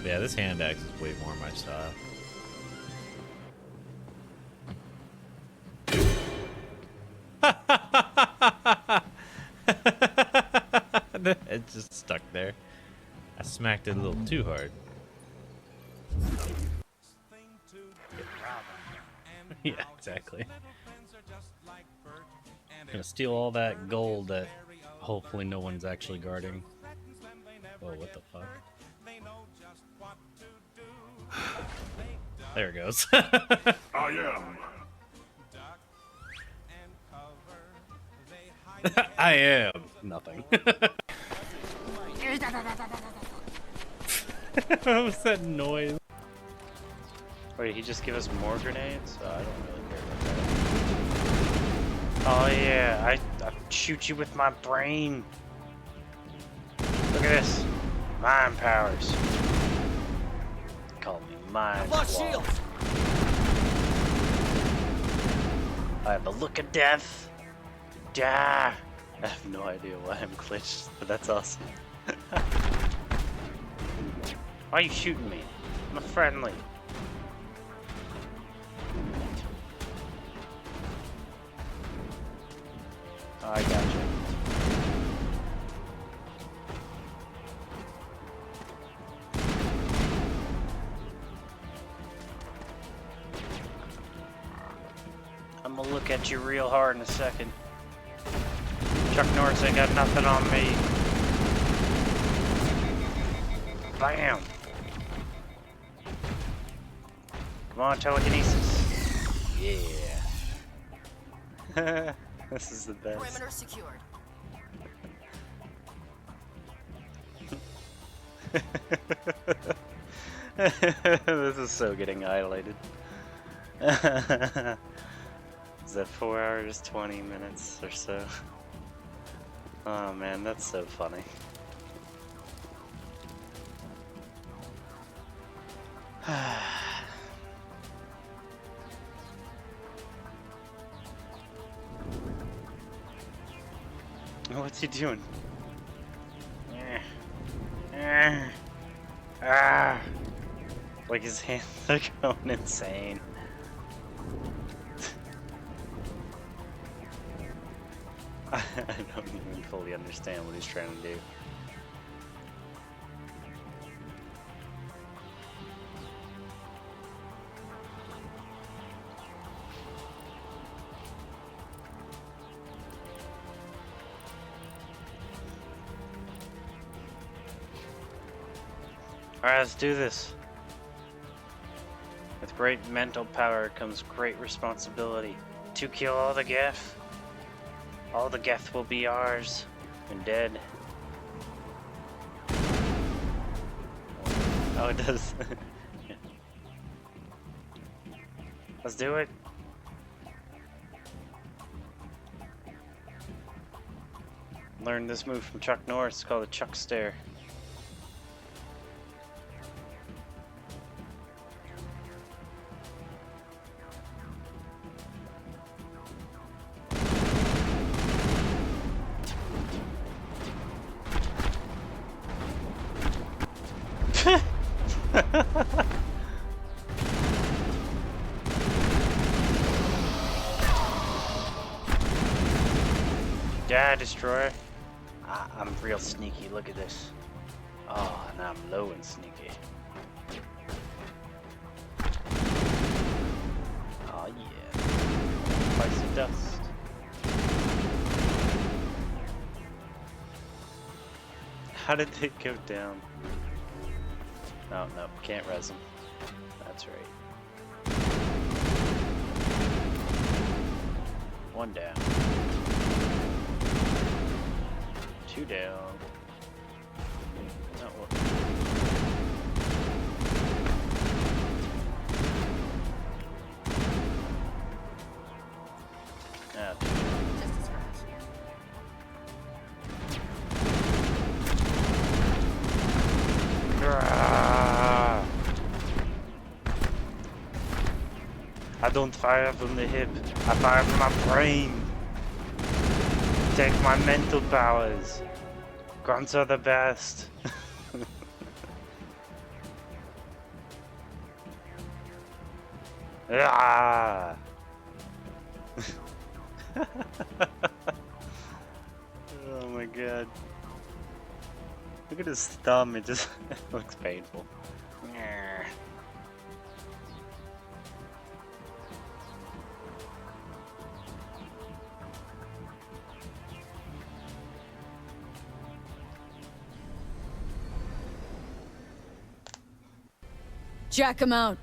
Yeah, this hand axe is way more my style. It just stuck there. I smacked it a little too hard. Yeah, exactly. Gonna steal all that gold that hopefully no one's actually guarding. Oh, what the fuck? There it goes. I am. I am nothing. What was that noise? Wait, he just give us more grenades? I don't really care about that. Oh yeah, I shoot you with my brain. Look at this. Mind powers. Call me Mind Claw. I have the look of death. Die. I have no idea why I'm glitched, but that's awesome. Why are you shooting me? I'm a friendly. Oh, I got you. I'm gonna look at you real hard in a second. Chuck Norris ain't got nothing on me. Bam! Come on, telekinesis. Yeah. This is the best. Perimeter secured. This is so getting annihilated. Is that 4 hours, 20 minutes or so? Oh man, that's so funny. What's he doing? Like his hands are going insane. I don't even fully understand what he's trying to do. Alright, let's do this. With great mental power comes great responsibility. To kill all the Geth. All the Geth will be ours. And dead. Oh, it does. Yeah. Let's do it. Learned this move from Chuck Norris. It's called the Chuck Stare. Yeah, destroyer. I'm real sneaky. Look at this. Oh, and I'm low and sneaky. Oh yeah. Spicy dust. How did they go down? Oh no, can't res them. That's right. One down. Two down. No, what? Ah, Just a scratch. ah. I don't fire from the hip. I fire from my brain. Take my mental powers. Grunts are the best. Ah! Oh my god. Look at his thumb, it just looks painful. Jack him out.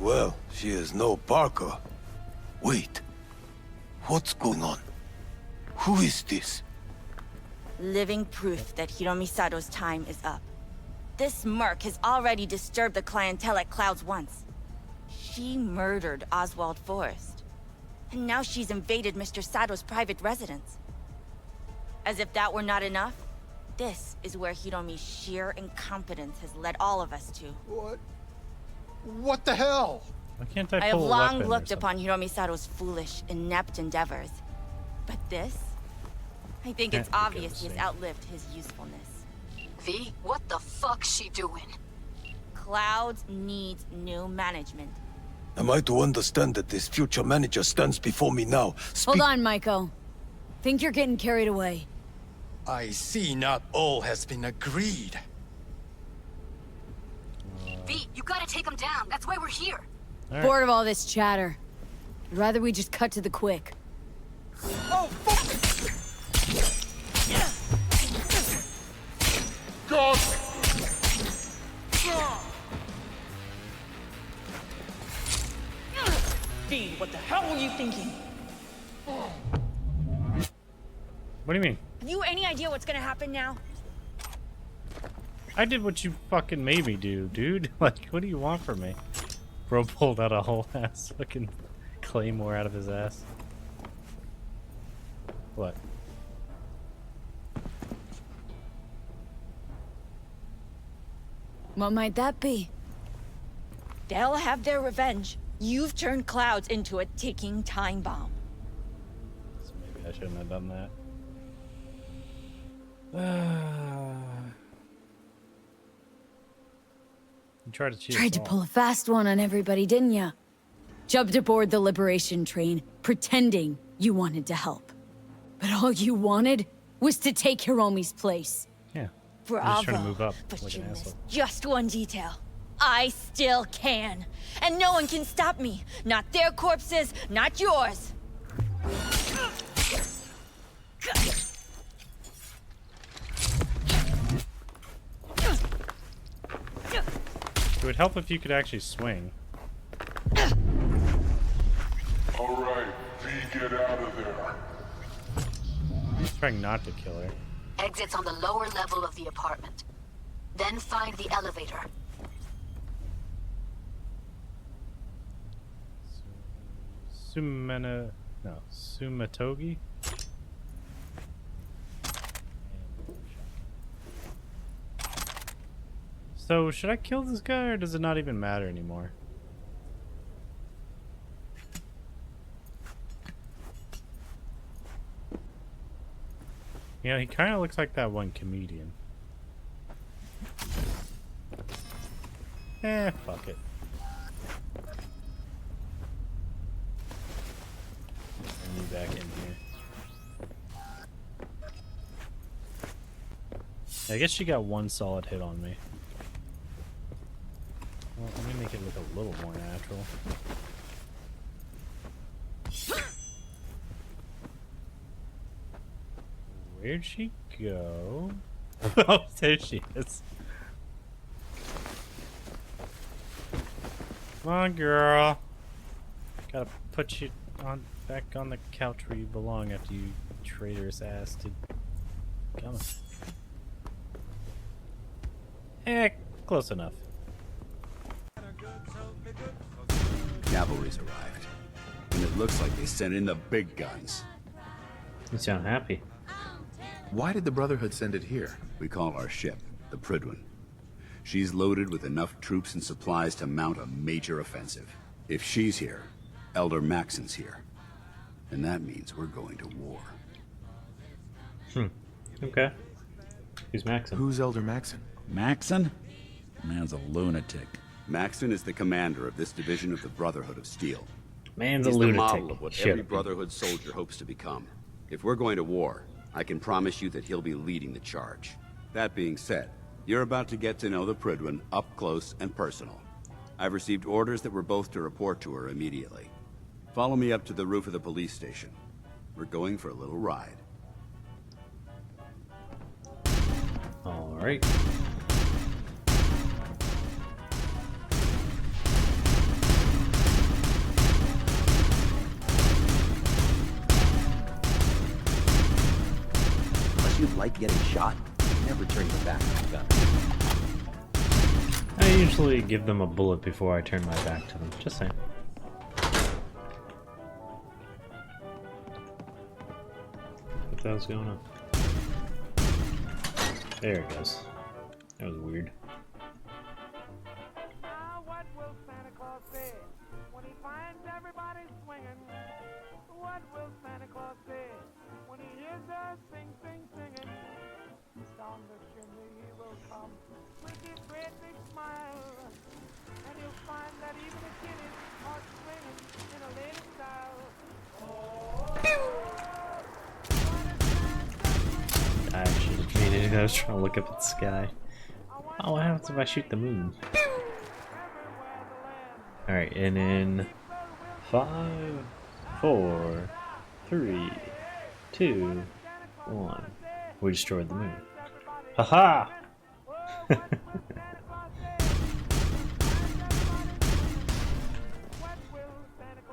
Well, she is no Parker. Wait. What's going on? Who is this? Living proof that Hiromi Sato's time is up. This merc has already disturbed the clientele at Clouds once. She murdered Oswald Forrest. And now she's invaded Mr. Sato's private residence. As if that were not enough, this is where Hiromi's sheer incompetence has led all of us to. What? What the hell? Why can't I I have pull a long weapon or looked something? upon Hiromi Sato's foolish, inept endeavors. But this? I think it's Can't be obvious he has good, outlived his usefulness. V, what the fuck's she doing? Clouds needs new management. Am I to understand that this future manager stands before me now? Hold on, Maiko. Think you're getting carried away. I see not all has been agreed. V, you gotta take him down. That's why we're here. All right. Bored of all this chatter. I'd rather we just cut to the quick. Oh, fuck! God! V, what the hell were you thinking? What do you mean? Have you any idea what's gonna happen now? I did what you fucking made me do, dude. Like, what do you want from me? Bro pulled out a whole ass fucking claymore out of his ass. What? What might that be? They'll have their revenge. You've turned Clouds into a ticking time bomb. So maybe I shouldn't have done that. You tried to cheat Tried us to all. pull a fast one on everybody, didn't ya? Jumped aboard the Liberation train, pretending you wanted to help. But all you wanted was to take Hiromi's place. Yeah. Bravo. I'm just trying to move up But like you an missed asshole. just one detail. I still can. And no one can stop me. Not their corpses, not yours. It would help if you could actually swing. All right, V, get out of there. He's trying not to kill her. Exits on the lower level of the apartment. Then find the elevator. Sumatogi? So, should I kill this guy or does it not even matter anymore? You know, he kind of looks like that one comedian. Fuck it. Bring you back in here. I guess she got one solid hit on me. Well, let me make it look a little more natural. Where'd she go? Oh, there she is. Come on, girl. Gotta put you on back on the couch where you belong after you traitorous ass to come on. Close enough. Cavalry's arrived, and it looks like they sent in the big guns. You sound happy. Why did the Brotherhood send it here? We call our ship the Prydwen. She's loaded with enough troops and supplies to mount a major offensive. If she's here, Elder Maxon's here. And that means we're going to war. Okay. Who's Maxon? Who's Elder Maxon? Maxon? Man's a lunatic. Maxson is the commander of this division of the Brotherhood of Steel. Man's a He's lunatic. the model of what Shut every up. Brotherhood soldier hopes to become. If we're going to war, I can promise you that he'll be leading the charge. That being said, you're about to get to know the Prydwen up close and personal. I've received orders that we're both to report to her immediately. Follow me up to the roof of the police station. We're going for a little ride. All right. Unless you like getting shot, never turn your back on a gun. I usually give them a bullet before I turn my back to them. Just saying. What the hell's going on? There it goes. That was weird. What will Santa Claus say when he finds everybody swinging? What will Santa Claus say when he hears us sing, sing, singing? Down the chimney he will come with his great big smile, and you'll find that even a kid is heart swinging in a lady style. I should have made it. I was trying to look up at the sky. Oh, what happens if I shoot the moon? Alright, and in 5, 4, 3, 2, 1, we destroyed the moon. Haha!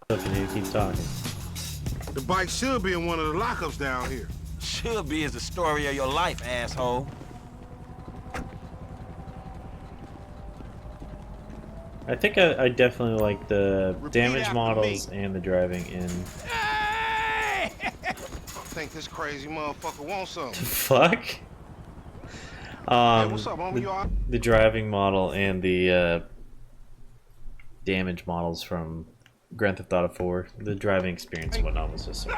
If you keep talking. The bike should be in one of the lockups down here. Should be is the story of your life, asshole. I think I definitely like the damage models and the driving in. I think this crazy motherfucker wants something. Fuck? Hey, what's up, homie? You all right? The driving model and the damage models from Grand Theft Auto 4, the driving experience and whatnot was just so No,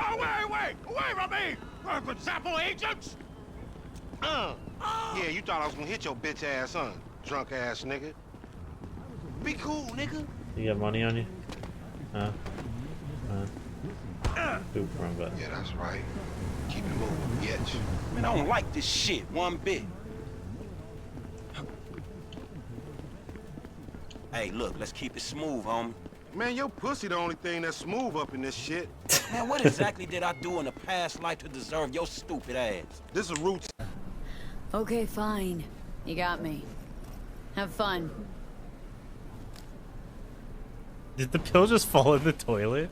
wait from me! For example, agents! Yeah, you thought I was gonna hit your bitch ass, huh? Drunk ass nigga. Be cool, nigga. You got money on you? Huh? Oop, wrong button. Yeah, that's right. Keep it moving, bitch. Man, I don't like this shit one bit. Hey, look, let's keep it smooth, homie. Man, your pussy the only thing that's smooth up in this shit. Man, what exactly did I do in a past life to deserve your stupid ass? This is roots. Okay, fine. You got me. Have fun. Did the pill just fall in the toilet?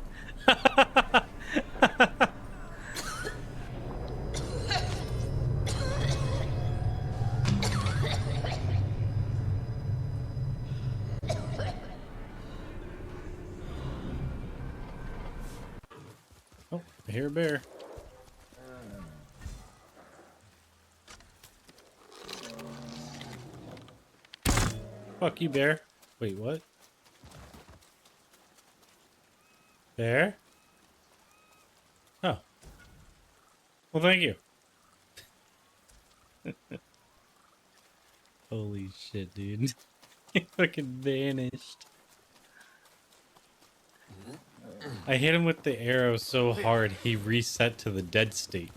Oh, I hear a bear. Fuck you, bear. Wait, what? Bear? Oh. Well, thank you. Holy shit, dude. He fucking vanished. I hit him with the arrow so hard he reset to the dead state.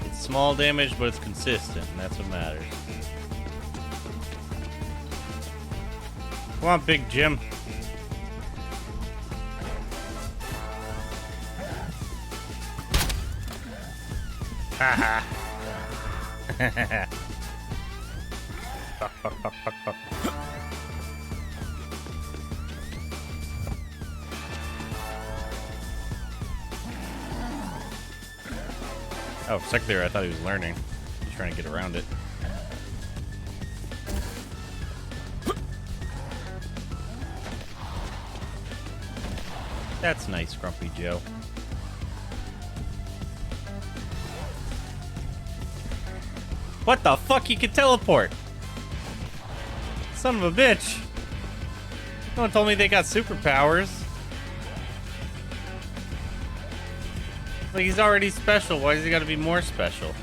It's small damage, but it's consistent, and that's what matters. Come on, Big Jim. Haha. Fuck, fuck, fuck, fuck, fuck. Oh, for a sec there, I thought he was learning. He's trying to get around it. That's nice, Grumpy Joe. What the fuck? He can teleport! Son of a bitch. No one told me they got superpowers. Like, he's already special. Why does he gotta be more special?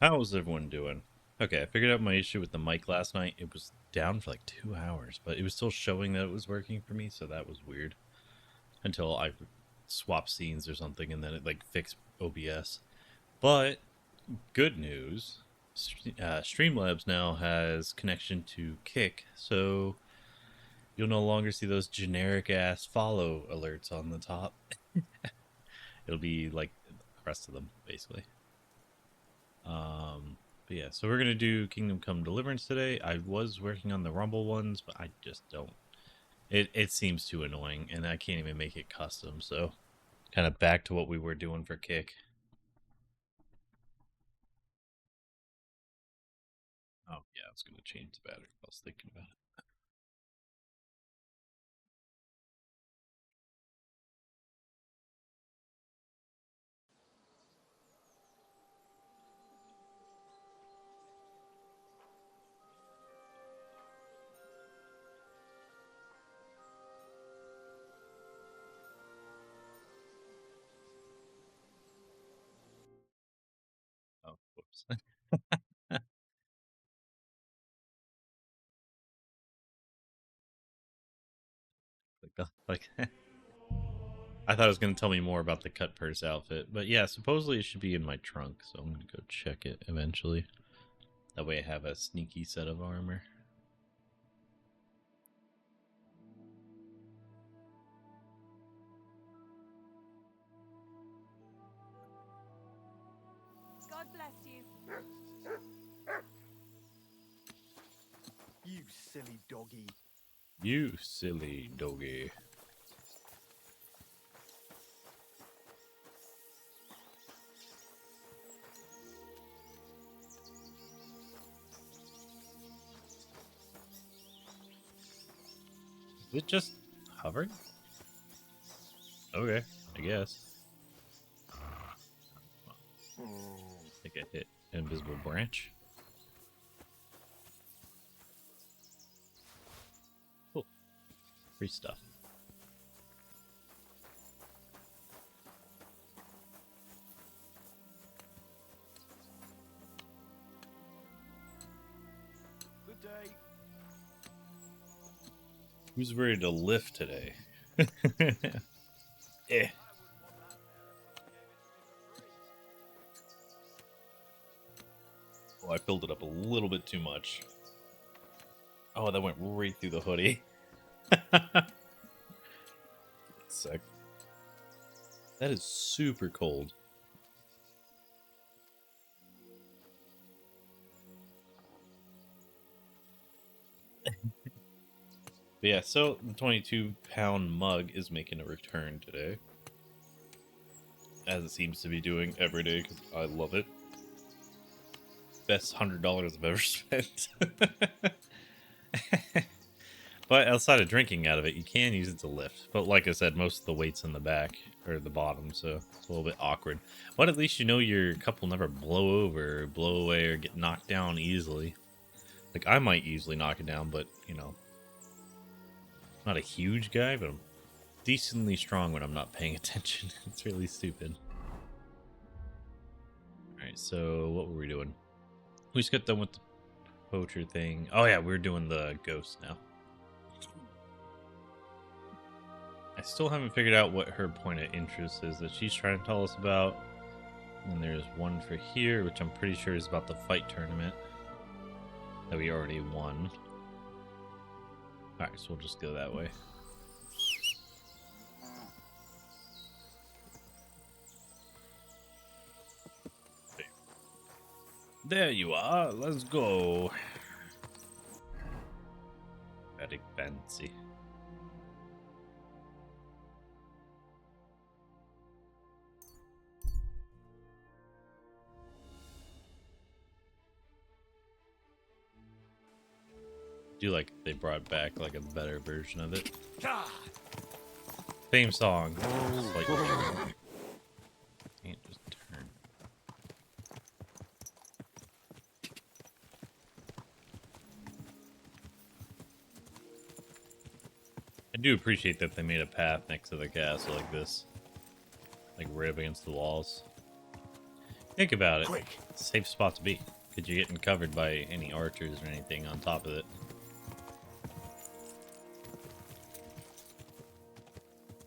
How was everyone doing? Okay, I figured out my issue with the mic last night. It was down for like 2 hours, but it was still showing that it was working for me, so that was weird. Until I swapped scenes or something, and then it like fixed OBS. But good news, Streamlabs now has connection to Kick, so you'll no longer see those generic ass follow alerts on the top. It'll be like the rest of them, basically. But yeah, so we're gonna do Kingdom Come Deliverance today. I was working on the Rumble ones, but I just don't. It seems too annoying, and I can't even make it custom. So, kind of back to what we were doing for Kick. Oh yeah, I was gonna change the battery. I was thinking about it. Oh, whoops. like, I thought it was going to tell me more about the cut purse outfit, but yeah, supposedly it should be in my trunk, so I'm going to go check it eventually. That way I have a sneaky set of armor. God bless you. You silly doggy. You silly doggy. Is it just hovering? Okay, I guess. I think I hit invisible branch. Cool. Free stuff. Good day. Who's ready to lift today? Eh. Oh, I filled it up a little bit too much. Oh, that went right through the hoodie. Sec. That is super cold. But yeah, so the 22-pound mug is making a return today. As it seems to be doing every day, because I love it. Best $100 I've ever spent. But outside of drinking out of it, you can use it to lift. But like I said, most of the weight's in the back, or the bottom, so it's a little bit awkward. But at least you know your cup will never blow over, or blow away, or get knocked down easily. Like, I might easily knock it down, but, you know, not a huge guy, but I'm decently strong when I'm not paying attention. It's really stupid. Alright, so what were we doing? We just got done with the poacher thing. Oh yeah, we're doing the ghost now. I still haven't figured out what her point of interest is that she's trying to tell us about. And there's one for here, which I'm pretty sure is about the fight tournament that we already won. Alright, so we'll just go that way. There you are, let's go. Very fancy. I do like they brought back like a better version of it. Same song. Slightly different. Can't just turn. I do appreciate that they made a path next to the castle like this. Like right up against the walls. Think about it. Quick. It's a safe spot to be. Because you're getting covered by any archers or anything on top of it.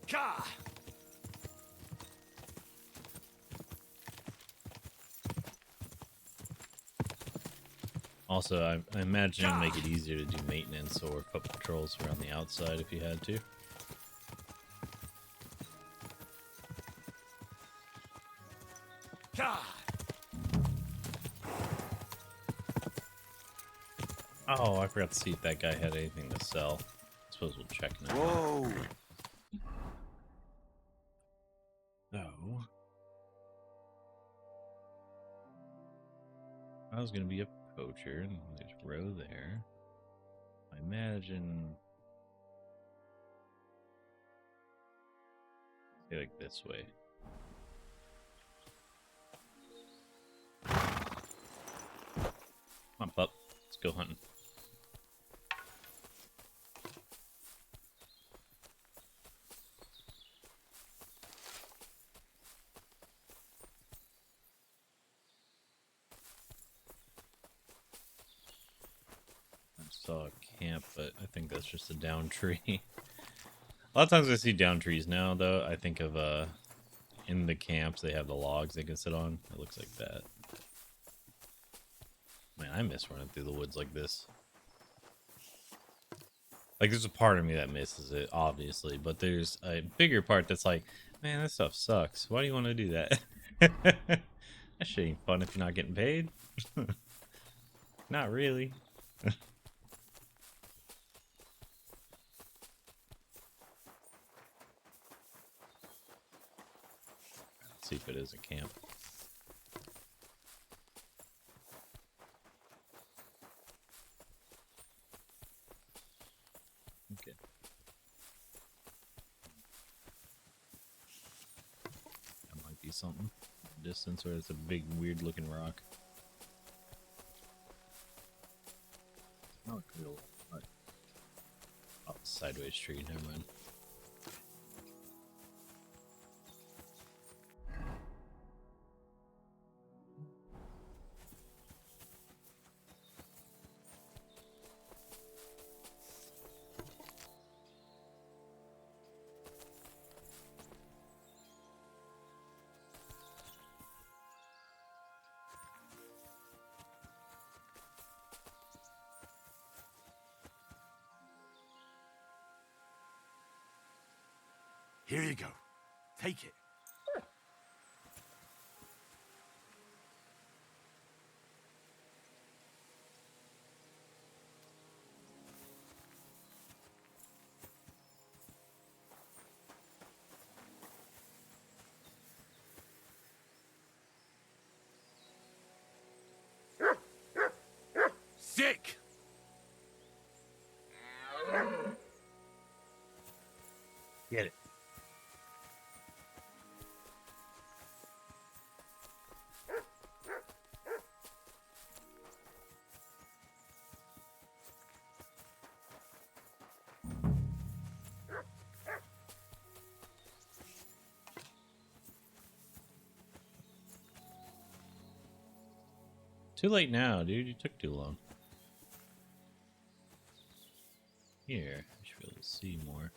Ka! Also, I imagine it'd make it easier to do maintenance or put patrols around the outside if you had to. Oh, I forgot to see if that guy had anything to sell. I suppose we'll check now. Whoa! Oh. I was gonna be a poacher, and there's Row there. I imagine. Say like this way. Come on, pup. Let's go hunting. I saw a camp, but I think that's just a down tree. A lot of times I see down trees now, though. I think of in the camps they have the logs they can sit on. It looks like that. Man, I miss running through the woods like this. Like, there's a part of me that misses it, obviously, but there's a bigger part that's like, man, this stuff sucks. Why do you want to do that? That shit ain't fun if you're not getting paid. Not really. Let's see if it is a camp. Okay. That might be something. Distance where it's a big, weird looking rock. Oh, cool. Oh, sideways tree, never mind. Here you go. Take it. Sick! Get it. Too late now, dude. You took too long. Here, I should be able to see more.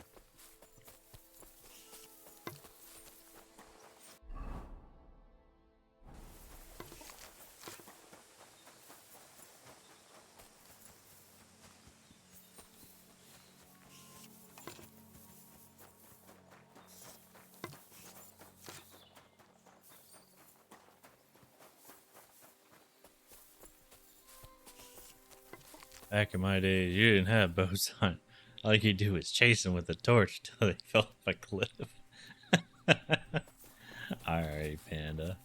Back in my days, you didn't have bows on. All you could do was chase them with a torch till they fell off a cliff. Alright, Panda.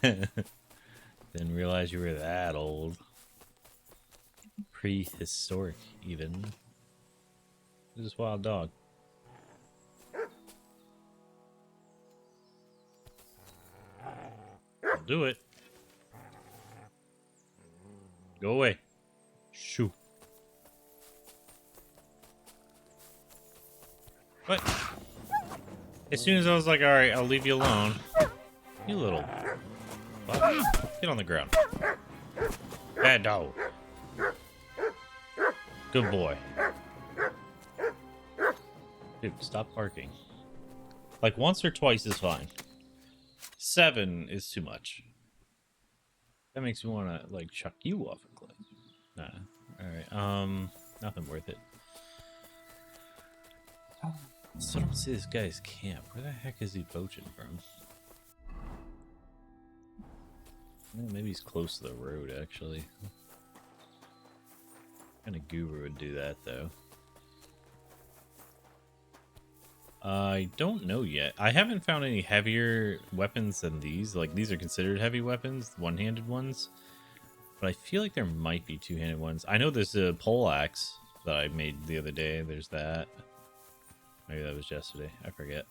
Didn't realize you were that old. Prehistoric, even. This is Wild Dog. I'll do it. Go away. Shoo. What? As soon as I was like, alright, I'll leave you alone. You little fuck. Get on the ground. Bad dog. Good boy. Dude, stop barking. Like, once or twice is fine. 7 is too much. That makes me want to, like, chuck you off a cliff. Nah. Alright, nothing worth it. So I don't see this guy's camp. Where the heck is he poaching from? Well, maybe he's close to the road, actually. What kind of guru would do that, though? I don't know yet. I haven't found any heavier weapons than these. Like, these are considered heavy weapons, one-handed ones. But I feel like there might be two-handed ones. I know there's a pole axe that I made the other day. There's that. Maybe that was yesterday. I forget.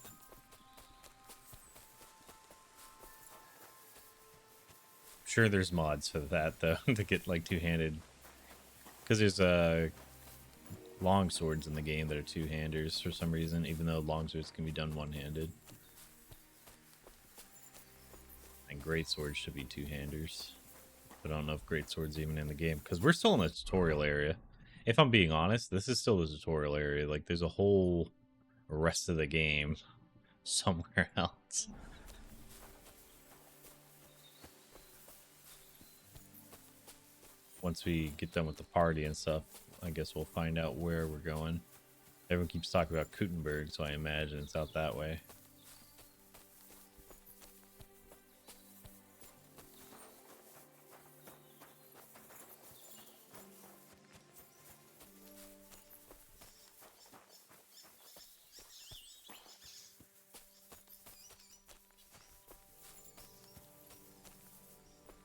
I'm sure there's mods for that, though, to get, like, two-handed. Because there's, long swords in the game that are two-handers for some reason, even though long swords can be done one-handed. And great swords should be two-handers. But I don't know if great swords even in the game, because we're still in the tutorial area. If I'm being honest, this is still the tutorial area. Like, there's a whole rest of the game somewhere else. Once we get done with the party and stuff, I guess we'll find out where we're going. Everyone keeps talking about Kuttenberg, so I imagine it's out that way.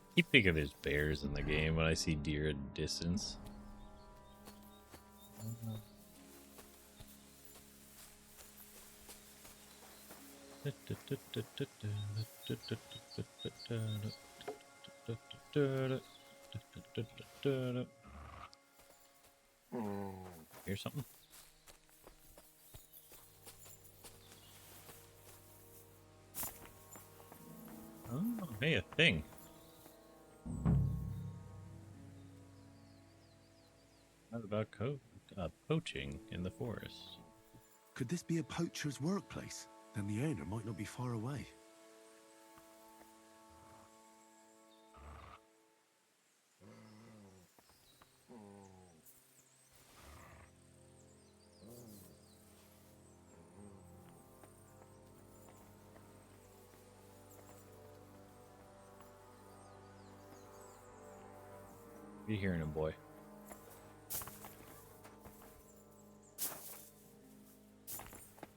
I keep thinking there's bears in the game when I see deer at a distance. Hear something? Oh, hey, a thing. What about poaching in the forest? Could this be a poacher's workplace? Then the owner might not be far away. You hearing him, boy?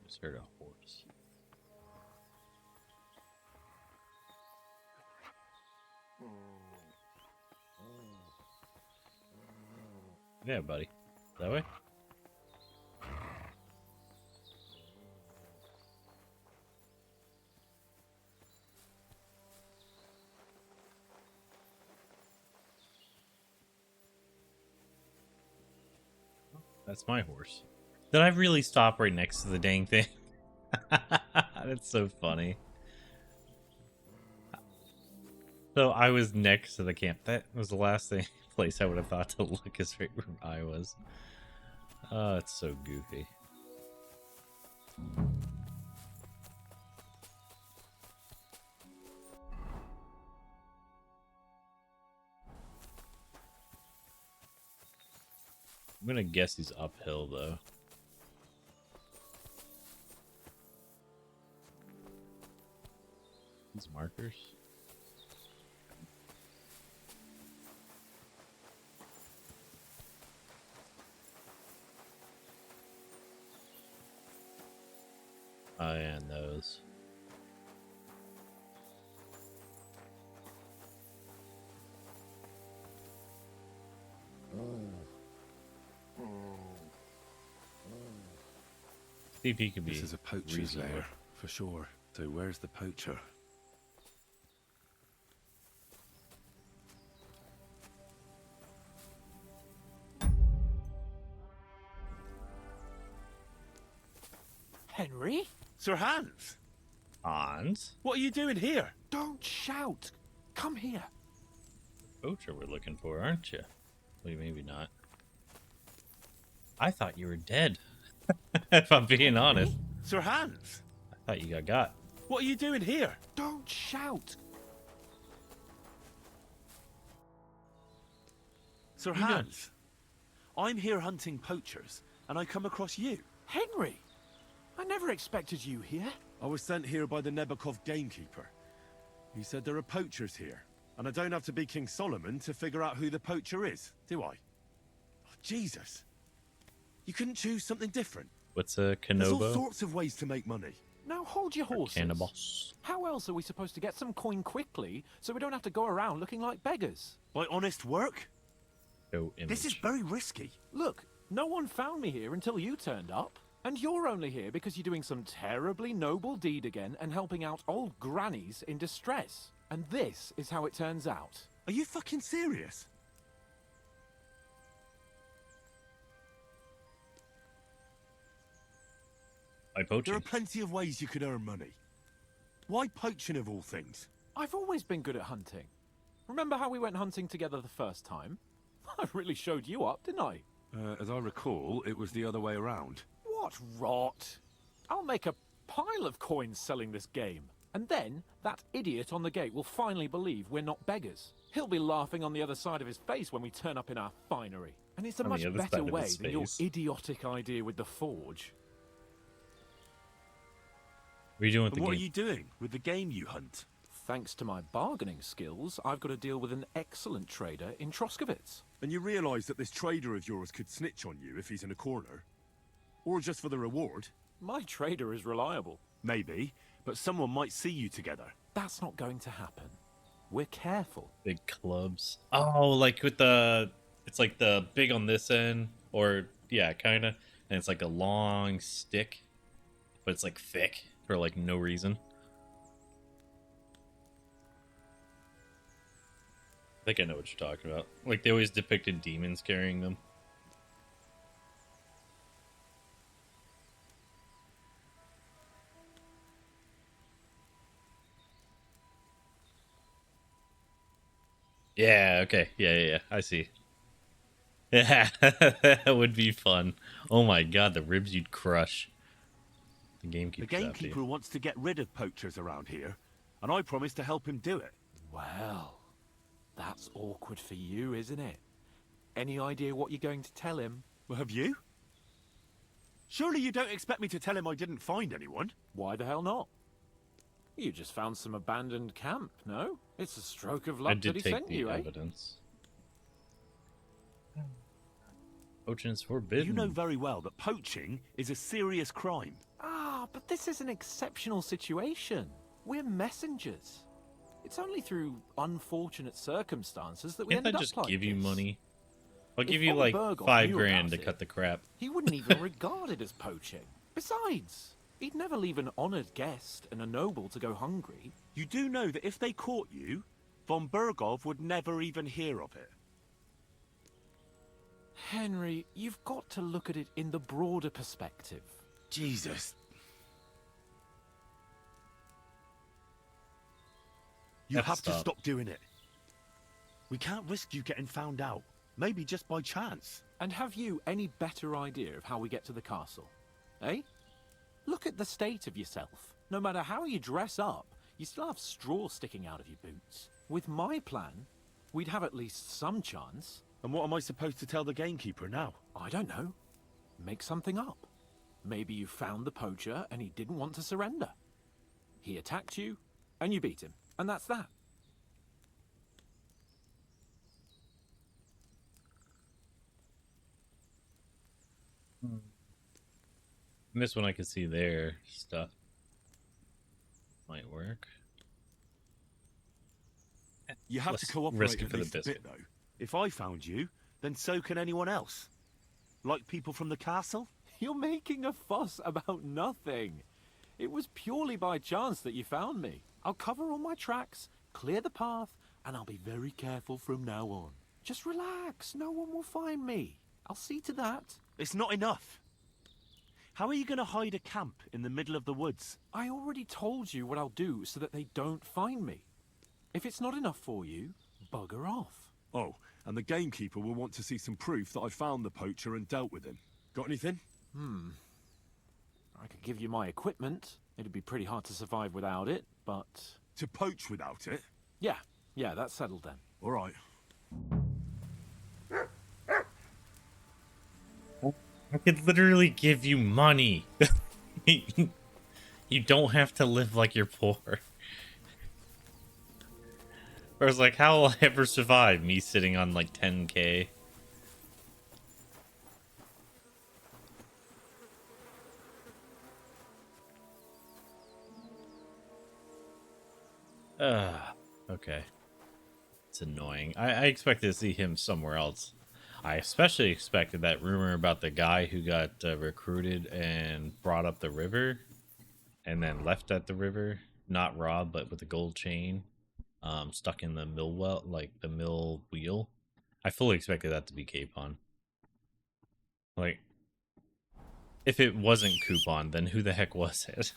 Just heard a horse. Yeah, buddy. That way? That's my horse. Did I really stop right next to the dang thing? That's so funny. So I was next to the camp. That was the last place I would have thought to look, is right where I was. Oh, it's so goofy. I'm gonna guess he's uphill though. These markers. Oh, yeah, and those. See if he could be. This is a poacher's lair, for sure. So where's the poacher? Henry? Sir Hans? Hans? What are you doing here? Don't shout. Come here. Poacher we're looking for, aren't you? Well, maybe not. I thought you were dead. If I'm being honest. Sir Hans? I thought you got. What are you doing here? Don't shout. Sir Hans, I'm here hunting poachers, and I come across you. Henry! I never expected you here. I was sent here by the Nebakov gamekeeper. He said there are poachers here, and I don't have to be King Solomon to figure out who the poacher is, do I? Oh, Jesus. You couldn't choose something different? What's a There's all Kenobo? sorts of ways to make money. Now hold your horses. Cannabis. How else are we supposed to get some coin quickly so we don't have to go around looking like beggars? By honest work? No image. This is very risky. Look, no one found me here until you turned up. And you're only here because you're doing some terribly noble deed again and helping out old grannies in distress. And this is how it turns out. Are you fucking serious? By poaching. There are plenty of ways you could earn money. Why poaching of all things? I've always been good at hunting. Remember how we went hunting together the first time? I really showed you up, didn't I? As I recall, it was the other way around. What rot! I'll make a pile of coins selling this game. And then, that idiot on the gate will finally believe we're not beggars. He'll be laughing on the other side of his face when we turn up in our finery. And it's a On the much other better side of way his than your face. idiotic idea with the forge. What are you doing with And the what game? are you doing with the game you hunt? Thanks to my bargaining skills, I've got to deal with an excellent trader in Troskowitz. And you realise that this trader of yours could snitch on you if he's in a corner? Or just for the reward? My trader is reliable. Maybe, but someone might see you together. That's not going to happen. We're careful. Big clubs. Oh, like with the... It's like the big on this end. Or, yeah, kind of. And it's like a long stick. But it's like thick for like no reason. I think I know what you're talking about. Like they always depicted demons carrying them. Yeah, okay. Yeah. I see. Yeah, that would be fun. Oh my god, the ribs you'd crush. The gamekeeper. The gamekeeper wants to get rid of poachers around here, and I promised to help him do it. Well, that's awkward for you, isn't it? Any idea what you're going to tell him? Well, have you? Surely you don't expect me to tell him I didn't find anyone? Why the hell not? You just found some abandoned camp, no? It's a stroke of luck I did that he take sent the you, eh? evidence. Poaching is forbidden. You know very well that poaching is a serious crime. Ah, but this is an exceptional situation. We're messengers. It's only through unfortunate circumstances that we Can't I ended up just like give you this. money? I'll If give you von like Berghoff $5 knew grand about to it, cut the crap. He wouldn't even regard it as poaching. Besides, he'd never leave an honoured guest and a noble to go hungry. You do know that if they caught you, von Berghoff would never even hear of it. Henry, you've got to look at it in the broader perspective. Jesus. You have to stop doing it. We can't risk you getting found out. Maybe just by chance. And have you any better idea of how we get to the castle? Eh? Look at the state of yourself. No matter how you dress up, you still have straw sticking out of your boots. With my plan, we'd have at least some chance. And what am I supposed to tell the gamekeeper now? I don't know. Make something up. Maybe you found the poacher and he didn't want to surrender. He attacked you, and you beat him. And that's that. And this one I can see their stuff. Might work. You have Let's to cooperate risk it at for the least a biscuit. bit, though. If I found you, then so can anyone else. Like people from the castle? You're making a fuss about nothing. It was purely by chance that you found me. I'll cover all my tracks, clear the path, and I'll be very careful from now on. Just relax, no one will find me. I'll see to that. It's not enough. How are you going to hide a camp in the middle of the woods? I already told you what I'll do so that they don't find me. If it's not enough for you, bugger off. Oh, and the gamekeeper will want to see some proof that I found the poacher and dealt with him. Got anything? I could give you my equipment. It'd be pretty hard to survive without it, but... To poach without it? Yeah, that's settled then. All right. I could literally give you money. You don't have to live like you're poor. Or it's like, how will I ever survive? Me sitting on like 10K. Okay. It's annoying. I expected to see him somewhere else. I especially expected that rumor about the guy who got recruited and brought up the river and then left at the river. Not robbed, but with a gold chain. Stuck in the mill well, like the mill wheel. I fully expected that to be Capon. Like, if it wasn't Coupon, then who the heck was it?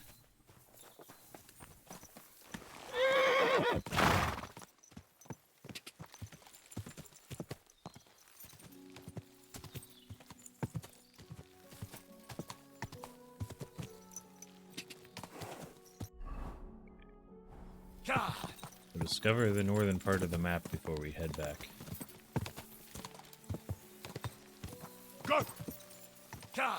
We'll discover the northern part of the map before we head back. Go! Go!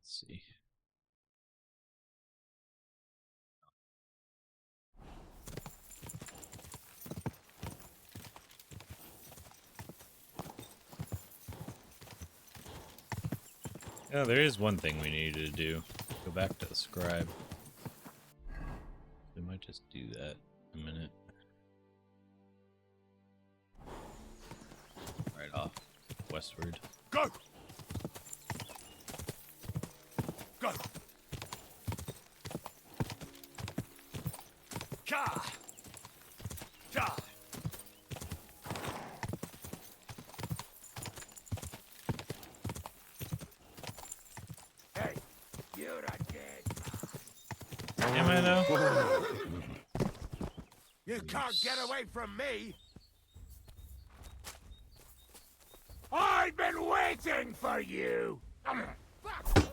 Let's see. Yeah, there is one thing we needed to do. Go back to the scribe. We might just do that in a minute. Right off. Westward. Go! Go! Hey, you're a dead. Am I though? You can't get away from me. I've been waiting for you. Fuck!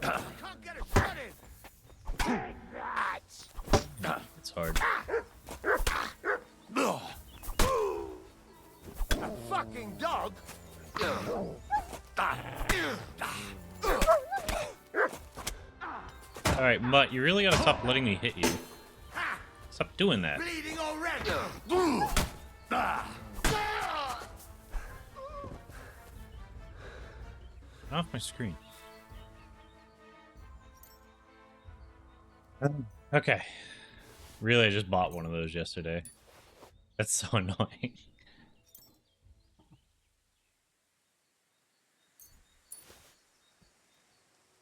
I can't get a shot in. Take that. It's hard. A fucking dog. Alright, Mutt, you really gotta stop letting me hit you. Stop doing that. Bleeding already. Off my screen. Okay. Really, I just bought one of those yesterday. That's so annoying.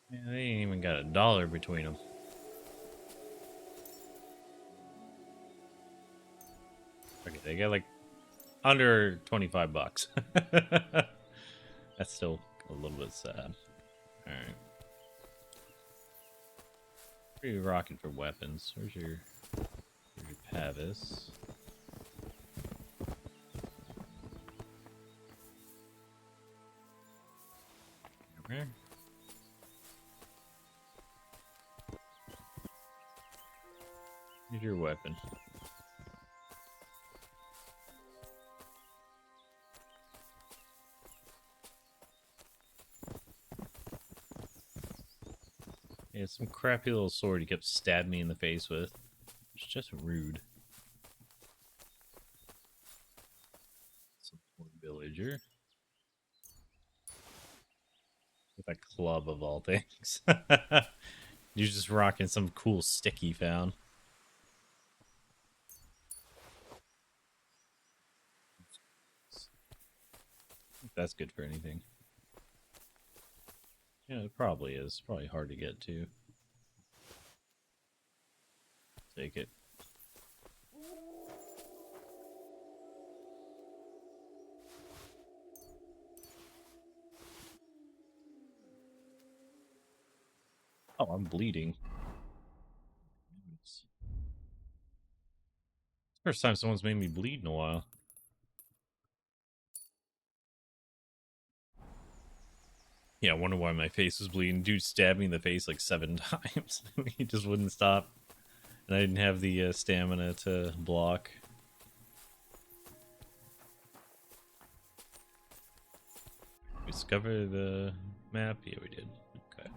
Yeah, they ain't even got $1 between them. Okay, they got like under 25 bucks. That's still a little bit sad. Alright. Where are you rocking for weapons? Where's your Pavis? Where? Here's your weapon. Yeah, some crappy little sword he kept stabbing me in the face with. It's just rude. Some poor villager. With a club of all things. You're just rocking some cool stick he found. that's good for anything. Yeah, it probably is. Probably hard to get to. Take it. Oh, I'm bleeding. First time someone's made me bleed in a while. Yeah, I wonder why my face was bleeding. Dude stabbed me in the face like 7 times. He just wouldn't stop. And I didn't have the stamina to block. Discover the map? Yeah, we did. Okay.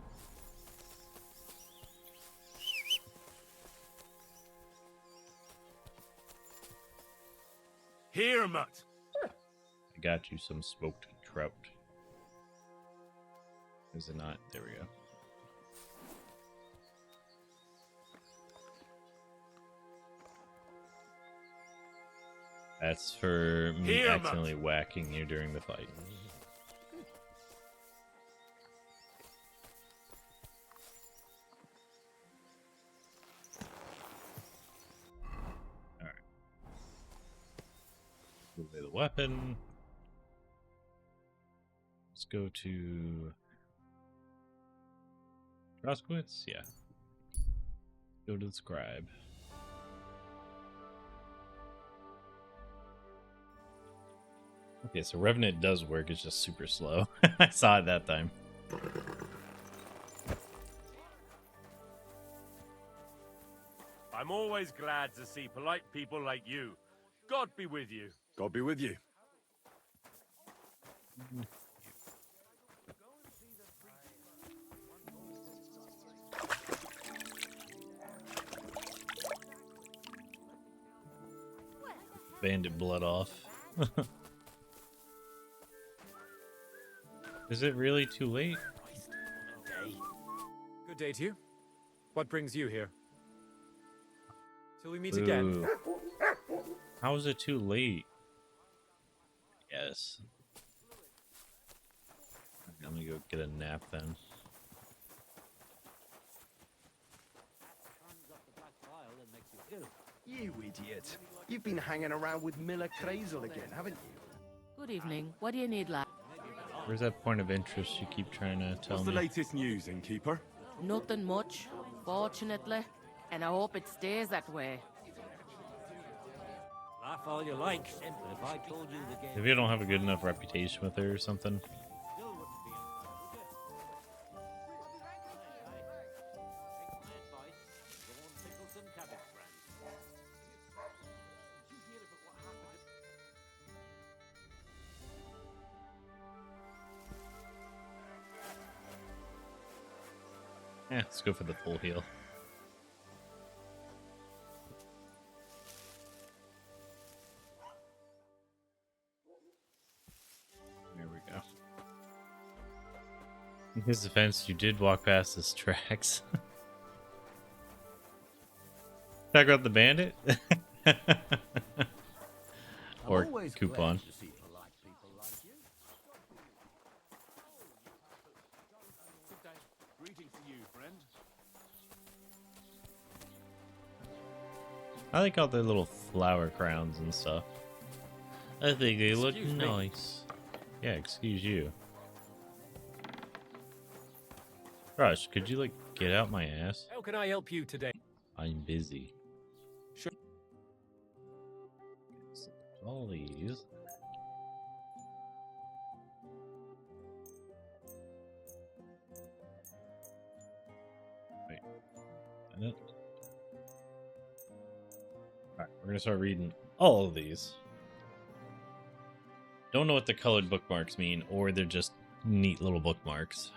Here, Mutt. I got you some smoked trout. Is it not? There we go. That's for me Here, accidentally whacking you during the fight. Alright. Put away the weapon. Let's go to Roskowitz? Yeah. Go to the scribe. Okay, so Revenant does work, it's just super slow. I saw it that time. I'm always glad to see polite people like you. God be with you. God be with you. Bandit blood off. Is it really too late? Good day to you. What brings you here? Till we meet again. How is it too late? Yes. I'm gonna go get a nap then. You idiot. You've been hanging around with Miller Crazel again, haven't you? Good evening. What do you need, lad? Where's that point of interest you keep trying to tell What's me? the latest news, Innkeeper? Nothing much, fortunately. And I hope it stays that way. Laugh all you like, but if I told you the game... Maybe you don't have a good enough reputation with her or something. Yeah, let's go for the full heal. There we go. In his defense, you did walk past his tracks. Talk about the bandit? Or coupon. I like all the little flower crowns and stuff. I think they look nice. Yeah, excuse you. Rush, could you like get out my ass? How can I help you today? I'm busy. Sure. So all these. Wait. And it. Alright, we're gonna start reading all of these. Don't know what the colored bookmarks mean, or they're just neat little bookmarks.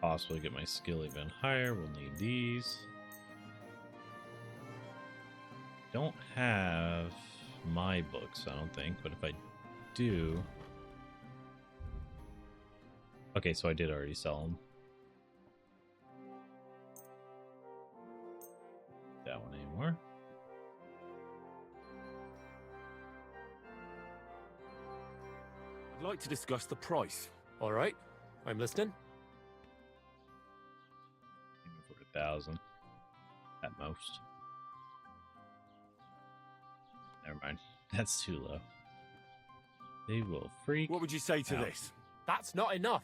Possibly get my skill even higher. We'll need these. Don't have my books, I don't think, but if I do... Okay, so I did already sell them. That one anymore. like to discuss the price. All right, I'm listening. For 1,000 at most. Never mind. That's too low. They will freak. What would you say to out. this? That's not enough.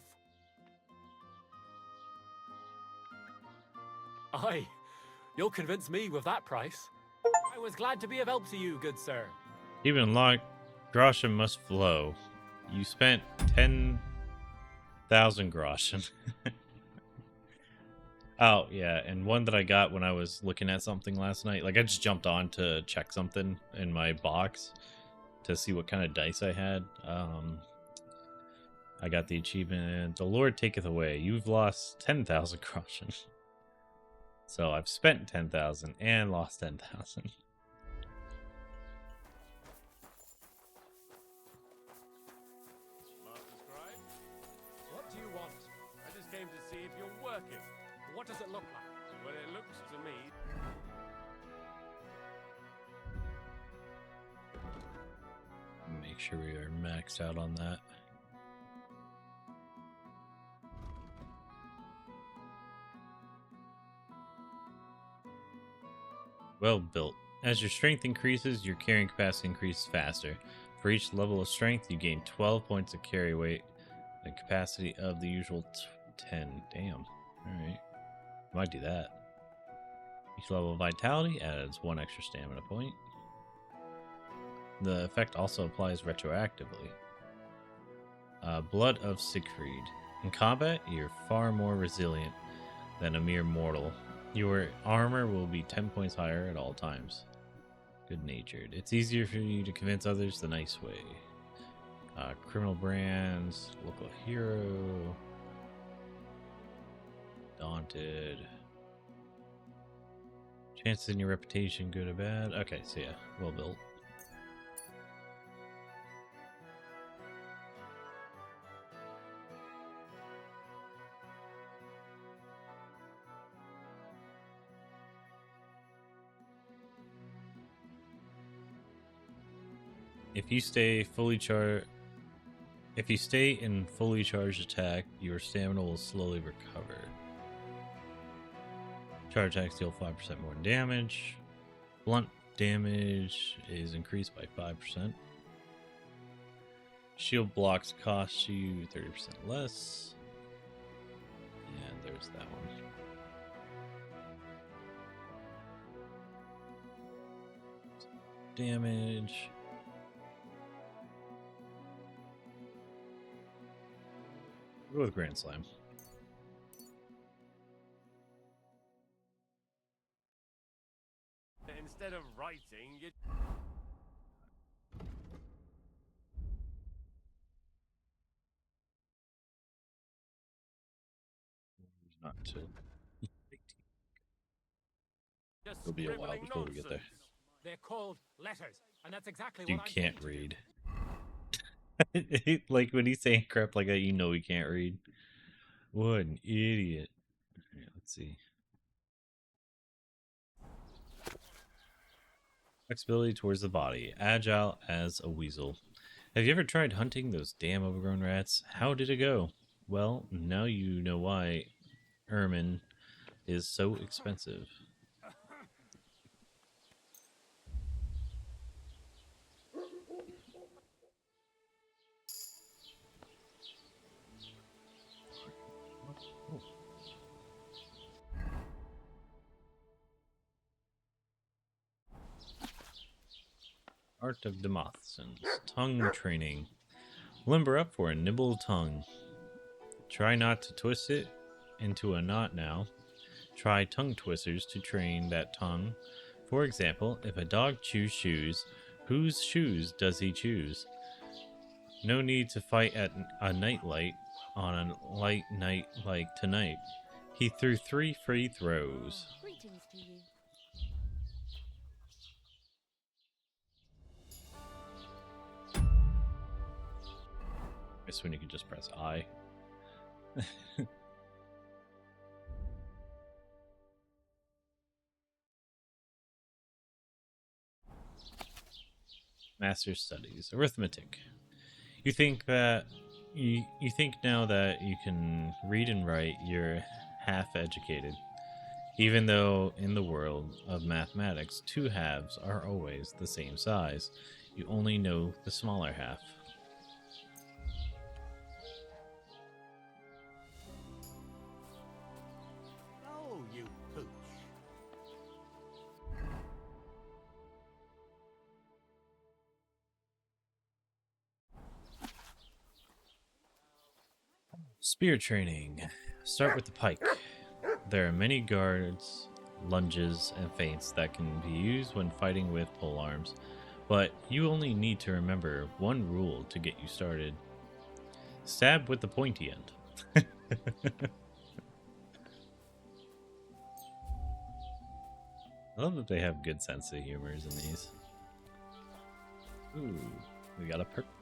Aye, you'll convince me with that price. I was glad to be of help to you, good sir. Even locked, groschen must flow. You spent 10,000 groschen. Oh, yeah, and one that I got when I was looking at something last night. Like, I just jumped on to check something in my box to see what kind of dice I had. I got the achievement, The Lord Taketh Away. You've lost 10,000 groschen. So I've spent 10,000 and lost 10,000. What do you want? I just came to see if you're working. What does it look like? Well, it looks to me... Make sure we are maxed out on that. Well built. As your strength increases, your carrying capacity increases faster. For each level of strength, you gain 12 points of carry weight, the capacity of the usual 10. Damn. Alright. Might do that. Each level of vitality adds 1 extra stamina point. The effect also applies retroactively. Blood of Siegfried. In combat, you're far more resilient than a mere mortal. Your armor will be 10 points higher at all times. Good-natured. It's easier for you to convince others the nice way. Criminal brands, local hero, daunted. Chances in your reputation, good or bad. Okay, so yeah, well built. If you stay in fully charged attack, your stamina will slowly recover. Charge attacks deal 5% more damage. Blunt damage is increased by 5%. Shield blocks cost you 30% less. And there's that one. Damage. Go with Grand Slam. Instead of writing, you... Not until Just it'll be a while scribbling before we get there. nonsense. They're called letters, and that's exactly You what I'm can't getting to. read. Like when he's saying crap like that, you know he can't read. What an idiot. Here, let's see. Flexibility towards the body. Agile as a weasel. Have you ever tried hunting those damn overgrown rats? How did it go? Well, now you know why ermine is so expensive. Art of Demosthenes. Tongue training. Limber up for a nibble tongue. Try not to twist it into a knot now. Try tongue twisters to train that tongue. For example, if a dog chews shoes, whose shoes does he choose? No need to fight at a nightlight on a light night like tonight. He threw 3 free throws. Greetings to you. This one you can just press I. Master Studies. Arithmetic. You think that you think now that you can read and write, you're half educated. Even though in the world of mathematics, two halves are always the same size, you only know the smaller half. Oh, you pooch. Spear training. Start with the pike. There are many guards, lunges, and feints that can be used when fighting with polearms, but you only need to remember one rule to get you started. Stab with the pointy end. I love that they have good sense of humors in these. Ooh, we got a perk point.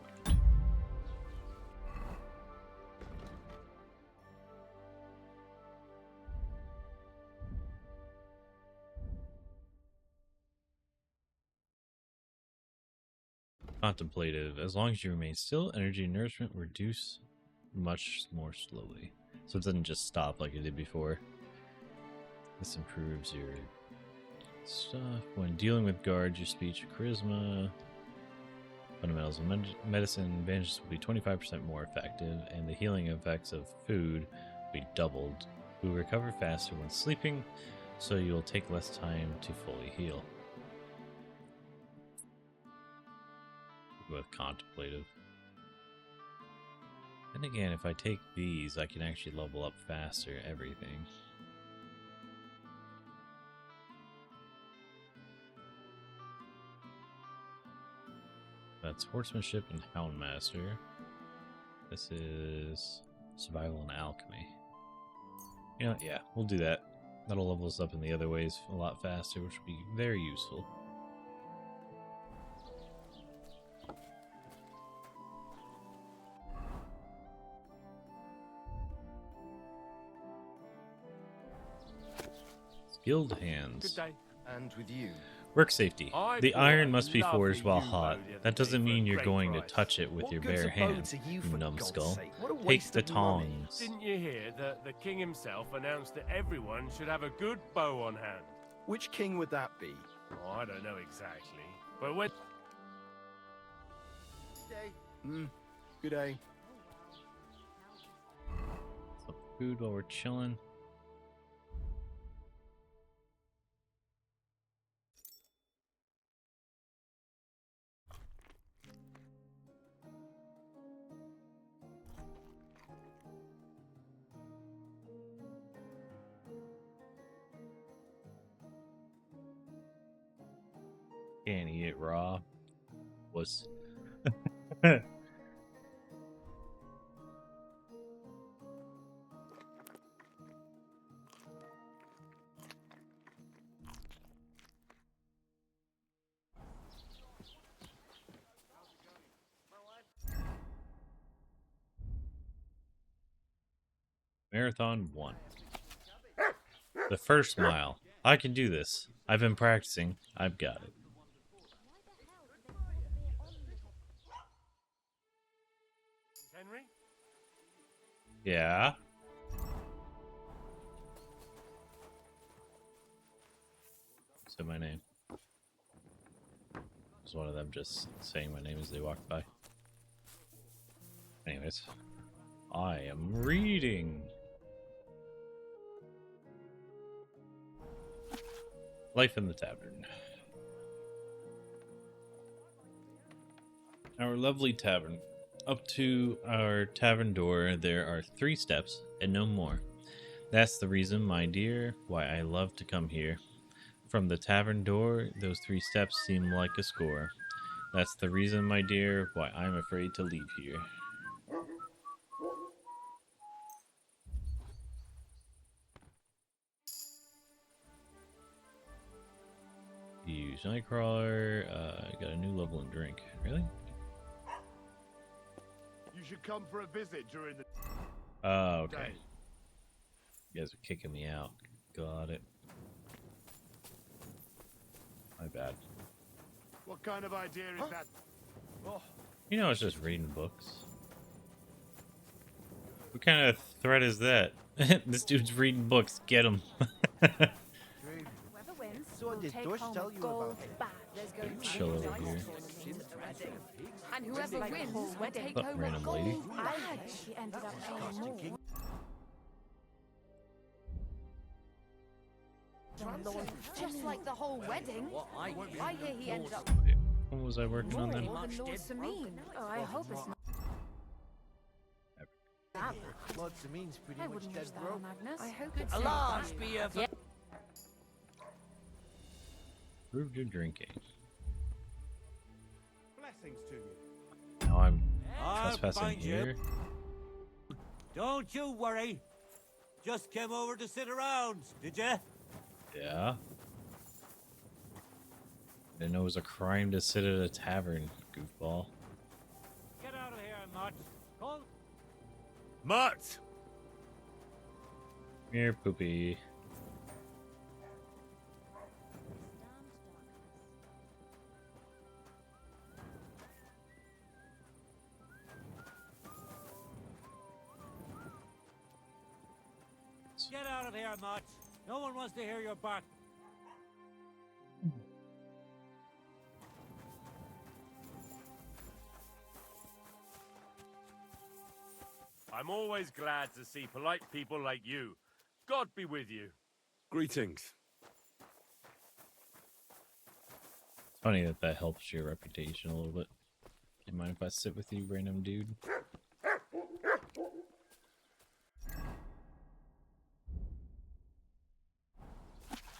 Contemplative. As long as you remain still, energy and nourishment will reduce much more slowly. So it doesn't just stop like it did before. This improves your stuff. When dealing with guards, your speech, charisma, fundamentals of medicine, advantages will be 25% more effective, and the healing effects of food will be doubled. You will recover faster when sleeping, so you will take less time to fully heal. With contemplative. And again, if I take these, I can actually level up faster everything. That's horsemanship and houndmaster. This is survival and alchemy. You know, yeah, we'll do that. That'll level us up in the other ways a lot faster, which will be very useful. Skilled hands. Good day. And with you. Work safety. I The bought iron a must be lovely forged while U-boat hot. the other That doesn't day for a mean you're great going to price. touch it with What your good's bare a hand, boat to you, you for God's numbskull. sake? What a Take waste the of money. tongs. Didn't you hear that the king himself announced that everyone should have a good bow on hand? Which king would that be? Oh, I don't know exactly, but when... Good day. Some food while we're chilling. Can't eat it raw. Was Marathon 1. The first mile. I can do this. I've been practicing. I've got it. Henry? Yeah. Say my name. Was one of them just saying my name as they walked by? Anyways, I am reading. Life in the Tavern. Our lovely tavern. Up to our tavern door, there are 3 steps and no more. That's the reason, my dear, why I love to come here. From the tavern door, those 3 steps seem like a score. That's the reason, my dear, why I'm afraid to leave here. Use Nightcrawler. Got a new level in drink. Really? You should come for a visit during the... Oh, okay. You guys are kicking me out. Got it. My bad. What kind of idea is that? Oh, You know, it's just reading books. What kind of threat is that? This dude's reading books. Get him. Whoever wins will take home a gold badge. There's going to Chill be over dice here. tournaments. And whoever wins will take What home a random lady? gold badge. She ended up paying more. Just like the whole wedding. I hear he ended up What was I working on then? more than Lord Sameen. Oh, I hope it's not. Lord Sameen's pretty I much wouldn't dead wish that broke. on Agnes. I hope it's A large not. beer for... Yeah. Prove your drinking. Blessings to you. Now I'm I'll trespassing find you. here. Don't you worry. Just came over to sit around, did ya? Yeah. Didn't know it was a crime to sit at a tavern, goofball. Get out of here, Mutt. Call... Mutt! Here, Poopy. Get out of here, Mutt. No one wants to hear your bark. I'm always glad to see polite people like you. God be with you. Greetings. It's funny that that helps your reputation a little bit. Do you mind if I sit with you, random dude?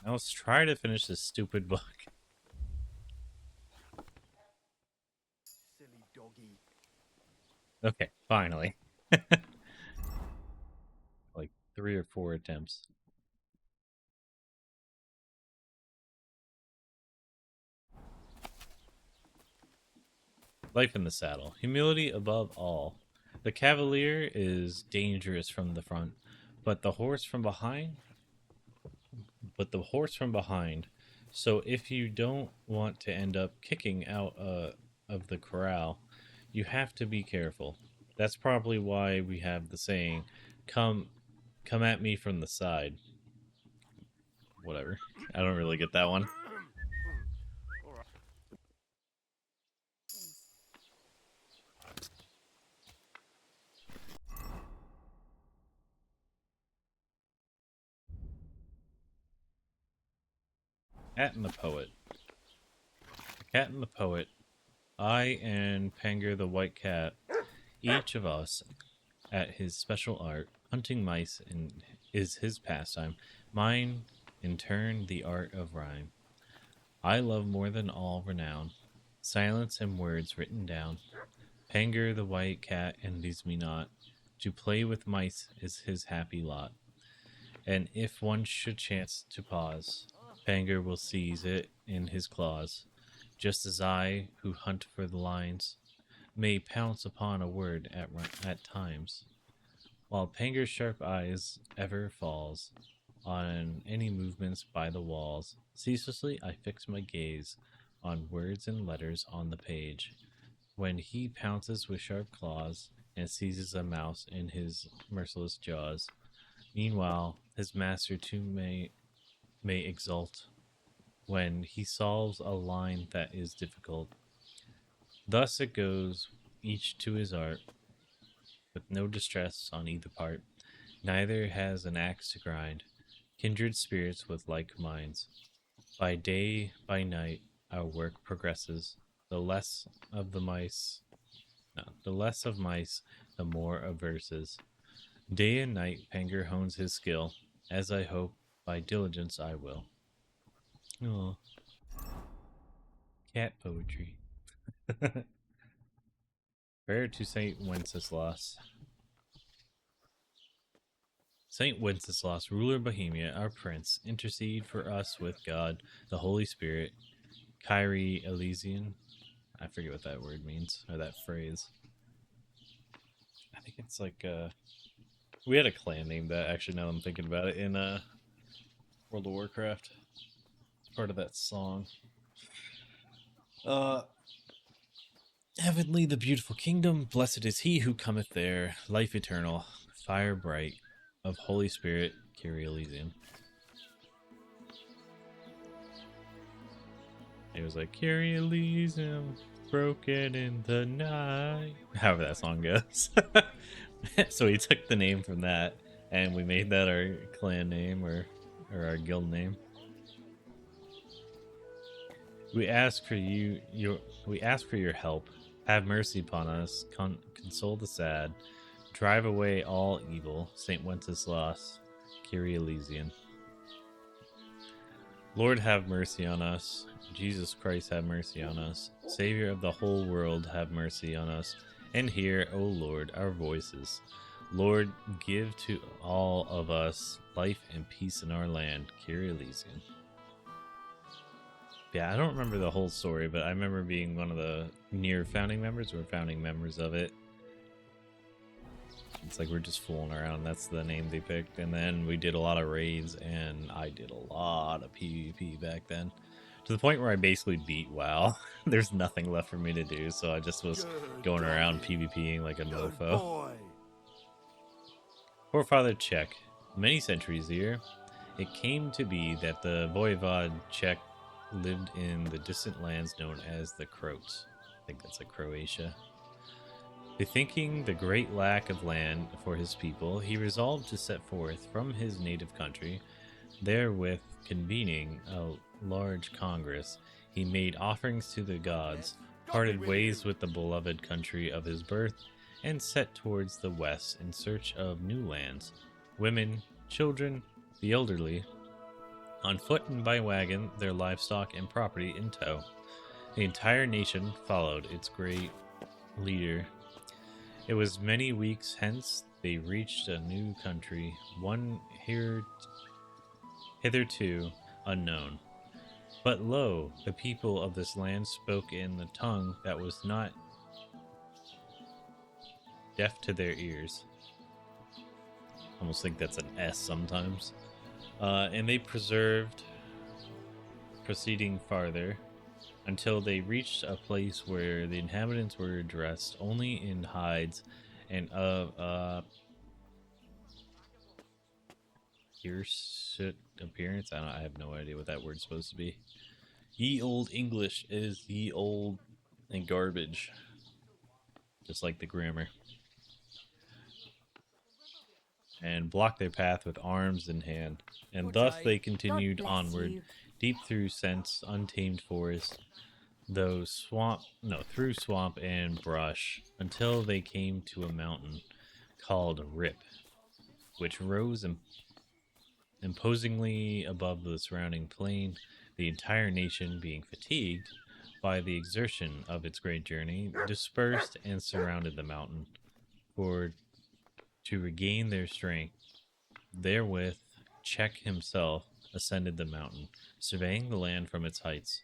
Now let's try to finish this stupid book. Silly doggy. Okay, finally. Like 3 or 4 attempts. Life in the saddle. Humility above all. The cavalier is dangerous from the front, but the horse from behind. So if you don't want to end up kicking out of the corral, you have to be careful. That's probably why we have the saying, come at me from the side. Whatever. I don't really get that one. Cat and the Poet. The Cat and the Poet. I and Penger the White Cat, each of us at his special art, hunting mice is his pastime. Mine, in turn, the art of rhyme. I love more than all renown, silence and words written down. Penger the White Cat envies me not. To play with mice is his happy lot. And if one should chance to pause, Penger will seize it in his claws, just as I, who hunt for the lines, may pounce upon a word at times, while Penger's sharp eyes ever falls on any movements by the walls. Ceaselessly I fix my gaze on words and letters on the page, when he pounces with sharp claws and seizes a mouse in his merciless jaws. Meanwhile, his master too may exult when he solves a line that is difficult. Thus it goes, each to his art, with no distress on either part. Neither has an axe to grind, kindred spirits with like minds. By day, by night, our work progresses. The less of mice, the more of verses. Day and night, Penger hones his skill, as I hope, by diligence I will. Oh, cat poetry. Prayer to Saint Wenceslas. Saint Wenceslas, ruler of Bohemia, our prince, intercede for us with God, the Holy Spirit. Kyrie Elysian. I forget what that word means, or that phrase. I think it's like, we had a clan named that, actually, now I'm thinking about it, in World of Warcraft. It's part of that song. Heavenly, the beautiful kingdom, blessed is he who cometh there, life eternal, fire bright, of Holy Spirit, Kyrie Elysium. It was like, Kyrie Elysium, broken in the night. However that song goes. So he took the name from that, and we made that our clan name, or our guild name. We ask for your help. Have mercy upon us, console the sad, drive away all evil. Saint Wenceslas, Kyrie Elysian. Lord, have mercy on us. Jesus Christ, have mercy on us. Savior of the whole world, have mercy on us. And hear, O Lord, our voices. Lord, give to all of us life and peace in our land. Kyrie Elysian. Yeah, I don't remember the whole story, but I remember being one of the near founding members or founding members of it. It's like we're just fooling around. That's the name they picked. And then we did a lot of raids, and I did a lot of PvP back then. To the point where I basically beat WoW. There's nothing left for me to do, so I just was going around PvPing like a mofo. Poor Father Czech. Many centuries here, it came to be that the Voivod Czech lived in the distant lands known as the Croats. I think that's like Croatia. Bethinking the great lack of land for his people, he resolved to set forth from his native country. Therewith convening a large congress, he made offerings to the gods, parted ways with the beloved country of his birth, and set towards the west in search of new lands. Women, children, the elderly, on foot and by wagon, their livestock and property in tow. The entire nation followed its great leader. It was many weeks hence they reached a new country, one hitherto unknown. But lo, the people of this land spoke in the tongue that was not deaf to their ears. I almost think that's an S sometimes. And they proceeding farther, until they reached a place where the inhabitants were dressed only in hides and of hirsute appearance. I have no idea what that word's supposed to be. Ye old English is ye old and garbage, just like the grammar. And blocked their path with arms in hand. And thus they continued onward, deep through scents, untamed forest, through swamp and brush, until they came to a mountain called Rip, which rose imposingly above the surrounding plain. The entire nation, being fatigued by the exertion of its great journey, dispersed and surrounded the mountain, for to regain their strength. Therewith Czech himself ascended the mountain, surveying the land from its heights.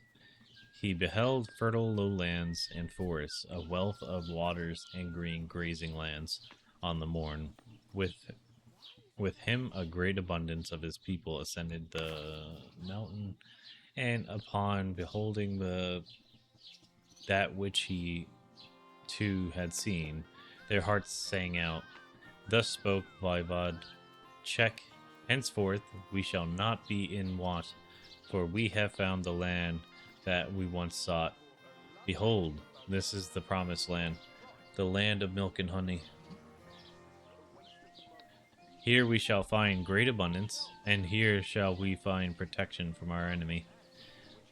He beheld fertile lowlands and forests, a wealth of waters and green grazing lands on the morn. With him a great abundance of his people ascended the mountain, and upon beholding that which he too had seen, their hearts sang out. Thus spoke Voivod Czech, henceforth we shall not be in want, for we have found the land that we once sought. Behold, this is the promised land, the land of milk and honey. Here we shall find great abundance, and here shall we find protection from our enemy.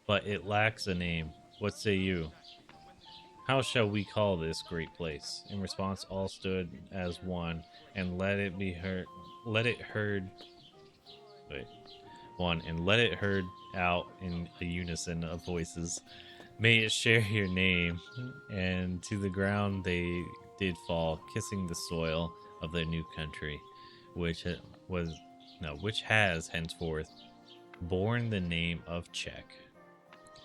But it lacks a name. What say you? How shall we call this great place? In response, all stood as one, and let it heard out in a unison of voices. May it share your name. And to the ground they did fall, kissing the soil of their new country, which has henceforth borne the name of Czech.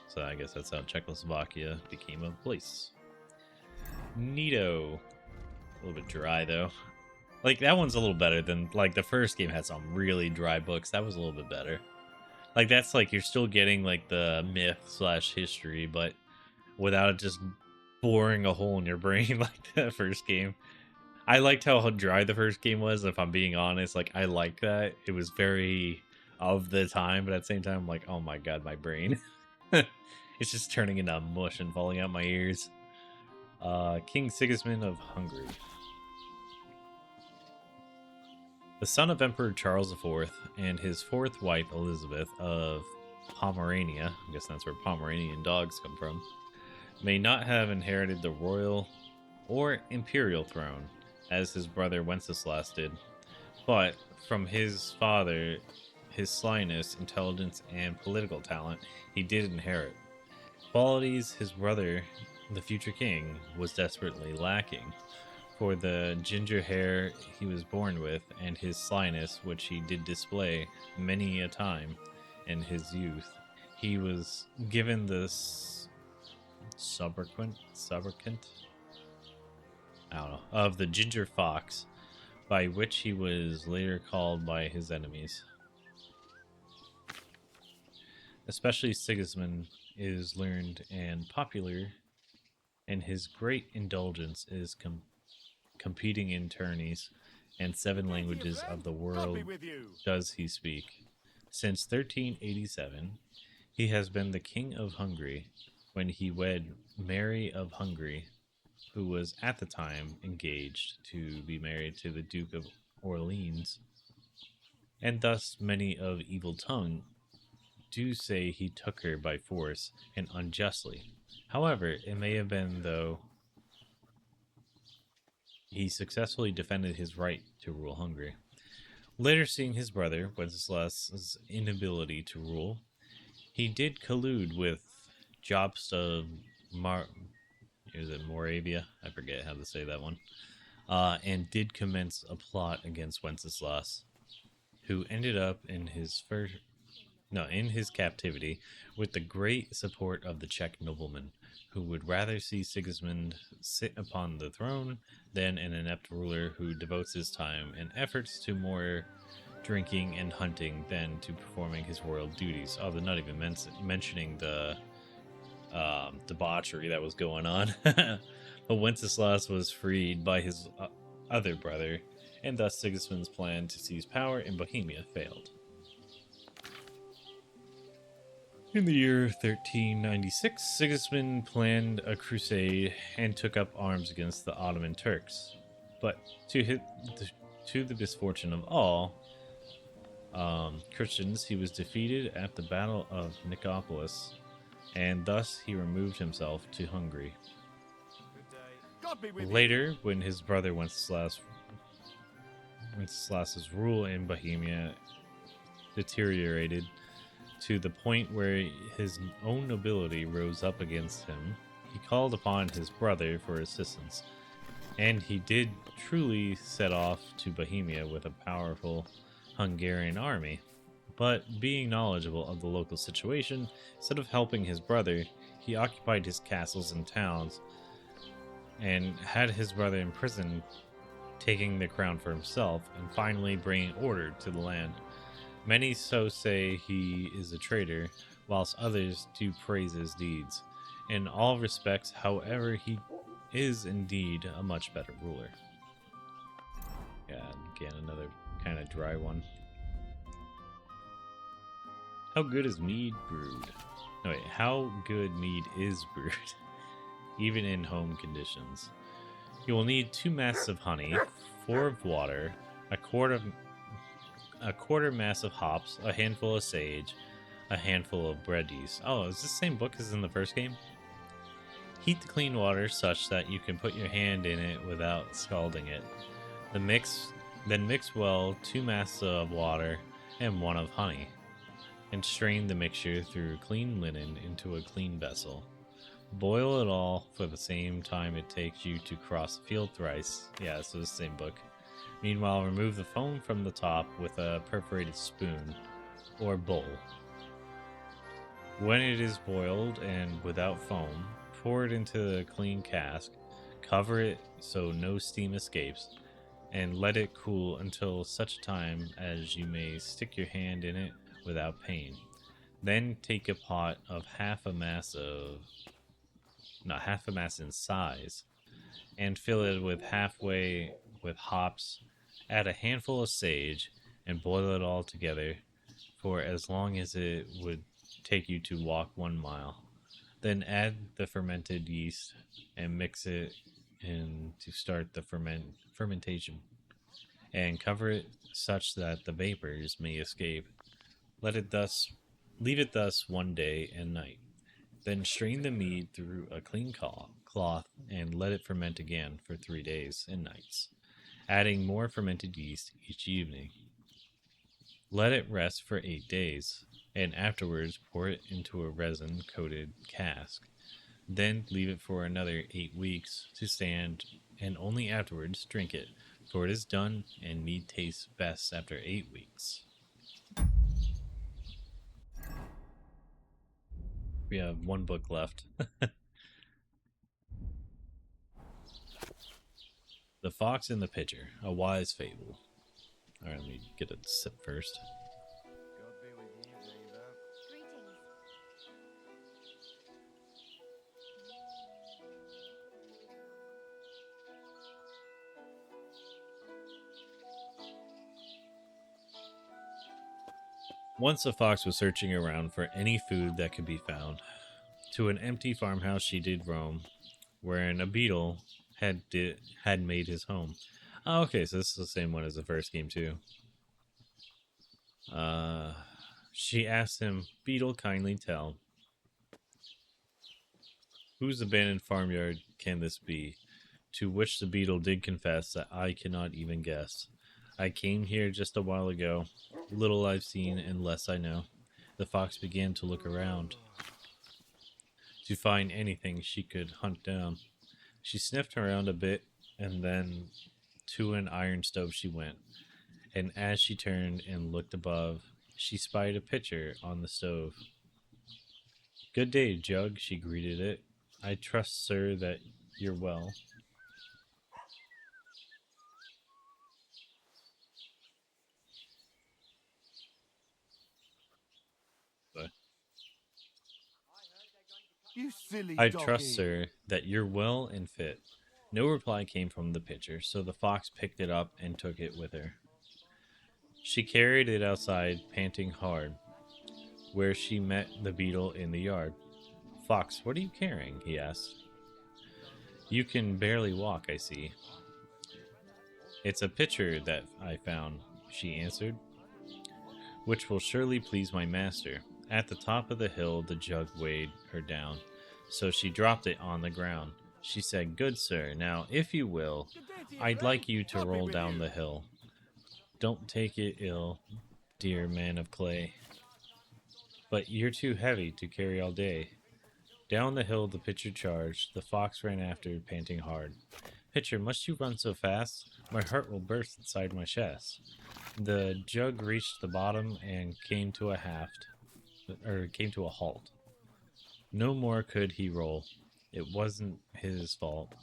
So I guess that's how Czechoslovakia became a place. Neato. A little bit dry though. Like that one's a little better than like the first game had some really dry books. That was a little bit better. Like that's like you're still getting like the myth / history, but without it just boring a hole in your brain like that first game. I liked how dry the first game was, if I'm being honest. Like, I like that. It was very of the time, but at the same time, I'm like, oh my god, my brain. It's just turning into mush and falling out my ears. King Sigismund of Hungary. The son of Emperor Charles IV and his fourth wife Elizabeth of Pomerania, I guess that's where Pomeranian dogs come from, may not have inherited the royal or imperial throne, as his brother Wenceslas did, but from his father, his slyness, intelligence, and political talent, he did inherit. Qualities his brother, the future king, was desperately lacking. For the ginger hair he was born with, and his slyness, which he did display many a time in his youth, he was given this suberquant, I don't know, of the ginger fox, by which he was later called by his enemies. Especially Sigismund is learned and popular, and his great indulgence is competing in tourneys, and 7 languages of the world does he speak. Since 1387, he has been the King of Hungary when he wed Mary of Hungary, who was at the time engaged to be married to the Duke of Orleans, and thus many of evil tongue do say he took her by force and unjustly. However, it may have been though he successfully defended his right to rule Hungary. Later, seeing his brother Wenceslas's inability to rule, he did collude with Jobst of Moravia? I forget how to say that one. And did commence a plot against Wenceslas, who ended up in his captivity with the great support of the Czech nobleman, who would rather see Sigismund sit upon the throne than an inept ruler who devotes his time and efforts to more drinking and hunting than to performing his royal duties. Although not even mentioning the debauchery that was going on. But Wenceslas was freed by his other brother, and thus Sigismund's plan to seize power in Bohemia failed. In the year 1396, Sigismund planned a crusade and took up arms against the Ottoman Turks. But to the misfortune of all Christians, he was defeated at the Battle of Nicopolis, and thus he removed himself to Hungary. Later, when his brother Wenceslas's rule in Bohemia deteriorated to the point where his own nobility rose up against him, he called upon his brother for assistance, and he did truly set off to Bohemia with a powerful Hungarian army. But being knowledgeable of the local situation, instead of helping his brother, he occupied his castles and towns and had his brother imprisoned, taking the crown for himself and finally bringing order to the land. Many so say he is a traitor, whilst others do praise his deeds. In all respects, however, he is indeed a much better ruler. Yeah, again, another kind of dry one. How good is mead brewed? No, wait, how good mead is brewed, even in home conditions. You will need 2 masses of honey, 4 of water, a quarter mass of hops, a handful of sage, a handful of bread yeast. Oh, is this the same book as in the first game? Heat the clean water such that you can put your hand in it without scalding it. Then mix well 2 masses of water and 1 of honey, and strain the mixture through clean linen into a clean vessel. Boil it all for the same time it takes you to cross the field thrice. Yeah, so it's the same book. Meanwhile, remove the foam from the top with a perforated spoon or bowl. When it is boiled and without foam, pour it into a clean cask, cover it so no steam escapes, and let it cool until such time as you may stick your hand in it without pain. Then take a pot of half a mass of not half a mass in size, and fill it with halfway with hops. Add a handful of sage and boil it all together for as long as it would take you to walk 1 mile. Then add the fermented yeast and mix it in to start the fermentation, and cover it such that the vapors may escape. Leave it thus 1 day and night. Then strain the mead through a clean cloth and let it ferment again for 3 days and nights, adding more fermented yeast each evening. Let it rest for 8 days, and afterwards pour it into a resin-coated cask. Then leave it for another 8 weeks to stand, and only afterwards drink it, for it is done, and mead tastes best after 8 weeks. We have 1 book left. The Fox and the Pitcher, a wise fable. Alright, let me get a sip first. Once a fox was searching around for any food that could be found. To an empty farmhouse she did roam, wherein a beetle had made his home. Oh, okay, so this is the same one as the first game too. She asked him, "Beetle, kindly tell, whose abandoned farmyard can this be?" To which the beetle did confess that I cannot even guess. I came here just a while ago. Little I've seen and less I know. The fox began to look around to find anything she could hunt down. She sniffed around a bit, and then to an iron stove she went. And as she turned and looked above, she spied a pitcher on the stove. "Good day, Jug," she greeted it. "I trust, sir, that you're well." You silly "I doggy. trust, sir, that you're well and fit." No reply came from the pitcher, so the fox picked it up and took it with her. She carried it outside, panting hard, where she met the beetle in the yard. "Fox, what are you carrying?" he asked. "You can barely walk, I see." "It's a pitcher that I found," she answered, "which will surely please my master." At the top of the hill the jug weighed her down, so she dropped it on the ground. She said, "Good sir, now, if you will, I'd like you to roll down the hill. Don't take it ill, dear man of clay, but you're too heavy to carry all day." Down the hill the pitcher charged. The fox ran after, panting hard. "Pitcher, must you run so fast? My heart will burst inside my chest." The jug reached the bottom and came to a halt. No more could he roll. It wasn't his fault.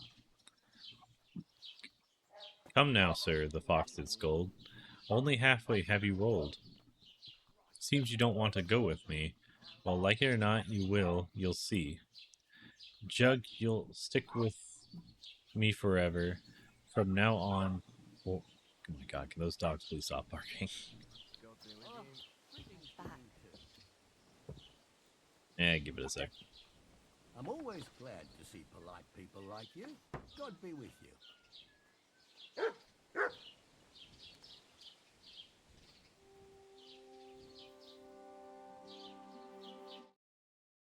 "Come now, sir," the fox did scold. "Only halfway have you rolled. Seems you don't want to go with me. Well, like it or not, you will, you'll see. Jug, you'll stick with me forever. From now on..." Oh my god, can those dogs please stop barking? Give it a sec. I'm always glad to see polite people like you. God be with you.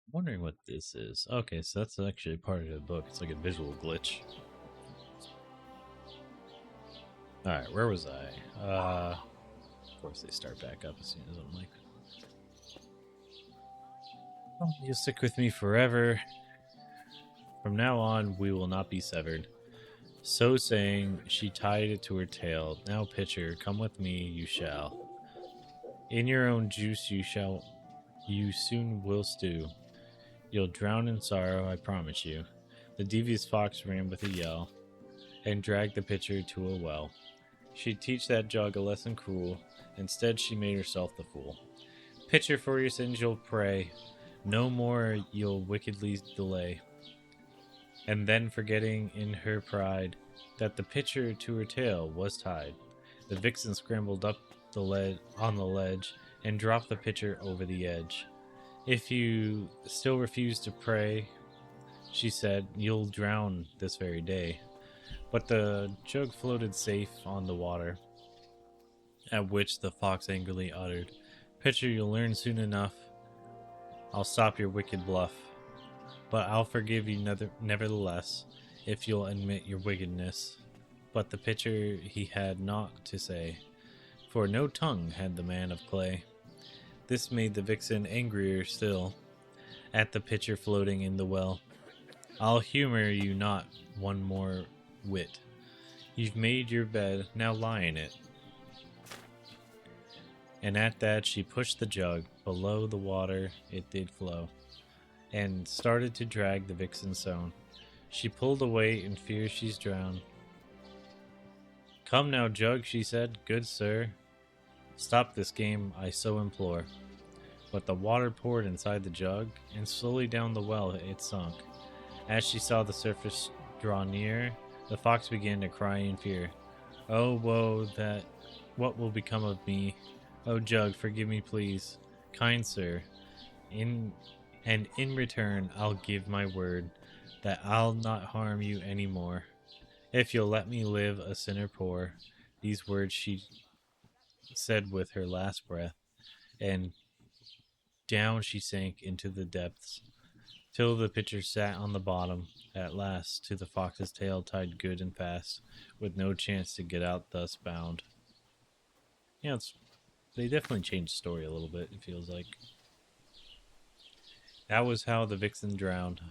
I'm wondering what this is. Okay, so that's actually part of the book. It's like a visual glitch. Alright, where was I? Of course they start back up as soon as I'm like... "Oh, you'll stick with me forever. From now on, we will not be severed." So saying, she tied it to her tail. "Now, pitcher, come with me, you shall. In your own juice you soon will stew. You'll drown in sorrow, I promise you." The devious fox ran with a yell, and dragged the pitcher to a well. She'd teach that jug a lesson cruel. Instead, she made herself the fool. "Pitcher, for your sins you'll pray. No more you'll wickedly delay. and then forgetting in her pride that the pitcher to her tail was tied, the vixen scrambled up on the ledge and dropped the pitcher over the edge. If you still refuse to pray, she said, you'll drown this very day. But the jug floated safe on the water, at which the fox angrily uttered, Pitcher, you'll learn soon enough. I'll stop your wicked bluff, but I'll forgive you nevertheless, if you'll admit your wickedness. But the pitcher he had naught to say, for no tongue had the man of clay. This made the vixen angrier still, at the pitcher floating in the well. I'll humor you not one more whit. You've made your bed, now lie in it. And at that she pushed the jug, below the water it did flow, and started to drag the vixen sown. She pulled away in fear she's drowned. Come now, jug, she said, good sir, stop this game, I so implore. But the water poured inside the jug, and slowly down the well it sunk. As she saw the surface draw near, the fox began to cry in fear. Oh, woe, that what will become of me? Oh, jug, forgive me, please, kind sir. In return, I'll give my word that I'll not harm you any more, if you'll let me live a sinner poor. These words she said with her last breath, and down she sank into the depths, till the pitcher sat on the bottom, at last, to the fox's tail tied good and fast, with no chance to get out thus bound. Yeah, they definitely changed the story a little bit, it feels like. That was how the vixen drowned.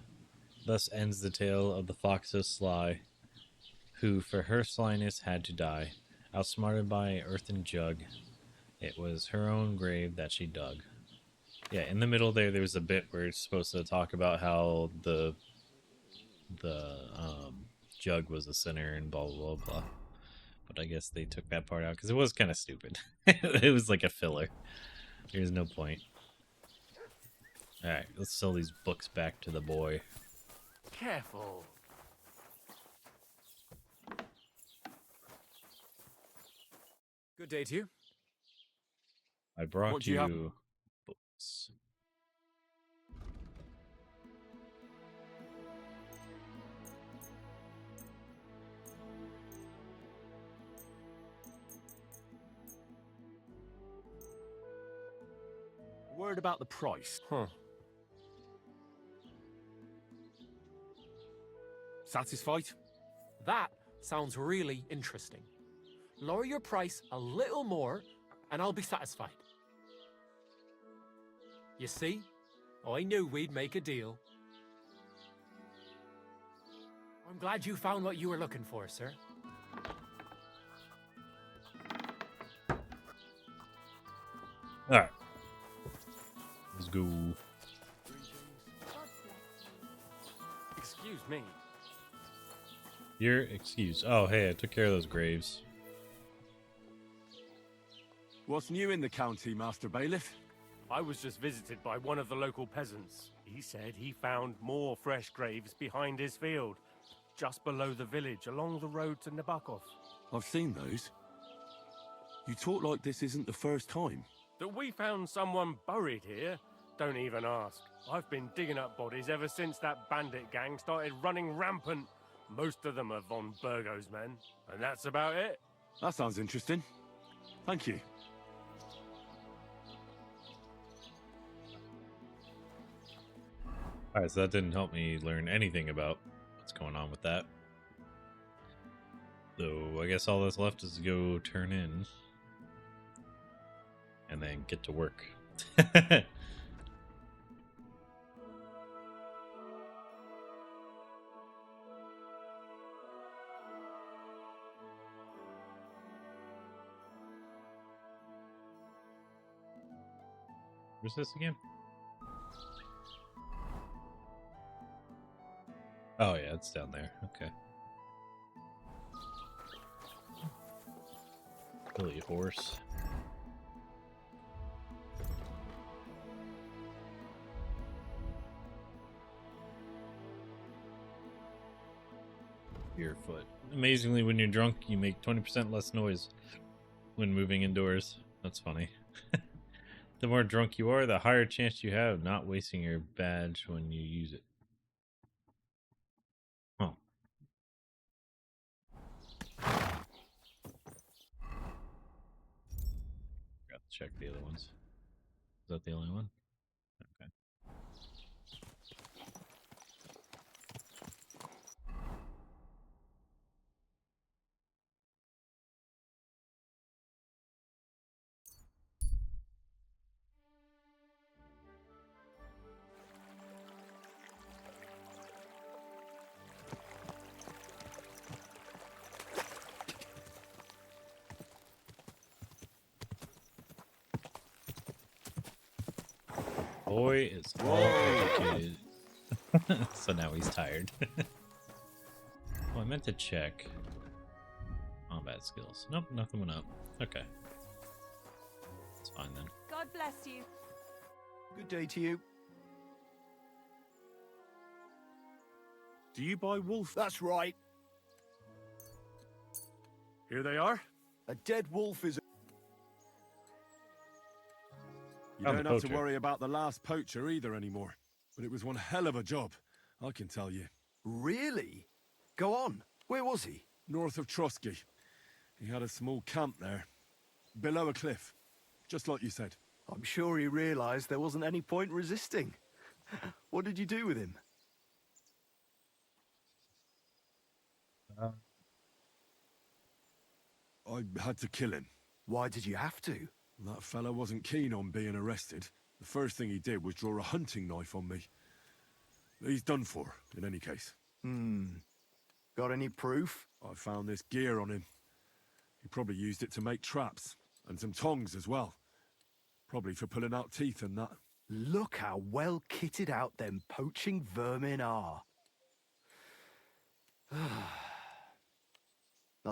Thus ends the tale of the fox so sly, who for her slyness had to die, outsmarted by earthen jug. It was her own grave that she dug. Yeah, in the middle there was a bit where it's supposed to talk about how the jug was a sinner and blah blah blah. But I guess they took that part out because it was kind of stupid. It was like a filler. There's no point. Alright, let's sell these books back to the boy. Careful. Good day to you. I brought What do you have? books. Word about the price. Huh. Satisfied? That sounds really interesting. Lower your price a little more, and I'll be satisfied. You see? I knew we'd make a deal. I'm glad you found what you were looking for, sir. Alright. Let's go. Excuse me. You're excused. Oh, hey, I took care of those graves. What's new in the county, Master Bailiff? I was just visited by one of the local peasants. He said he found more fresh graves behind his field, just below the village, along the road to Nabokov. I've seen those. You talk like this isn't the first time. That we found someone buried here? Don't even ask. I've been digging up bodies ever since that bandit gang started running rampant. Most of them are von Burgo's men, and that's about it. That sounds interesting. Thank you. Alright, so that didn't help me learn anything about what's going on with that. So I guess all that's left is to go turn in. And then get to work. Where's this again? Oh yeah, it's down there. Okay. Silly horse. barefoot. Amazingly, when you're drunk, you make 20% less noise when moving indoors. That's funny. The more drunk you are, the higher chance you have not wasting your badge when you use it. Huh. Forgot to check the other ones. Is that the only one? Okay. Boy is all educated. So now he's tired. Oh, I meant to check combat skills. Nope, nothing went up. Okay. It's fine then. God bless you. Good day to you. Do you buy wolf? That's right. Here they are. A dead wolf is. You Found the don't have to poacher. worry about the last poacher either anymore. But it was one hell of a job, I can tell you. Really? Go on. Where was he? North of Trosky. He had a small camp there. Below a cliff. Just like you said. I'm sure he realized there wasn't any point resisting. What did you do with him? I had to kill him. Why did you have to? That fella wasn't keen on being arrested. The first thing he did was draw a hunting knife on me. He's done for, in any case. Got any proof? I found this gear on him. He probably used it to make traps, and some tongs as well. Probably for pulling out teeth and that. Look how well kitted out them poaching vermin are. I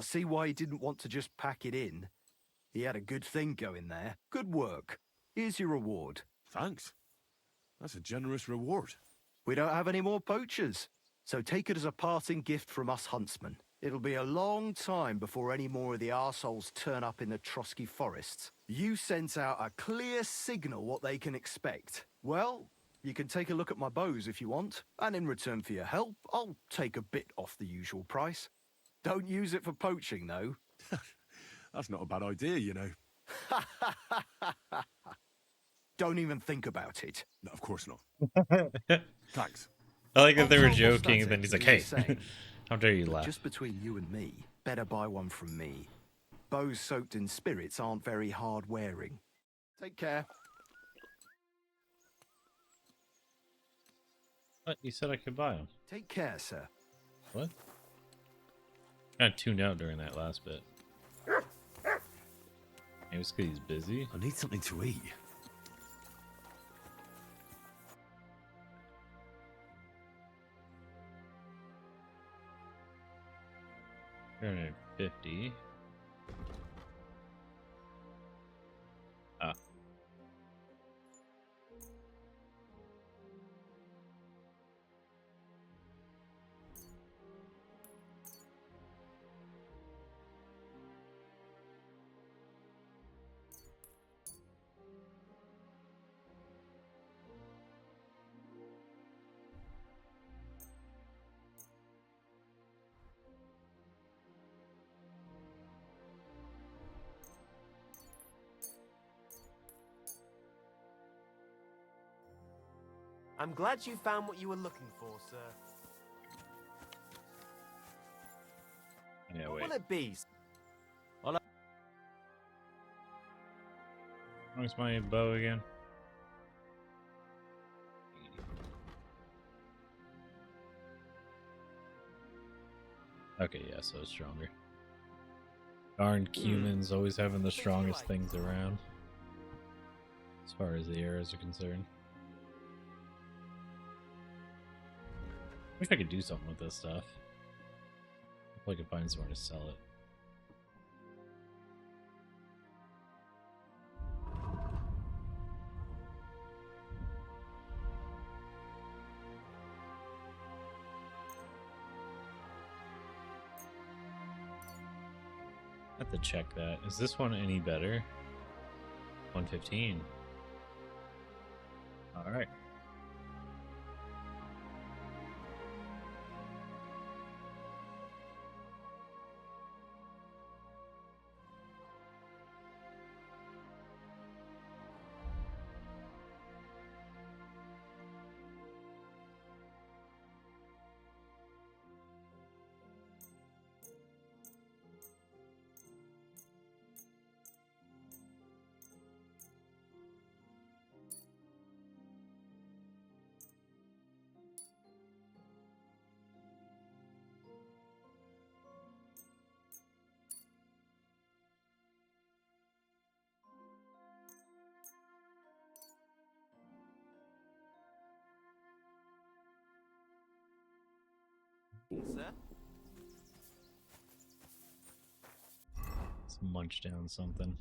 see why he didn't want to just pack it in. He had a good thing going there. Good work. Here's your reward. Thanks. That's a generous reward. We don't have any more poachers, so take it as a parting gift from us huntsmen. It'll be a long time before any more of the arseholes turn up in the Trosky forests. You sent out a clear signal what they can expect. Well, you can take a look at my bows if you want, and in return for your help, I'll take a bit off the usual price. Don't use it for poaching, though. That's not a bad idea, you know. Don't even think about it. No, of course not. Thanks. I like that they were How joking, and then he's like, "Hey, saying. how dare you But laugh?" just between you and me, better buy one from me. Bows soaked in spirits aren't very hard wearing. Take care. What? You said I could buy them. Take care, sir. What? I tuned out during that last bit. Maybe it's because he's busy. I need something to eat. $350. Ah. I'm glad you found what you were looking for, sir. Yeah, What wait. will it be? Where's my bow again? Okay, yeah, so it's stronger. Darn humans always having the strongest things around. As far as the arrows are concerned. Wish I could do something with this stuff. If I could find somewhere to sell it. I have to check that. Is this one any better? 115. All right. Sir? Let's munch down something.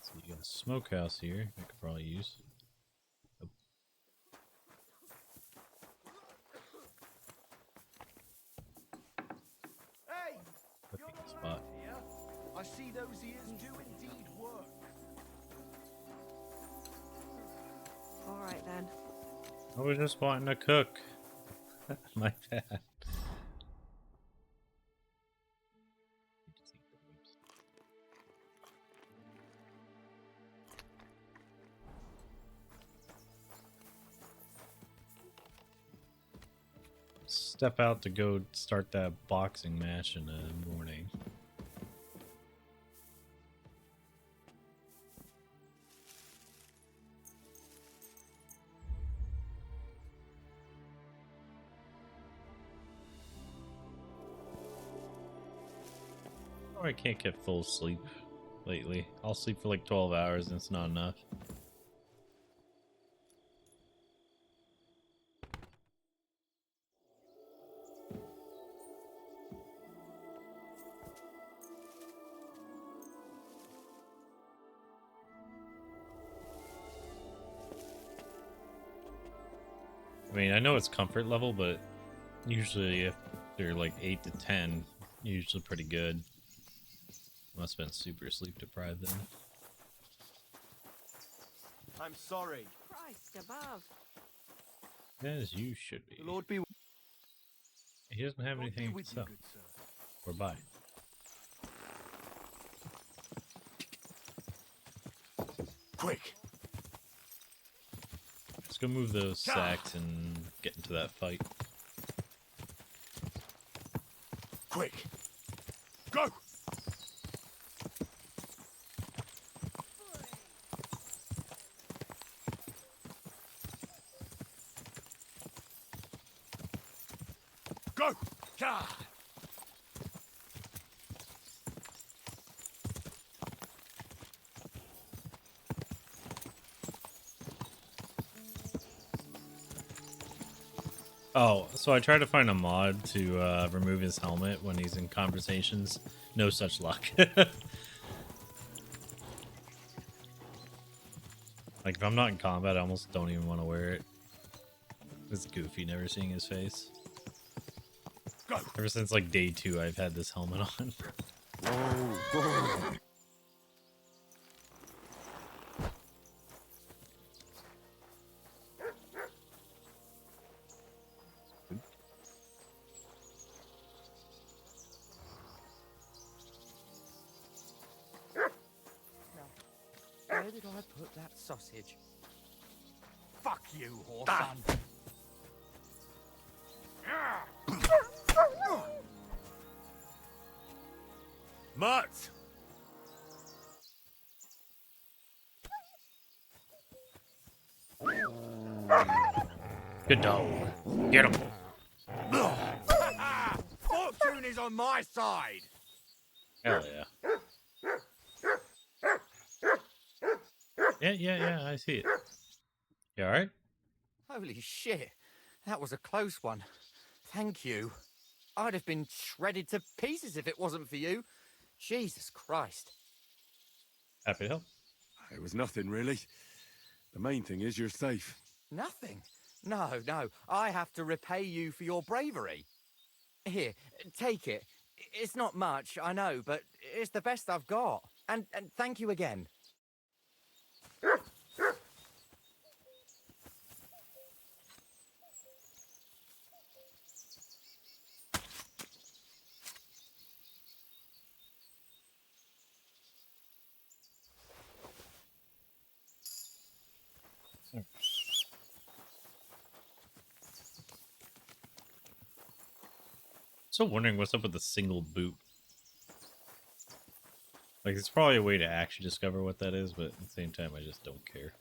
So you got a smokehouse here. I could probably use. Oh. Hey! Perfect spot. Here. I see those ears do indeed work. All right then. I was just wanting to cook. My bad. Step out to go start that boxing match in the morning. I can't get full sleep lately. I'll sleep for like 12 hours and it's not enough. I mean, I know it's comfort level, but usually if they're like 8 to 10, usually pretty good. Must have been super sleep deprived then. I'm sorry. Christ above. As you should be. The Lord be. He doesn't have anything to sell. Or buy. Quick. Let's go move those sacks and get into that fight. Quick. Go. Go. Yeah. Oh, so I tried to find a mod to remove his helmet when he's in conversations. No such luck. Like, if I'm not in combat, I almost don't even want to wear it. It's goofy never seeing his face. Go. Ever since, like, day 2, I've had this helmet on. Where did I put that sausage? Fuck you, whoreson. Mutt. Good dog. Get him. Fortune is on my side. Hell yeah. Yeah, I see it. You alright? Holy shit. That was a close one. Thank you. I'd have been shredded to pieces if it wasn't for you. Jesus Christ. Happy to help. It was nothing, really. The main thing is you're safe. Nothing? No. I have to repay you for your bravery. Here, take it. It's not much, I know, but it's the best I've got. And thank you again. Still wondering what's up with the single boot. Like, there's probably a way to actually discover what that is, but at the same time, I just don't care.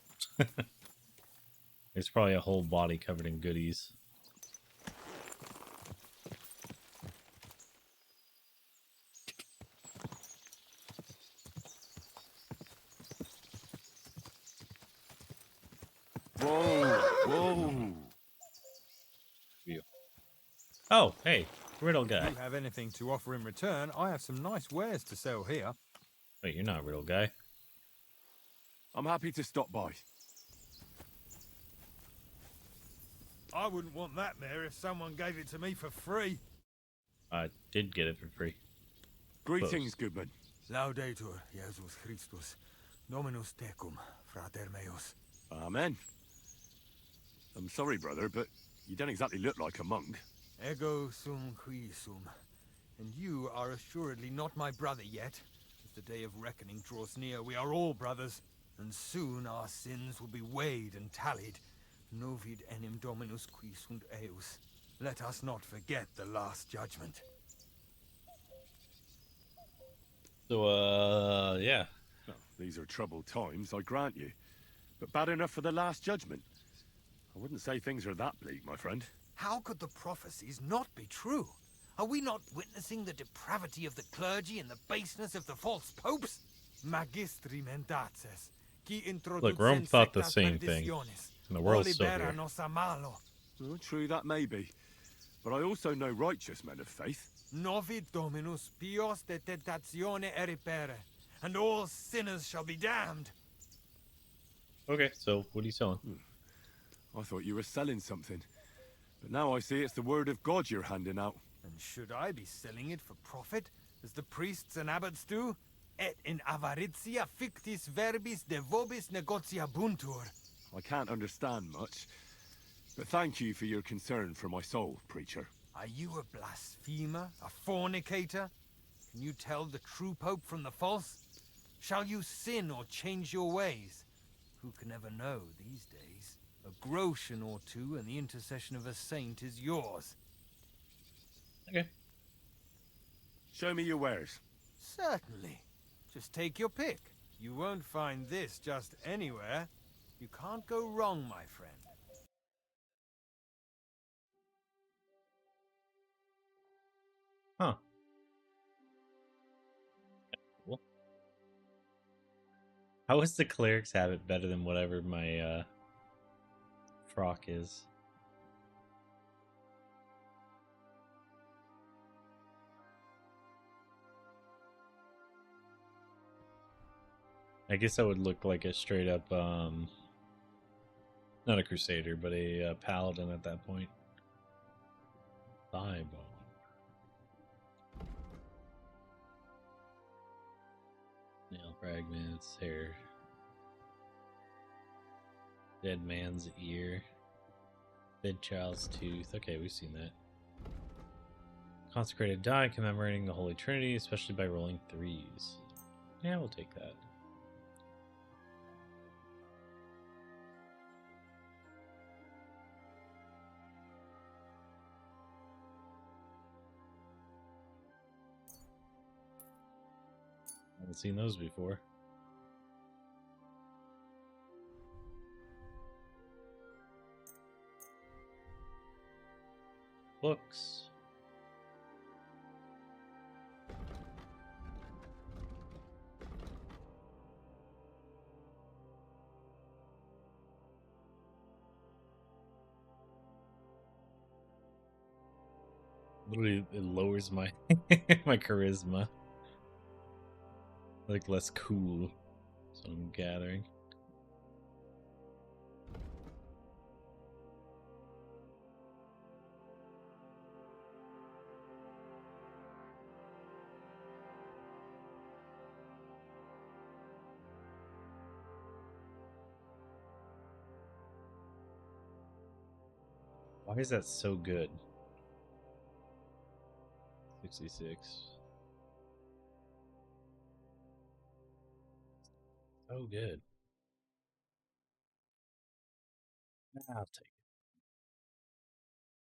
There's probably a whole body covered in goodies. Whoa, whoa. Oh, hey, riddle guy. If you have anything to offer in return, I have some nice wares to sell here. Wait, you're not a riddle guy. I'm happy to stop by. I wouldn't want that mare if someone gave it to me for free. I did get it for free. Greetings, goodman. Laudetur Jesus Christus, Dominus tecum, frater meus. Amen. I'm sorry, brother, but you don't exactly look like a monk. Ego sum qui sum. And you are assuredly not my brother yet. As the day of reckoning draws near, we are all brothers, and soon our sins will be weighed and tallied. Novid enim Dominus qui sunt eus. Let us not forget the last judgment. So, yeah. Well, these are troubled times, I grant you. But bad enough for the last judgment. I wouldn't say things are that bleak, my friend. How could the prophecies not be true? Are we not witnessing the depravity of the clergy and the baseness of the false popes? Magistri mendaces, qui Look, Rome thought the same thing, and the world's still here. Well, true that may be. But I also know righteous men of faith. Novid Dominus pios de tentatione eripere, and all sinners shall be damned. Okay, so what are you selling? I thought you were selling something. But now I see it's the word of God you're handing out. And should I be selling it for profit, as the priests and abbots do? Et in avaritia fictis verbis de vobis negociabuntur. I can't understand much, but thank you for your concern for my soul, preacher. Are you a blasphemer, a fornicator? Can you tell the true pope from the false? Shall you sin or change your ways? Who can ever know these days? A groschen or two and the intercession of a saint is yours. Okay. Show me your wares. Certainly. Just take your pick. You won't find this just anywhere. You can't go wrong, my friend. Huh. Cool. How is the cleric's habit better than whatever my frock is? I guess I would look like a straight up, not a crusader, but a paladin at that point. Thigh bone. Nail fragments, hair. Dead man's ear. Dead child's tooth. Okay, we've seen that. Consecrated die commemorating the Holy Trinity, especially by rolling 3s. Yeah, we'll take that. Haven't seen those before. Books. Literally, it lowers my my charisma. Like less cool. So I'm gathering. Why is that so good? 66. So good. I'll take it.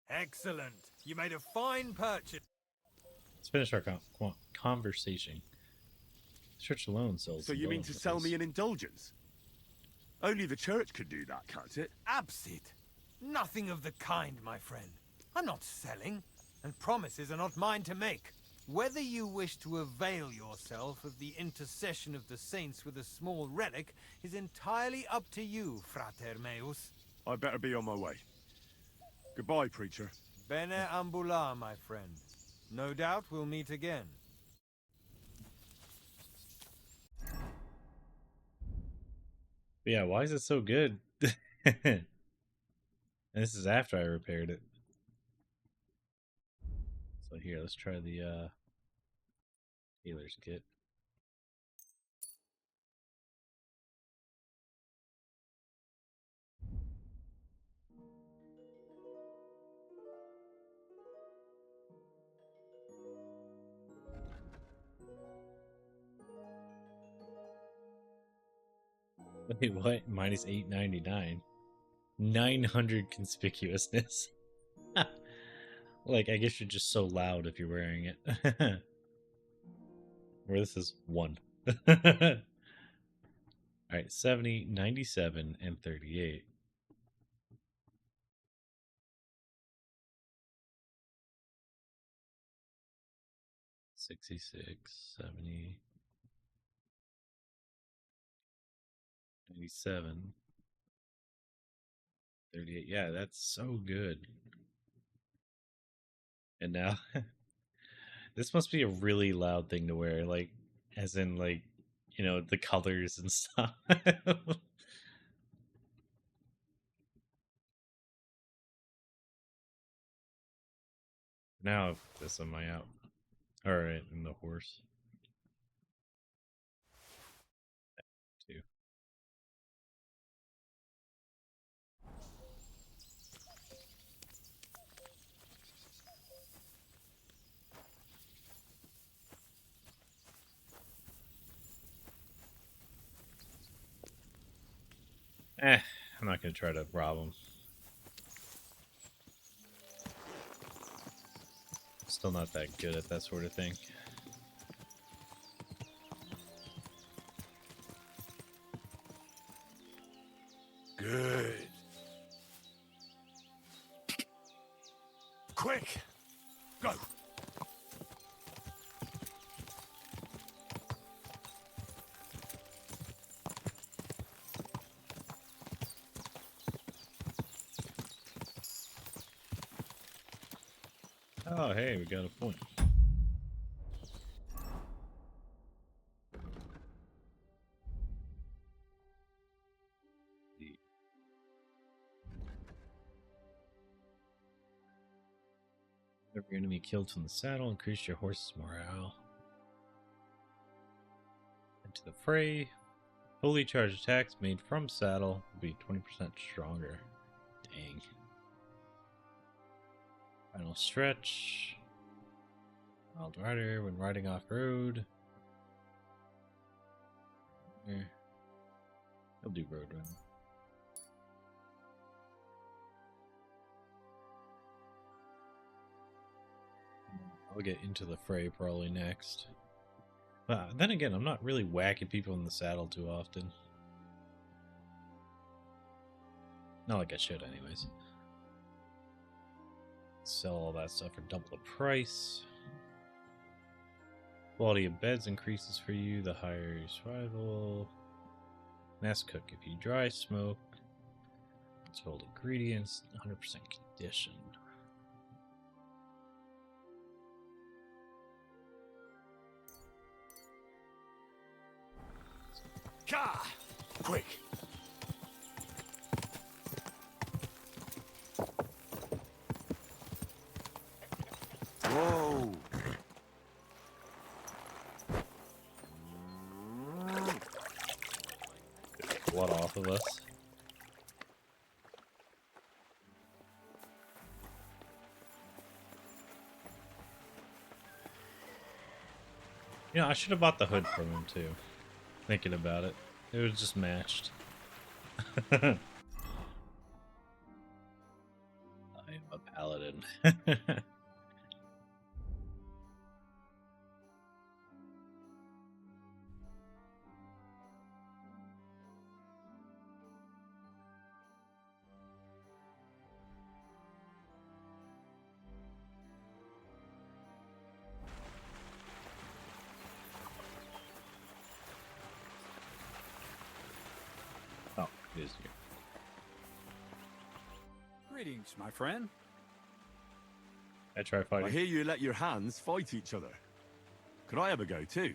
Excellent. You made a fine purchase. Let's finish our conversation. The church alone sells. So you mean to sell me an indulgence? Only the church could do that, can't it? Absit. Nothing of the kind, my friend. I'm not selling, and promises are not mine to make. Whether you wish to avail yourself of the intercession of the saints with a small relic is entirely up to you, Frater Meus. I better be on my way. Goodbye, preacher. Bene ambula, my friend. No doubt we'll meet again. But yeah, why is it so good? And this is after I repaired it. So here, let's try the healer's kit. Wait, what? Minus 899. 900 conspicuousness. Like, I guess you're just so loud if you're wearing it. Where this is 1. Alright, 70, 97, and 38. $66, $70, $97, $38. Yeah, that's so good. And now, this must be a really loud thing to wear, like, as in, like, you know, the colors and stuff. Now, this on my out. Alright, and the horse. Two. I'm not gonna try to rob him. Still not that good at that sort of thing. Good. Quick! Go! Oh, hey, we got a point. Every enemy killed from the saddle, increase your horse's morale. Into the fray. Fully charged attacks made from saddle will be 20% stronger. Dang. Final stretch. Wild rider when riding off road. He'll do road run. I'll get into the fray probably next. But then again, I'm not really whacking people in the saddle too often. Not like I should anyways. Sell all that stuff for double the price. Quality of beds increases for you, the higher your survival. Mass cook if you dry smoke. Sold ingredients, 100% condition. Ka! Quick! Whoa! Blood off of us. You know, I should have bought the hood from him too. Thinking about it. It was just matched. I am a paladin. Oh, it is you. Greetings, my friend. I try fighting. I hear you let your hands fight each other. Could I have a go too?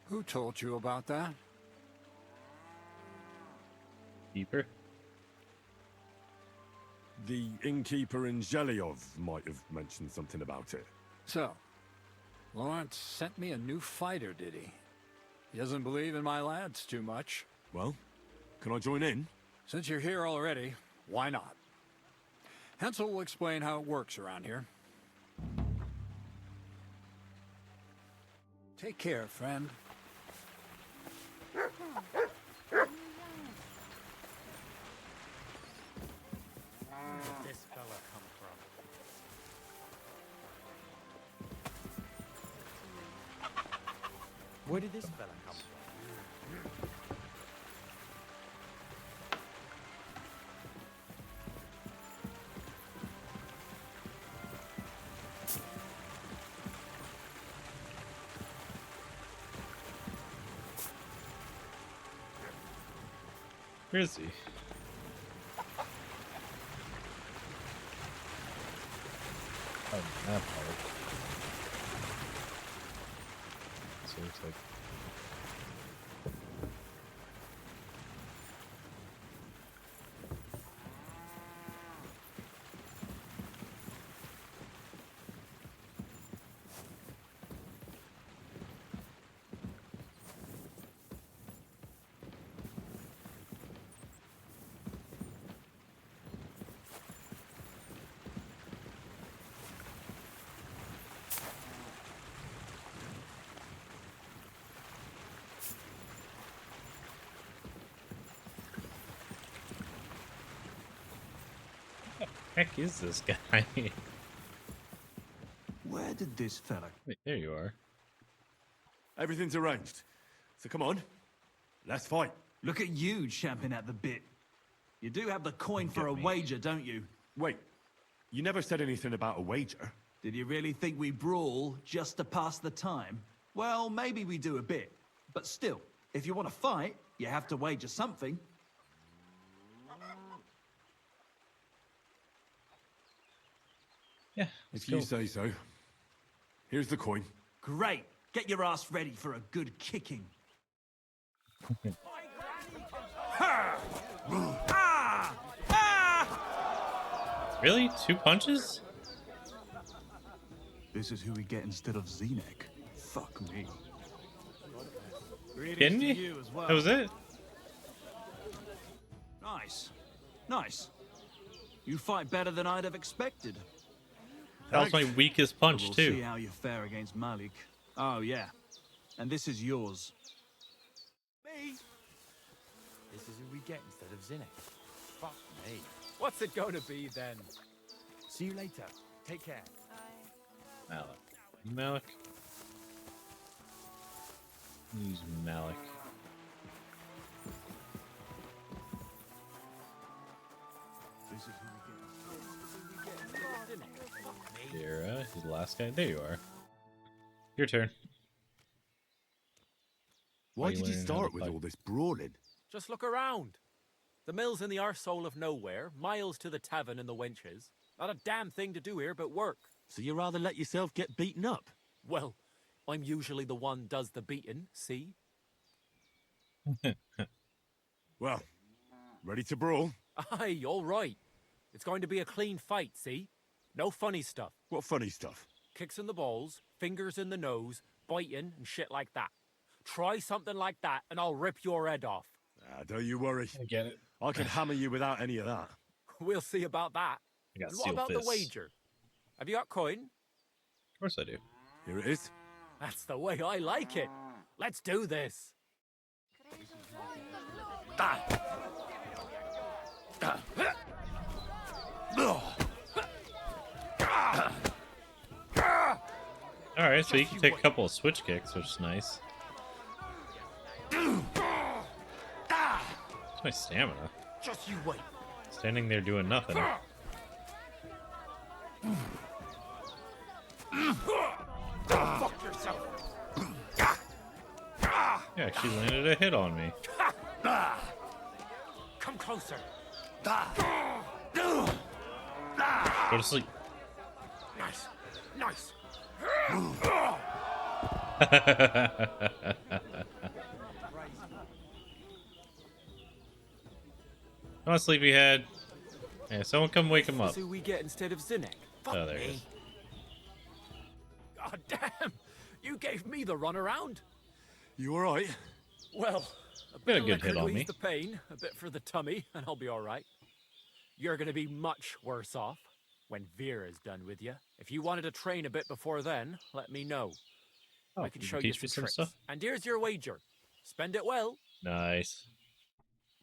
Who told you about that? Keeper? The innkeeper in Zhelyov might have mentioned something about it. So, Lawrence sent me a new fighter, did he? He doesn't believe in my lads too much. Well, can I join in? Since you're here already, why not? Hansel will explain how it works around here. Take care, friend. Where did this fella come from? Where did this fella come from? Where is he? Oh, that part. So it looks like. Heck is this guy? Where did this fella... Wait, there you are. Everything's arranged. So come on, let's fight. Look at you champing at the bit. You do have the coin for a wager, don't you? Wait, you never said anything about a wager. Did you really think we brawl just to pass the time? Well, maybe we do a bit. But still, if you want to fight, you have to wager something. Yeah, if you say so. Here's the coin. Great. Get your ass ready for a good kicking. Really? 2 punches? This is who we get instead of Zenek. Fuck me. Kidding me? You as well. That was it? Nice. Nice. You fight better than I'd have expected. That was my weakest punch, we'll too. See how you fare against Malik. Oh, yeah. And this is yours. Me? This is who we get instead of Zinnik. Fuck me. What's it going to be then? See you later. Take care. Malik. Malik. Use Malik. This is who Kira, he's the last guy. There you are. Your turn. Why did you start with all this brawling? Just look around. The mill's in the arsehole of nowhere, miles to the tavern and the wenches. Not a damn thing to do here but work. So you rather let yourself get beaten up? Well, I'm usually the one does the beating, see? Well, ready to brawl? Aye, all right. It's going to be a clean fight, see? No funny stuff. What funny stuff? Kicks in the balls, fingers in the nose, biting and shit like that. Try something like that and I'll rip your head off. Don't you worry. I get it. I can hammer you without any of that. We'll see about that. I got And what sealed about fists. the wager? Have you got coin? Of course I do. Here it is. That's the way I like it. Let's do this. Alright, so you can take a couple of switch kicks, which is nice. That's my stamina. Just you wait. Standing there doing nothing. Fuck yourself. You actually landed a hit on me. Come closer. Go to sleep. Nice. Nice. Come on, sleepyhead. Yeah, someone come wake him up. Who we get instead of Zinnek? Oh, there he is. God damn! You gave me the runaround. You alright? Well, a Got bit a of good liquor hit to on ease me. the pain, a bit for the tummy, and I'll be all right. You're gonna be much worse off when Vera's done with you. If you wanted to train a bit before then, let me know. Oh, I can you show can you teach me some some tricks. stuff? And here's your wager. Spend it well. Nice.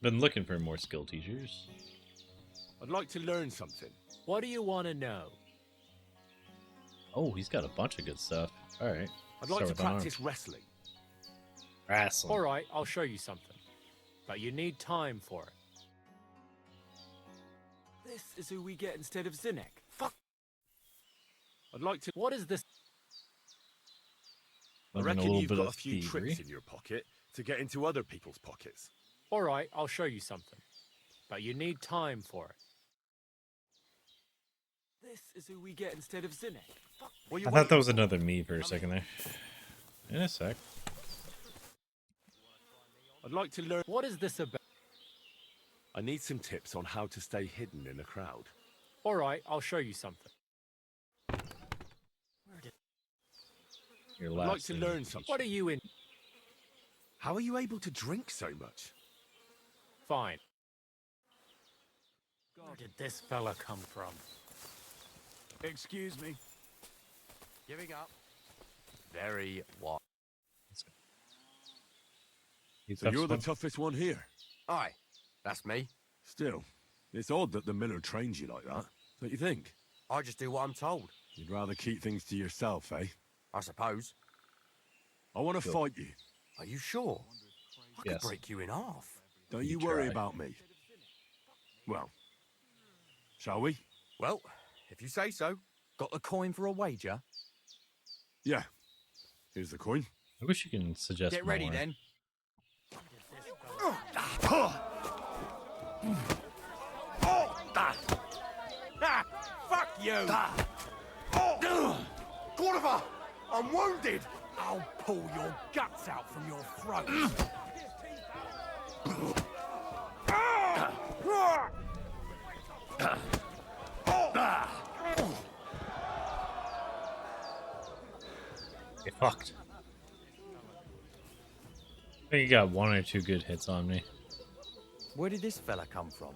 Been looking for more skill teachers. I'd like to learn something. What do you want to know? Oh, he's got a bunch of good stuff. Alright. I'd like to practice wrestling. Wrestling. All right, I'll show you something. But you need time for it. This is who we get instead of Zinnek. Fuck. I'd like to. What is this? I Loving a reckon little you've bit got of a few thievery. tricks in your pocket to get into other people's pockets. All right, I'll show you something. But you need time for it. This is who we get instead of Zinnek. Fuck. What are you I thought waiting that was for? another me for a second there. In a sec. I'd like to learn. What is this about? I need some tips on how to stay hidden in a crowd. All right, I'll show you something. Your I'd last like to thing. learn something. What are you in? How are you able to drink so much? Fine. Where did this fella come from? Excuse me. Giving up. Very what? He's So you're the one. toughest one here. Aye, that's me. Still, it's odd that the miller trains you like that, don't you think? I just do what I'm told. You'd rather keep things to yourself, eh? I suppose. I want to Sure. fight you. Are you sure? I Yes. could break you in half. Don't You you worry try. about me. Well, shall we? Well, if you say so. Got the coin for a wager? Yeah. Here's the coin. I wish you can suggest Get ready more. then. Fuck you! Cordoba! I'm wounded! I'll pull your guts out from your throat. Get fucked. I think you got one or two good hits on me. Where did this fella come from?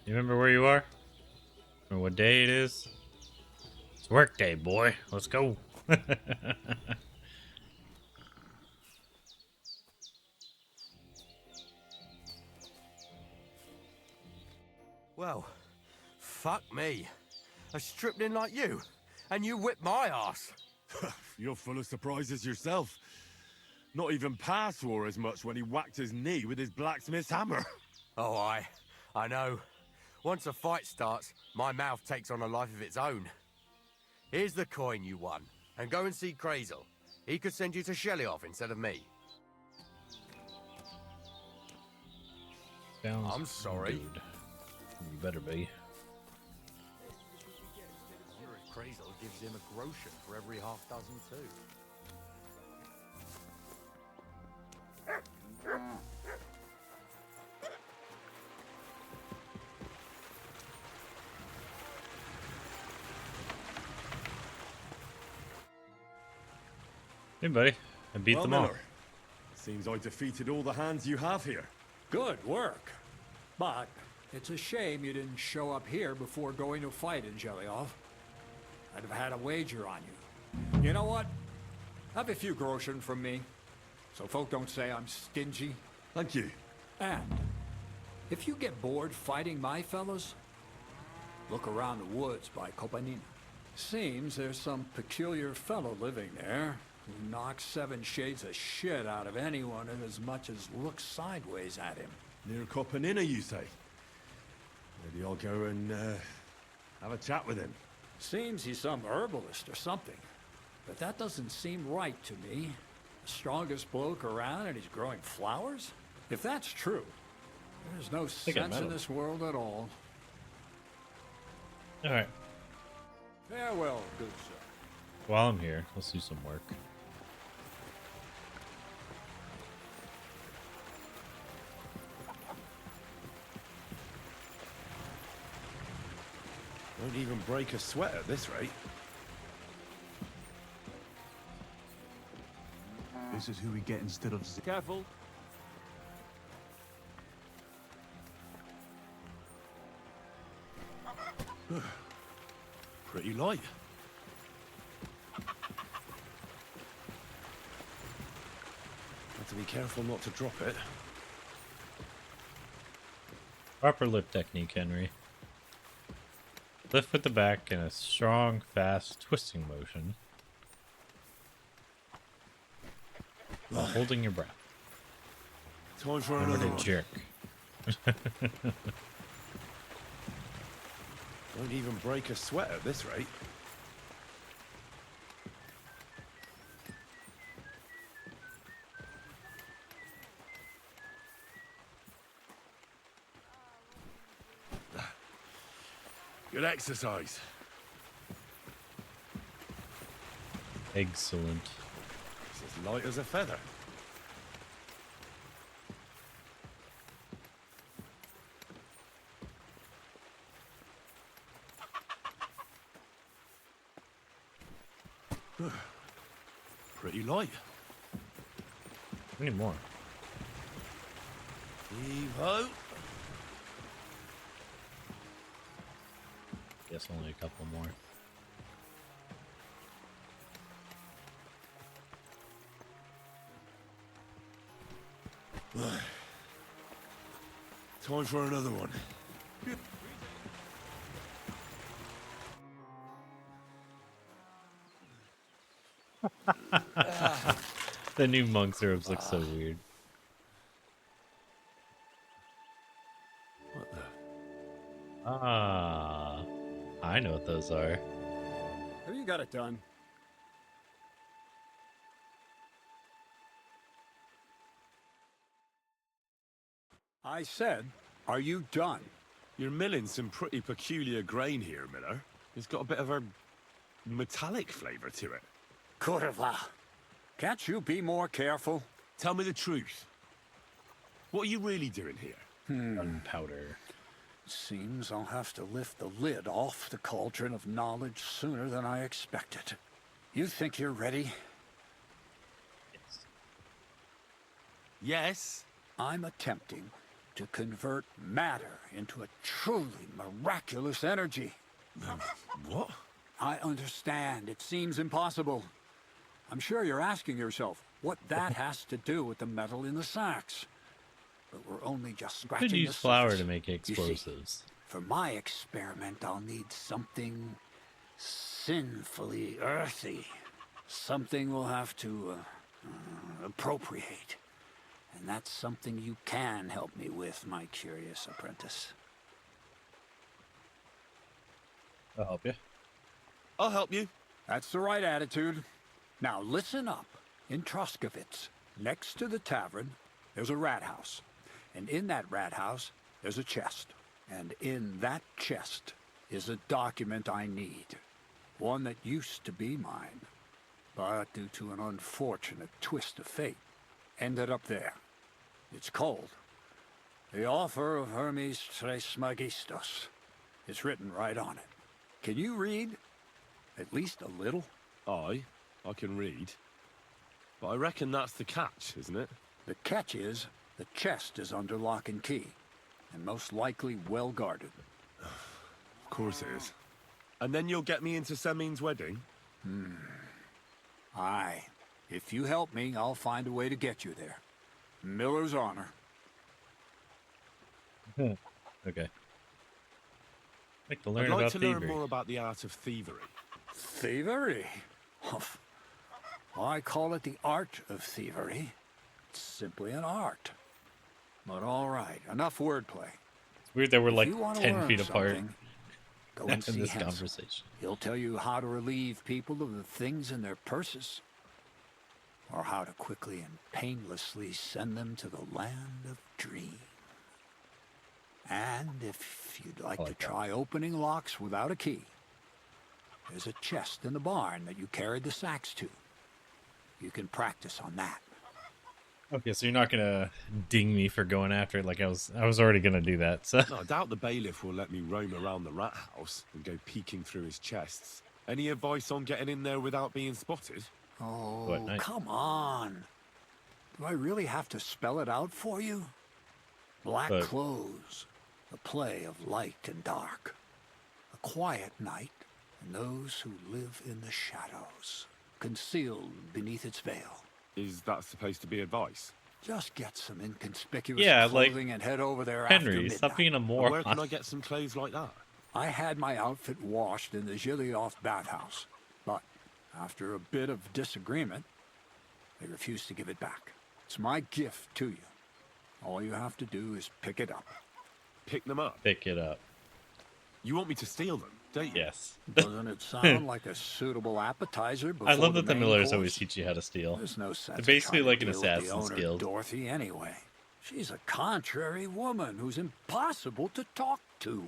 You remember where you are? Or what day it is? It's work day, boy. Let's go. Well, fuck me. A stripling like you, and you whipped my ass. You're full of surprises yourself. Not even Pa swore as much when he whacked his knee with his blacksmith's hammer. Oh, I know. Once a fight starts, my mouth takes on a life of its own. Here's the coin you won, and go and see Krazel. He could send you to Shelioff instead of me. Sounds I'm sorry. good. You better be. Wonder if Krazel gives him a groschen for every half dozen too. Hey, buddy. I beat Well, them all. Miller, seems I defeated all the hands you have here. Good work. But it's a shame you didn't show up here before going to fight in Jelioff. I'd have had a wager on you. You know what? Have a few groschen from me, so folk don't say I'm stingy. Thank you. And if you get bored fighting my fellows, look around the woods by Copanina. Seems there's some peculiar fellow living there who knocks 7 shades of shit out of anyone who as much as looks sideways at him. Near Copanina, you say? Maybe I'll go and have a chat with him. Seems he's some herbalist or something. But that doesn't seem right to me. The strongest bloke around and he's growing flowers? If that's true, there's no sense in this world at all. Alright. Farewell, good sir. While I'm here, let's do some work. Won't even break a sweat at this rate. This is who we get instead of... Careful. Pretty light. Have to be careful not to drop it. Proper lift technique, Henry. Lift with the back in a strong, fast, twisting motion. While holding your breath. Time for What another a one. jerk. Won't even break a sweat at this rate. Good exercise. Excellent. It's as light as a feather. Pretty light. We need more. Heave-ho. Guess only a couple more. Time for another one. The new monk syrups look so weird. What the? Ah, I know what those are. Have you got it done? I said, are you done? You're milling some pretty peculiar grain here, Miller. It's got a bit of a metallic flavor to it. Kurva. Can't you be more careful? Tell me the truth. What are you really doing here? Gunpowder. Seems I'll have to lift the lid off the cauldron of knowledge sooner than I expected. You think you're ready? Yes. I'm attempting to convert matter into a truly miraculous energy. What? I understand. It seems impossible. I'm sure you're asking yourself what that has to do with the metal in the sacks. But we're only just scratching Could the use flour surface. to make You see, explosives. for my experiment, I'll need something sinfully earthy. Something we'll have to appropriate. And that's something you can help me with, my curious apprentice. I'll help you. I'll help you. That's the right attitude. Now listen up. In Troskovitz, next to the tavern, there's a rat house. And in that rat house, there's a chest. And in that chest is a document I need. One that used to be mine. But due to an unfortunate twist of fate, ended up there. It's called The Offer of Hermes Trismegistos. It's written right on it. Can you read? At least a little? I can read. But I reckon that's the catch, isn't it? The catch is, the chest is under lock and key, and most likely well guarded. Of course it is. And then you'll get me into Semin's wedding? Aye. If you help me, I'll find a way to get you there. Miller's honor. Okay. I'd like to learn I'd like about to thievery. learn more about the art of thievery. Thievery? Well, I call it the art of thievery. It's simply an art. But all right, enough wordplay. It's weird that we're If like you wanna 10 learn feet apart something, go in and see this Hanson. conversation. He'll tell you how to relieve people of the things in their purses, or how to quickly and painlessly send them to the land of dreams. And if you'd like to try opening locks without a key, there's a chest in the barn that you carried the sacks to. You can practice on that. Okay, so you're not gonna ding me for going after it like I was already gonna do that. So No, I doubt the bailiff will let me roam around the rat house and go peeking through his chests. Any advice on getting in there without being spotted? Oh, come on. Do I really have to spell it out for you? Black But- clothes, the play of light and dark. A quiet night, and those who live in the shadows, concealed beneath its veil. Is that supposed to be advice? Just get some inconspicuous Yeah, like, clothing and head over there after Henry, midnight. stop being a But moron. where can I get some clothes like that? I had my outfit washed in the Gilioff bathhouse, but after a bit of disagreement, they refused to give it back. It's my gift to you. All you have to do is pick it up. Pick them up? Pick it up. You want me to steal them, don't you? Yes. Doesn't it sound like a suitable appetizer before I love that the main Millers course? always teach you how to steal. There's no sense They're basically in like trying an to deal with the Assassin's owner, Guild. Dorothy, anyway. She's a contrary woman who's impossible to talk to.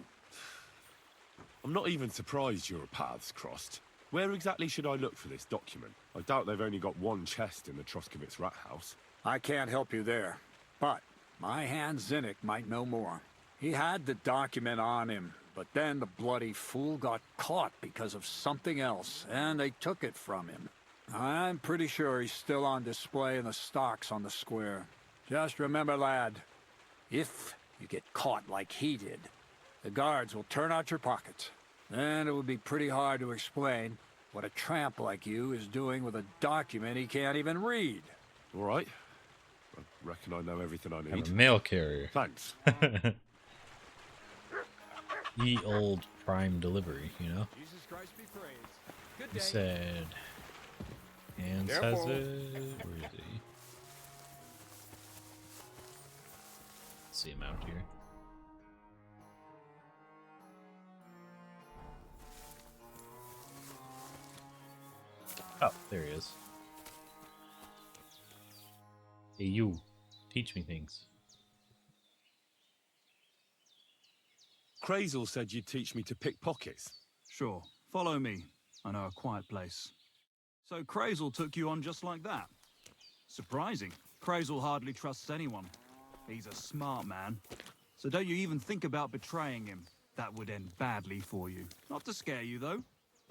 I'm not even surprised your paths crossed. Where exactly should I look for this document? I doubt they've only got one chest in the Troskovitz rat house. I can't help you there, but my hand Zinnik might know more. He had the document on him, but then the bloody fool got caught because of something else, and they took it from him. I'm pretty sure he's still on display in the stocks on the square. Just remember, lad, if you get caught like he did, the guards will turn out your pockets. Then it would be pretty hard to explain what a tramp like you is doing with a document he can't even read. All right. I reckon I know everything I I'm need. a mail carrier. Thanks. Ye old prime delivery, you know? Jesus Christ be praised. Good He said... Hans has Careful. it. Where is he? See him out here. Oh, there he is. Hey, you. Teach me things. Crazel said you'd teach me to pick pockets. Sure. Follow me. I know a quiet place. So Crazel took you on just like that. Surprising. Crazel hardly trusts anyone. He's a smart man. So don't you even think about betraying him. That would end badly for you. Not to scare you, though.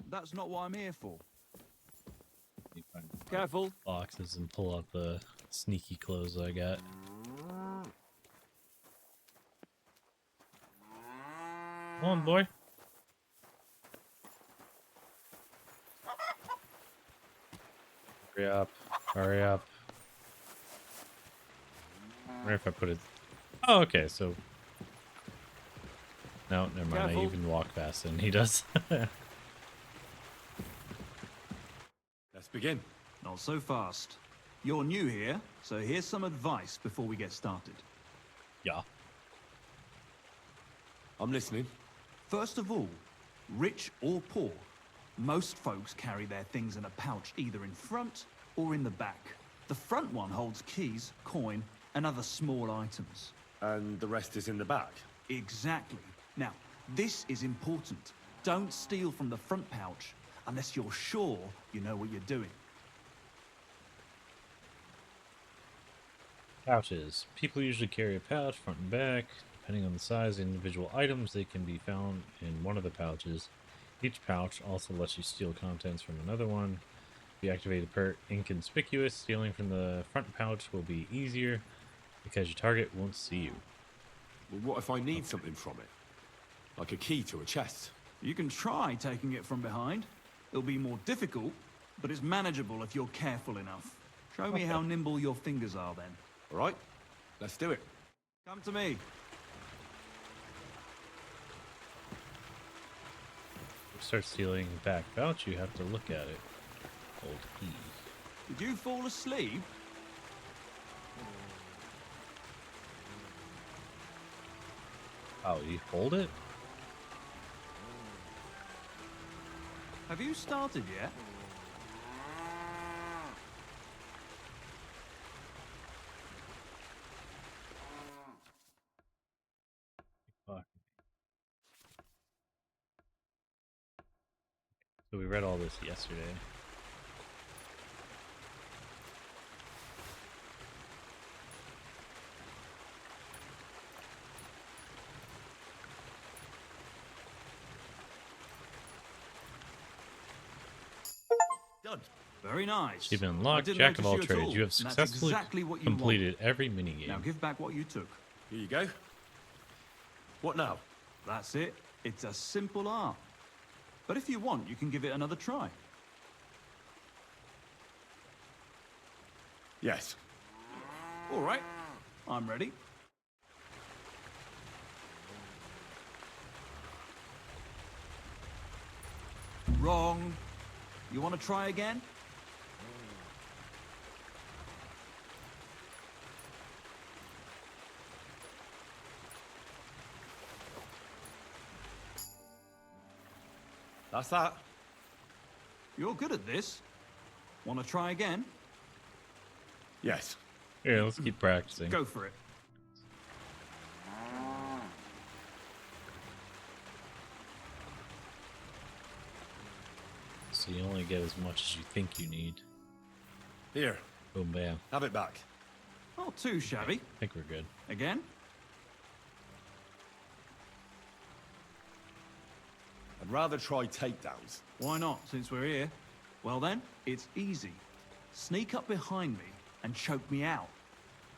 That's not what I'm here for. Careful. Boxes and pull out the sneaky clothes I got. Come on, boy. Hurry up. Hurry up. I wonder if I put it... Oh, okay, so... No, never mind. Careful. I even walk fast and he does. Let's begin. Not so fast. You're new here, so here's some advice before we get started. Yeah. I'm listening. First of all, rich or poor, most folks carry their things in a pouch either in front or in the back. The front one holds keys, coin, and other small items. And the rest is in the back? Exactly. Now, this is important. Don't steal from the front pouch unless you're sure you know what you're doing. Pouches. People usually carry a pouch, front and back. Depending on the size of individual items, they can be found in one of the pouches. Each pouch also lets you steal contents from another one. If you activate the perk Inconspicuous, stealing from the front pouch will be easier because your target won't see you. Well, what if I need something from it? Like a key to a chest? You can try taking it from behind. It'll be more difficult, but it's manageable if you're careful enough. Show me how nimble your fingers are then. All right, let's do it. Come to me. Start stealing back vouch, you have to look at it. Hold E. Did you fall asleep? Oh, you hold it? Have you started yet? Fuck. So we read all this yesterday. Done. Very nice. Achievement I unlocked, didn't Jack of notice all you at trades. all, You have and that's successfully exactly what you completed want. every minigame. Now give back what you took. Here you go. What now? That's it. It's a simple art. But if you want, you can give it another try. Yes. All right. I'm ready. Wrong. You want to try again? That's that. You're good at this. Want to try again? Yes. Here, let's keep practicing. Go for it. So you only get as much as you think you need. Here. Boom, bam. Have it back. Not too shabby. I think we're good. Again? I'd rather try takedowns. Why not, since we're here? Well then, it's easy. Sneak up behind me and choke me out.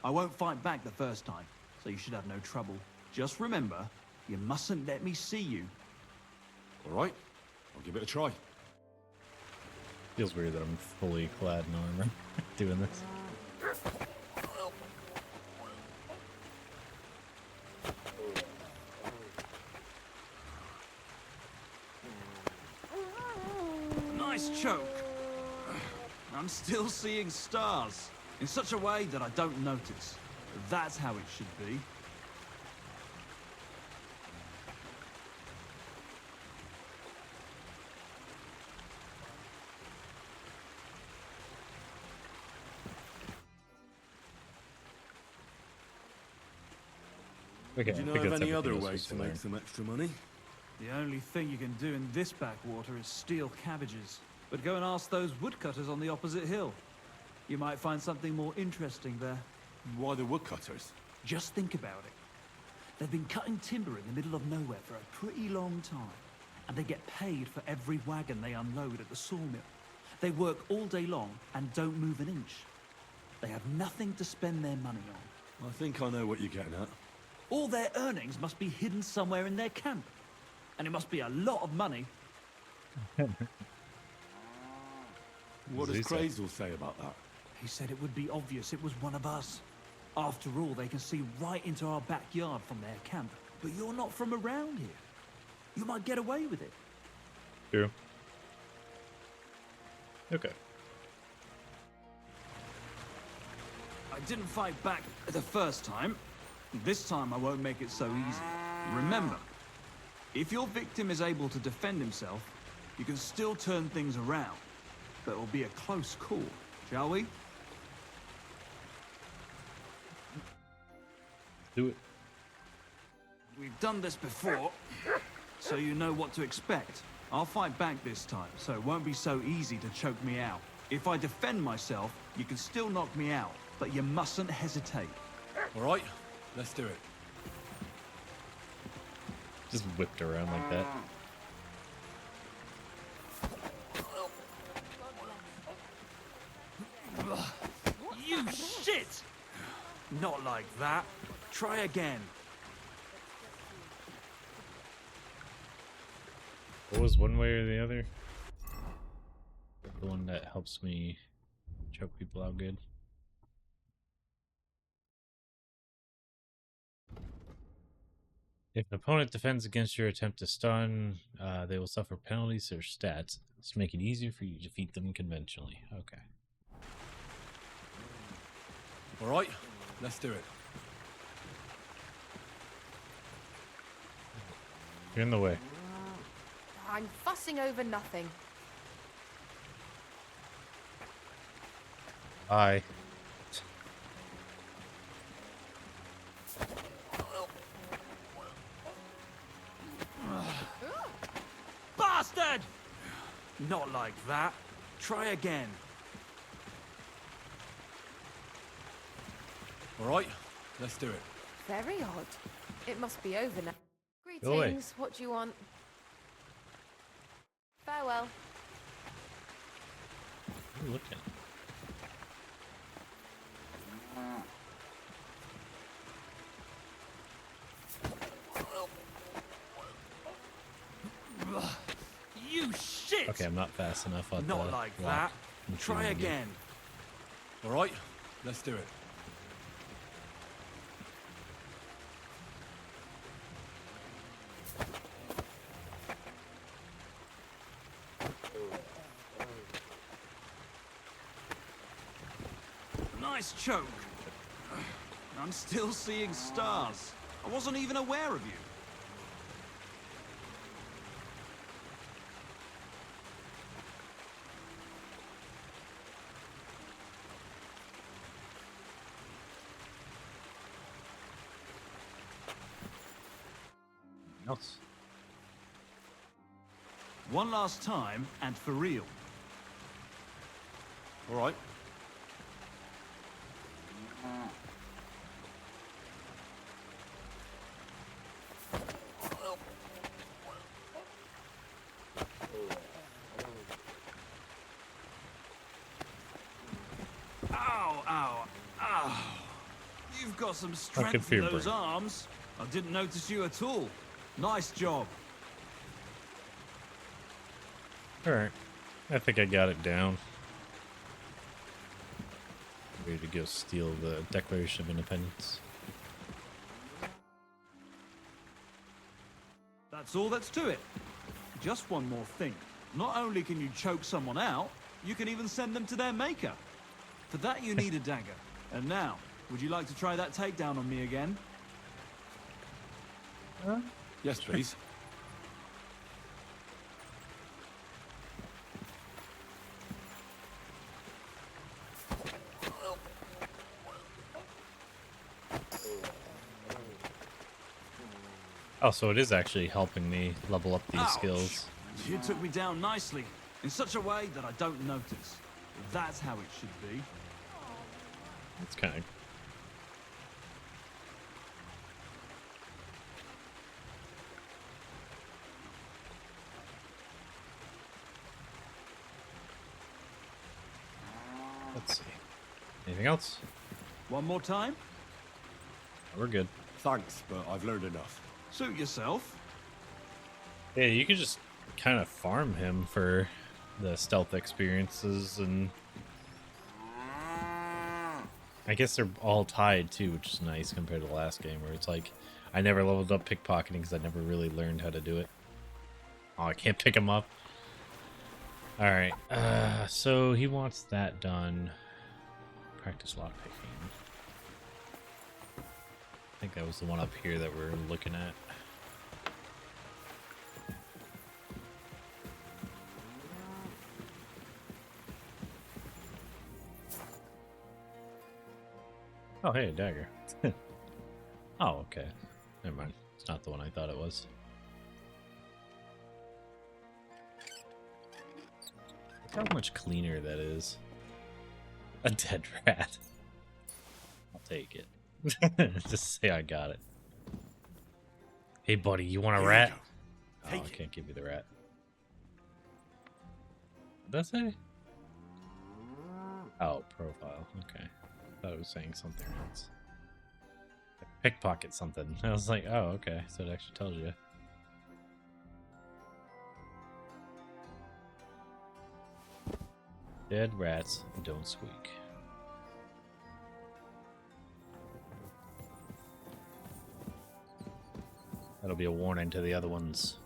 I won't fight back the first time, so you should have no trouble. Just remember, you mustn't let me see you. All right. I'll give it a try. Feels weird that I'm fully clad in armor doing this. Nice choke. I'm still seeing stars, in such a way that I don't notice. That's how it should be. Okay, Do you I know think of that's any everything other else way was to there. make some extra money? The only thing you can do in this backwater is steal cabbages. But go and ask those woodcutters on the opposite hill. You might find something more interesting there. Why the woodcutters? Just think about it. They've been cutting timber in the middle of nowhere for a pretty long time. And they get paid for every wagon they unload at the sawmill. They work all day long and don't move an inch. They have nothing to spend their money on. I think I know what you're getting at. All their earnings must be hidden somewhere in their camp. And it must be a lot of money. What does He said. Crazel say about that? He said it would be obvious it was one of us. After all, they can see right into our backyard from their camp. But you're not from around here. You might get away with it. True. Okay. I didn't fight back the first time. This time I won't make it so easy. Remember, if your victim is able to defend himself, you can still turn things around. But it will be a close call, shall we? Do it. We've done this before, so you know what to expect. I'll fight back this time, so it won't be so easy to choke me out. If I defend myself, you can still knock me out, but you mustn't hesitate. All right, let's do it. Just whipped around like that. You shit! Not like that. Try again. What was one way or the other? the one that helps me choke people out good. If an opponent defends against your attempt to stun, they will suffer penalties to their stats. This make it easier for you to defeat them conventionally. Okay. All right, let's do it. You're in the way. I'm fussing over nothing. Bye. Bastard! Not like that. Try again. All right, let's do it. Very odd. It must be over now. Go away. Greetings, what do you want? Farewell. What are you looking? You shit! Okay, I'm not fast enough on Not the like rock. that. Try again. All right, let's do it. Nice choke. I'm still seeing stars. I wasn't even aware of you. Else. One last time, and for real. All right. Ow, ow, ow. You've got some strength in those arms. I didn't notice you at all. Nice job. Alright. I think I got it down. Ready to go steal the Declaration of Independence. That's all that's to it. Just one more thing. Not only can you choke someone out, you can even send them to their maker. For that you need a dagger. And now, would you like to try that takedown on me again? Yes, please. Oh, so it is actually helping me level up these Ouch. skills. You took me down nicely, in such a way that I don't notice. That's how it should be. It's kind of... Let's see. Anything else? One more time? We're good. Thanks, but I've learned enough. Suit yourself. Yeah, you could just kind of farm him for the stealth experiences, and I guess they're all tied too, which is nice compared to the last game where it's like I never leveled up pickpocketing because I never really learned how to do it. Oh, I can't pick him up. All right, so he wants that done. Practice lockpicking. I think that was the one up here that we're looking at. Oh, hey, a dagger. Oh, okay. Never mind. It's not the one I thought it was. Look how much cleaner that is. A dead rat. I'll take it. Just say I got it. Hey, buddy, you want a rat? Oh, I can't give you the rat. What'd that say? Oh, profile. Okay. I thought it was saying something else. Pickpocket something. I was like, oh, okay. So it actually tells you. Dead rats don't squeak. That'll be a warning to the other ones.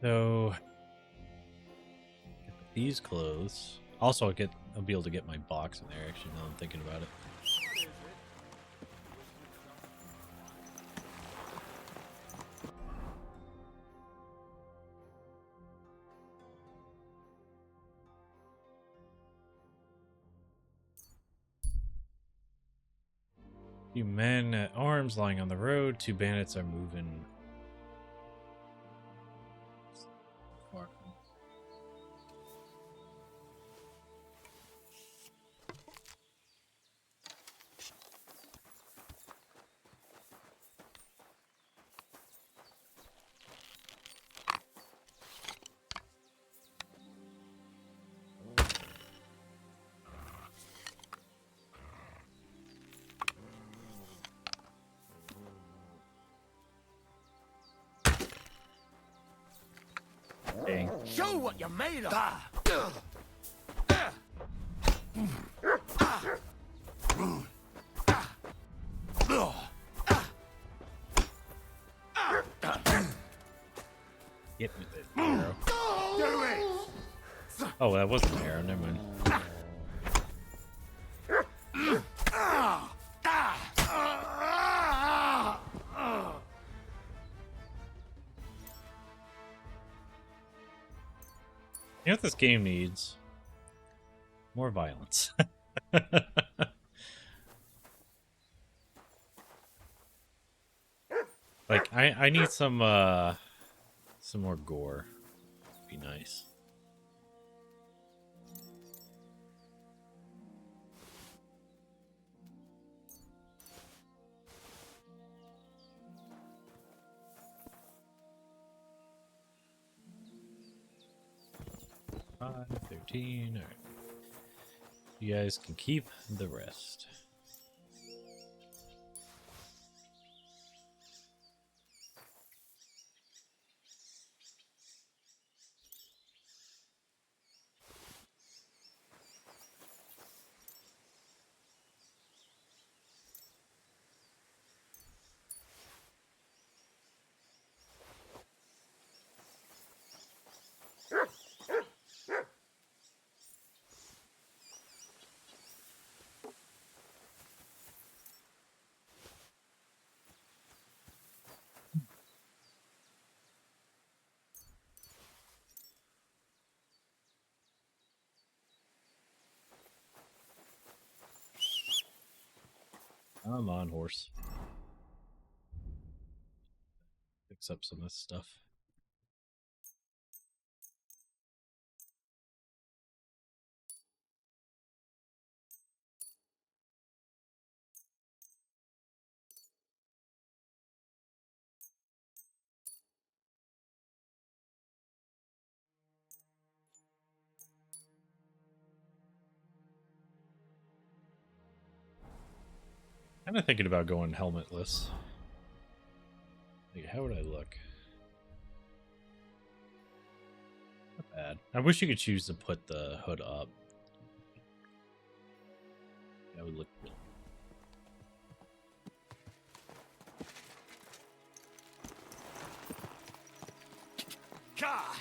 So, get these clothes. Also, I'll be able to get my box in there. Actually, now I'm thinking about it. Few men at arms lying on the road. 2 bandits are moving. Dang. Show what you're made of! Get with it, arrow. Do it! Oh, that wasn't an arrow. Never mind. You know what this game needs? More violence. Like, I need some more gore. Be nice. Five, 13. All right. You guys can keep the rest. Come on, horse. Fix up some of this stuff. Kind of thinking about going helmetless. Like, how would I look? Not bad. I wish you could choose to put the hood up. That would look good. Ka!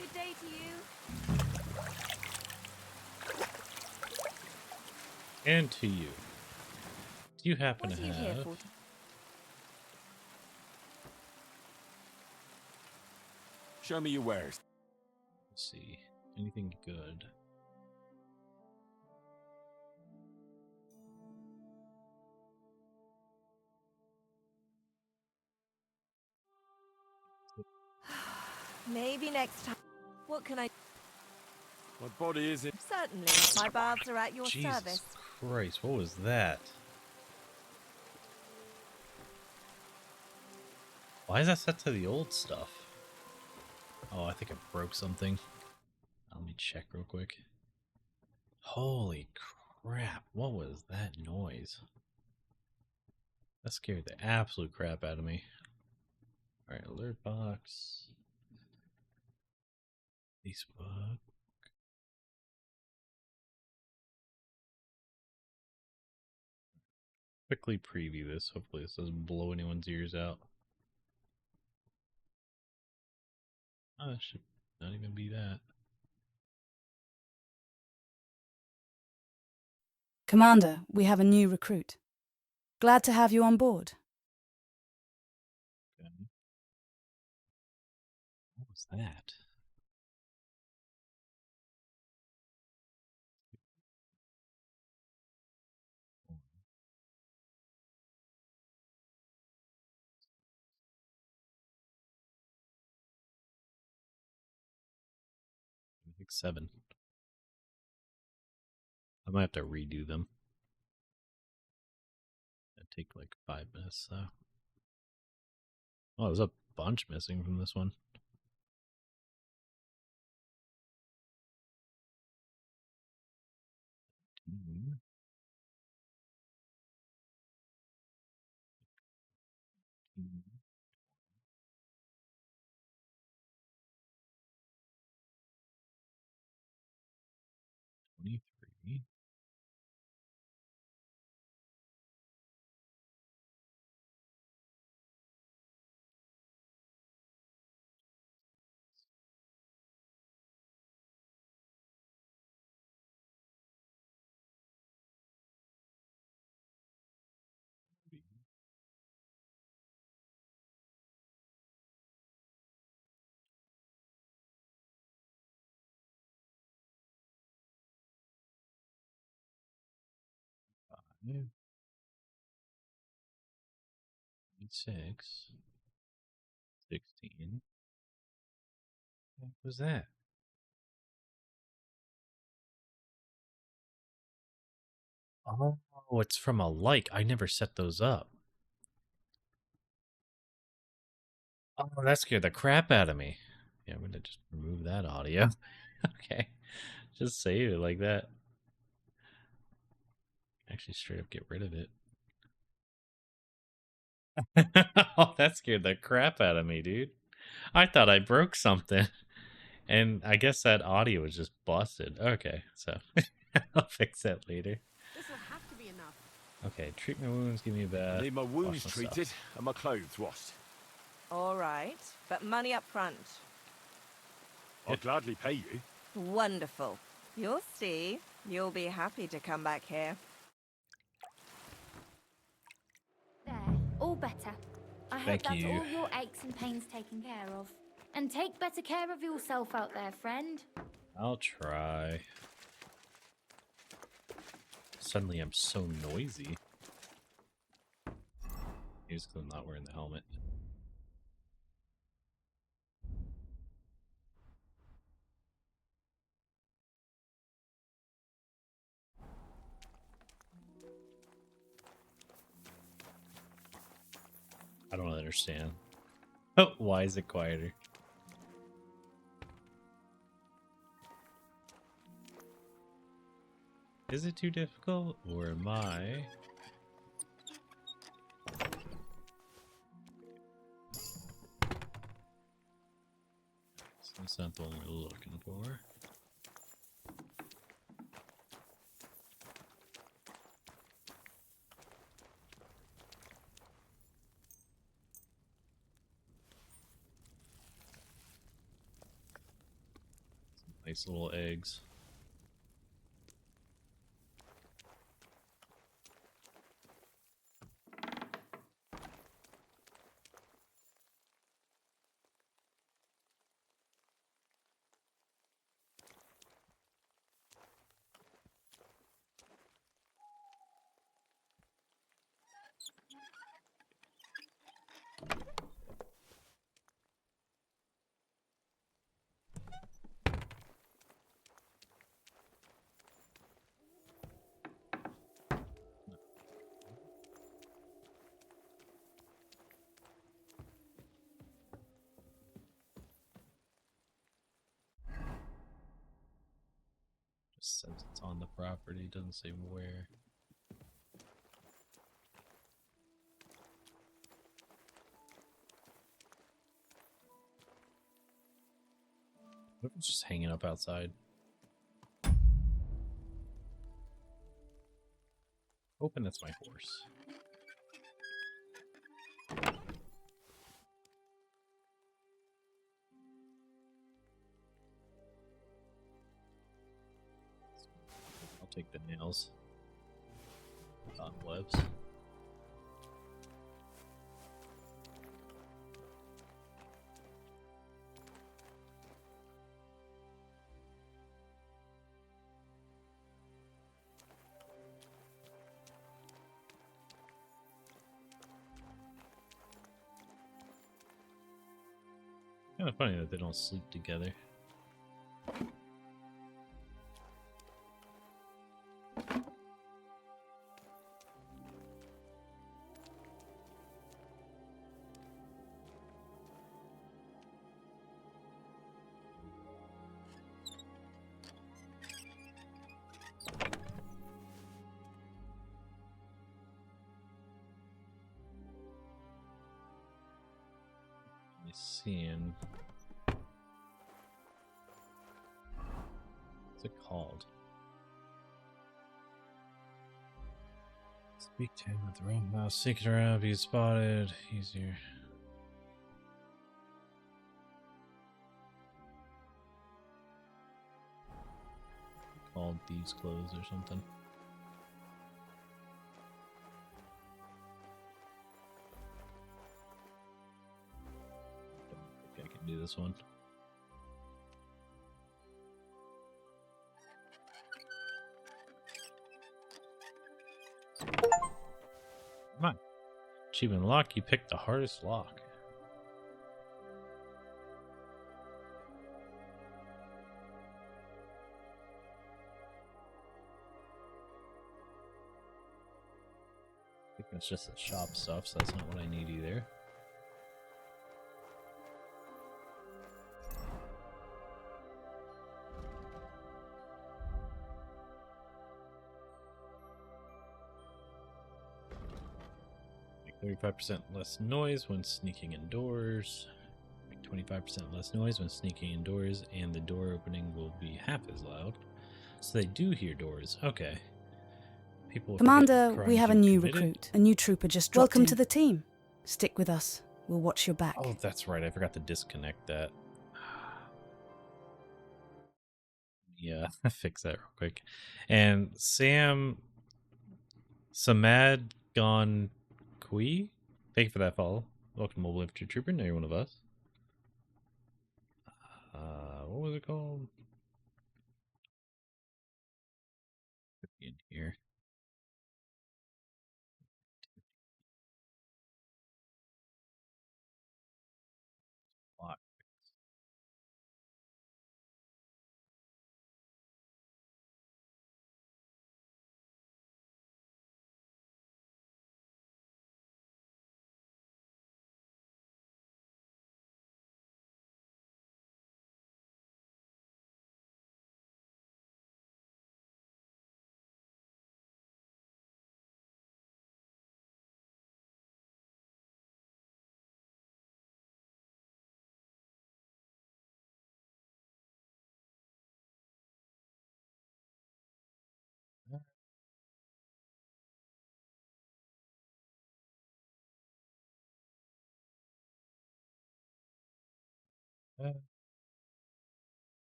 Good day to you. And to you. Do you happen What to are you here have... for? Show me your wares. Let's see. Anything good? Maybe next time. What can I... My body is in... Certainly. My baths are at your Jesus service. Christ, what was that? Why is that set to the old stuff? Oh, I think I broke something. Let me check real quick. Holy crap, what was that noise? That scared the absolute crap out of me. Alright, alert box. Facebook. Quickly preview this. Hopefully this doesn't blow anyone's ears out. Oh, it should not even be that. Commander, we have a new recruit. Glad to have you on board. Okay. What was that? I think 7. I might have to redo them. It'd take like 5 minutes though. Oh, there's a bunch missing from this one. Mm. Mm. 23. Yeah. 6. 16. What was that? Oh, it's from a like. I never set those up. Oh, that scared the crap out of me. Yeah, I'm gonna just remove that audio. Okay. Just save it like that. Actually, straight up get rid of it. Oh, that scared the crap out of me, dude. I thought I broke something. And I guess that audio was just busted. Okay, so I'll fix that later. This will have to be enough. Okay, treat my wounds, give me a bath. I need my wash wounds my treated stuff. and my clothes washed. All right, but money up front. I'll gladly pay you. Wonderful. You'll see. You'll be happy to come back here. There, all better. I hope Thank that's you. all your aches and pains taken care of. And take better care of yourself out there, friend. I'll try. Suddenly I'm so noisy. He's not wearing the helmet. I don't understand. Oh, why is it quieter? Is it too difficult, or am I? So that's not the one we're looking for. Some nice little eggs. says it's on the property, doesn't say where. What if it's just hanging up outside? Hoping that's my horse. I'll take the nails. Webs. Kind of funny that they don't sleep together. Seeing what's it called? Speak to him with the right mouse. Seek it around, be spotted. Easier. Called Thieves' Clothes or something. I can do this one. Come on. Achievement lock, you picked the hardest lock. I think it's just the shop stuff, so that's not what I need either. Make 35% less noise when sneaking indoors. Make 25% less noise when sneaking indoors, and the door opening will be half as loud. So they do hear doors. Okay. People Commander, we have a new committed. recruit. A new trooper just dropped Welcome to the team. Stick with us. We'll watch your back. Oh, that's right. I forgot to disconnect that. Yeah, fix that real quick. And Samad Gone Kui, thank you for that follow. Welcome to Mobile Infantry Trooper. Now you're one of us. What was it called? In here. Lock.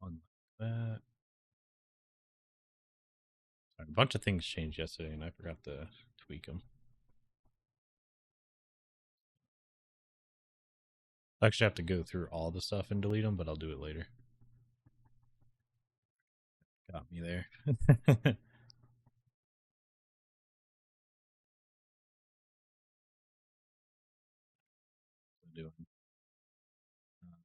On that. Sorry, a bunch of things changed yesterday, and I forgot to tweak them. I actually have to go through all the stuff and delete them, but I'll do it later. Got me there.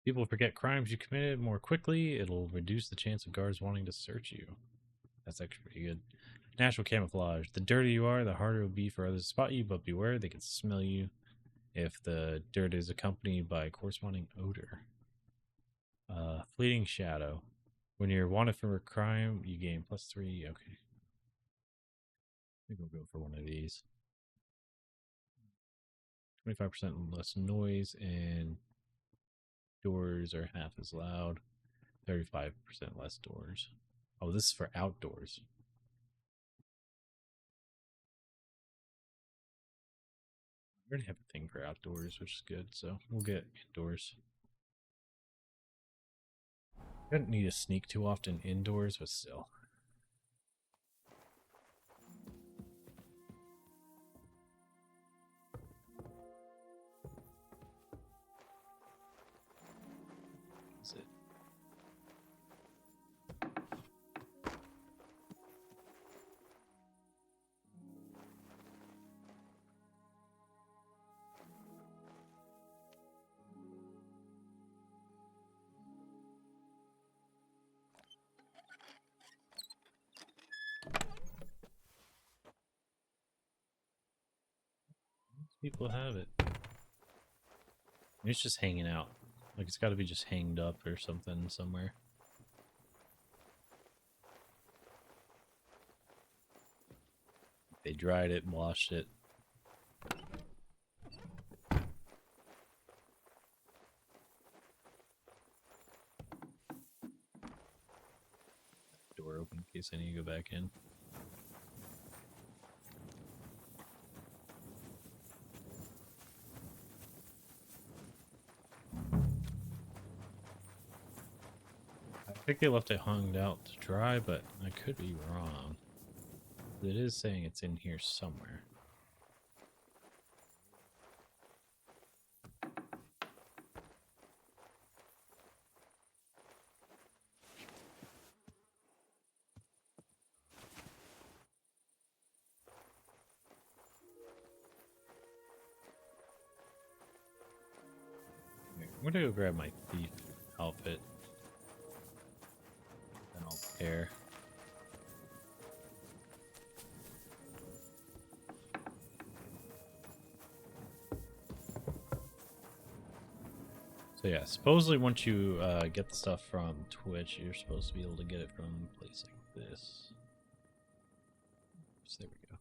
People forget crimes you committed more quickly. It'll reduce the chance of guards wanting to search you. That's actually pretty good. Natural camouflage. The dirtier you are, the harder it will be for others to spot you, but beware, they can smell you if the dirt is accompanied by a corresponding odor. Fleeting shadow. When you're wanted for a crime, you gain +3. Okay. I think we'll go for one of these. 25% less noise, and doors are half as loud. 35% less doors. Oh, this is for outdoors. I already have a thing for outdoors, which is good, so we'll get indoors. I don't need to sneak too often indoors, but still. That's it. People have it. It's just hanging out. Like, it's got to be just hanged up or something somewhere. They dried it and washed it. Door open in case I need to go back in. I think they left it hung out to dry, but I could be wrong. It is saying it's in here somewhere. I'm gonna go grab my thief outfit. Then I'll prepare. So yeah, supposedly once you get the stuff from Twitch, you're supposed to be able to get it from a place like this. So there we go.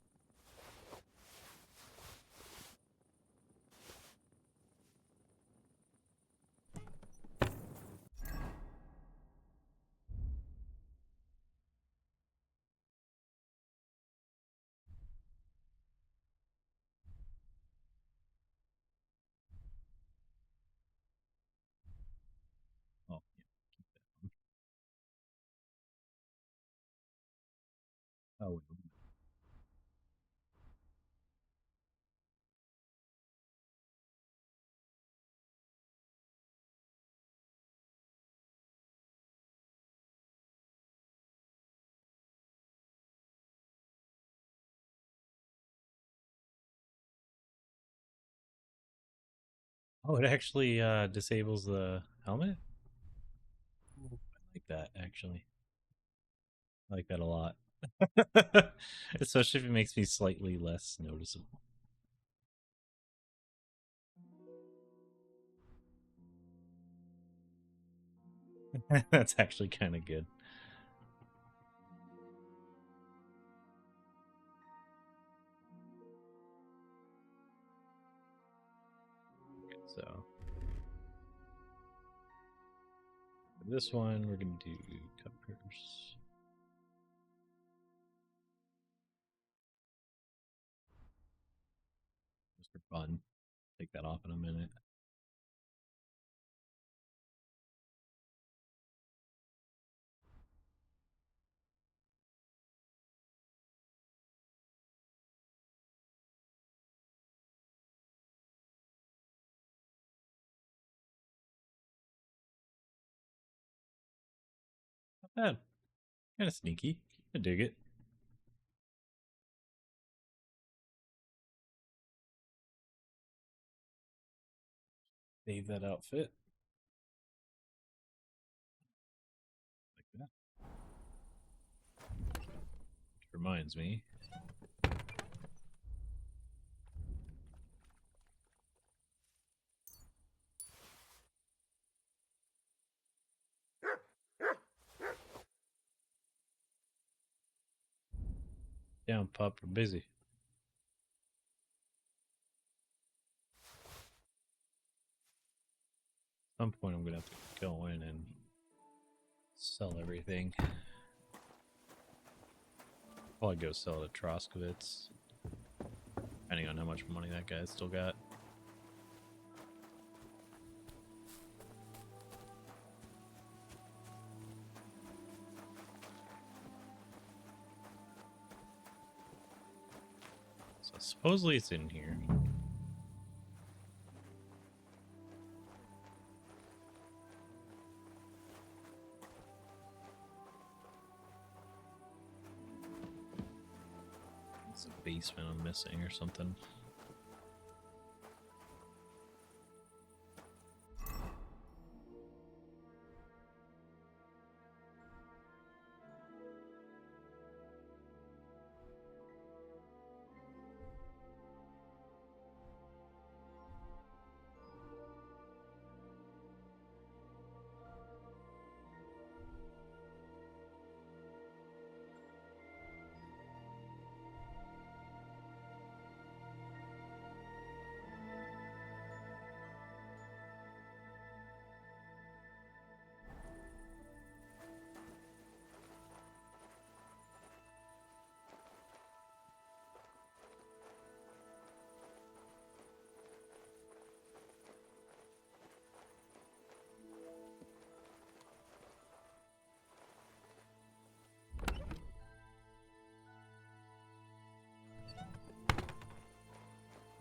Oh, yeah, keep that one. Oh, wait. Oh, it actually disables the helmet? I like that, actually. I like that a lot. Especially if it makes me slightly less noticeable. That's actually kind of good. Okay, so for this one, we're going to do covers. Just for fun. Take that off in a minute. Not bad. Kind of sneaky. I dig it. Save that outfit. Like that. Which reminds me. Down, pup. We're busy. At some point, I'm gonna have to go in and sell everything. Probably go sell it to Troskovitz, depending on how much money that guy's still got. So supposedly it's in here. It's a basement I'm missing or something.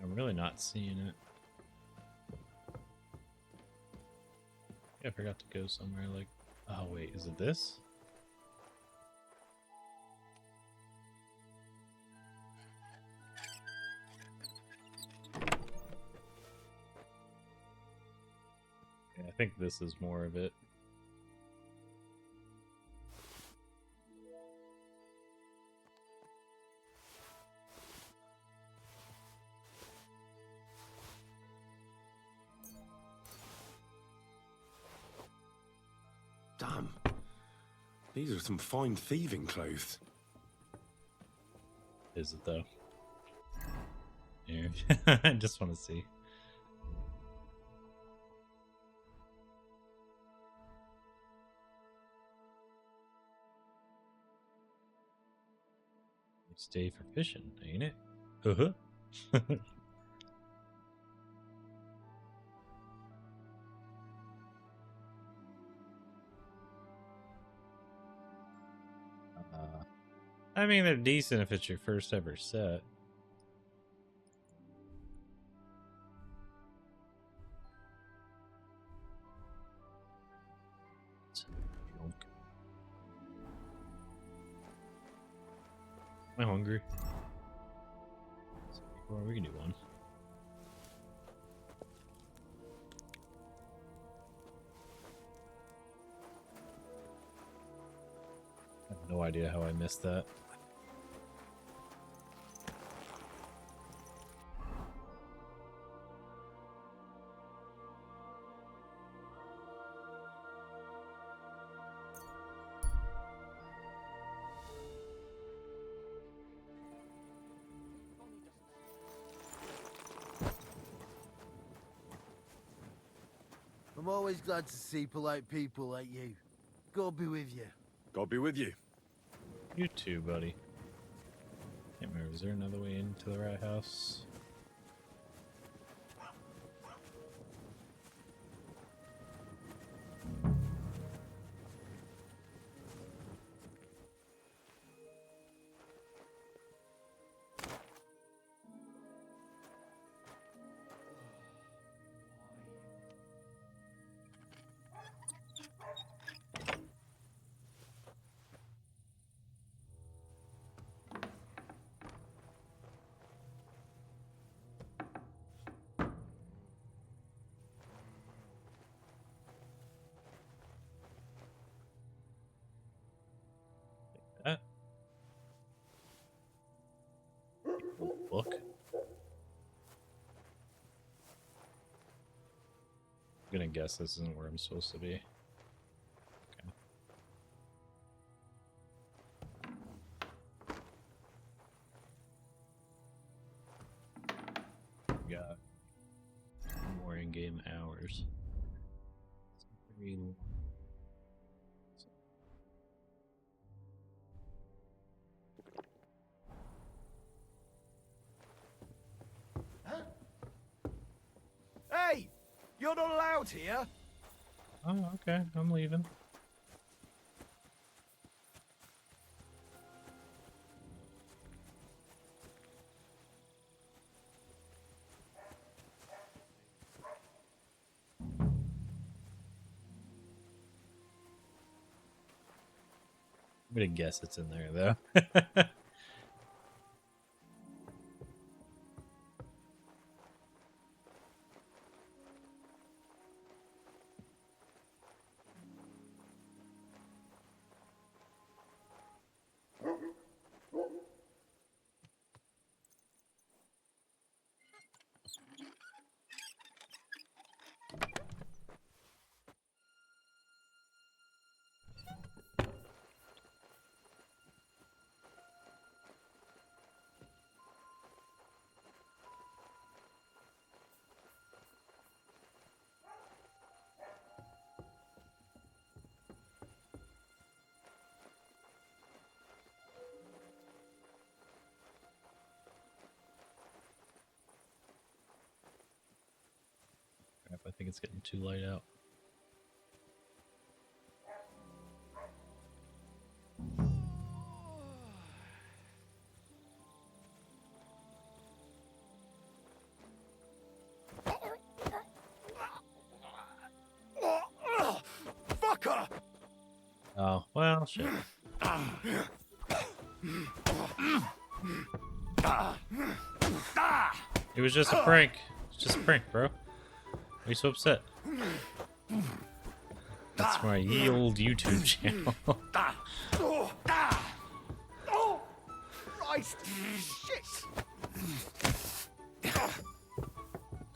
I'm really not seeing it. Yeah, I forgot to go somewhere like... Oh wait, is it this? Yeah, I think this is more of it. Damn. These are some fine thieving clothes. Is it though? Here. I just want to see. It's day for fishing, ain't it? Uh-huh. I mean, they're decent if it's your first ever set. Am I hungry? Well, we can do one. I have no idea how I missed that. I'm always glad to see polite people like you. God be with you. God be with you. You too, buddy. Can't remember, is there another way into the rat house? That book. I'm gonna guess this isn't where I'm supposed to be. Okay. We got more in-game hours. Very long. Hey! You're not allowed here! Oh, okay. I'm leaving. I'm gonna guess it's in there, though. Crap, I think it's getting too light out. Fucker! Oh, well, shit. It was just a prank. It's just a prank, bro. Why are you so upset? That's my ye old YouTube channel. Oh! Christ! Shit!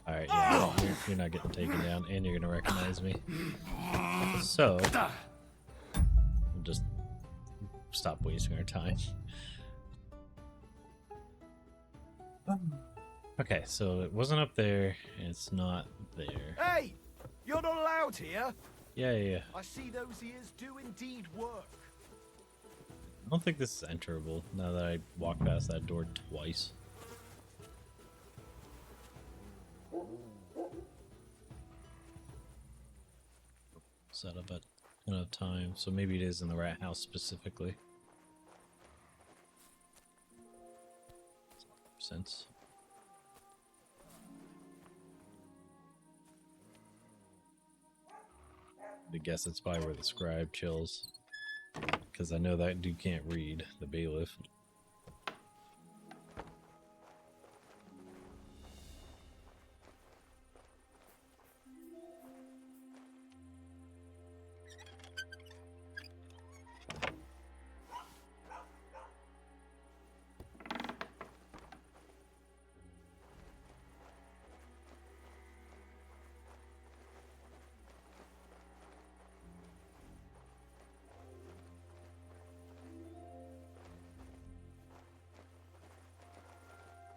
Alright, yeah, you're not getting taken down, and you're gonna recognize me. So, we'll just stop wasting our time. Okay, so it wasn't up there, and it's not there. Hey! You're not allowed here! Yeah. I see those ears do indeed work. I don't think this is enterable, now that I walked past that door twice. Set up at enough time, so maybe it is in the rat house specifically. Sense. I guess it's by where the scribe chills, because I know that dude can't read, the bailiff.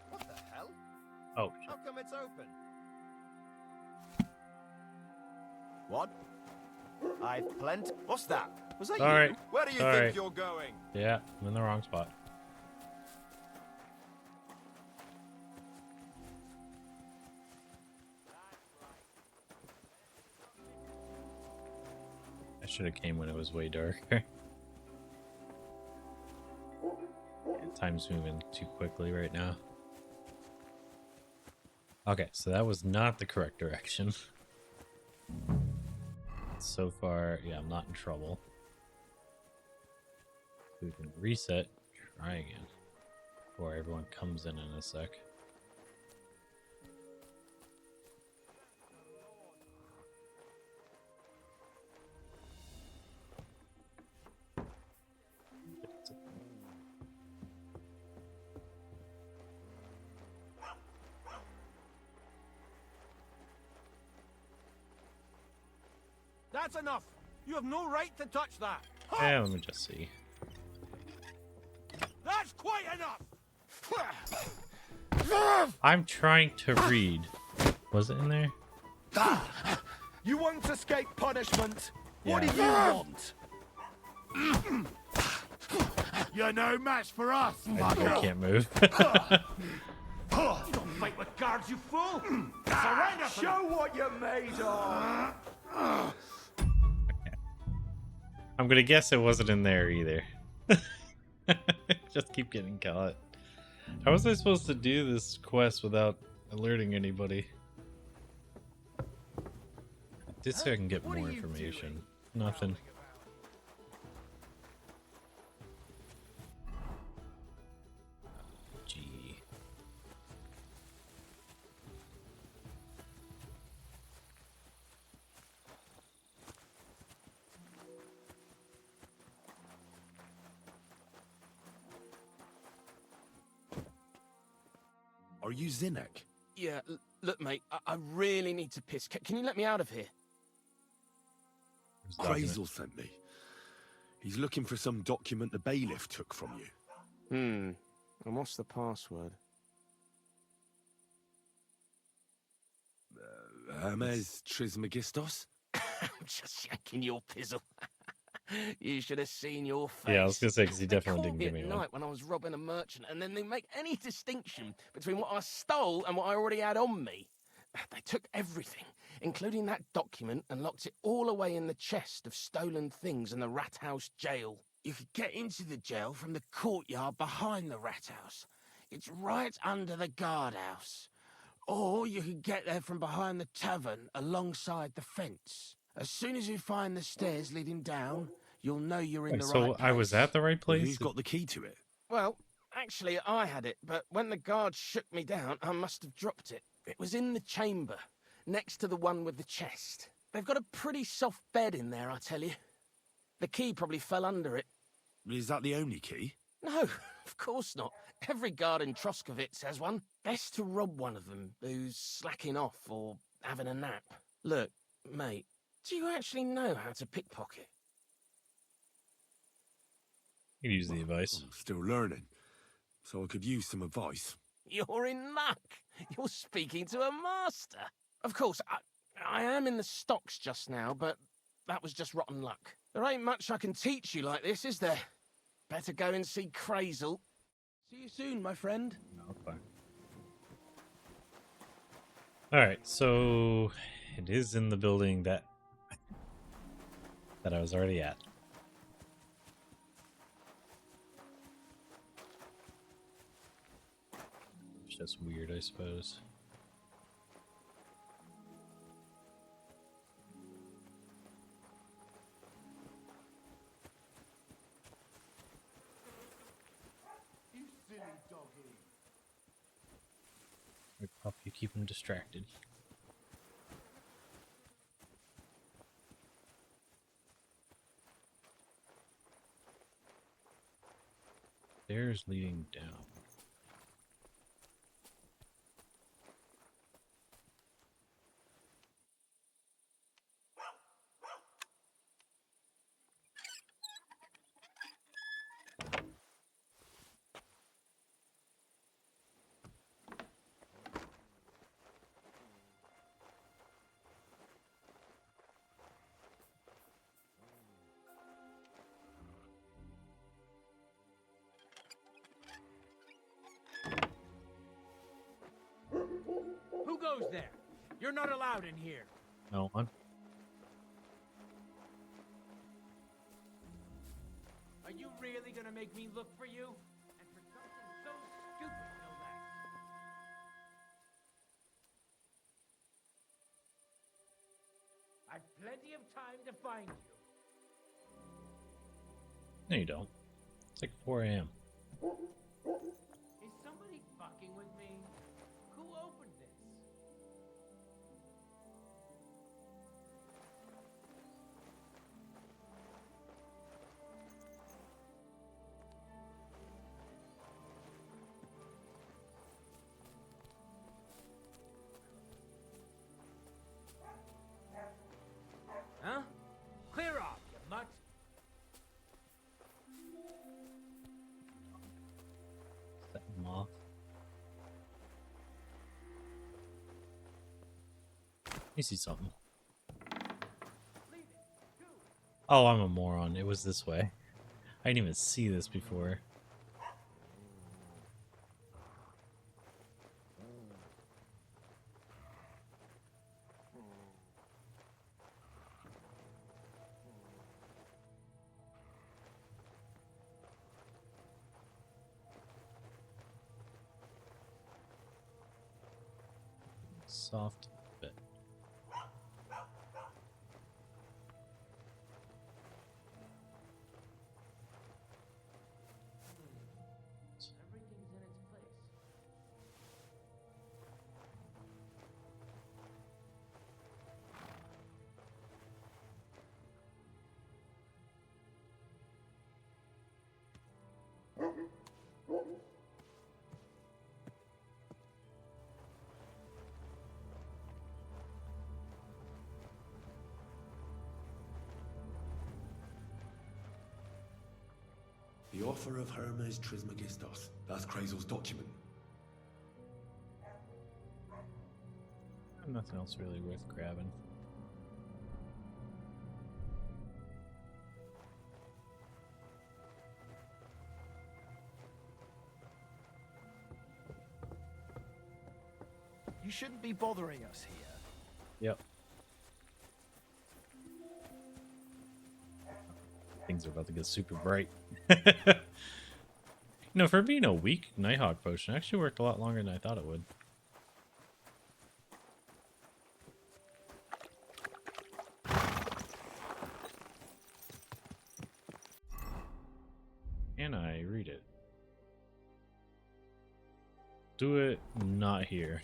What the hell? Oh, how come it's open? What? I've plenty. What's that? Was that Sorry. you? Where do you Sorry. think you're going? Yeah, I'm in the wrong spot. I should have came when it was way darker. And time's moving too quickly right now. Okay, so that was not the correct direction. So far, yeah, I'm not in trouble. We can reset, try again, before everyone comes in a sec. That's enough! You have no right to touch that! Yeah, let me just see. That's quite enough! I'm trying to read. Was it in there? You won't escape punishment. What Yeah. do you want? You're no match for us, I can't move. You don't fight with guards, you fool! Surrender! Show what you're made of! I'm gonna guess it wasn't in there either. Just keep getting caught. How was I supposed to do this quest without alerting anybody? Just so I can get more information. Nothing. Gee. Are you Zinnek? Yeah, look, mate, I really need to piss. Can you let me out of here? Crazel sent me. He's looking for some document the bailiff took from you. And what's the password? Hermes Trismegistos? I'm just yanking your pizzle. You should have seen your face. Yeah, I was gonna say, because he They definitely caught didn't give me me at one. night when I was robbing a merchant, and then they make any distinction between what I stole and what I already had on me. They took everything, including that document, and locked it all away in the chest of stolen things in the Rat House jail. You could get into the jail from the courtyard behind the Rat House. It's right under the guardhouse. Or you could get there from behind the tavern alongside the fence. As soon as you find the stairs leading down, you'll know you're in the right place. So I was at the right place? Who's got the key to it? Well, actually, I had it, but when the guard shook me down, I must have dropped it. It was in the chamber, next to the one with the chest. They've got a pretty soft bed in there, I tell you. The key probably fell under it. Is that the only key? No, of course not. Every guard in Troskovitz has one. Best to rob one of them who's slacking off or having a nap. Look, mate, do you actually know how to pickpocket? You can use the advice. I'm still learning, so I could use some advice. You're in luck. You're speaking to a master. Of course, I am in the stocks just now, but that was just rotten luck. There ain't much I can teach you like this, is there? Better go and see Crazel. See you soon, my friend. Okay. Alright, so it is in the building that I was already at. It's just weird, I suppose. You silly doggy. Good pup, you keep him distracted. Stairs leading down. Who goes there? You're not allowed in here. No one. Are you really gonna make me look for you? And for something so stupid, no less. I've plenty of time to find you. No, you don't. It's like 4 a.m. Is somebody fucking with me? Who opened this? Huh? Clear off, you mutt! You see something. Oh, I'm a moron. It was this way. I didn't even see this before. Soft bit. The offer of Hermes Trismegistos. That's Krazel's document. Nothing else really worth grabbing. You shouldn't be bothering us here. Yep. Things are about to get super bright. You know, for being a weak Nighthawk potion, it actually worked a lot longer than I thought it would. Can I read it? Do it not here.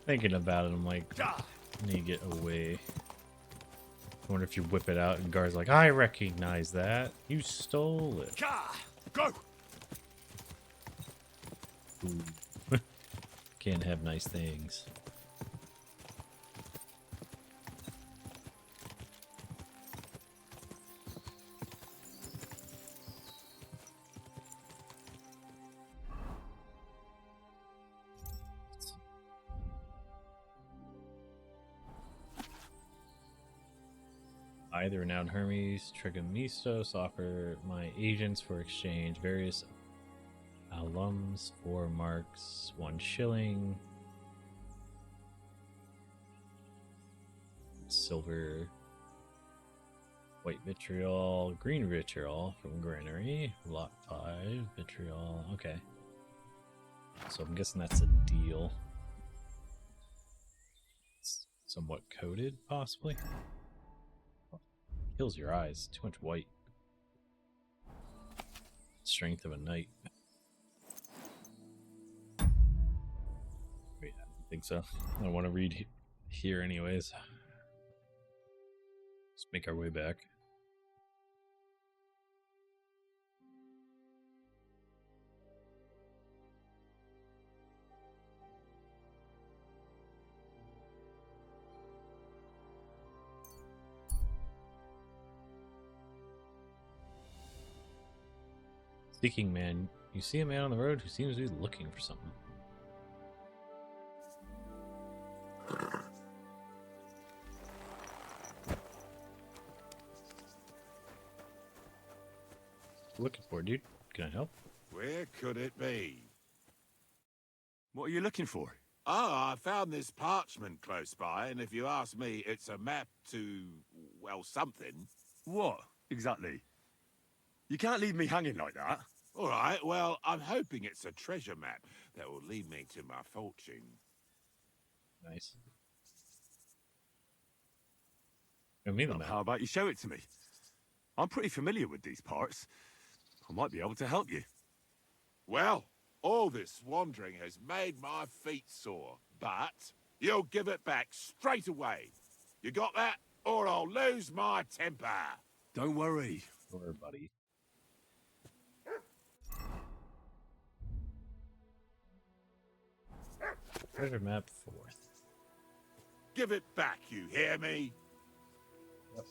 Thinking about it, I'm like, I need to get away. I wonder if you whip it out and Gar's like, I recognize that. You stole it. Go! Ooh. Can't have nice things. I, the renowned Hermes Trismegistos, offer my agents for exchange various alums, 4 marks, 1 shilling, silver, white vitriol, green vitriol from Granary, lot 5, vitriol. Okay. So I'm guessing that's a deal. It's somewhat coated, possibly. Kills your eyes. Too much white. Strength of a knight. Wait, I don't think so. I don't want to read here anyways. Let's make our way back. Seeking man. You see a man on the road who seems to be looking for something. Looking for, dude. Can I help? Where could it be? What are you looking for? Oh, I found this parchment close by, and if you ask me, it's a map to, well, something. What, exactly? You can't leave me hanging like that. All right, well, I'm hoping it's a treasure map that will lead me to my fortune. Nice. Show me the map. How about you show it to me? I'm pretty familiar with these parts. I might be able to help you. Well, all this wandering has made my feet sore, but you'll give it back straight away. You got that? Or I'll lose my temper. Don't worry. Sure, buddy. Treasure map 4th. Give it back, you hear me? Yep.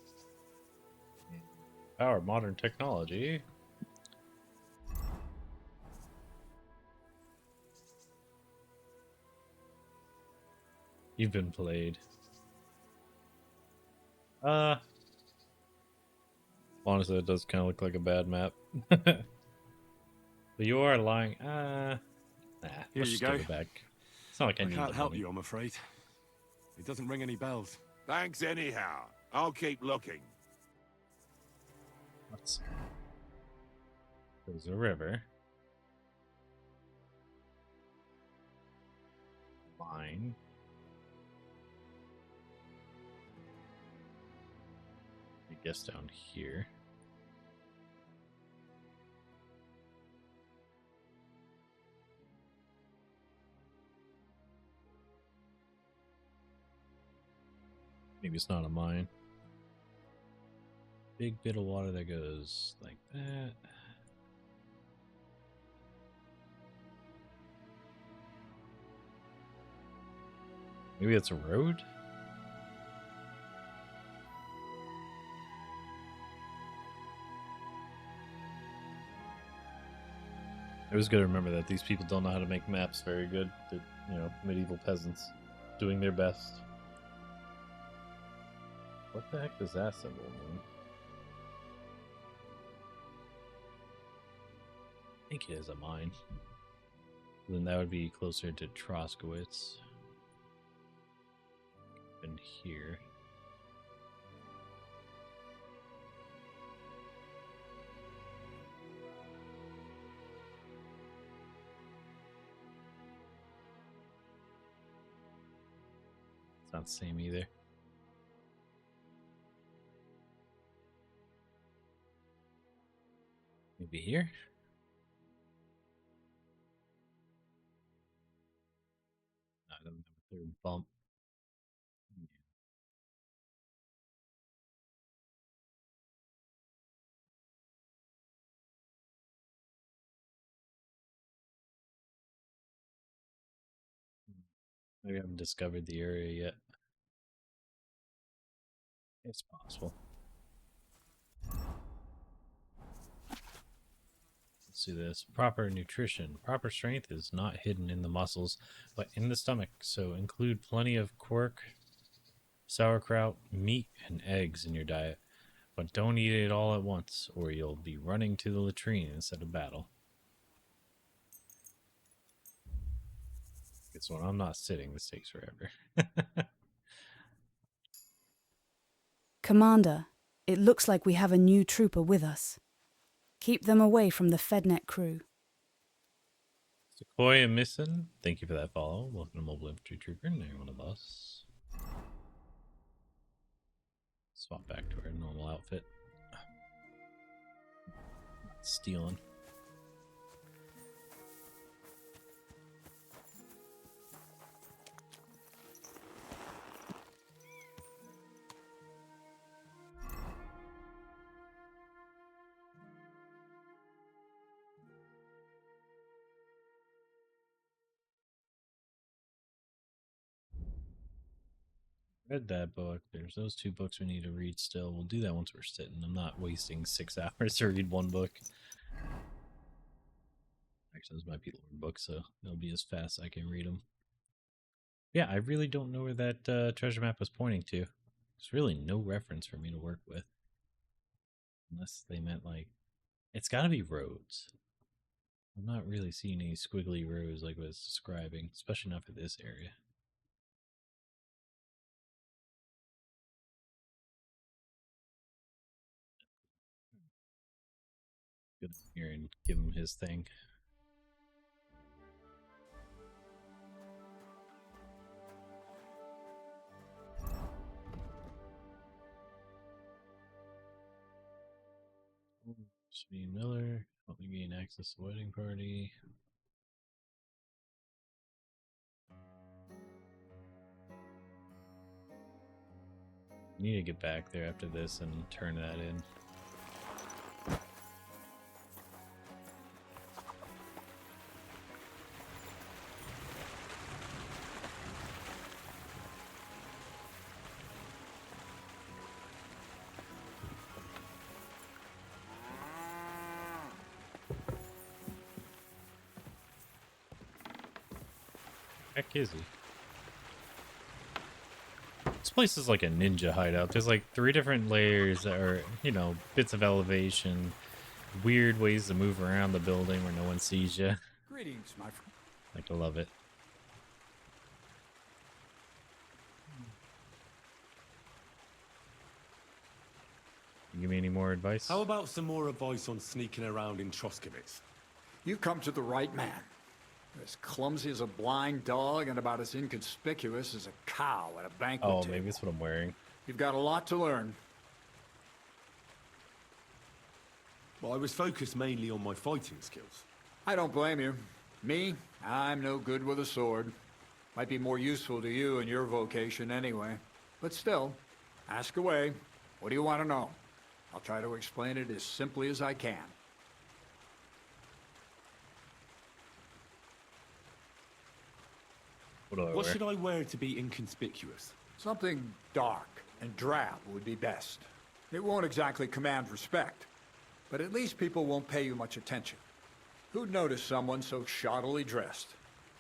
Power modern technology. You've been played. Honestly, it does kind of look like a bad map. But you are lying. Here Let's you just go. give it back. It's not like I need can't the help money. you, I'm afraid. It doesn't ring any bells. Thanks anyhow. I'll keep looking. Let's see. There's a river. Mine. I guess down here. Maybe it's not a mine. Big bit of water that goes like that. Maybe it's a road? It was good to remember that these people don't know how to make maps very good. They're, medieval peasants doing their best. What the heck does that symbol mean? I think it is a mine. Then that would be closer to Troskowitz. And here. It's not the same either. Maybe here? No, I don't have a third bump. Maybe I haven't discovered the area yet. It's possible. Let's do this. Proper nutrition. Proper strength is not hidden in the muscles, but in the stomach. So include plenty of quark, sauerkraut, meat, and eggs in your diet. But don't eat it all at once, or you'll be running to the latrine instead of battle. It's when I'm not sitting, this takes forever. Commander, it looks like we have a new trooper with us. Keep them away from the Fednet crew. Sequoia Misson, thank you for that follow. Welcome to Mobile Infantry Trooper, now you're one of us. Swap back to our normal outfit. Not stealing. Read that book. There's those 2 books we need to read still. We'll do that once we're sitting. I'm not wasting 6 hours to read 1 book. Actually, those might be Lord books, so they'll be as fast as I can read them. Yeah, I really don't know where that treasure map was pointing to. There's really no reference for me to work with. Unless they meant, like... It's gotta be roads. I'm not really seeing any squiggly roads like what it's describing, especially not for this area. Get him here and give him his thing. Speedy Miller, help me gain access to wedding party. Need to get back there after this and turn that in. Heck is he? place is like a ninja hideout. There's like 3 different layers that are, you know, bits of elevation, weird ways to move around the building where no one sees you. Greetings, my friend. Like, I love it. You give me any more advice? How about some more advice on sneaking around in Troskovitz? You've come to the right man. You're as clumsy as a blind dog and about as inconspicuous as a cow at a banquet Oh, table. maybe that's what I'm wearing. You've got a lot to learn. Well, I was focused mainly on my fighting skills. I don't blame you. Me, I'm no good with a sword. Might be more useful to you in your vocation anyway. But still, ask away. What do you want to know? I'll try to explain it as simply as I can. What should I wear to be inconspicuous? Something dark and drab would be best. It won't exactly command respect, but at least people won't pay you much attention. Who'd notice someone so shoddily dressed?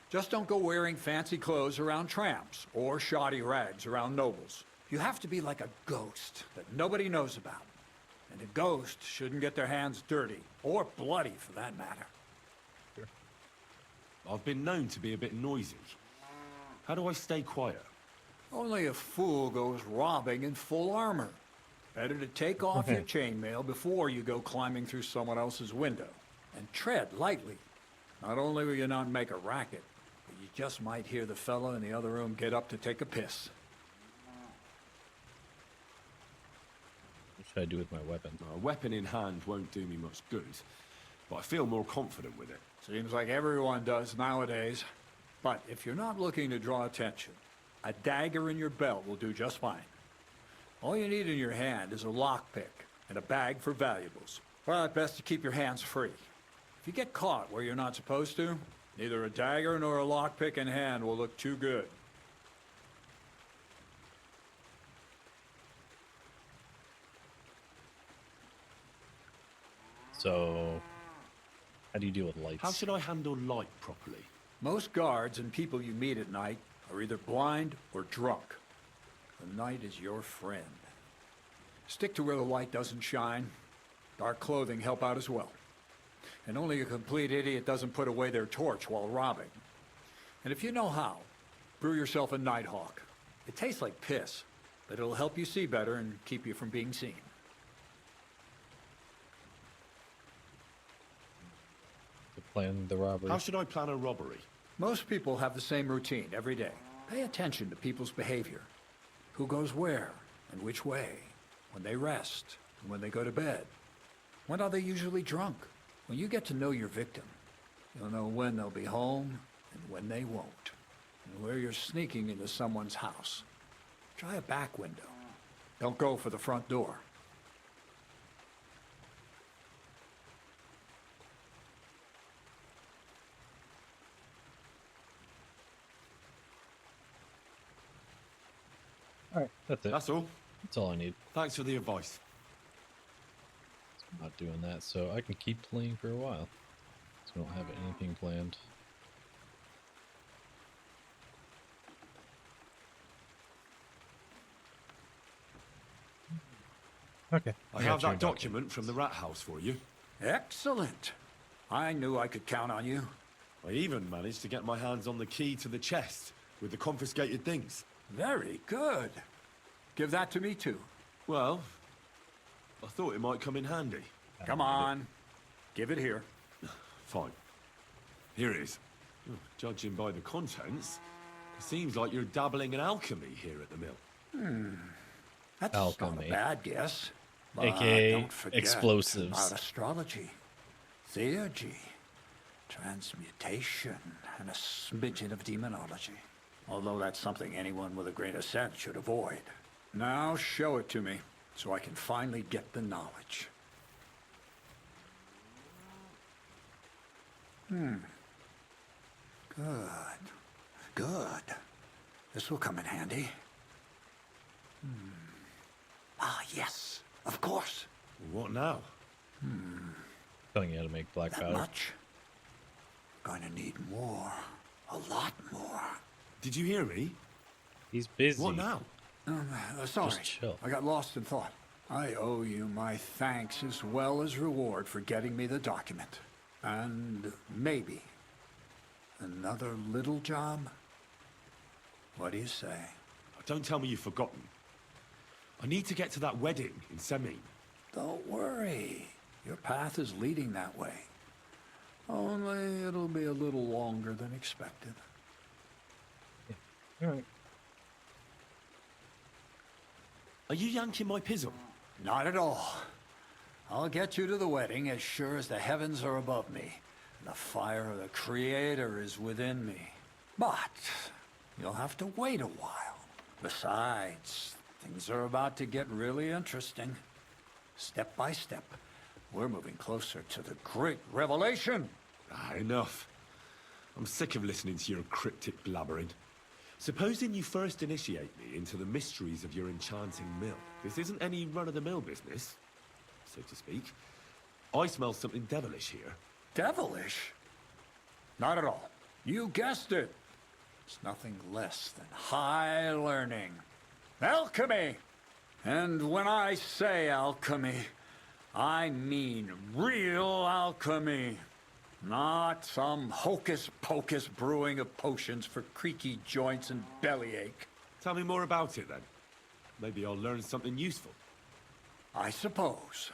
Just don't go wearing fancy clothes around tramps or shoddy rags around nobles. You have to be like a ghost that nobody knows about. And a ghost shouldn't get their hands dirty, or bloody for that matter. I've been known to be a bit noisy. How do I stay quiet? Only a fool goes robbing in full armor. Better to take off your chainmail before you go climbing through someone else's window. And tread lightly. Not only will you not make a racket, but you just might hear the fella in the other room get up to take a piss. What should I do with my weapon? A weapon in hand won't do me much good, but I feel more confident with it. Seems like everyone does nowadays. But if you're not looking to draw attention, a dagger in your belt will do just fine. All you need in your hand is a lockpick and a bag for valuables. But best to keep your hands free. If you get caught where you're not supposed to, neither a dagger nor a lockpick in hand will look too good. So, how do you deal with lights? How should I handle light properly? Most guards and people you meet at night are either blind or drunk. The night is your friend. Stick to where the light doesn't shine. Dark clothing help out as well. And only a complete idiot doesn't put away their torch while robbing. And if you know how, brew yourself a Nighthawk. It tastes like piss, but it'll help you see better and keep you from being seen. To plan the robbery. How should I plan a robbery? Most people have the same routine every day. Pay attention to people's behavior. Who goes where and which way, when they rest and when they go to bed. When are they usually drunk? When you get to know your victim, you'll know when they'll be home and when they won't. And where you're sneaking into someone's house. Try a back window. Don't go for the front door. Alright, that's it. That's all. That's all I need. Thanks for the advice. I'm not doing that, so I can keep playing for a while. So I don't have anything planned. Okay. I have that document from the rat house for you. Excellent. I knew I could count on you. I even managed to get my hands on the key to the chest with the confiscated things. Very good. Give that to me too. Well, I thought it might come in handy. Come on. Give it here. Fine. Here it is. Judging by the contents, it seems like you're dabbling in alchemy here at the mill. That's Alchemy. not a bad guess. But AKA don't forget explosives. about astrology, theurgy, transmutation, and a smidgen of demonology. Although that's something anyone with a grain of sense should avoid. Now show it to me, so I can finally get the knowledge. Good. Good. This will come in handy. Ah, yes. Of course. What now? Telling you how to make black That powder. much? Going to need more. A lot more. Did you hear me? He's busy. What now? Sorry, Just chill. I got lost in thought. I owe you my thanks as well as reward for getting me the document. And maybe another little job? What do you say? Don't tell me you've forgotten. I need to get to that wedding in Semin. Don't worry. Your path is leading that way. Only it'll be a little longer than expected. All right. Are you yanking my pizzle? Not at all. I'll get you to the wedding as sure as the heavens are above me. And the fire of the Creator is within me. But you'll have to wait a while. Besides, things are about to get really interesting. Step by step, we're moving closer to the great revelation. Enough. I'm sick of listening to your cryptic blabbering. Supposing you first initiate me into the mysteries of your enchanting mill. This isn't any run-of-the-mill business, so to speak. I smell something devilish here. Devilish? Not at all. You guessed it. It's nothing less than high learning. Alchemy! And when I say alchemy, I mean real alchemy. Not some hocus-pocus brewing of potions for creaky joints and bellyache. Tell me more about it, then. Maybe I'll learn something useful. I suppose.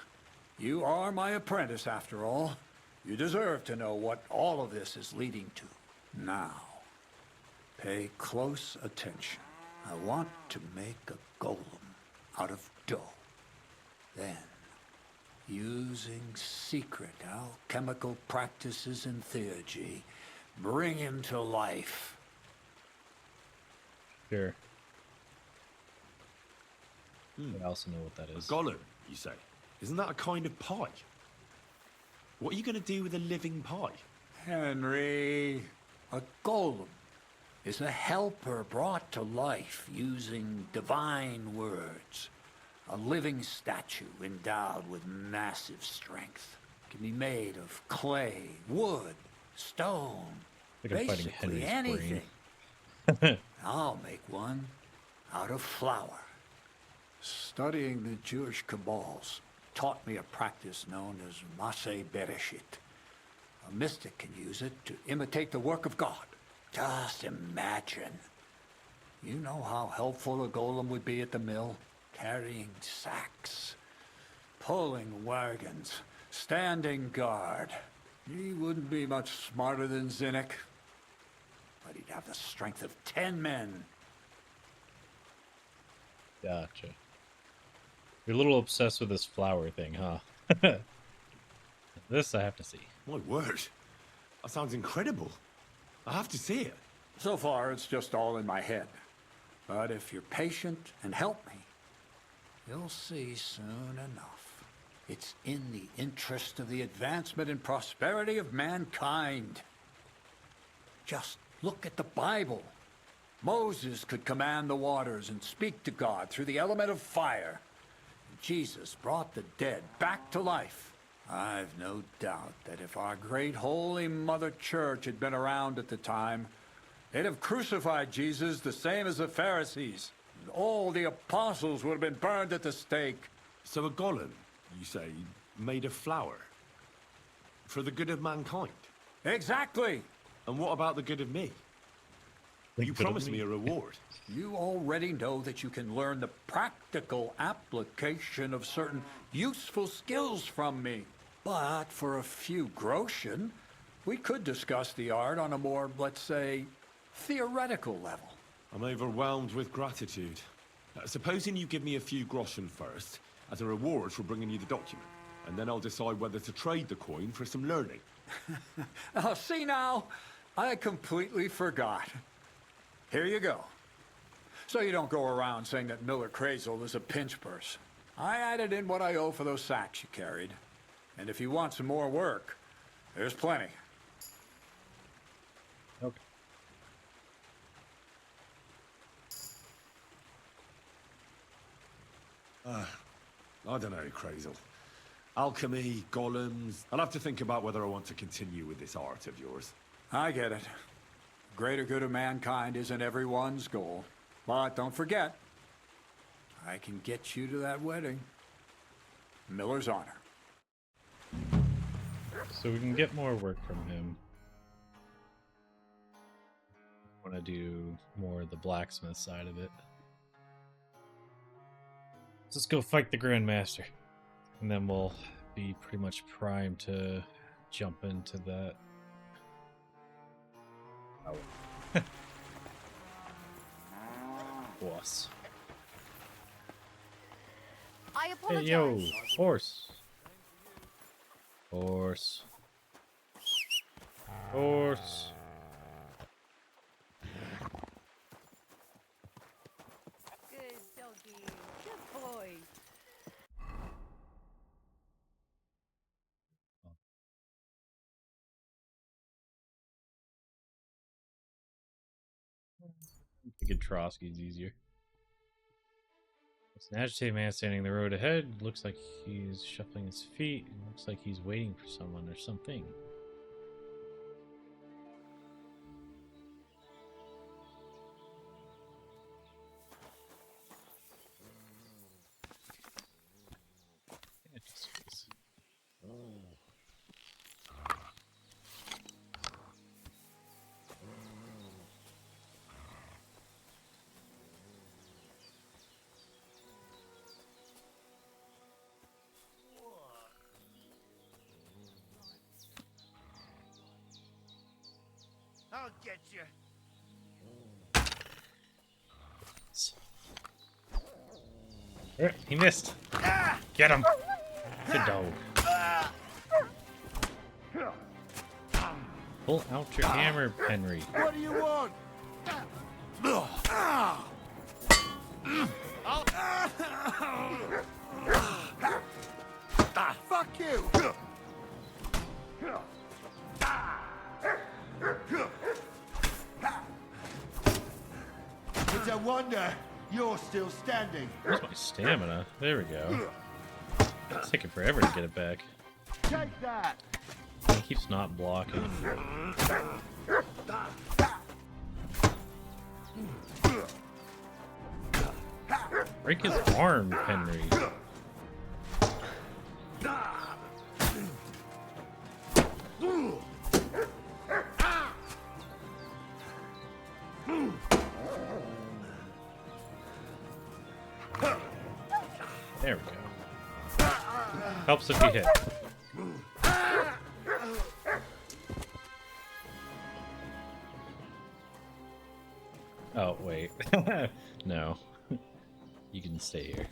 You are my apprentice, after all. You deserve to know what all of this is leading to. Now, pay close attention. I want to make a golem out of dough. Then, using secret alchemical practices in theurgy, bring him to life. Sure. I also know what that is. A golem, you say? Isn't that a kind of pie? What are you going to do with a living pie? Henry, a golem is a helper brought to life using divine words. A living statue endowed with massive strength. It can be made of clay, wood, stone, Like I'm fighting basically Henry's anything. brain. I'll make one out of flour. Studying the Jewish Kabbals taught me a practice known as Maseh Bereshit. A mystic can use it to imitate the work of God. Just imagine. You know how helpful a golem would be at the mill? Carrying sacks, pulling wagons, standing guard. He wouldn't be much smarter than Zinnik, but he'd have the strength of 10 men. Gotcha. You're a little obsessed with this flower thing, huh? This I have to see. My word. That sounds incredible. I have to see it. So far, it's just all in my head. But if you're patient and help me, you'll see soon enough. It's in the interest of the advancement and prosperity of mankind. Just look at the Bible. Moses could command the waters and speak to God through the element of fire. Jesus brought the dead back to life. I've no doubt that if our great Holy Mother Church had been around at the time, they'd have crucified Jesus the same as the Pharisees. And all the apostles would have been burned at the stake. So a golem, you say, made of flour? For the good of mankind? Exactly! And what about the good of me? You promised me a reward. You already know that you can learn the practical application of certain useful skills from me. But for a few groschen, we could discuss the art on a more, let's say, theoretical level. I'm overwhelmed with gratitude. Supposing you give me a few groschen first, as a reward for bringing you the document, and then I'll decide whether to trade the coin for some learning. Oh, see now, I completely forgot. Here you go. So you don't go around saying that Miller Crazel is a pinch purse. I added in what I owe for those sacks you carried. And if you want some more work, there's plenty. Okay. I don't know, Crazel. Alchemy, golems... I'll have to think about whether I want to continue with this art of yours. I get it. Greater good of mankind isn't everyone's goal. But don't forget, I can get you to that wedding. Miller's honor. So we can get more work from him. I want to do more of the blacksmith side of it. Let's go fight the Grandmaster. And then we'll be pretty much primed to jump into that. Oh. Boss. I Hey, apologize. yo, horse. Horse. Horse. Good doggy. Good boy. I think Trotsky's easier. It's an agitated man standing in the road ahead. Looks like he's shuffling his feet. It looks like he's waiting for someone or something. I'll get you. He missed. Get him. Good dog. Pull out your hammer, Henry. What do you want? Fuck you! It's a wonder you're still standing. Where's my stamina? There we go. It's taking forever to get it back. Take that! He keeps not blocking. Break his arm, Henry. There we go. Helps if you hit. Oh, wait. No. You can stay here.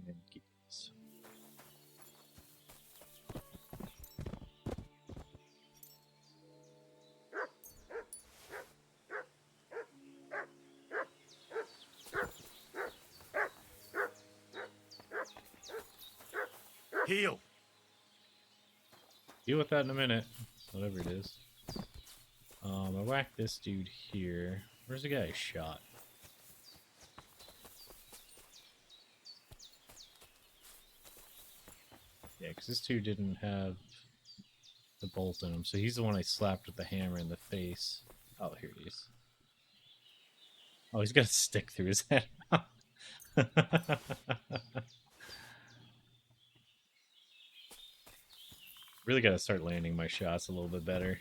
And keep this. Heal. Deal with that in a minute. Whatever it is. I whacked this dude here. Where's the guy I shot? Yeah, because this dude didn't have the bolt in him, so he's the one I slapped with the hammer in the face. Oh, here he is. Oh, he's got a stick through his head. Really got to start landing my shots a little bit better.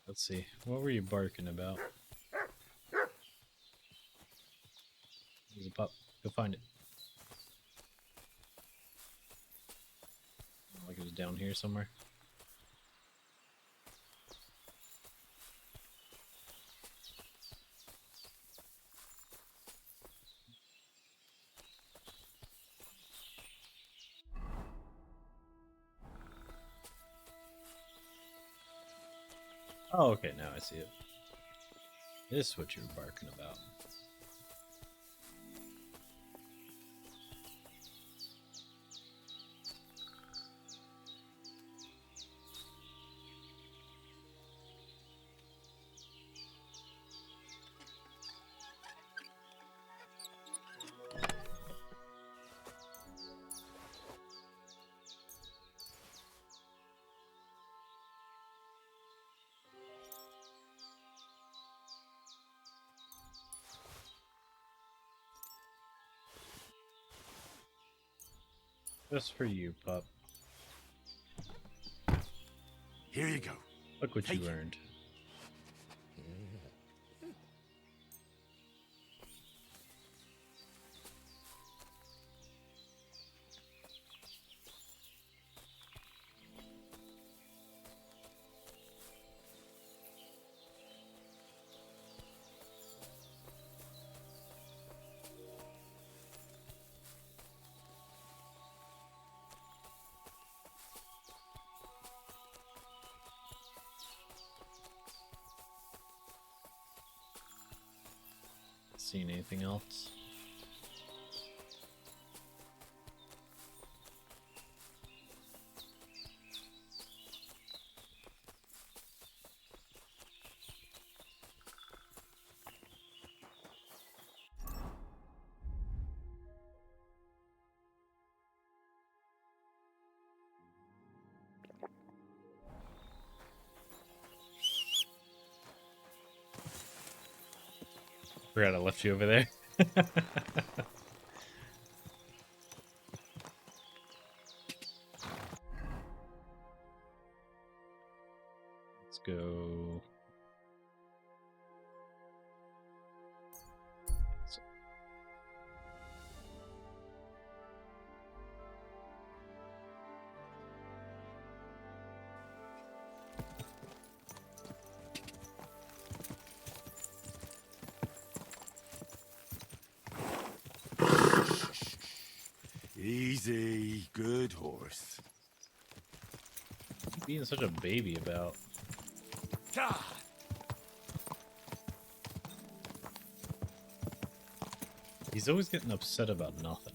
Let's see. What were you barking about? There's a pup. Go find it. Like it was down here somewhere. Oh, okay, now I see it. This is what you were barking about. Just for you, pup. Here you go. Look what Take you it. earned. Seen anything else? Forgot I left you over there. Let's go. Easy, good horse. Being such a baby about. God. He's always getting upset about nothing.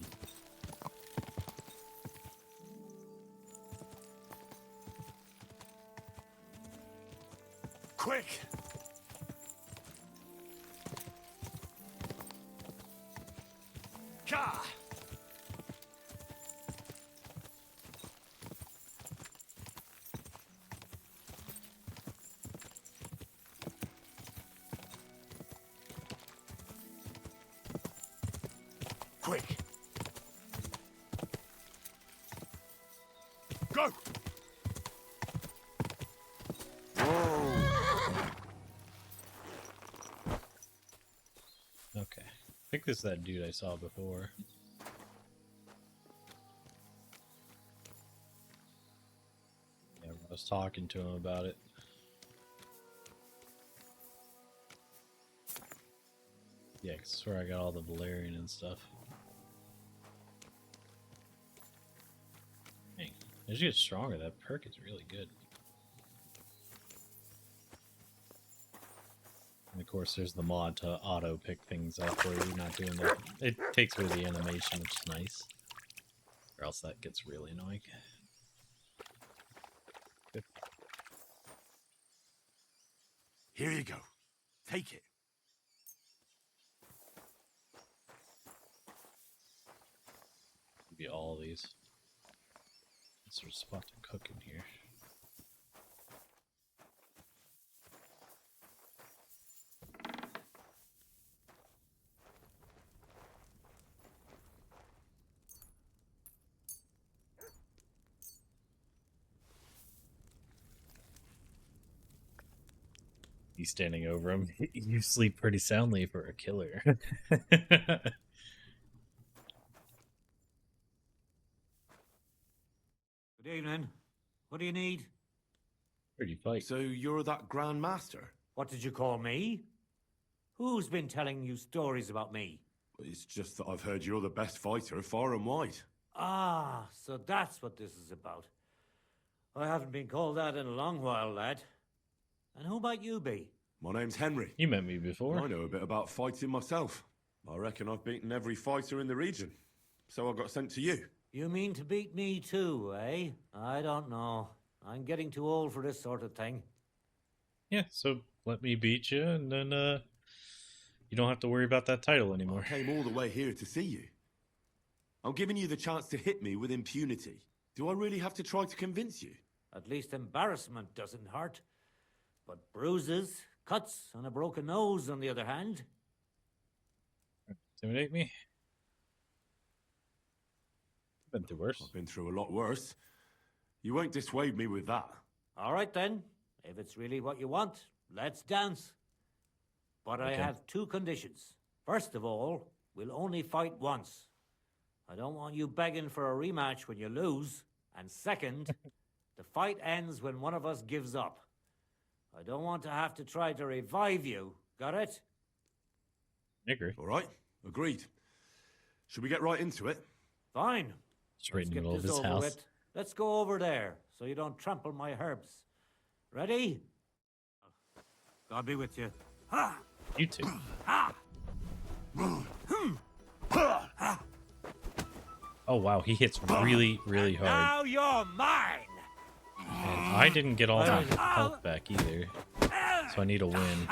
Quick! Ka! Quick! Go! Okay. I think this is that dude I saw before. Yeah, I was talking to him about it. Yeah, 'cause that's where I got all the Valerian and stuff. Dang, as you get stronger, that perk is really good. And of course, there's the mod to auto pick things up where you're not doing the. It takes away the animation, which is nice. Or else that gets really annoying. Good. Here you go. Take it. Give you all these. Is there a spot to cook in here? He's standing over him. You sleep pretty soundly for a killer. Good evening. What do you need? Pretty fight. So you're that Grand Master? What did you call me? Who's been telling you stories about me? It's just that I've heard you're the best fighter far and wide. Ah, so that's what this is about. I haven't been called that in a long while, lad. And who might you be? My name's Henry. You met me before. I know a bit about fighting myself. I reckon I've beaten every fighter in the region. So I got sent to you. You mean to beat me too, eh? I don't know. I'm getting too old for this sort of thing. Yeah, so let me beat you, and then you don't have to worry about that title anymore. I came all the way here to see you. I'm giving you the chance to hit me with impunity. Do I really have to try to convince you? At least embarrassment doesn't hurt. But bruises, cuts, and a broken nose, on the other hand. Intimidate me? Been through worse. I've been through a lot worse. You won't dissuade me with that. All right then. If it's really what you want, let's dance. But I Okay. have two conditions. First of all, we'll only fight once. I don't want you begging for a rematch when you lose. And second, the fight ends when one of us gives up. I don't want to have to try to revive you. Got it? I agree. All right, agreed. Should we get right into it? Fine. Just right in the Get middle of this his over house. with. Let's go over there so you don't trample my herbs. Ready? God be with you. Ha! You too. Ha! Oh wow, he hits really, really hard. Now you're mine. And I didn't get all my health back either. So I need a win.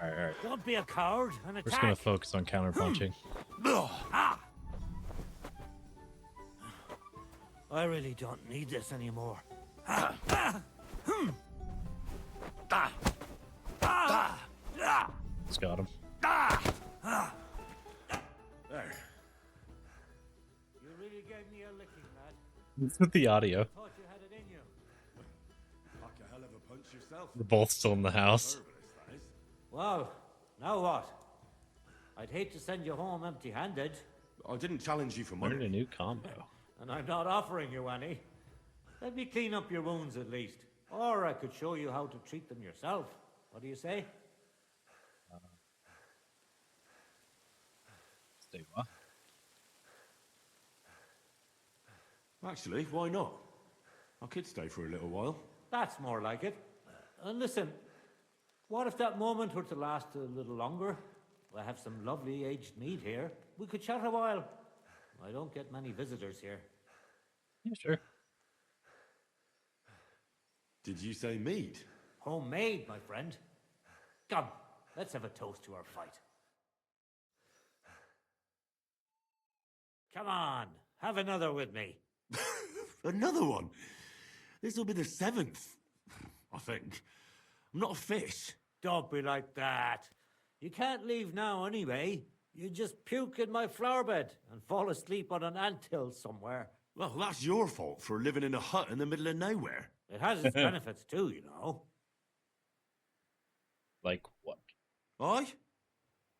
Alright. Don't be a coward and We're just gonna attack. focus on counterpunching. I really don't need this anymore. Just got him. There. You really gave me a licking, lad. It's with the audio. Thought you had it in you. Like a hell of a punch yourself. We're both still in the house. Well, now what? I'd hate to send you home empty-handed. I didn't challenge you for Learned money. a new combo. And I'm not offering you any. Let me clean up your wounds at least. Or I could show you how to treat them yourself. What do you say? Stay what? Actually, why not? I could stay for a little while. That's more like it. And listen, what if that moment were to last a little longer? I have some lovely aged mead here. We could chat a while. I don't get many visitors here. Yeah, sure. Did you say mead? Homemade, my friend. Come, let's have a toast to our fight. Come on, have another with me. Another one? This'll be the 7th, I think. I'm not a fish. Don't be like that. You can't leave now anyway. You just puke in my flower bed and fall asleep on an anthill somewhere. Well, that's your fault for living in a hut in the middle of nowhere. It has its benefits too, you know. Like what? Aye?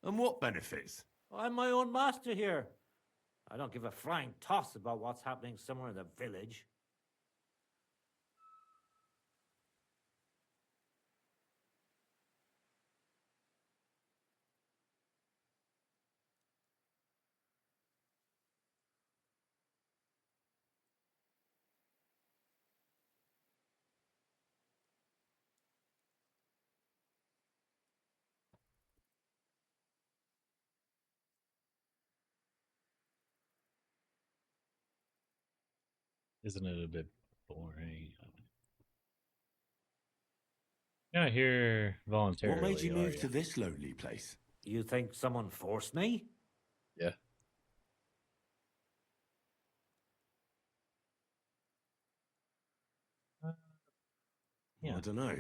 And what benefits? I'm my own master here. I don't give a flying toss about what's happening somewhere in the village. Isn't it a bit boring? You're not here voluntarily. What made you are move to this lonely place? You think someone forced me? Yeah. Well, I don't know.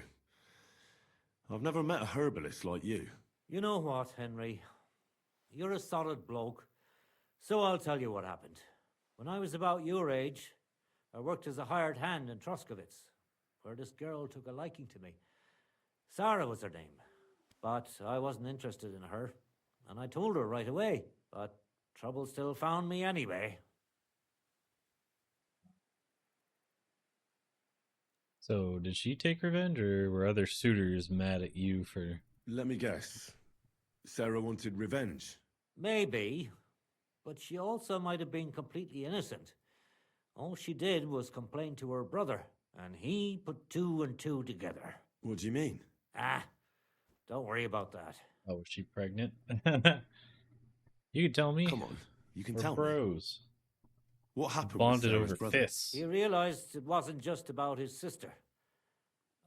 I've never met a herbalist like you. You know what, Henry? You're a solid bloke. So I'll tell you what happened. When I was about your age, I worked as a hired hand in Troskovitz, where this girl took a liking to me. Sarah was her name, but I wasn't interested in her, and I told her right away, but trouble still found me anyway. So, did she take revenge, or were other suitors mad at you for... Let me guess. Sarah wanted revenge. Maybe, but she also might have been completely innocent. All she did was complain to her brother, and he put 2 and 2 together. What do you mean? Ah, don't worry about that. Oh, was she pregnant? You can tell me. Come on, you can We're tell me. bros. What happened with Bonded Sarah's over brother? fists. He realized it wasn't just about his sister.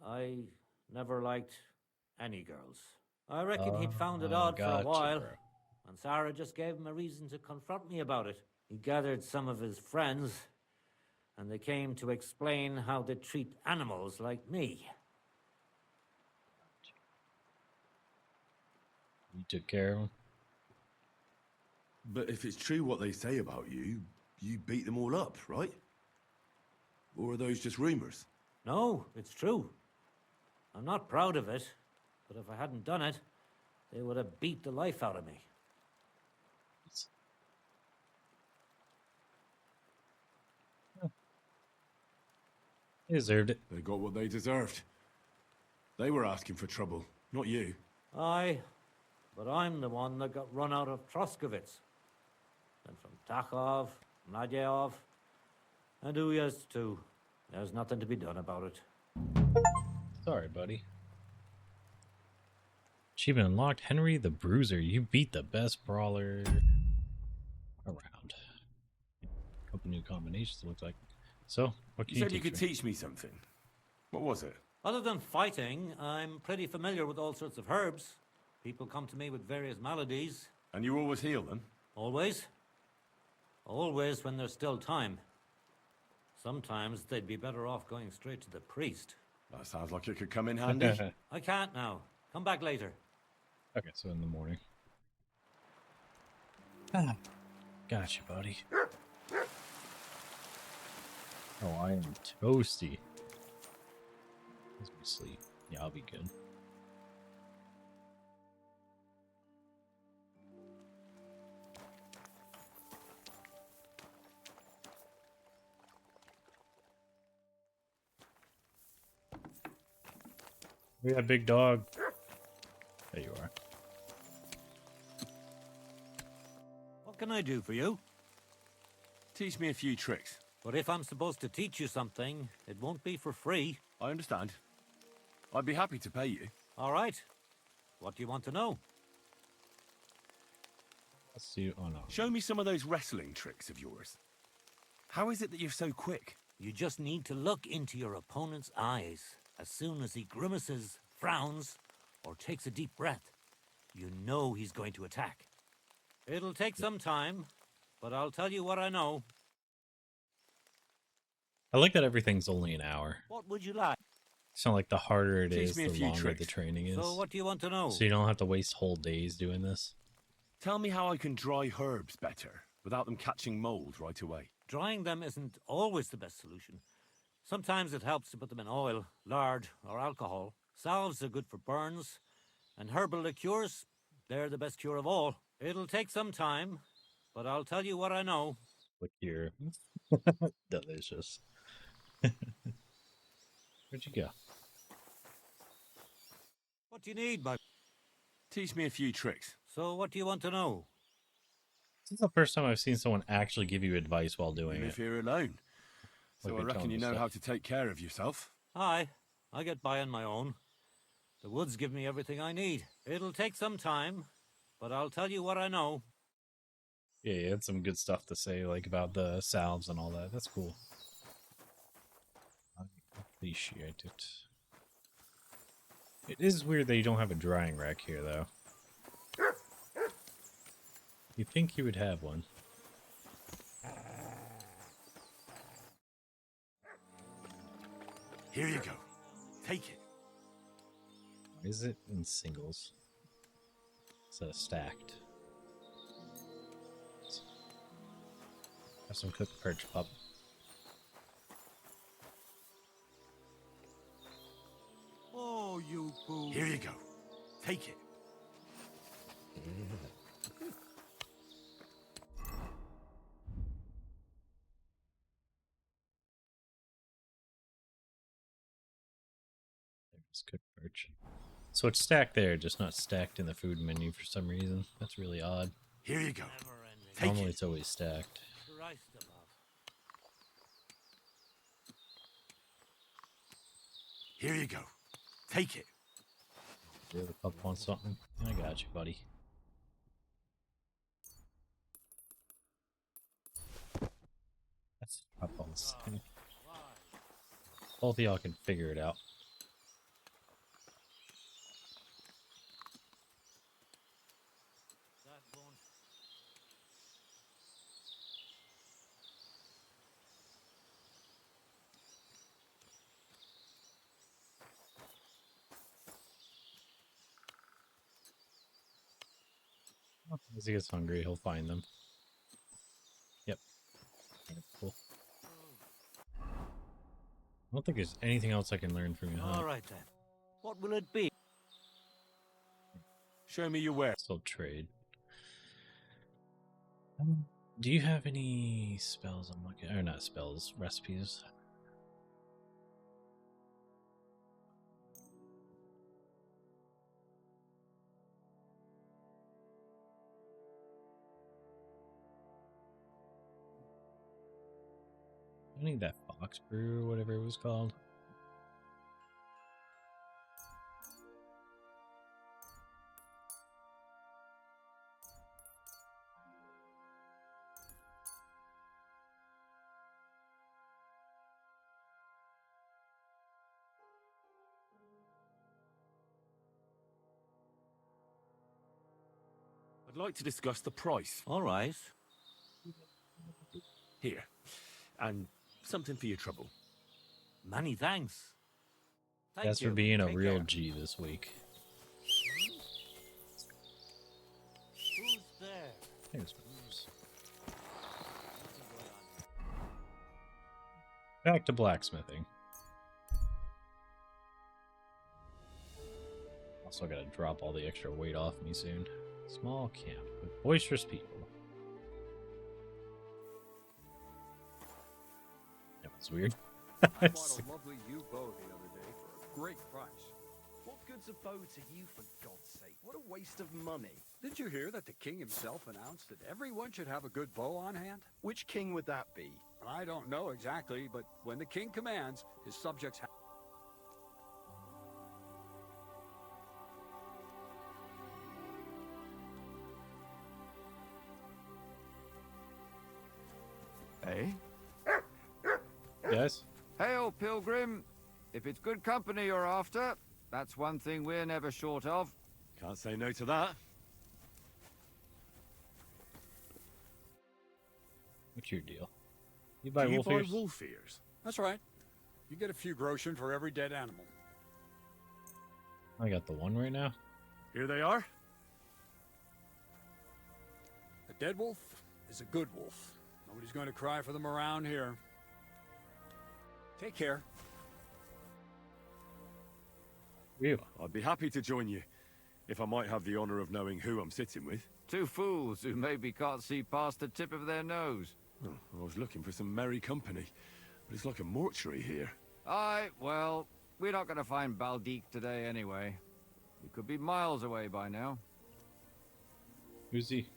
I never liked any girls. I reckon he'd found it odd for a gotcha, while, bro. and Sarah just gave him a reason to confront me about it. He gathered some of his friends, and they came to explain how they treat animals like me. You took care of him? But if it's true what they say about you, you beat them all up, right? Or are those just rumors? No, it's true. I'm not proud of it, but if I hadn't done it, they would have beat the life out of me. They deserved it. They got what they deserved. They were asking for trouble, not you. Aye, but I'm the one that got run out of Troskovitz. Then from Takhov, Nadyov, and Uyazd too. There's nothing to be done about it. Sorry, buddy. Achievement unlocked. Henry the Bruiser. You beat the best brawler around. A couple new combinations, it looks like. So, what can You you said you teach could me? teach me something. What was it? Other than fighting, I'm pretty familiar with all sorts of herbs. People come to me with various maladies. And you always heal them? Always. Always when there's still time. Sometimes they'd be better off going straight to the priest. That sounds like it could come in handy. I can't now. Come back later. Okay, so in the morning. Ah, gotcha, buddy. Oh, I am toasty. Let's be sleep. Yeah, I'll be good. We got big dog. There you are. What can I do for you? Teach me a few tricks. But if I'm supposed to teach you something, it won't be for free. I understand. I'd be happy to pay you. All right. What do you want to know? Let's see. Oh no. Show me some of those wrestling tricks of yours. How is it that you're so quick? You just need to look into your opponent's eyes. As soon as he grimaces, frowns, or takes a deep breath, you know he's going to attack. It'll take some time, but I'll tell you what I know. I like that everything's only an hour. What would you like? It's not like the harder it Teach is, me a the few longer tricks. the training is. So what do you want to know? So you don't have to waste whole days doing this. Tell me how I can dry herbs better, without them catching mold right away. Drying them isn't always the best solution. Sometimes it helps to put them in oil, lard, or alcohol. Salves are good for burns, and herbal liqueurs, they're the best cure of all. It'll take some time, but I'll tell you what I know. Liqueur. Delicious. Where'd you go? What do you need, my... Teach me a few tricks. So what do you want to know? This is the first time I've seen someone actually give you advice while doing You it. live here alone. So Like I you're reckon telling you me know stuff. how to take care of yourself. Aye, I get by on my own. The woods give me everything I need. It'll take some time, but I'll tell you what I know. Yeah, you had some good stuff to say, like about the salves and all that. That's cool. I appreciate it. It is weird that you don't have a drying rack here, though. You'd think you would have one. Here you go. Take it. Why is it in singles instead of stacked? Have some cooked perch, pup. Oh, you fool. Here you go. Take it. There's cooked perch. So it's stacked there, just not stacked in the food menu for some reason. That's really odd. Here you go. Take Normally it. it's always stacked. Christ above. Here you go. Take it. The other pup wants something. I got you, buddy. That's pup on the side. Both of y'all can figure it out. That won't... As he gets hungry, he'll find them. Yep. Cool. I don't think there's anything else I can learn from you, huh? All right then. What will it be? Show me your wares. Still trade. Do you have any spells I'm looking, or not spells, recipes? I need that fox brew or whatever it was called. I'd like to discuss the price. All right. Here. And something for your trouble. Many thanks. Thank That's you. for being a Take real care. G this week. Who's there? There's Bruce. Back to blacksmithing. Also gotta drop all the extra weight off me soon. Small camp with boisterous people. That was weird. I bought a lovely yew bow the other day for a great price. What good's a bow to you, for God's sake? What a waste of money. Didn't you hear that the king himself announced that everyone should have a good bow on hand? Which king would that be? I don't know exactly, but when the king commands, his subjects have... Eh? Yes? Hail, pilgrim. If it's good company you're after, that's one thing we're never short of. Can't say no to that. What's your deal? You buy Do you wolf buy ears? wolf ears? That's right. You get a few groschen for every dead animal. I got the one right now. Here they are. A dead wolf is a good wolf. Nobody's going to cry for them around here. Take care. You. I'd be happy to join you, if I might have the honor of knowing who I'm sitting with. Two fools who maybe can't see past the tip of their nose. Oh, I was looking for some merry company, but it's like a mortuary here. Aye, well, we're not going to find Baldik today anyway. He could be miles away by now. Who's he?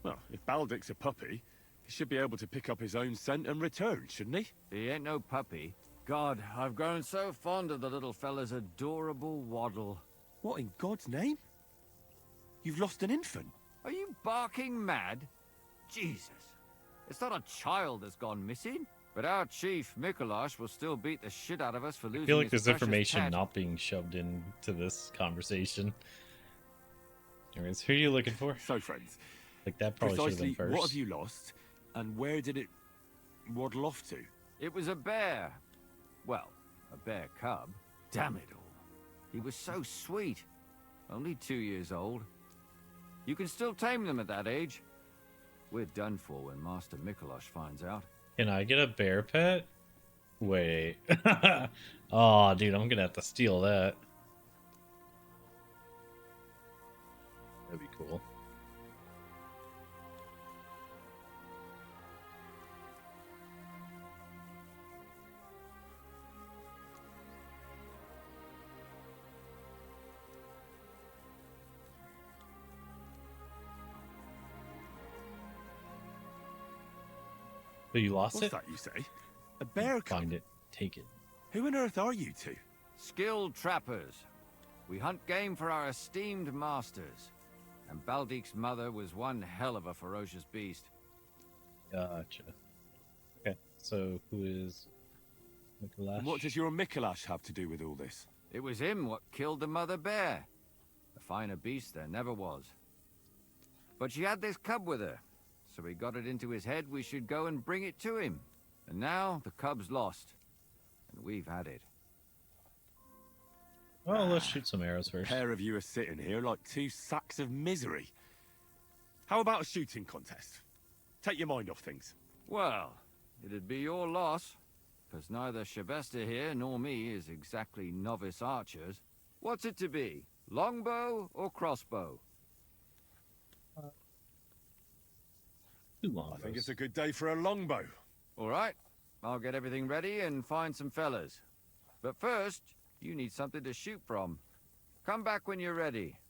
Well, if Baldic's a puppy, he should be able to pick up his own scent and return, shouldn't he? He ain't no puppy. God, I've grown so fond of the little fella's adorable waddle. What in God's name? You've lost an infant. Are you barking mad? Jesus. It's not a child that's gone missing. But our chief, Mikolash, will still beat the shit out of us for losing I feel like his there's precious information pet. not being shoved into this conversation. Anyways, who are you looking for? So, friends, like that probably should have precisely been first. what have you lost, and where did it waddle off to? It was a bear. Well, a bear cub. Damn it all. He was so sweet. Only 2 years old. You can still tame them at that age. We're done for when Master Mikolash finds out. Can I get a bear pet? Wait. Oh, dude, I'm gonna have to steal that. That'd be cool. So you lost What's it? that you say? A bear cub? Find it. Take it. Who on earth are you two? Skilled trappers. We hunt game for our esteemed masters. And Baldik's mother was one hell of a ferocious beast. Gotcha. Okay, so who is Mikolash? And what does your Mikolash have to do with all this? It was him what killed the mother bear. A finer beast there never was. But she had this cub with her, so he got it into his head we should go and bring it to him. And now the cub's lost, and we've had it. Well, let's shoot some arrows first. A pair of you are sitting here like two sacks of misery. How about a shooting contest? Take your mind off things. Well, it'd be your loss, because neither Shabesta here nor me is exactly novice archers. What's it to be? Longbow or crossbow? I think it's a good day for a longbow. All right, I'll get everything ready and find some fellas. But first, you need something to shoot from. Come back when you're ready.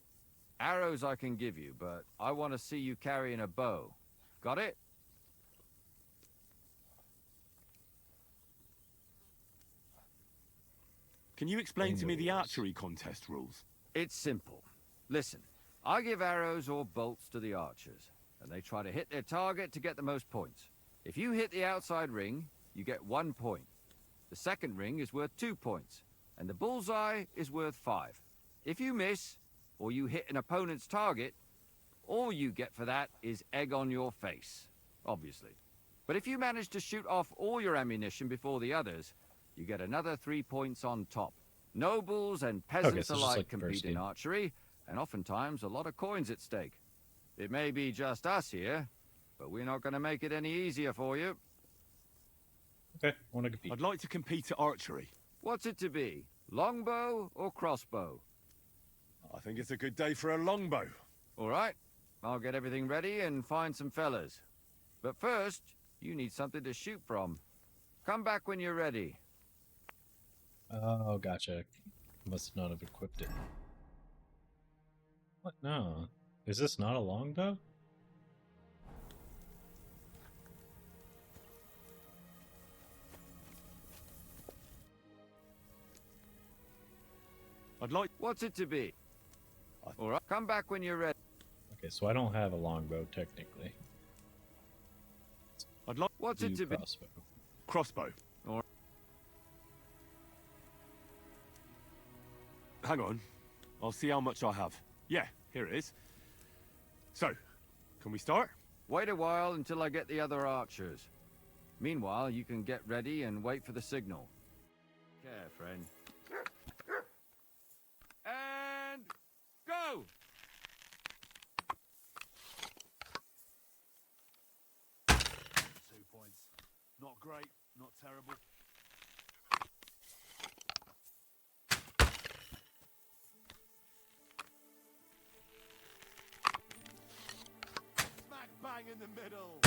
Arrows I can give you, but I want to see you carrying a bow. Got it? Can you explain to me the archery contest rules? It's simple. Listen, I give arrows or bolts to the archers, and they try to hit their target to get the most points. If you hit the outside ring, you get 1 point. The second ring is worth 2 points, and the bullseye is worth 5. If you miss, or you hit an opponent's target, all you get for that is egg on your face, obviously. But if you manage to shoot off all your ammunition before the others, you get another 3 points on top. Nobles and peasants alike compete in archery, and oftentimes a lot of coins at stake. It may be just us here, but we're not going to make it any easier for you. Okay, I want to compete. I'd like to compete at archery. What's it to be? Longbow or crossbow? I think it's a good day for a longbow. All right, I'll get everything ready and find some fellas. But first, you need something to shoot from. Come back when you're ready. Oh, gotcha. Must not have equipped it. What? No. Is this not a longbow? I'd like... What's it to be? All right, come back when you're ready. Okay, so I don't have a longbow technically. I'd like... What's it to be? Crossbow. Crossbow. All right. Hang on. I'll see how much I have. Yeah, here it is. So, can we start? Wait a while until I get the other archers. Meanwhile, you can get ready and wait for the signal. Care, friend. And go! 2 points. Not great, not terrible. Smack bang in the middle.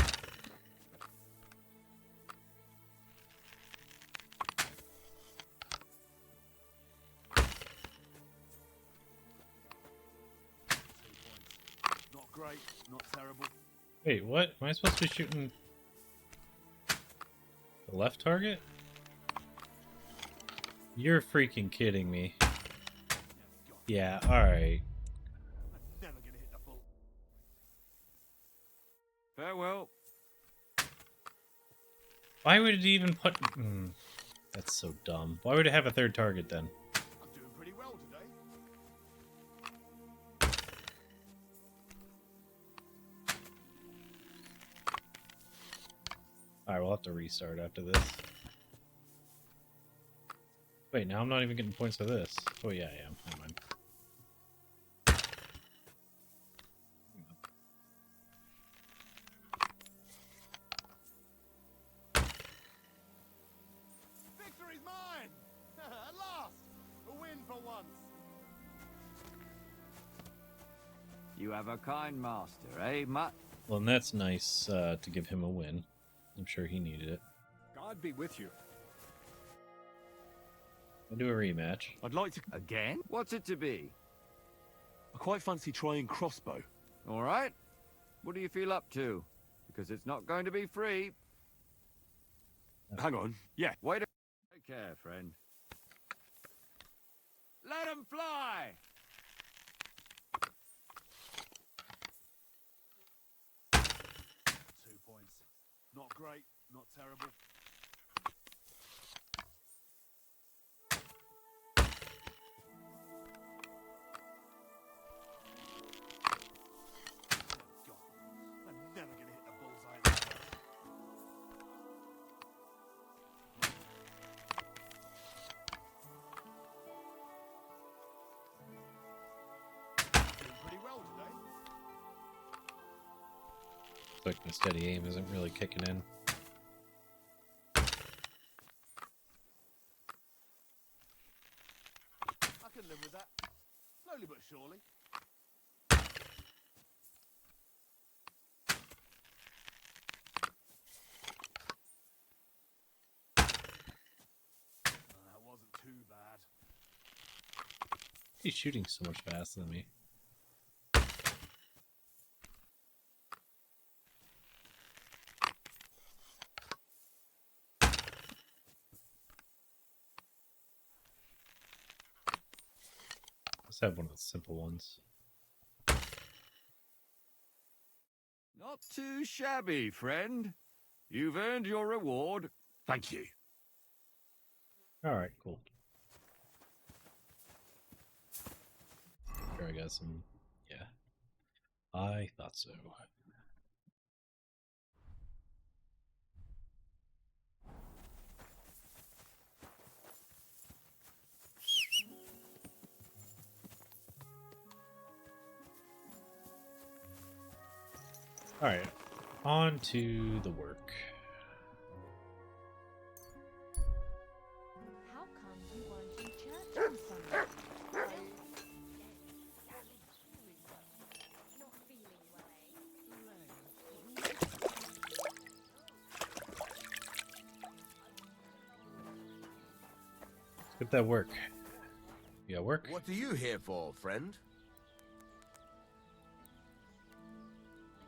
Not great, not terrible. Wait, what? Am I supposed to be shooting the left target? You're freaking kidding me. Yeah, alright. Never gonna hit the ball. Farewell. Why would it even put... that's so dumb. Why would it have a third target then? I'm doing pretty well today. Alright, we'll have to restart after this. Wait, now I'm not even getting points for this. Oh yeah, I am. Never mind. Victory's mine! At last! A win for once! You have a kind master, eh, Mutt? Well, and that's nice to give him a win. I'm sure he needed it. God be with you. I'll do a rematch. I'd like to... Again? What's it to be? I quite fancy trying crossbow. All right. What do you feel up to? Because it's not going to be free. Hang on. Yeah. Wait a... Take care, friend. Let 'em fly! 2 points. Not great, not terrible. I'm never gonna hit the bullseye this time. Doing pretty well today. quick and steady aim isn't really kicking in. I can live with that. Slowly but surely. That wasn't too bad. He's shooting so much faster than me. Let's have one of the simple ones. Not too shabby, friend. You've earned your reward. Thank you. Alright, cool. Sure, I got some. Yeah. I thought so. Alright, on to the work. How come you weren't in church on Sunday? Not feeling Let's get that work. You got work? What are you here for, friend?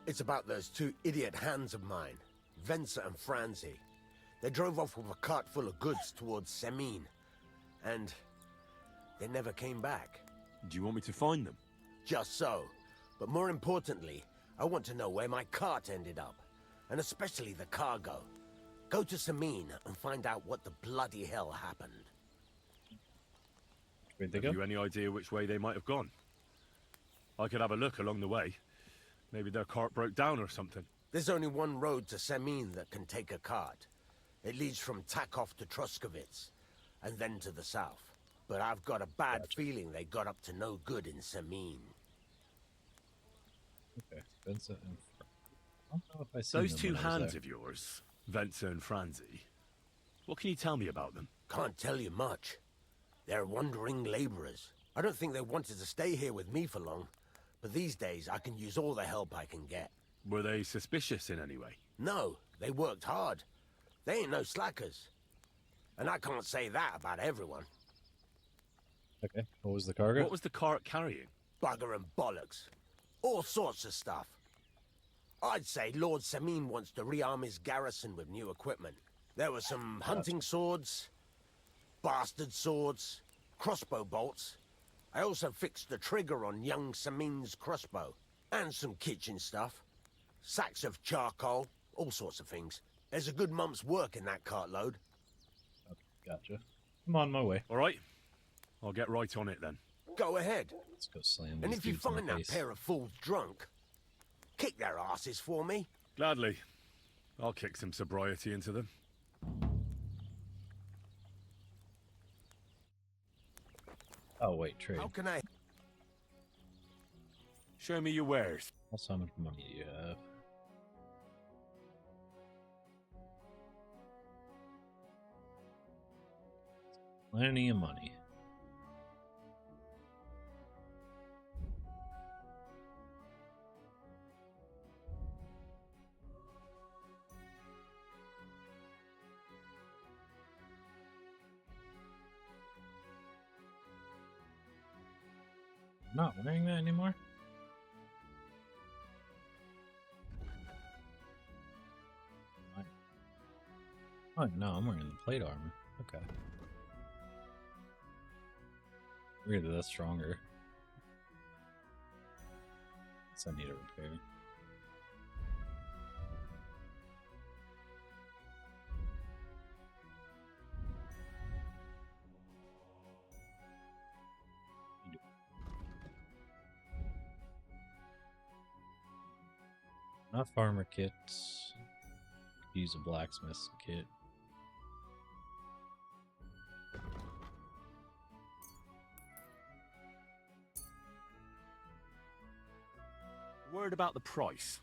It's about those two idiot hands of mine, Venser and Franzi. They drove off with a cart full of goods towards Semin, and they never came back. Do you want me to find them? Just so. But more importantly, I want to know where my cart ended up, and especially the cargo. Go to Semin and find out what the bloody hell happened. Where'd they Have go? you any idea which way they might have gone? I could have a look along the way. Maybe their cart broke down or something. There's only one road to Semin that can take a cart. It leads from Takov to Troskovitz, and then to the south. But I've got a bad feeling they got up to no good in Semin. Okay, Vincent and I don't know if I see Those them two when I was hands there. of yours, Venser and Franzi, what can you tell me about them? Can't tell you much. They're wandering laborers. I don't think they wanted to stay here with me for long, but these days I can use all the help I can get. Were they suspicious in any way? No, they worked hard. They ain't no slackers. And I can't say that about everyone. Okay, what was the cargo? What was the cart carrying? Bugger and bollocks. All sorts of stuff. I'd say Lord Semin wants to rearm his garrison with new equipment. There were some hunting swords, bastard swords, crossbow bolts. I also fixed the trigger on young Semin's crossbow. And some kitchen stuff. Sacks of charcoal, all sorts of things. There's a good month's work in that cartload. Gotcha. I'm on my way. All right. I'll get right on it then. Go ahead. Let's go slam And these if you dudes in the find that face. pair of fools drunk, kick their asses for me. Gladly. I'll kick some sobriety into them. Oh wait, trade. How can I... Show me your wares. Also, how much money do you have? Plenty of money. I'm not wearing that anymore. Oh no, I'm wearing the plate armor. Okay. Really, that's stronger. Guess I need a repair. Not farmer kits. Use a blacksmith's kit. Word about the price.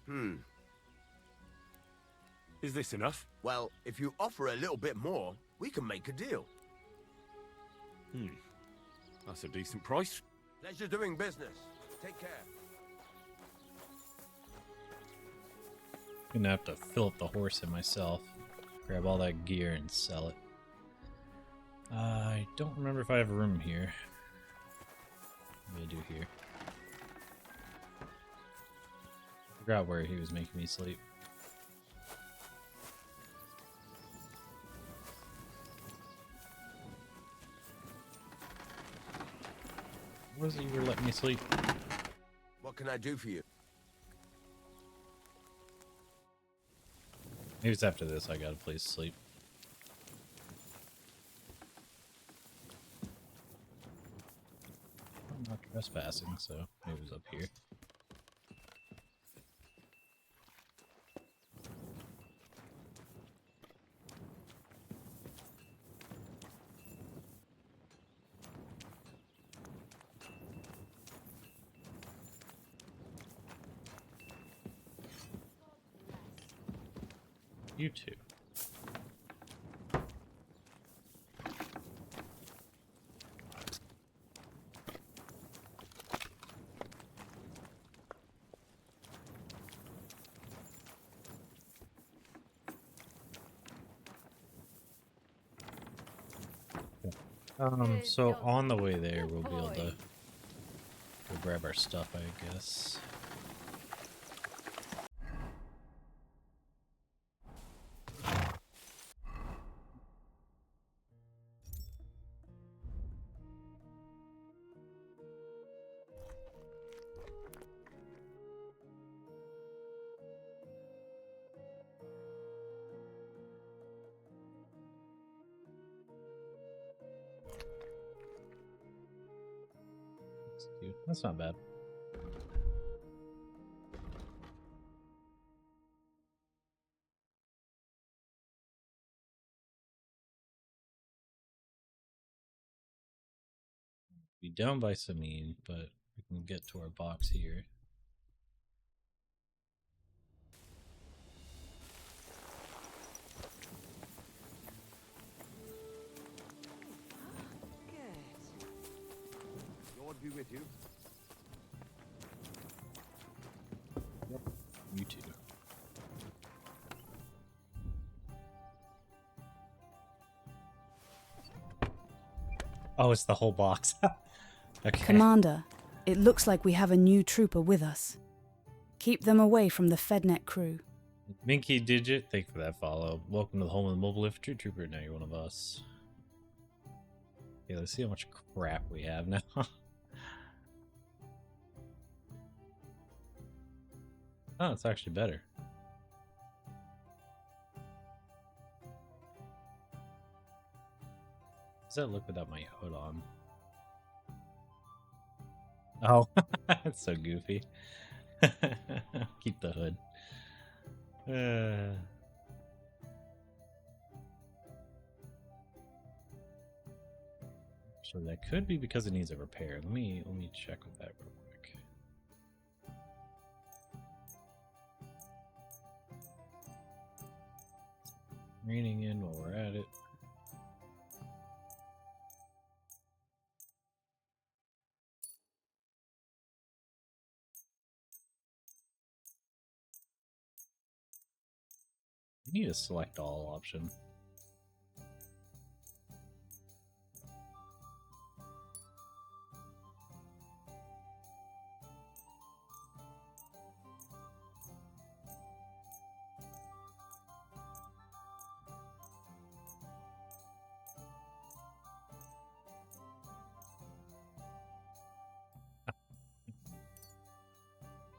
Is this enough? Well, if you offer a little bit more, we can make a deal. That's a decent price. Pleasure doing business. Take care. Gonna have to fill up the horse in myself. Grab all that gear and sell it. I don't remember if I have a room here. Maybe I do here. Forgot where he was making me sleep. Where was it you were letting me sleep? What can I do for you? Maybe it's after this I got a place to sleep. I'm not trespassing, so maybe it was up here. You too. So on the way there, we'll be able to go grab our stuff, I guess. That's not bad. Be down by Samine, but we can get to our box here. Lord be with you. Yep, you too. Oh, it's the whole box. Okay. Commander, it looks like we have a new trooper with us. Keep them away from the Fednet crew. Minky Digit, thank you for that follow. Welcome to the home of the mobile infantry trooper. Now you're one of us. Okay, let's see how much crap we have now. Oh, it's actually better. Does that look without my hood on? Oh, that's so goofy. Keep the hood. So that could be because it needs a repair. Let me check with that real quick. Reining in while we're at it. You need a select all option.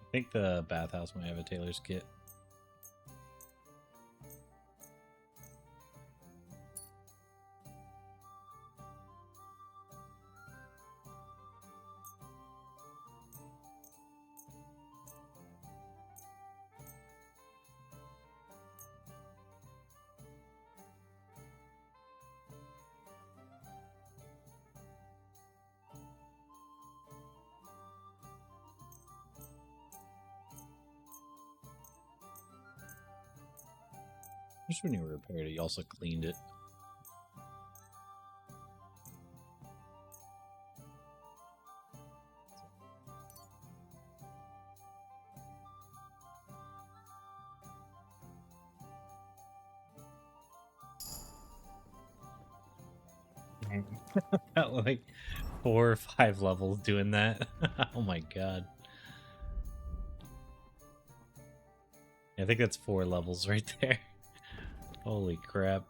I think the bathhouse might have a tailor's kit. Just when you repaired it, you also cleaned it. Like 4 or 5 levels doing that. Oh my god. I think that's 4 levels right there. Holy crap.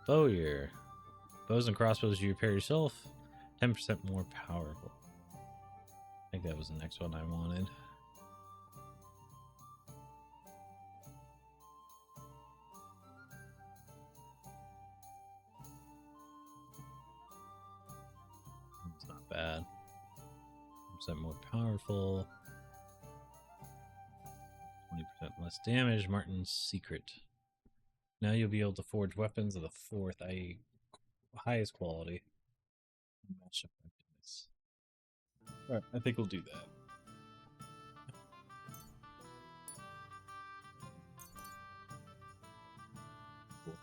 Bowyer. Bows and crossbows you repair yourself. 10% more powerful. I think that was the next one I wanted. It's not bad. 10% more powerful. 20% less damage. Martin's secret. Now you'll be able to forge weapons of the 4th, i.e. highest quality. Match effectiveness. Alright, I think we'll do that. Cool.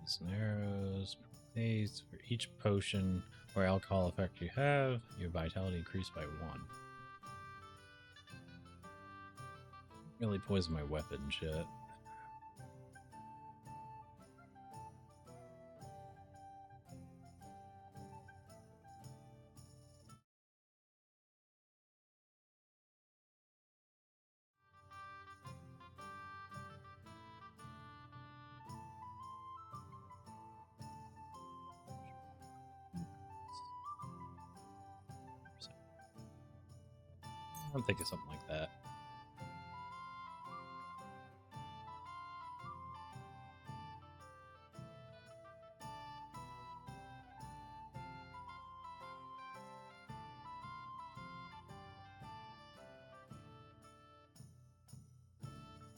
Some arrows. Haze. For each potion or alcohol effect you have, your vitality increased by 1. Really poison my weapons yet. I'm thinking something like that.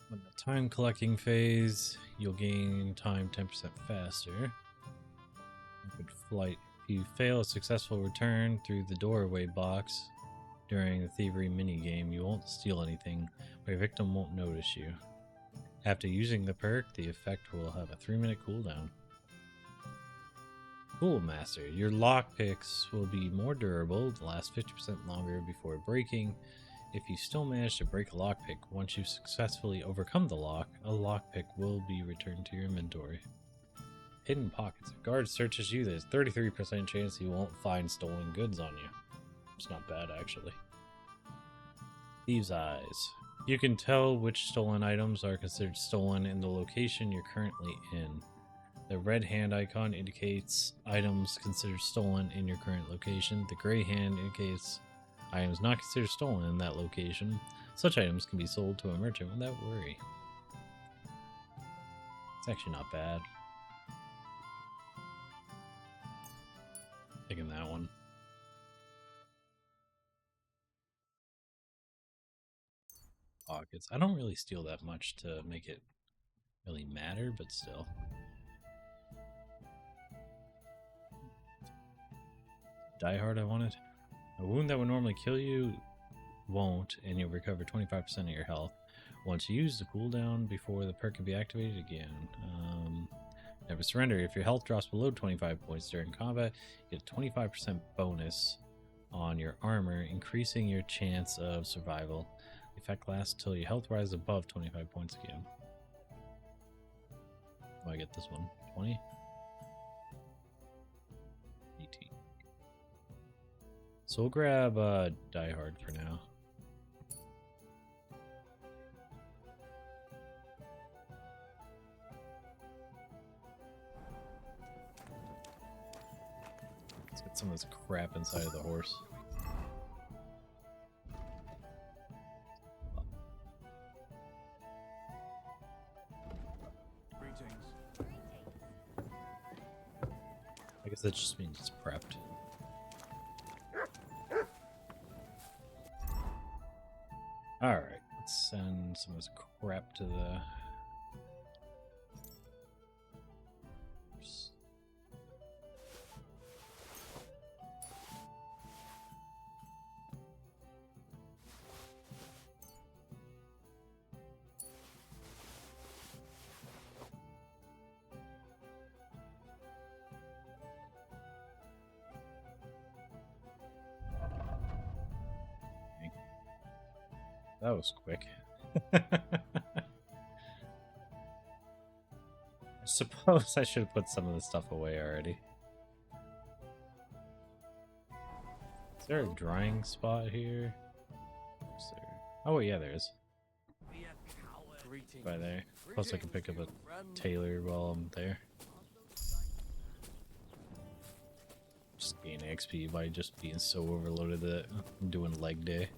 When the time collecting phase, you'll gain time 10% faster. Rapid flight. If you fail a successful return through the doorway box during the thievery minigame, you won't steal anything, but your victim won't notice you. After using the perk, the effect will have a 3-minute cooldown. Tool Master. Your lockpicks will be more durable, last 50% longer before breaking. If you still manage to break a lockpick, once you successfully overcome the lock, a lockpick will be returned to your inventory. Hidden Pockets. If a guard searches you, there's a 33% chance he won't find stolen goods on you. It's not bad, actually. Thieves' Eyes. You can tell which stolen items are considered stolen in the location you're currently in. The red hand icon indicates items considered stolen in your current location. The gray hand indicates items not considered stolen in that location. Such items can be sold to a merchant without worry. It's actually not bad. Taking that one. Pockets. I don't really steal that much to make it really matter, but still. Die Hard I wanted. A wound that would normally kill you won't, and you'll recover 25% of your health. Once you use the cooldown before the perk can be activated again. Never surrender. If your health drops below 25 points during combat, you get a 25% bonus on your armor, increasing your chance of survival. The effect lasts until your health rises above 25 points again. Oh, I get this one. 20? 18. So we'll grab Die Hard for now. Let's get some of this crap inside of the horse. I guess that just means it's prepped. Alright, let's send some of this crap to the... That was quick. I suppose I should have put some of the stuff away already. Is there a drying spot here? Is there... Oh, yeah, there is. By there. Plus, I can pick up a tailor while I'm there. Just gain XP by just being so overloaded that I'm doing leg day.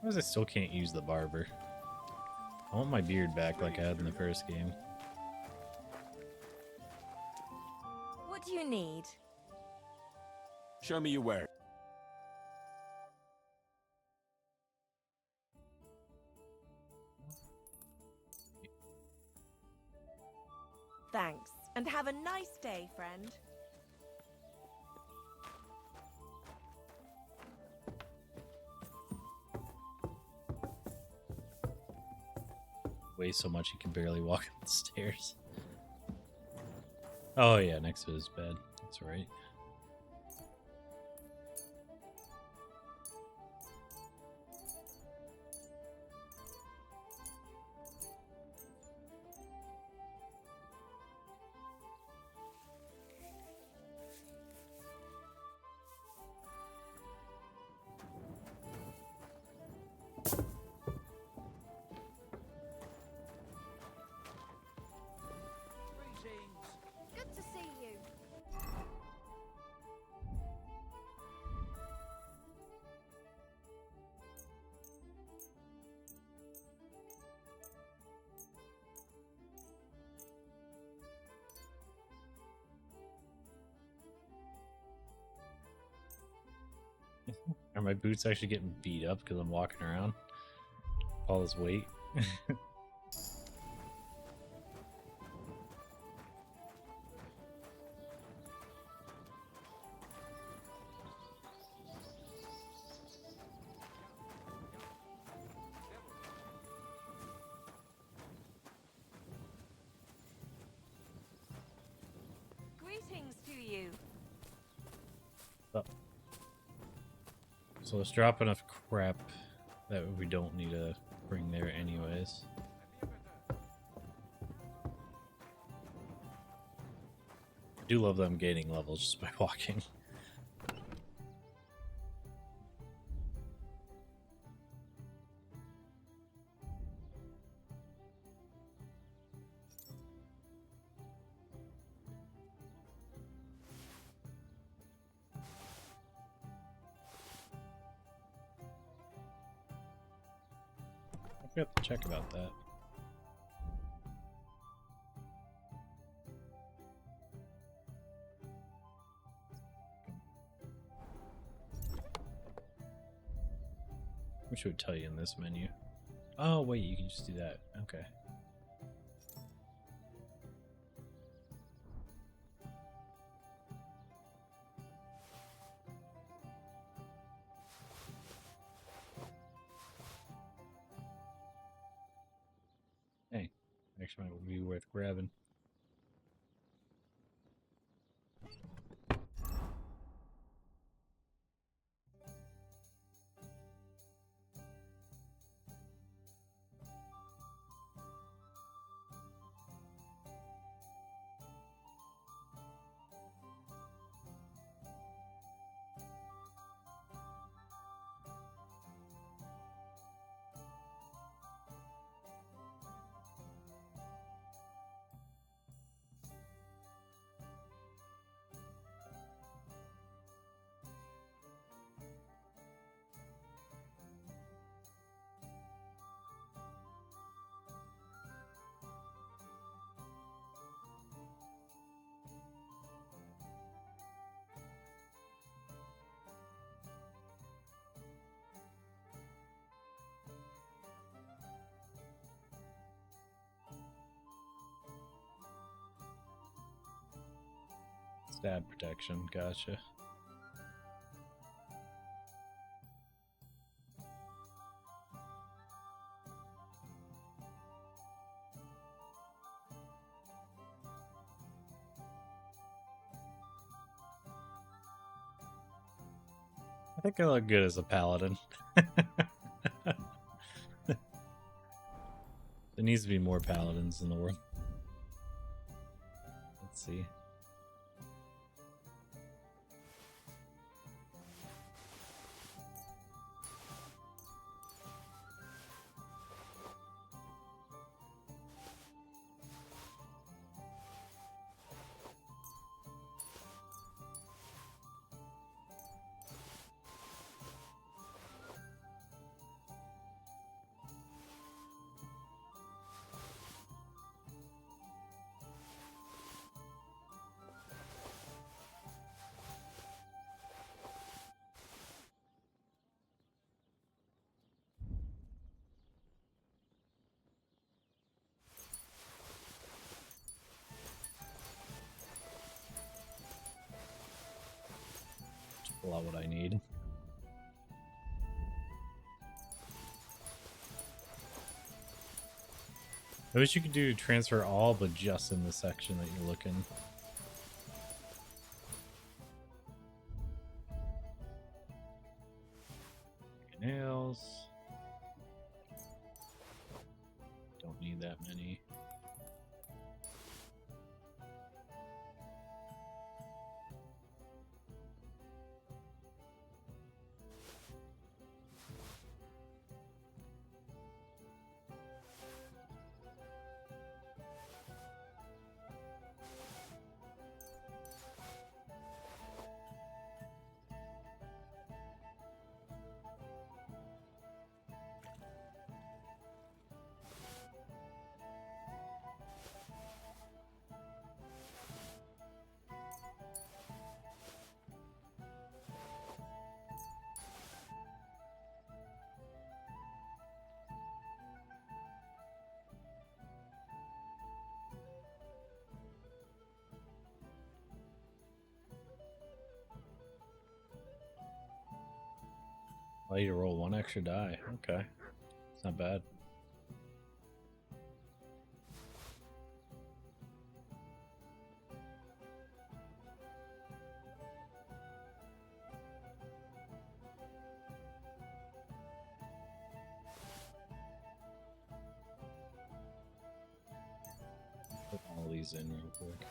Why is I still can't use the barber? I want my beard back like I had in the first game. What do you need? Show me your work. Thanks, and have a nice day, friend. Weighs so much he can barely walk up the stairs. Oh yeah, next to his bed. That's right. Good to see you. Are my boots actually getting beat up because I'm walking around? All this weight. Greetings to you. So let's drop enough crap that we don't need to bring there anyways. I do love them gaining levels just by walking. I have to check about that. Which would tell you in this menu. Oh wait, you can just do that. Okay. Hey, actually might be worth grabbing. Stab protection, gotcha. I think I look good as a paladin. There needs to be more paladins in the world. Let's see. Pull out what I need. I wish you could do transfer all, but just in the section that you're looking. Nails. Don't need that many. Allow you to roll one extra die. Okay. It's not bad. Put all these in real quick.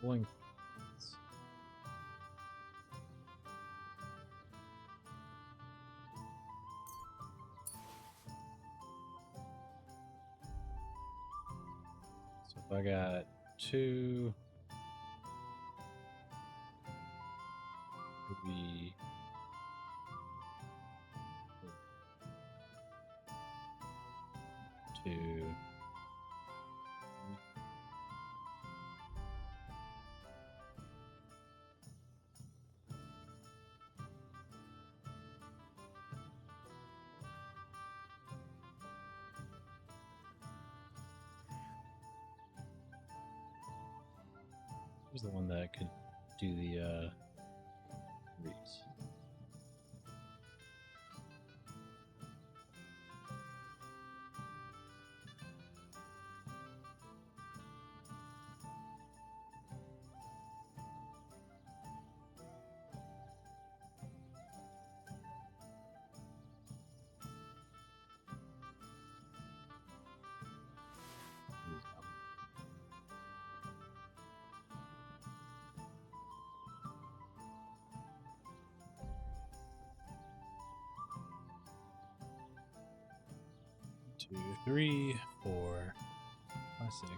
Blink. So if I got 2, would be 2. Who's the one that could do the reads? 2, 3, 4, 5, 6.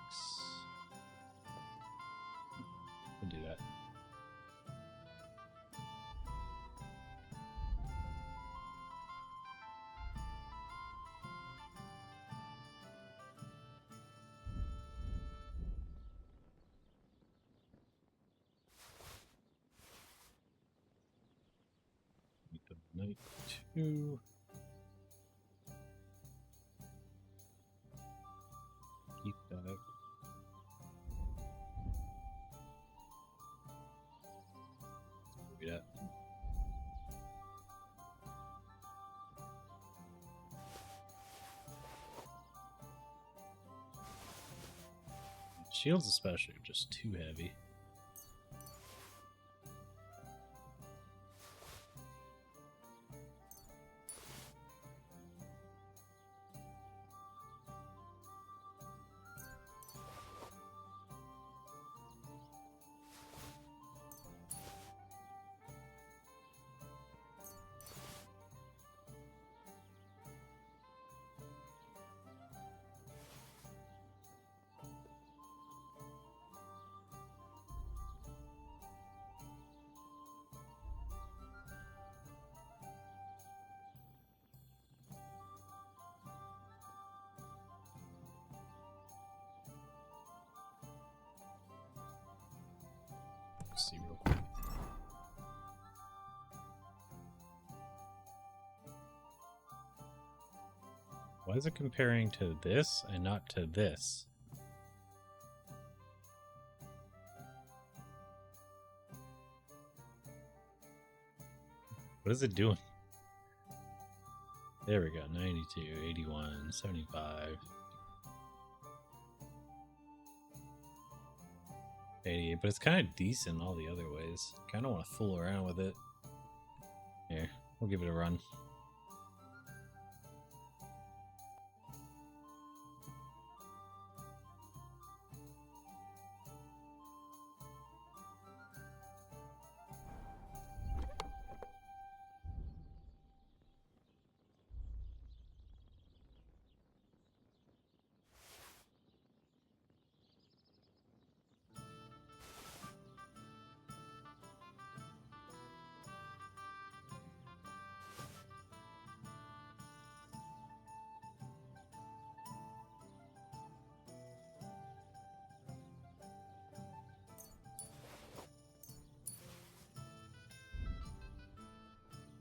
We'll do that. Night 2. Keep that. Yeah. Shields especially are just too heavy. See real quick. Why is it comparing to this and not to this? What is it doing? There we go. 92, 81, 75. 88, but it's kind of decent all the other ways. Kind of want to fool around with it. Here, we'll give it a run.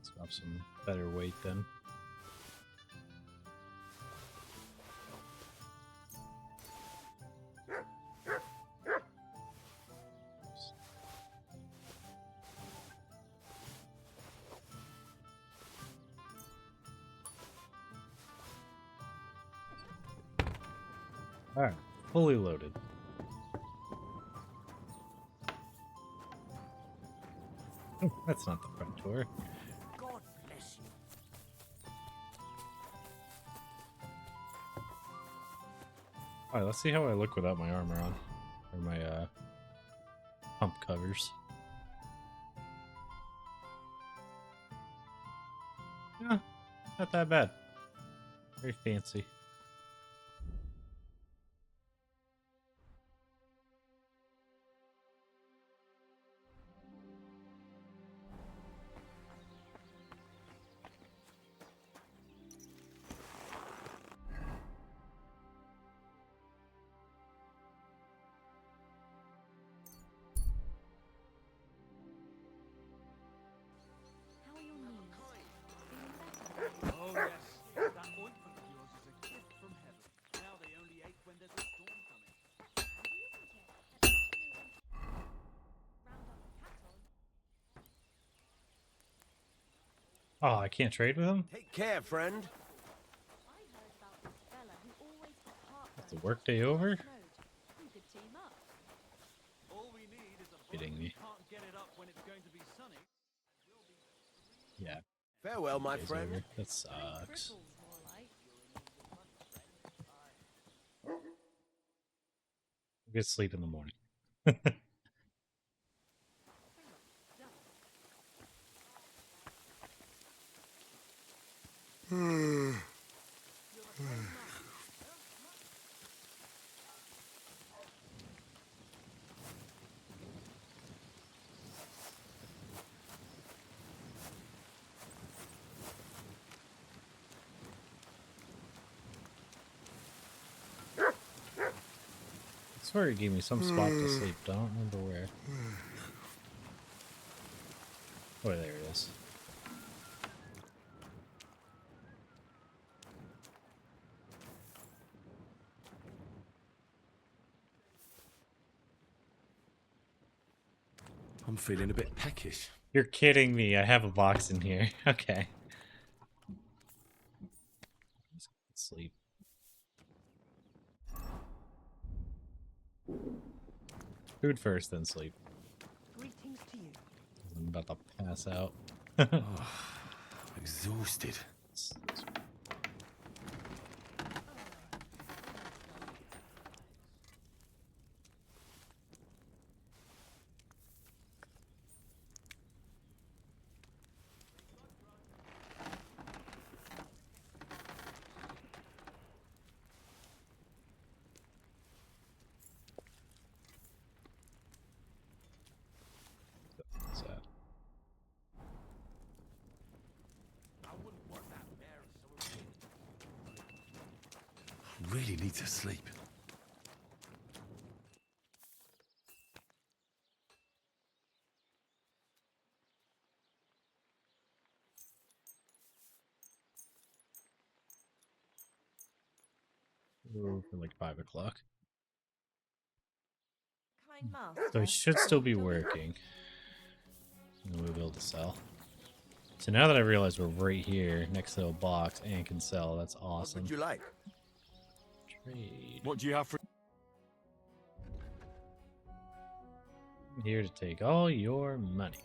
Swap some better weight then. Alright, fully loaded. That's not the front door. God bless you. Alright, let's see how I look without my armor on. Or my pump covers. Yeah, not that bad. Very fancy. Oh yes, that ointment of yours is a gift from heaven. Now they only ache when there's a storm coming. Oh, I can't trade with him? Take care, friend. Is the workday over? We could team up. All we need is a Kidding me. can't get it up when it's going to be sunny. Yeah. Farewell, my Day's friend. over. That sucks. We'll get sleep in the morning. swear it gave me some spot to sleep, but I don't remember where. Oh, there it is. I'm feeling a bit peckish. You're kidding me. I have a box in here. Okay. Let's sleep. Food first, then sleep. Greetings to you. I'm about to pass out. Exhausted. Sad. I really need to sleep. Ooh, for like 5 o'clock. Kind master. So it should still be working. And we'll be able to sell. So now that I realize we're right here next to a box and can sell, that's awesome. What would you like? Trade. What do you have for... I'm here to take all your money.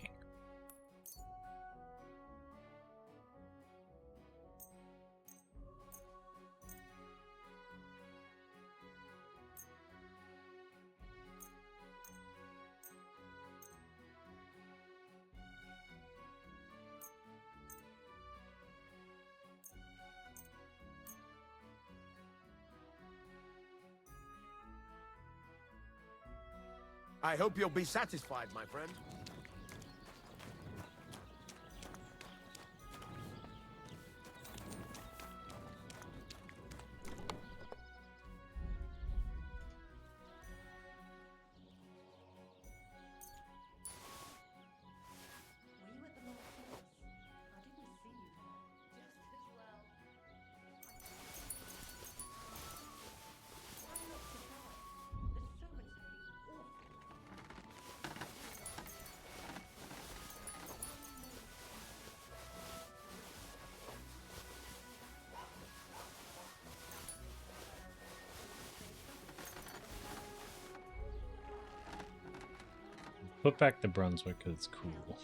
I hope you'll be satisfied, my friend. Put back the Brunswick because it's cool.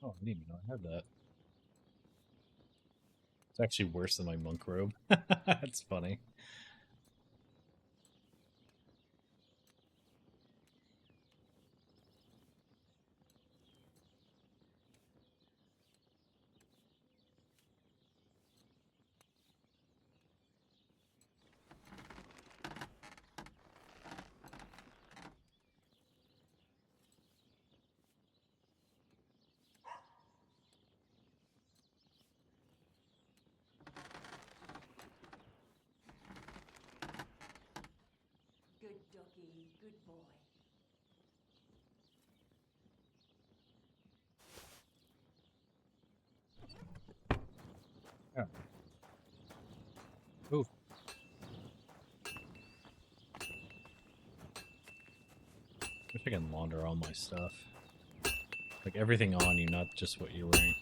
Oh, I didn't even know I had that. It's actually worse than my monk robe. That's funny. Good doggy, good boy. Oh. Ooh. Wish I can launder all my stuff. Like everything on you, not just what you're wearing.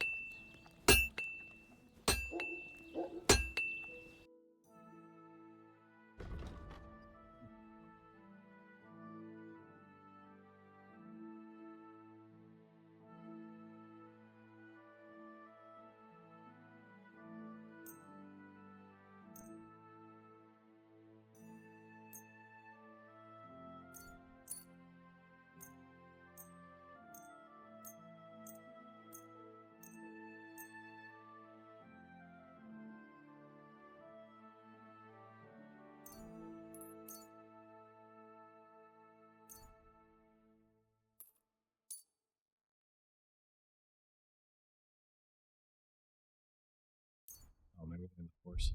horse.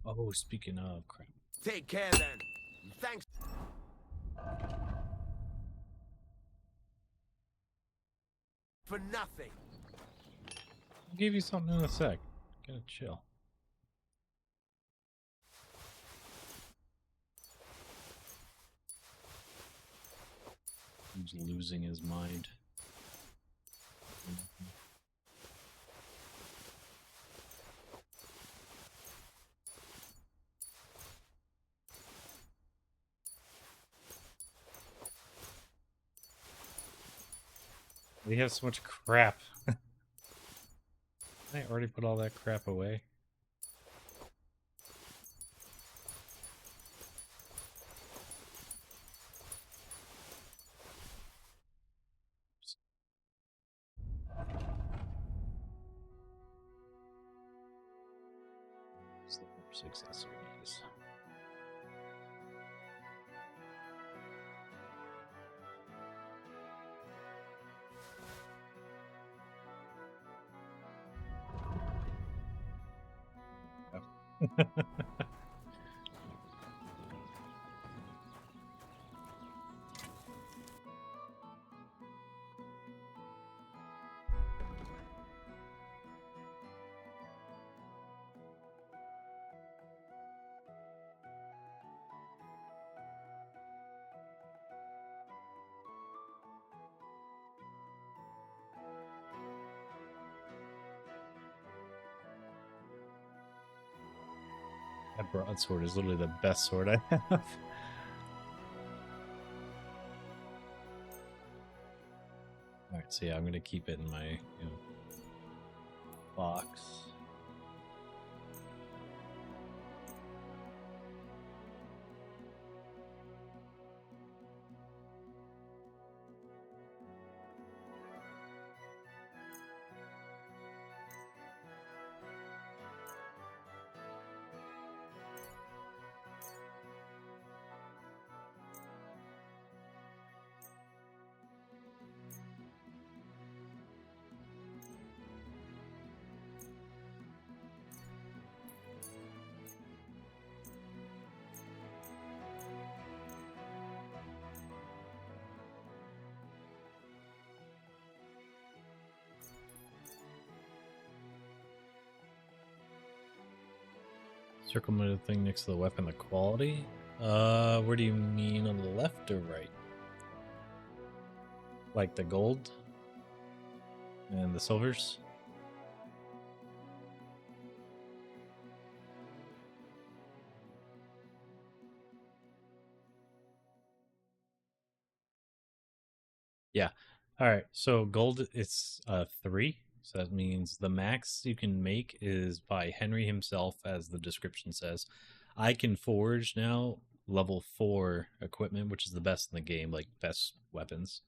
Oh, speaking of crap. Take care then. Thanks. For nothing. I'll give you something in a sec. Gotta chill. He's losing his mind. We have so much crap. I already put all that crap away. Accessories. That broadsword is literally the best sword I have. Alright, so yeah, I'm gonna keep it in my box. Circumvented thing next to the weapon, the quality? Where do you mean, on the left or right? Like the gold? And the silvers? Yeah. Alright, so gold, it's 3. So that means the max you can make is by Henry himself, as the description says. I can forge now level 4 equipment, which is the best in the game, like best weapons.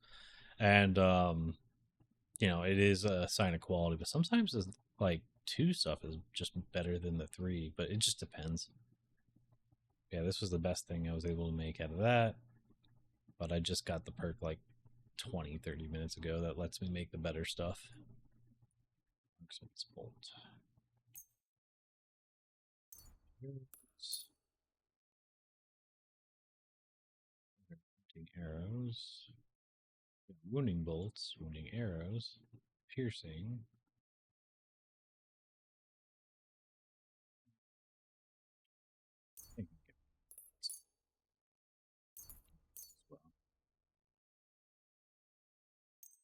And, it is a sign of quality, but sometimes it's like 2 stuff is just better than the 3, but it just depends. Yeah, this was the best thing I was able to make out of that. But I just got the perk like 20-30 minutes ago that lets me make the better stuff. Bolt. Arrows, wounding bolts, wounding arrows, piercing.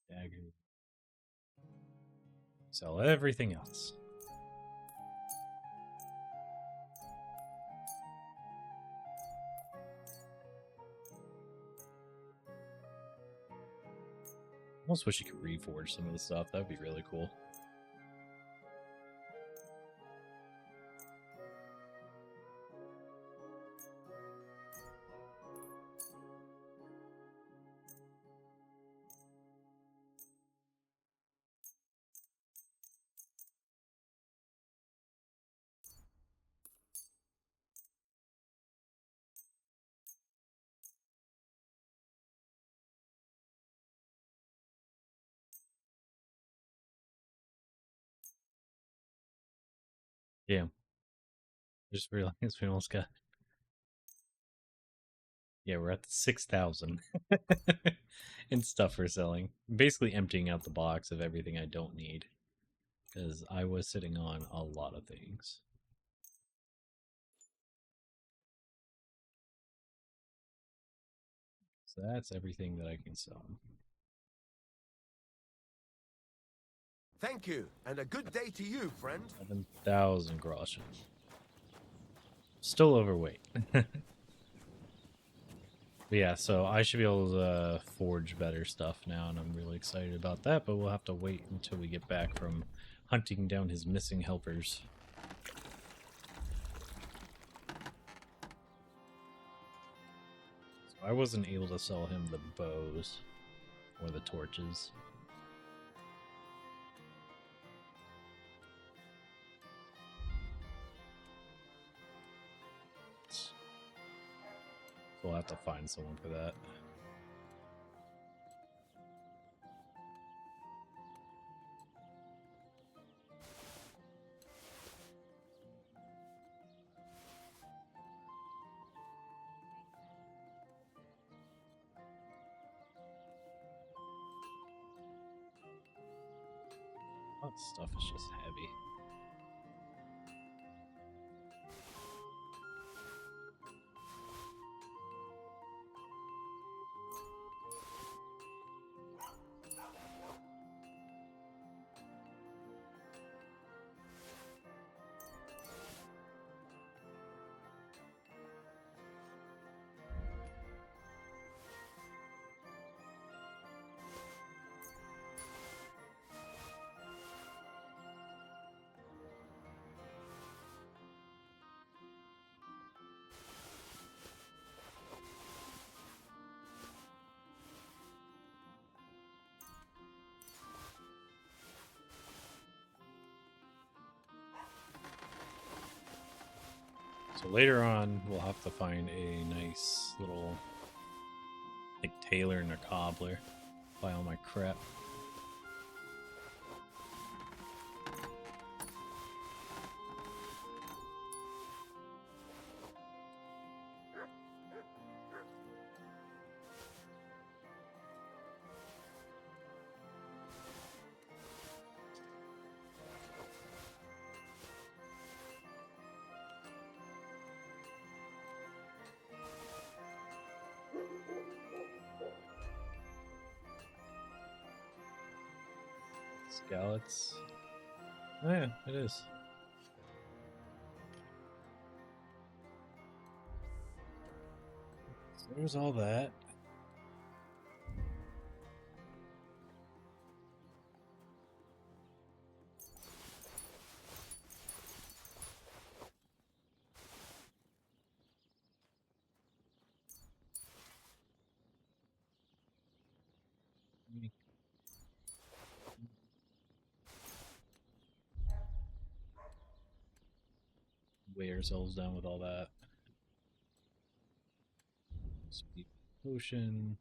Dagger. Sell everything else. I almost wish you could reforge some of the stuff. That would be really cool. Yeah. Just realized we almost got. Yeah, we're at the 6,000 in stuff we're selling. Basically emptying out the box of everything I don't need. Because I was sitting on a lot of things. So that's everything that I can sell. Thank you, and a good day to you, friend. 7,000 groschen. Still overweight. But yeah, so I should be able to forge better stuff now, and I'm really excited about that, but we'll have to wait until we get back from hunting down his missing helpers. So I wasn't able to sell him the bows or the torches. We'll have to find someone for that. That stuff is just heavy. So later on, we'll have to find a nice little, like, tailor and a cobbler. Buy all my crap. Skallets. Oh yeah, it is. So there's all that. Weigh ourselves down with all that. Speed potion.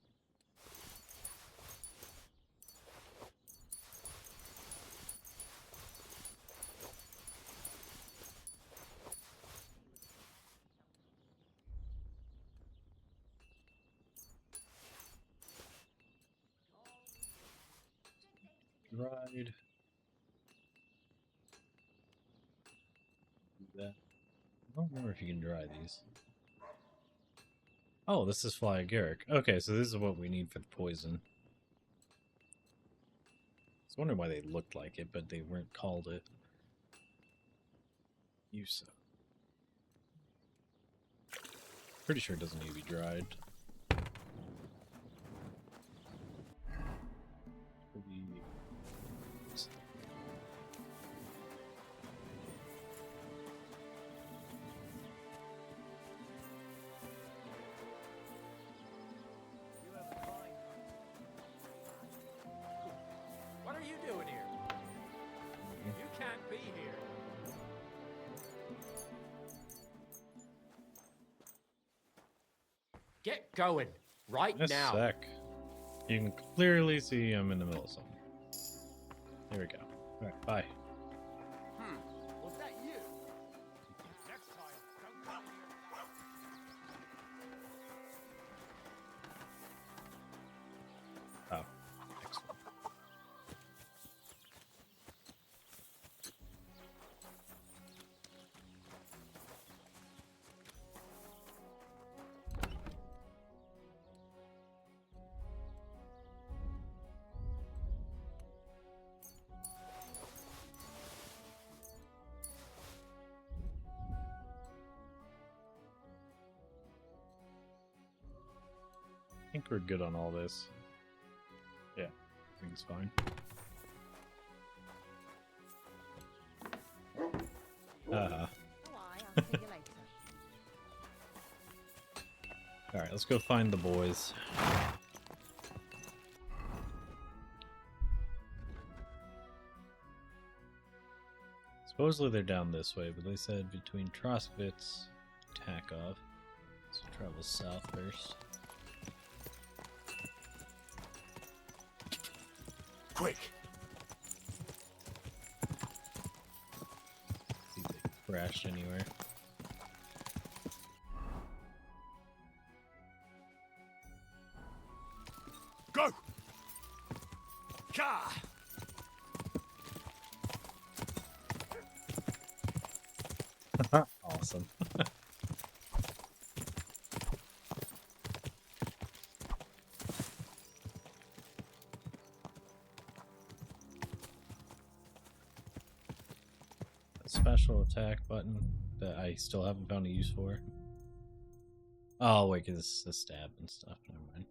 Dried. Do that. I don't remember if you can dry these. Oh, this is Fly Agaric. Okay, so this is what we need for the poison. I was wondering why they looked like it, but they weren't called it. Use. Pretty sure it doesn't need to be dried. What are you doing here? You can't be here. Get going right In a now. sec. You can clearly see I'm in the middle of something. There we go. Alright, bye. Was that you? Next time, I think we're good on all this. Yeah, everything's fine. I'll see you later. Alright, let's go find the boys. Supposedly they're down this way, but they said between Troskvitz and Takov. So travel south first. Quick! See if they crashed anywhere. Go! Ka! Awesome. A special attack button that I still haven't found a use for. Oh, wait, 'cause it's a stab and stuff. Never mind.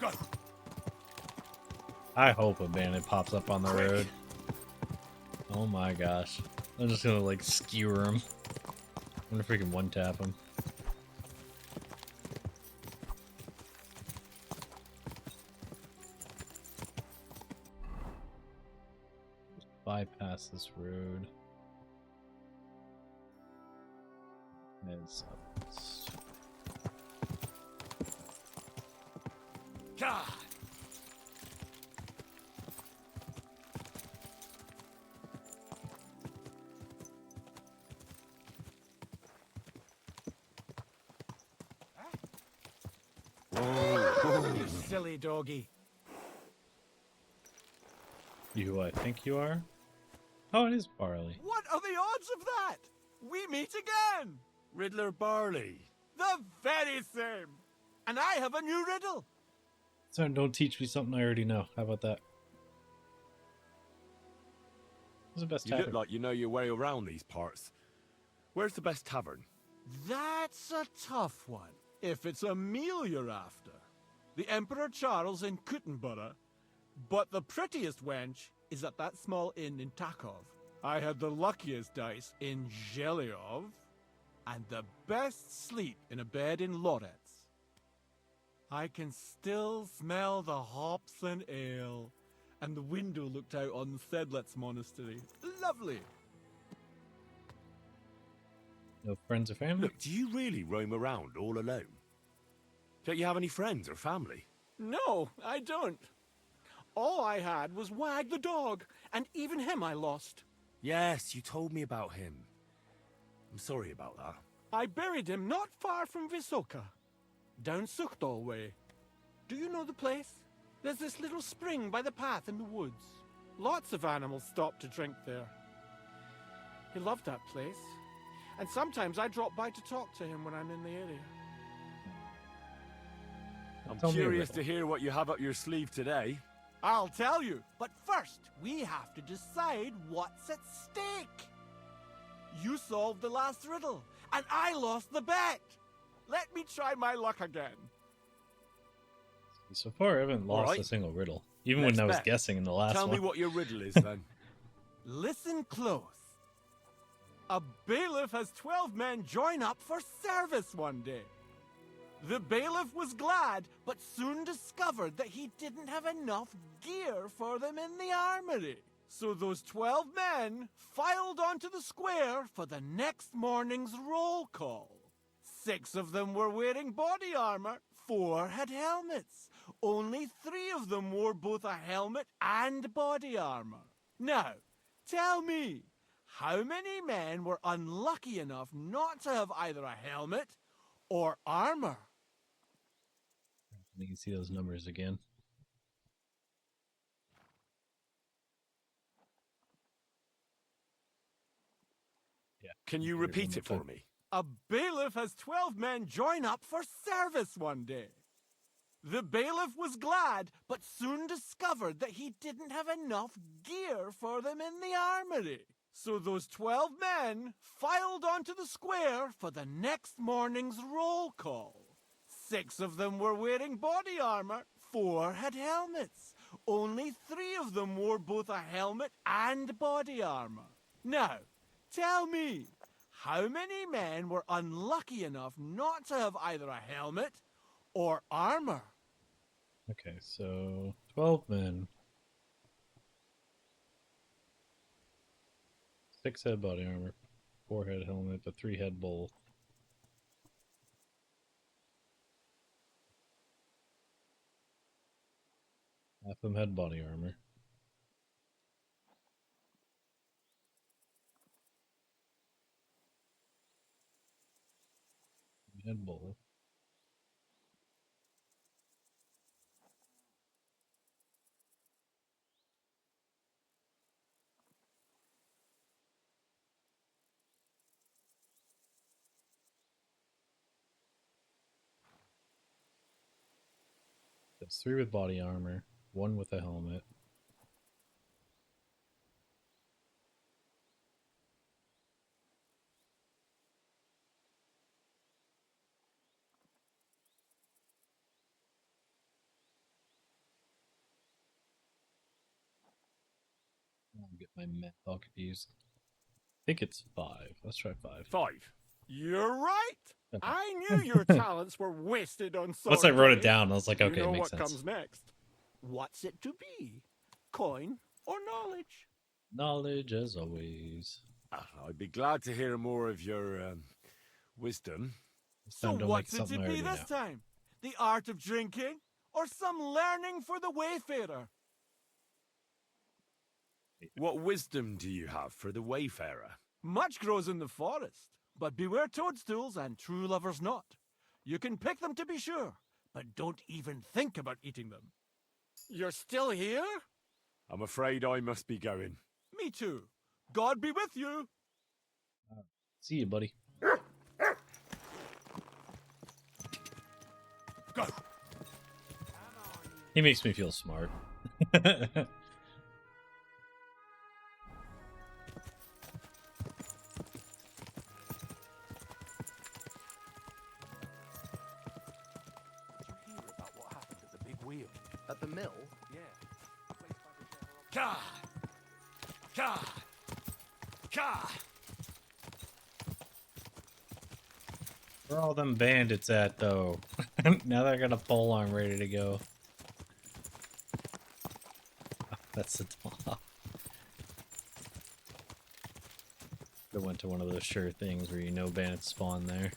Go! I hope a bandit pops up on the road. Oh my gosh. I'm just gonna like skewer him. I'm gonna freaking one tap him. Just bypass this road. And south. Ka! You silly doggy. You who I think you are? Oh, it is Barley. What are the odds of that? We meet again! Riddler Barley. The very same! And I have a new riddle. So don't teach me something I already know. How about that? What's the best You tavern? look like you know your way around these parts. Where's the best tavern? That's a tough one. If it's a meal you're after. The Emperor Charles in Kuttenborough. But the prettiest wench is at that small inn in Takov. I had the luckiest dice in Zhelyov. And the best sleep in a bed in Loretz. I can still smell the hops and ale. And the window looked out on Sedlets Monastery. Lovely. No friends or family? Look, do you really roam around all alone? Don't you have any friends or family? No, I don't. All I had was Wag the dog, and even him I lost. Yes, you told me about him. I'm sorry about that. I buried him not far from Visoka, down Suchdol way. Do you know the place? There's this little spring by the path in the woods. Lots of animals stop to drink there. He loved that place, and sometimes I drop by to talk to him when I'm in the area. I'm curious to hear what you have up your sleeve today. I'll tell you, but first we have to decide what's at stake. You solved the last riddle, and I lost the bet. Let me try my luck again. So far, I haven't lost Alright. a single riddle. Even Let's when I was bet. guessing in the last Tell one. me what your riddle is then. Listen close. A bailiff has 12 men join up for service one day. The bailiff was glad, but soon discovered that he didn't have enough gear for them in the armory. So those 12 men filed onto the square for the next morning's roll call. 6 of them were wearing body armor, 4 had helmets. Only 3 of them wore both a helmet and body armor. Now, tell me, how many men were unlucky enough not to have either a helmet or armor? You can see those numbers again. Yeah. Can you repeat it for me? A bailiff has 12 men join up for service one day. The bailiff was glad, but soon discovered that he didn't have enough gear for them in the armory. So those 12 men filed onto the square for the next morning's roll call. 6 of them were wearing body armor, 4 had helmets. Only 3 of them wore both a helmet and body armor. Now, tell me, how many men were unlucky enough not to have either a helmet or armor? Okay, so 12 men. 6 had body armor, 4 had helmet, but 3 had both. Half of them had body armor. We had both. There's 3 with body armor, 1 with a helmet. I'll get my math all confused. I think it's 5. Let's try 5. 5. You're right. Okay. I knew your talents were wasted on sword Once I wrote it play. down, I was like, okay, You know it makes what sense. comes next. What's it to be? Coin or knowledge? Knowledge as always. I'd be glad to hear more of your wisdom. So Time to what's make it to something I be already this know. time? The art of drinking or some learning for the wayfarer? What wisdom do you have for the wayfarer? Much grows in the forest, but beware toadstools and true lovers not. You can pick them to be sure, but don't even think about eating them. You're still here? I'm afraid I must be going. Me too. God be with you. See you, buddy. Go. He makes me feel smart. About what happened at the big wheel. At the mill? Yeah. Ka! Ka! Ka! Where are all them bandits at, though? Now they're got a polearm ready to go. That's the top. I went to one of those sure things where you know bandits spawn there.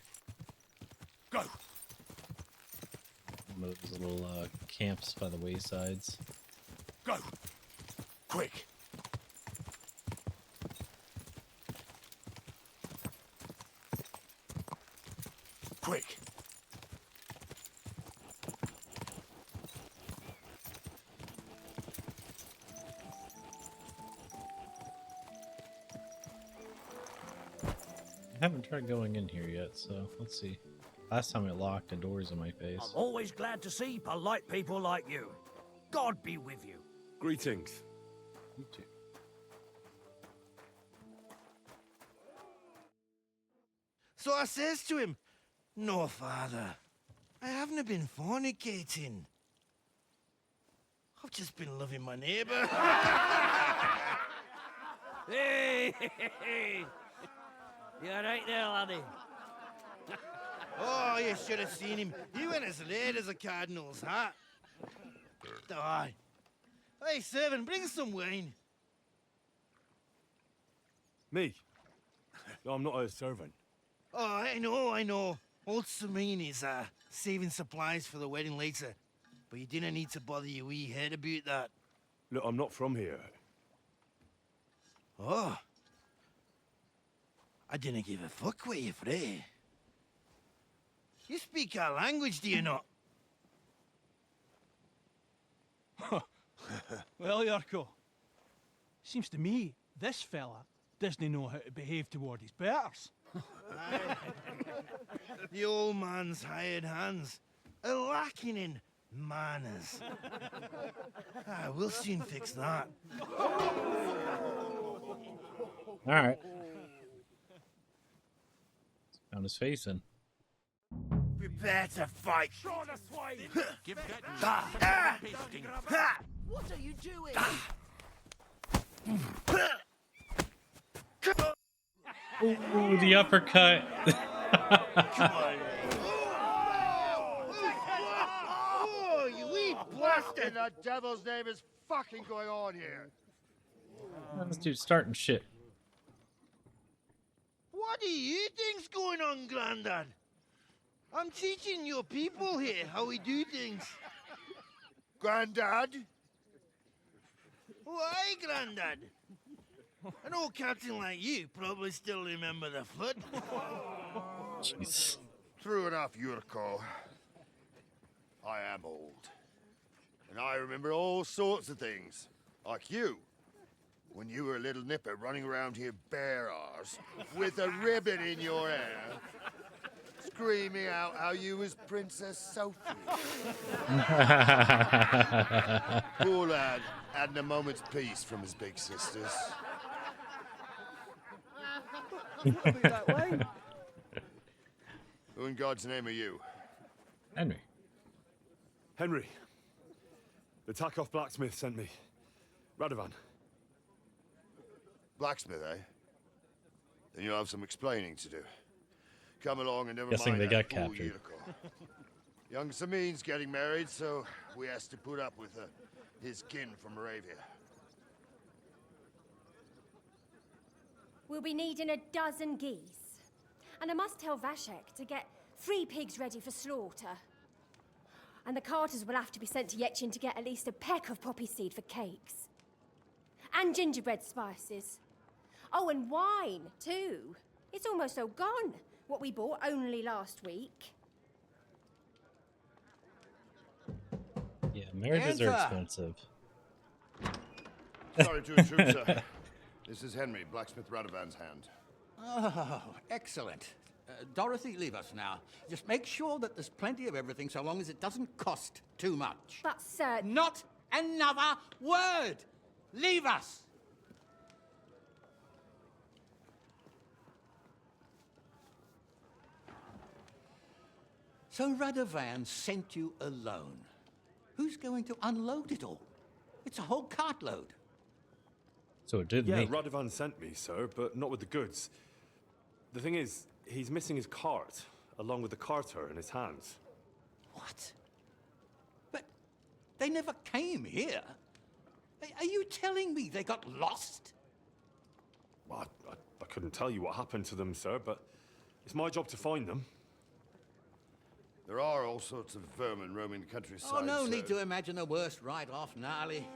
Go! One of those little camps by the waysides. Go! Quick! Quick! I haven't tried going in here yet, so let's see. Last time it locked the doors in my face. I'm always glad to see polite people like you. God be with you. Greetings. You too. So I says to him, "No, father, I haven't been fornicating. I've just been loving my neighbour." Hey! You alright there, laddie? Oh, you should have seen him. He went as late as a cardinal's hat. Aye. Hey, servant, bring some wine. Me? I'm not a servant. Oh, I know. Old Serene is saving supplies for the wedding later. But you didn't need to bother your wee head about that. Look, I'm not from here. Oh. I didn't give a fuck what you frae. You speak our language, do you not? Well, Yarko, seems to me this fella doesn't know how to behave toward his betters. The old man's hired hands are lacking in Manners. We'll soon fix that. All right. Found his face in. Prepare to fight. Give that What are you doing? Ooh, the uppercut. Oh, you wee blasted! The devil's name is fucking going on here. This dude's starting shit. What do you think's going on, Grandad? I'm teaching your people here how we do things. Grandad? Why, Grandad? An old captain like you probably still remember the Flood. Jeez. True enough, Yurko. I am old. And I remember all sorts of things. Like you. When you were a little nipper running around here bare arse, with a ribbon in your hair, screaming out how you was Princess Sophie. Poor lad hadn't a moment's peace from his big sisters. Who in God's name are you? Henry. Henry. The Takoff blacksmith sent me. Radovan. Blacksmith, eh? Then you'll have some explaining to do. Come along and never Guessing mind they that got fool captured. Yurko. Young Samin's getting married, so we has to put up with his kin from Moravia. We'll be needing a dozen geese. And I must tell Vashek to get 3 pigs ready for slaughter. And the carters will have to be sent to Yetchin to get at least a peck of poppy seed for cakes. And gingerbread spices. Oh, and wine, too. It's almost all gone, what we bought only last week. Yeah, marriages are expensive. Sorry to intrude, sir. This is Henry, blacksmith Radovan's hand. Oh, excellent. Dorothy, leave us now. Just make sure that there's plenty of everything so long as it doesn't cost too much. But, sir... Not another word! Leave us! So Radovan sent you alone. Who's going to unload it all? It's a whole cartload. So it did Yeah, me. Radovan sent me, sir, but not with the goods. The thing is, he's missing his cart, along with the carter in his hands. What? But they never came here. Are you telling me they got lost? Well, I couldn't tell you what happened to them, sir, but it's my job to find them. There are all sorts of vermin roaming the countryside. Oh, no sir. need to imagine the worst right off, gnarly.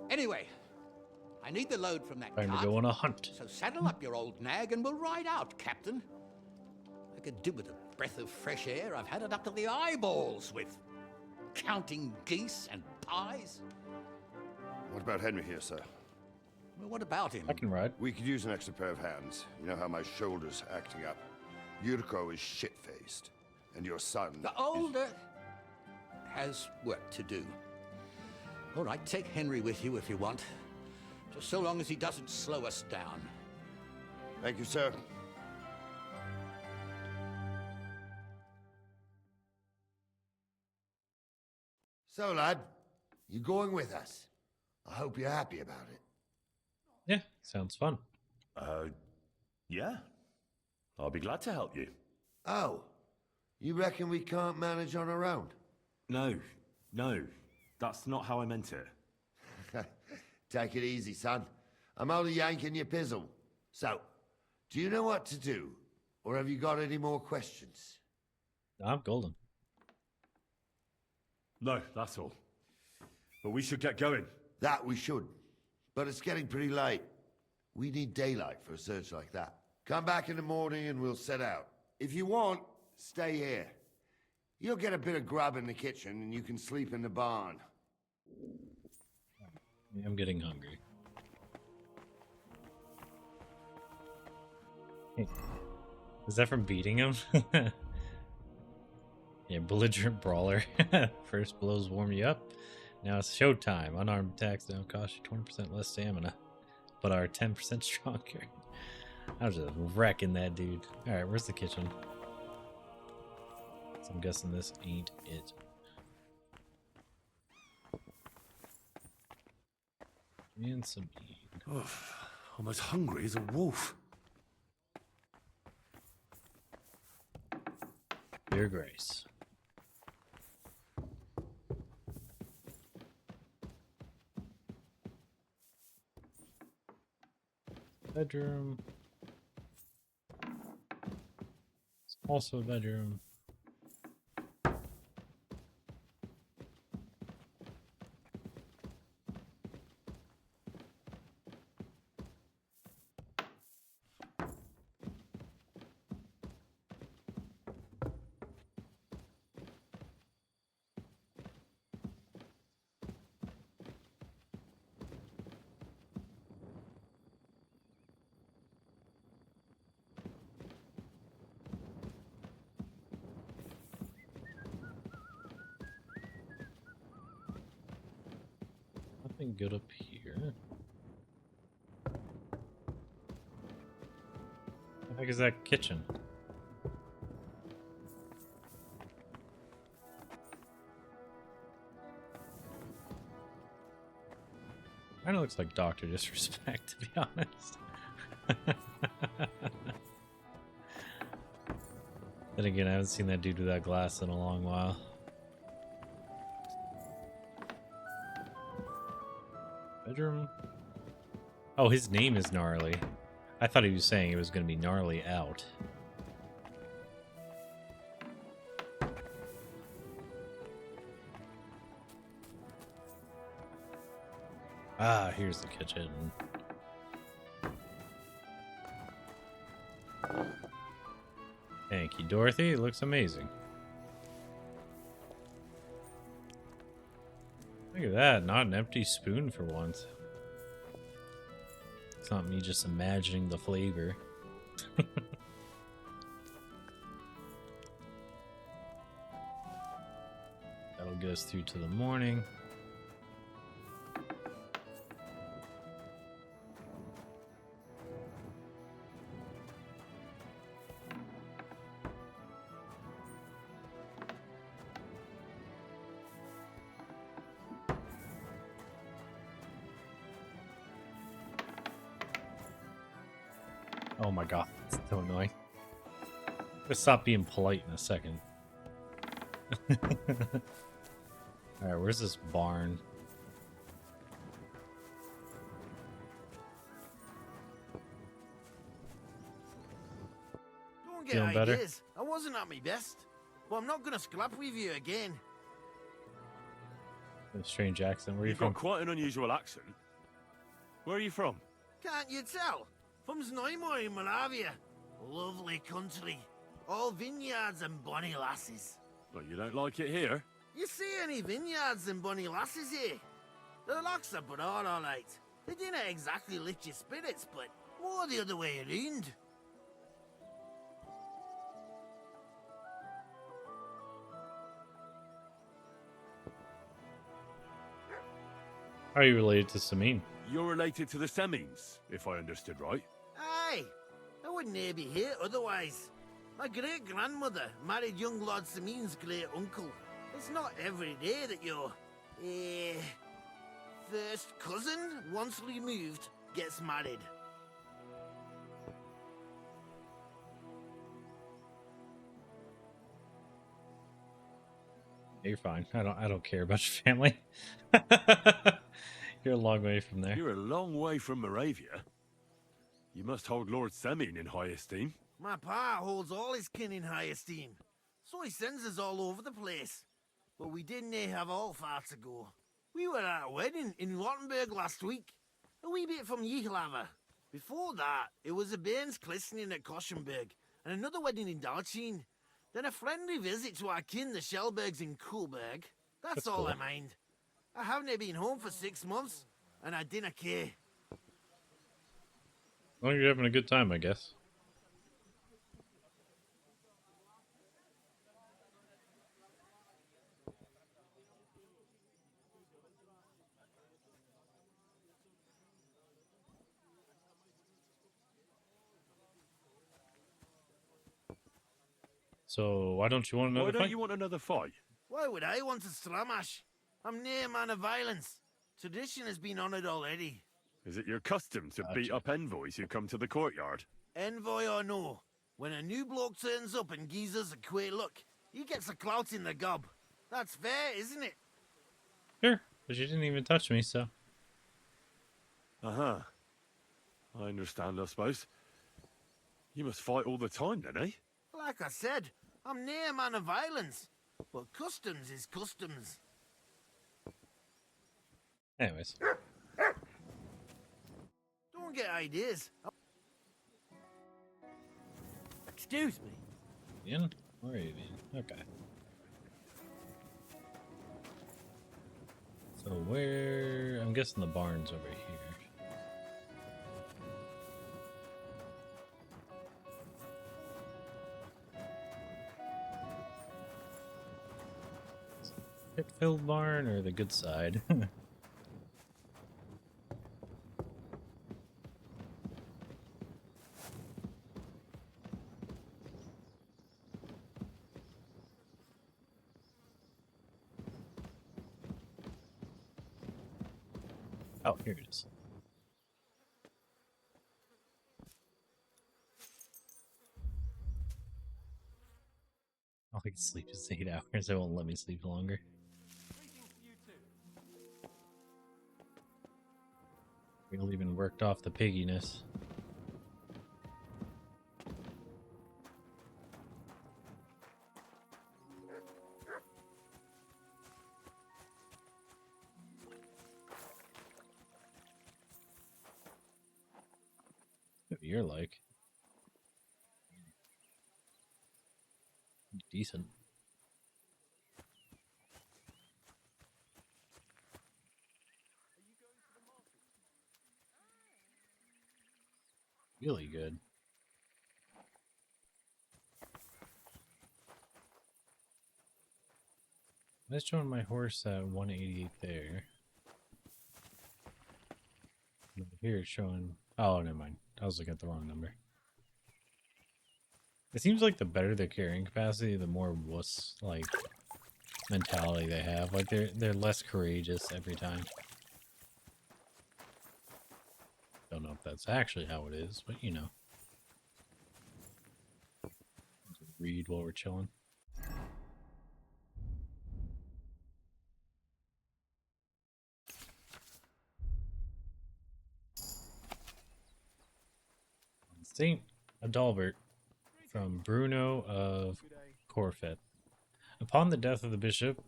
Anyway, I need the load from that Time cart. to go on a hunt. So saddle up your old nag and we'll ride out, Captain. I could do with a breath of fresh air. I've had it up to the eyeballs with counting geese and pies. What about Henry here, sir? Well, what about him? I can ride. We could use an extra pair of hands. You know how my shoulder's acting up. Yurko is shit-faced, and your son... The older has work to do. All right, take Henry with you if you want. Just so long as he doesn't slow us down. Thank you, sir. So, lad, you going with us? I hope you're happy about it. Yeah, sounds fun. Yeah. I'll be glad to help you. Oh, you reckon we can't manage on our own? No. That's not how I meant it. Take it easy, son. I'm only yanking your pizzle. So, do you know what to do? Or have you got any more questions? I'm golden. No, that's all. But we should get going. That we should. But it's getting pretty late. We need daylight for a search like that. Come back in the morning and we'll set out. If you want, stay here. You'll get a bit of grub in the kitchen and you can sleep in the barn. I'm getting hungry. Is that from beating him? Yeah, belligerent brawler. First blows warm you up. Now it's showtime. Unarmed attacks now cost you 20% less stamina, but are 10% stronger. I was just wrecking that dude. Alright, where's the kitchen? So I'm guessing this ain't it. And some meat. I'm as hungry as a wolf. Your grace. Bedroom. It's also a bedroom. Nothing good up here. What the heck is that kitchen? Kind of looks like Dr. Disrespect, to be honest. Then again, I haven't seen that dude with that glass in a long while. Bedroom. Oh, his name is Gnarly. I thought he was saying it was going to be Gnarly out. Ah, here's the kitchen. Thank you, Dorothy. It looks amazing. Look at that. Not an empty spoon for once. It's not me just imagining the flavor. That'll get us through to the morning. Oh my god, that's so annoying. Let's stop being polite in a second. Alright, where's this barn? Don't get Feeling better? ideas. I wasn't at my best. But I'm not gonna scrap with you again. A strange accent. Where are you You've from? got quite an unusual accent. Where are you from? Can't you tell? From Znaimoy in Moravia. Lovely country. All vineyards and bonny lasses. But you don't like it here? You see any vineyards and bonny lasses here? The locks are broad, alright. They didn't exactly lift your spirits, but more the other way around. Are you related to Samin? You're related to the Semines, if I understood right. Aye, I wouldn't e'er be here otherwise. My great-grandmother married young Lord Samin's great-uncle. It's not every day that your, first cousin, once removed, gets married. You're fine. I don't care about your family. You're a long way from there. You're a long way from Moravia. You must hold Lord Semin in high esteem. My pa holds all his kin in high esteem, so he sends us all over the place. But we didn't have all far to go. We were at a wedding in Rottenburg last week, a wee bit from Yichlava. Before that, it was a bairn's christening at Koschenberg, and another wedding in Dalchin. Then a friendly visit to our kin, the Shellbergs in Kuhlberg. That's all cool. I mind. I haven't been home for 6 months, and I didn't care. Well, you're having a good time, I guess. So why don't you want another Why don't fight? you want another fight? Why would I want a stramash? I'm near man of violence. Tradition has been honoured already. Is it your custom to beat up envoys who come to the courtyard? Envoy or no, when a new bloke turns up and gives us a queer look, he gets a clout in the gob. That's fair, isn't it? Sure, but you didn't even touch me, so. Uh-huh. I understand, I suppose. You must fight all the time, then, eh? Like I said, I'm near man of violence. But customs is customs. Anyways. Don't get ideas. Excuse me. In? Where are you in? Okay. So where... I'm guessing the barn's over here. Pit-filled barn or the good side? Oh, here it is. All I can sleep is 8 hours. They won't let me sleep longer. We'll even worked off the pigginess. What you're like. Decent. Really good. Let's join my horse at 188 there. And here it's showing. Oh, never mind. I was looking at the wrong number. It seems like the better their carrying capacity, the more wuss like mentality they have. Like they're less courageous every time. Don't know if that's actually how it is, but you know. Read while we're chilling. Saint Adalbert from Bruno of Corfet. Upon the death of the bishop,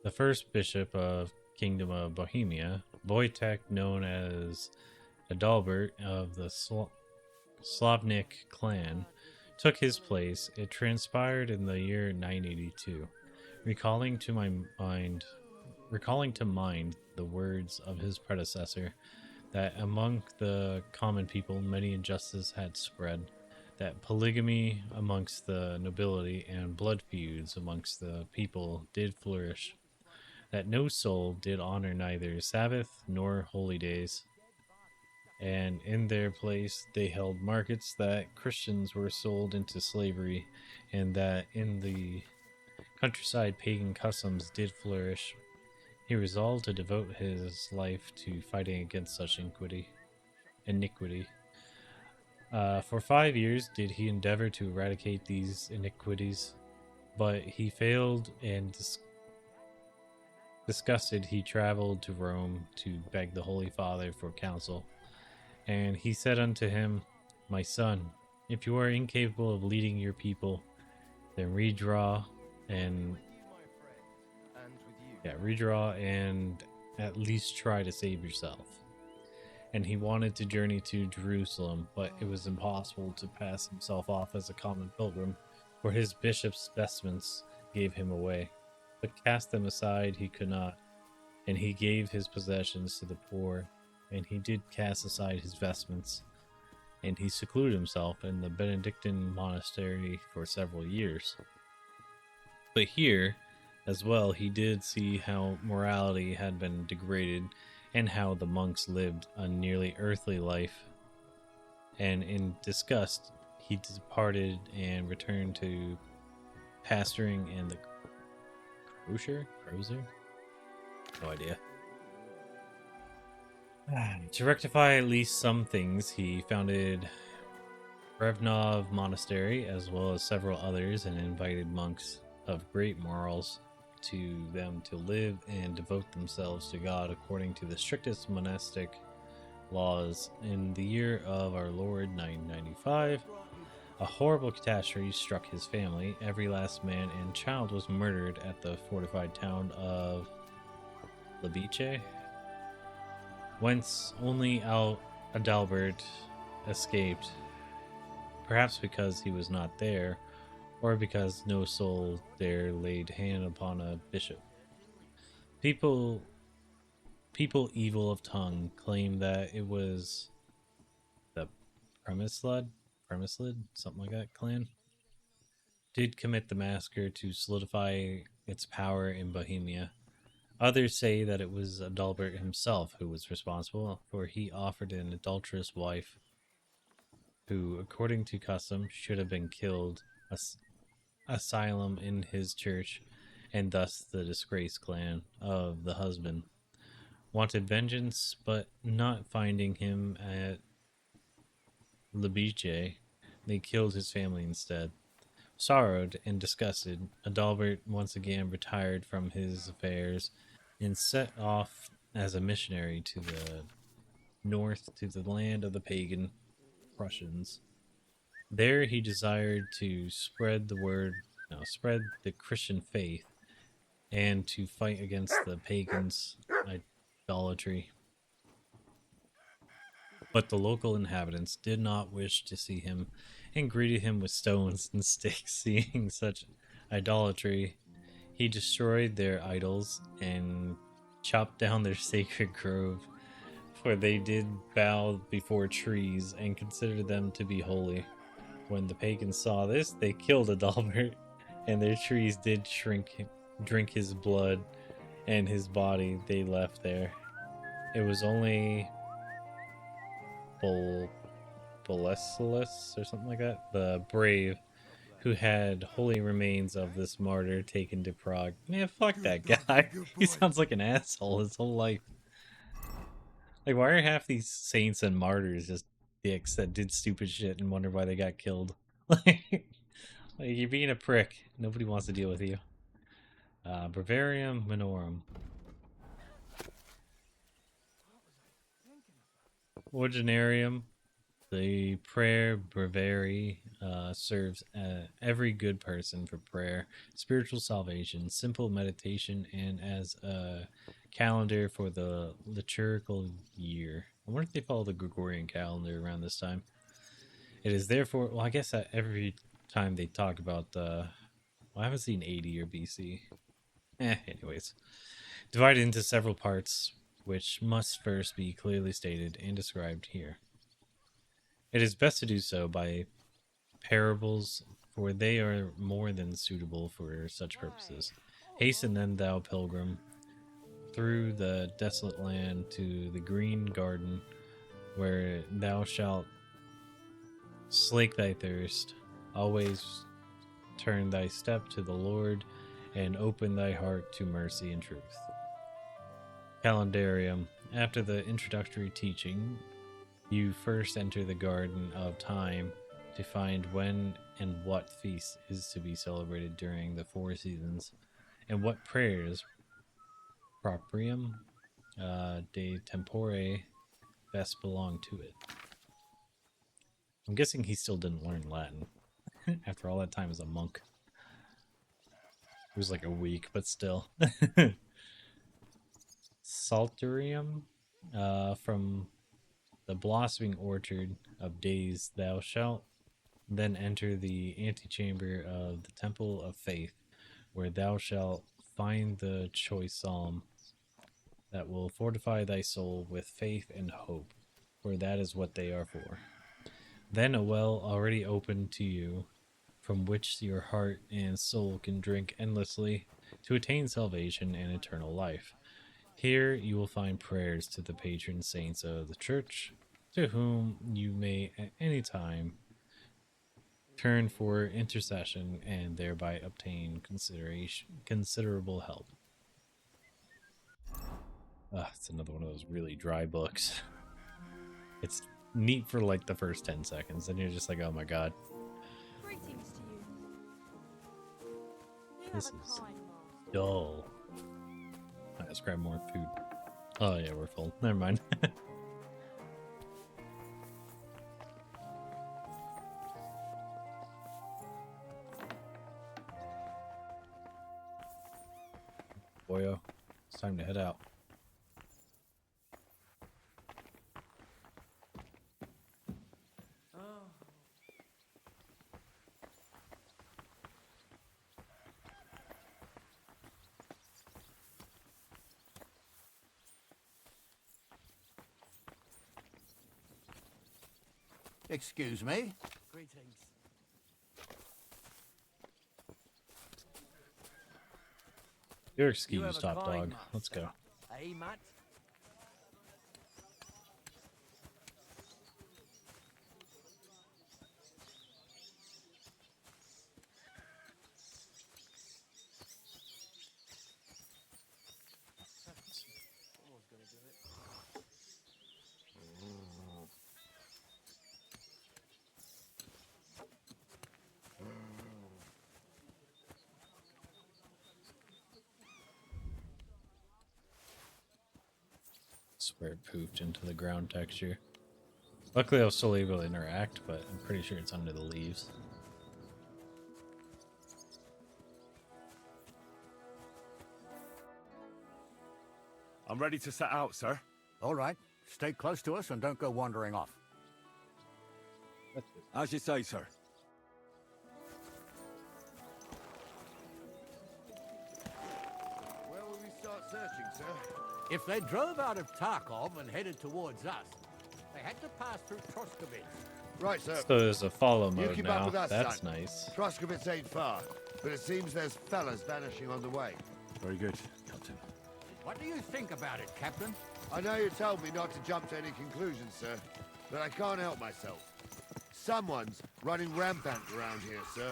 the first bishop of Kingdom of Bohemia, Wojtek, known as Adalbert of the Slavnik clan, took his place. It transpired in the year 982. Recalling to mind the words of his predecessor, that among the common people many injustices had spread, that polygamy amongst the nobility and blood feuds amongst the people did flourish, that no soul did honor neither Sabbath nor holy days, and in their place they held markets, that Christians were sold into slavery, and that in the countryside pagan customs did flourish. He resolved to devote his life to fighting against such iniquity. For 5 years did he endeavor to eradicate these iniquities, but he failed, and disgusted he traveled to Rome to beg the Holy Father for counsel. And he said unto him, My son, if you are incapable of leading your people, then redraw and at least try to save yourself. And he wanted to journey to Jerusalem, but it was impossible to pass himself off as a common pilgrim, for his bishop's vestments gave him away. But cast them aside he could not, and he gave his possessions to the poor, and he did cast aside his vestments, and he secluded himself in the Benedictine monastery for several years. But here, as well, he did see how morality had been degraded, and how the monks lived a nearly earthly life. And in disgust, he departed and returned to pastoring in the Crozer? No idea. To rectify at least some things, he founded Brevnov Monastery, as well as several others, and invited monks of great morals to them to live and devote themselves to God according to the strictest monastic laws. In the year of our Lord 995, a horrible catastrophe struck his family. Every last man and child was murdered at the fortified town of Lebice, whence only Adalbert escaped, perhaps because he was not there, or because no soul there laid hand upon a bishop. People evil of tongue claim that it was the Premislid, something like that, clan, did commit the massacre to solidify its power in Bohemia. Others say that it was Adalbert himself who was responsible, for he offered an adulterous wife who, according to custom, should have been killed, asylum in his church, and thus the disgraced clan of the husband wanted vengeance, but not finding him at Lebice, they killed his family instead. Sorrowed and disgusted, Adalbert once again retired from his affairs and set off as a missionary to the north, to the land of the pagan Prussians. There he desired to spread the Christian faith, and to fight against the pagans' idolatry. But the local inhabitants did not wish to see him, and greeted him with stones and sticks. Seeing such idolatry, he destroyed their idols and chopped down their sacred grove, for they did bow before trees and considered them to be holy. When the pagans saw this, they killed Adalbert, and their trees did drink his blood, and his body they left there. It was only Boleslas or something like that, the brave, who had holy remains of this martyr taken to Prague. Man, fuck that guy. He sounds like an asshole his whole life. Like, why are half these saints and martyrs just dicks that did stupid shit and wonder why they got killed? Like, you're being a prick. Nobody wants to deal with you. Breviarium Minorum. Ordinarium. The prayer breviary serves every good person for prayer, spiritual salvation, simple meditation, and as a calendar for the liturgical year. I wonder if they follow the Gregorian calendar around this time. It is therefore, well, I guess every time they talk about well, I haven't seen AD or BC. Anyways. Divided into several parts, which must first be clearly stated and described here. It is best to do so by parables, for they are more than suitable for such purposes. Hasten then, thou pilgrim, through the desolate land to the green garden, where thou shalt slake thy thirst. Always turn thy step to the Lord, and open thy heart to mercy and truth. Calendarium. After the introductory teaching, you first enter the Garden of Time to find when and what feast is to be celebrated during the 4 seasons, and what prayers, proprium de tempore, best belong to it. I'm guessing he still didn't learn Latin after all that time as a monk. It was like a week, but still. Psalterium, from the blossoming orchard of days thou shalt then enter the antechamber of the temple of faith, where thou shalt find the choice psalm that will fortify thy soul with faith and hope, for that is what they are for. Then a well already opened to you, from which your heart and soul can drink endlessly to attain salvation and eternal life. Here you will find prayers to the patron saints of the church, to whom you may at any time turn for intercession and thereby obtain considerable help. It's another one of those really dry books. It's neat for like the first 10 seconds, and you're just like, oh my god. Greetings to you. This is dull. Let's grab more food. Oh yeah, we're full. Never mind. Boyo, it's time to head out. Excuse me. Greetings. You're You excused, have a top kind dog. Let's go. Hey, Matt. Swear it poofed into the ground texture. Luckily I was still able to interact, but I'm pretty sure it's under the leaves. I'm ready to set out, sir. All right. Stay close to us and don't go wandering off. As you say, sir. Where will we start searching, sir? If they drove out of Tarkov and headed towards us, they had to pass through Troskovitz. Right, sir. So there's a follow You mode keep now. up with us, That's son. nice. Troskovitz ain't far, but it seems there's fellas vanishing on the way. Very good, Captain. What do you think about it, Captain? I know you told me not to jump to any conclusions, sir, but I can't help myself. Someone's running rampant around here, sir.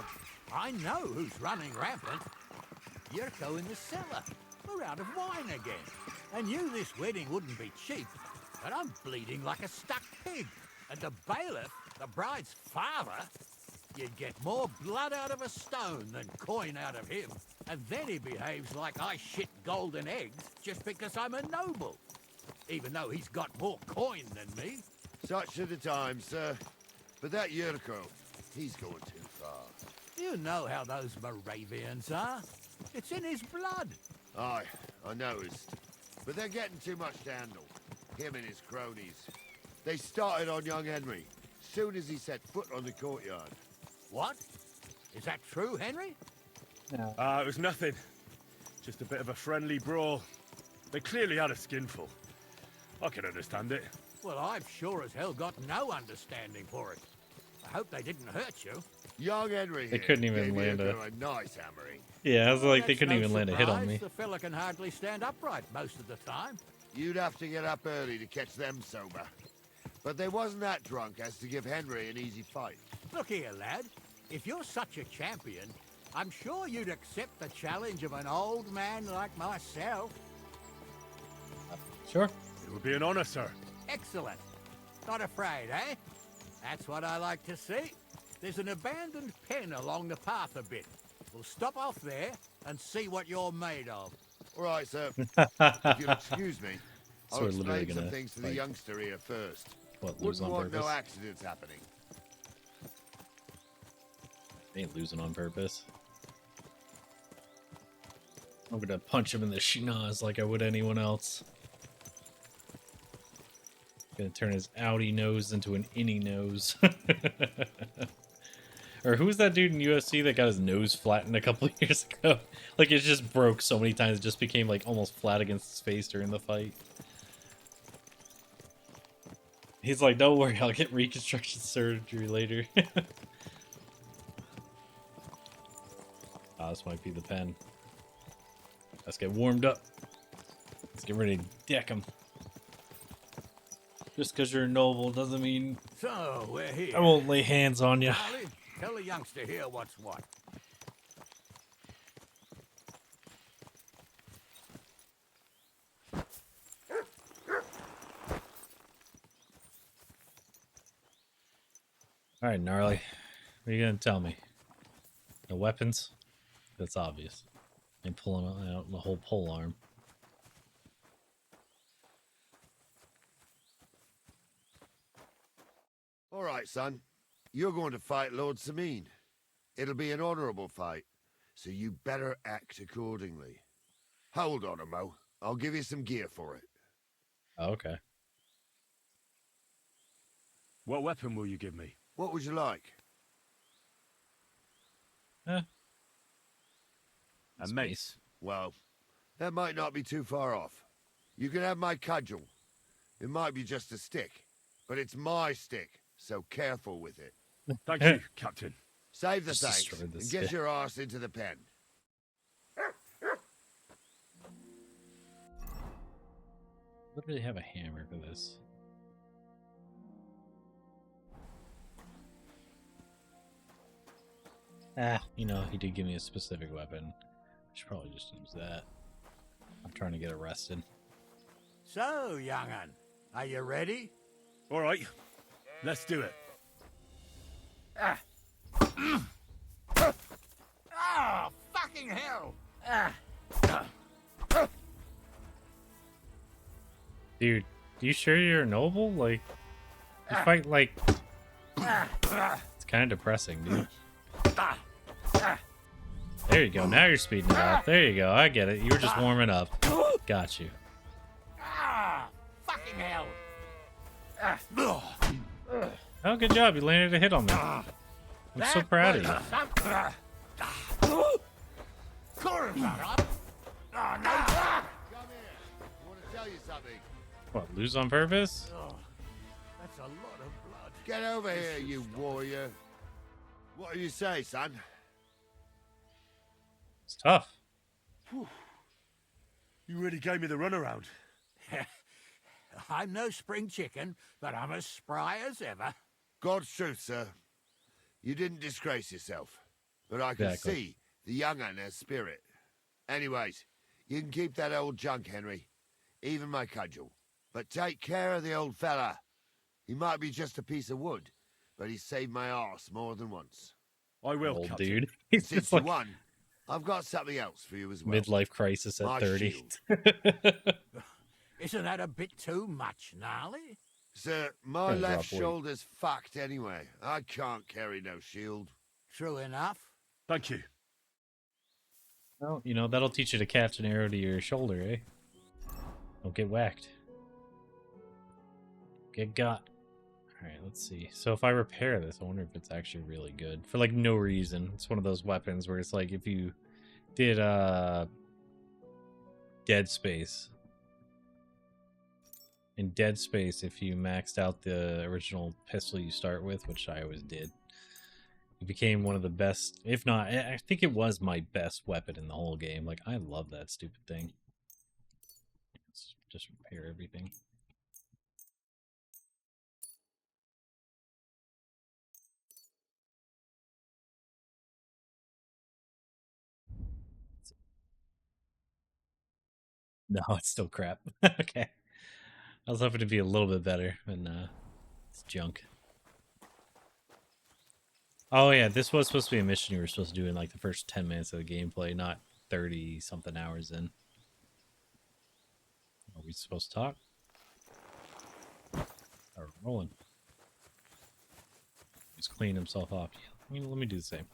I know who's running rampant. Yurko in the cellar. We're out of wine again. I knew this wedding wouldn't be cheap, but I'm bleeding like a stuck pig. And the bailiff, the bride's father, you'd get more blood out of a stone than coin out of him. And then he behaves like I shit golden eggs just because I'm a noble. Even though he's got more coin than me. Such are the times, sir. But that Yurko, he's going too far. You know how those Moravians are. It's in his blood. Aye, I noticed. But they're getting too much to handle. Him and his cronies. They started on young Henry, soon as he set foot on the courtyard. What? Is that true, Henry? It was nothing. Just a bit of a friendly brawl. They clearly had a skinful. I can understand it. Well, I've sure as hell got no understanding for it. I hope they didn't hurt you. Young Henry They here couldn't even gave land Yurko a nice hammering. Yeah, I was like, they That's couldn't no even land a hit on surprise. me. The fella can hardly stand upright most of the time. You'd have to get up early to catch them sober. But they wasn't that drunk as to give Henry an easy fight. Look here, lad. If you're such a champion, I'm sure you'd accept the challenge of an old man like myself. Sure. It would be an honor, sir. Excellent. Not afraid, eh? That's what I like to see. There's an abandoned pen along the path a bit. We'll stop off there and see what you're made of. All right, sir. If you'll excuse me, So I'll we're literally explain some gonna things to the fight. youngster here first. What, lose Wouldn't on want no purpose? accidents happening. They ain't losing on purpose. I'm gonna punch him in the schnoz like I would anyone else. Gonna turn his outie nose into an innie nose. Or who's that dude in UFC that got his nose flattened a couple years ago? Like it just broke so many times, it just became like almost flat against his face during the fight. He's like, don't worry, I'll get reconstruction surgery later. This might be the pen. Let's get warmed up. Let's get ready to deck him. Just because you're a noble doesn't mean So, we're here. I won't lay hands on you. Charlie, Tell the youngster here what's what. All right, gnarly. What are you gonna tell me? No weapons? That's obvious. And pulling out the whole pole arm. All right, son. You're going to fight Lord Sameen. It'll be an honorable fight, so you better act accordingly. Hold on, Mo. I'll give you some gear for it. Oh, okay. What weapon will you give me? What would you like? A mace. Well, that might not be too far off. You can have my cudgel. It might be just a stick, but it's my stick, so careful with it. Thank you, Captain. Save the Just thanks destroyed the and get stick. your ass into the pen. Literally have a hammer for this. Ah, you know, he did give me a specific weapon. I should probably just use that. I'm trying to get arrested. So, young'un, are you ready? All right, let's do it. Ah, fucking hell! Dude, you sure you're a noble? Like, you fight like... It's kind of depressing, dude. There you go. Now you're speeding it up. There you go. I get it. You were just warming up. Got you. Fucking hell! Oh, good job. You landed a hit on me. I'm so proud of you. Come here. I want to tell you something. What, lose on purpose? That's a lot of blood. Get over here, you warrior. What do you say, son? It's tough. Whew. You really gave me the runaround. I'm no spring chicken, but I'm as spry as ever. God's truth, sir. You didn't disgrace yourself, but I can Exactly. see the young'un has spirit. Anyways, you can keep that old junk, Henry. Even my cudgel. But take care of the old fella. He might be just a piece of wood, but he saved my arse more than once. I will, Old Captain. dude. He's Since just you like won, I've got something else for you as well. midlife crisis at My 30. shield. Isn't that a bit too much, Gnarly? Sir, my Kinda left rough weight. shoulder's fucked anyway. I can't carry no shield. True enough. Thank you. Well, you know, that'll teach you to catch an arrow to your shoulder, eh? Don't get whacked. Get got. Alright, let's see. So if I repair this, I wonder if it's actually really good. For like no reason. It's one of those weapons where it's like if you did Dead Space. In Dead Space, if you maxed out the original pistol you start with, which I always did, it became one of the best, if not, I think it was my best weapon in the whole game. Like, I love that stupid thing. Let's just repair everything. No, it's still crap. Okay. I was hoping to be a little bit better, but it's junk. Oh yeah, this was supposed to be a mission you were supposed to do in like the first 10 minutes of the gameplay, not 30 something hours in. Are we supposed to talk? Or rolling? He's cleaning himself off. Let me do the same.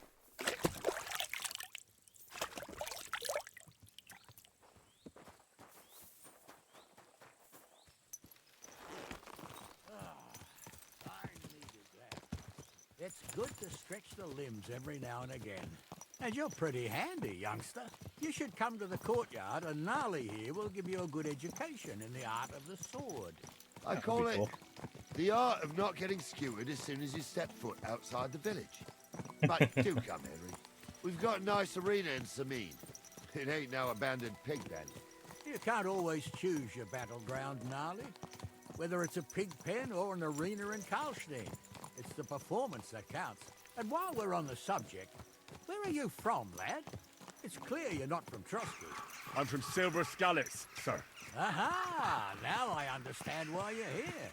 It's good to stretch the limbs every now and again. And you're pretty handy, youngster. You should come to the courtyard, and Gnarly here will give you a good education in the art of the sword. I call it the art of not getting skewered as soon as you step foot outside the village. But do come, Henry. We've got a nice arena in Sameen. It ain't no abandoned pig pen. You can't always choose your battleground, Gnarly. Whether it's a pig pen or an arena in Karlstein, it's the performance that counts. And while we're on the subject, where are you from, lad? It's clear you're not from Trusky. I'm from Silver Scallops, sir. Aha! Now I understand why you're here.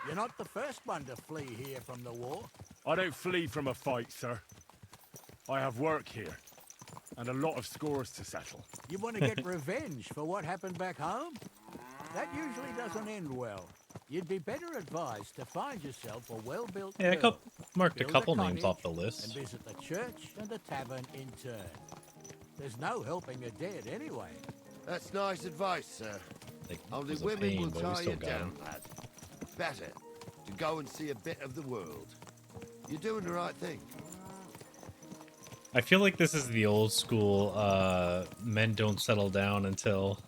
You're not the first one to flee here from the war. I don't flee from a fight, sir. I have work here, and a lot of scores to settle. You want to get revenge for what happened back home? That usually doesn't end well. You'd be better advised to find yourself a well-built Yeah, I mill, marked a build couple names cottage, off the list. and visit the church and the tavern in turn. There's no helping the dead anyway. That's nice advice, sir. Only was a women pain, will but we tie still you got down, 'em. lad. Better to go and see a bit of the world. You're doing the right thing. I feel like this is the old school men don't settle down until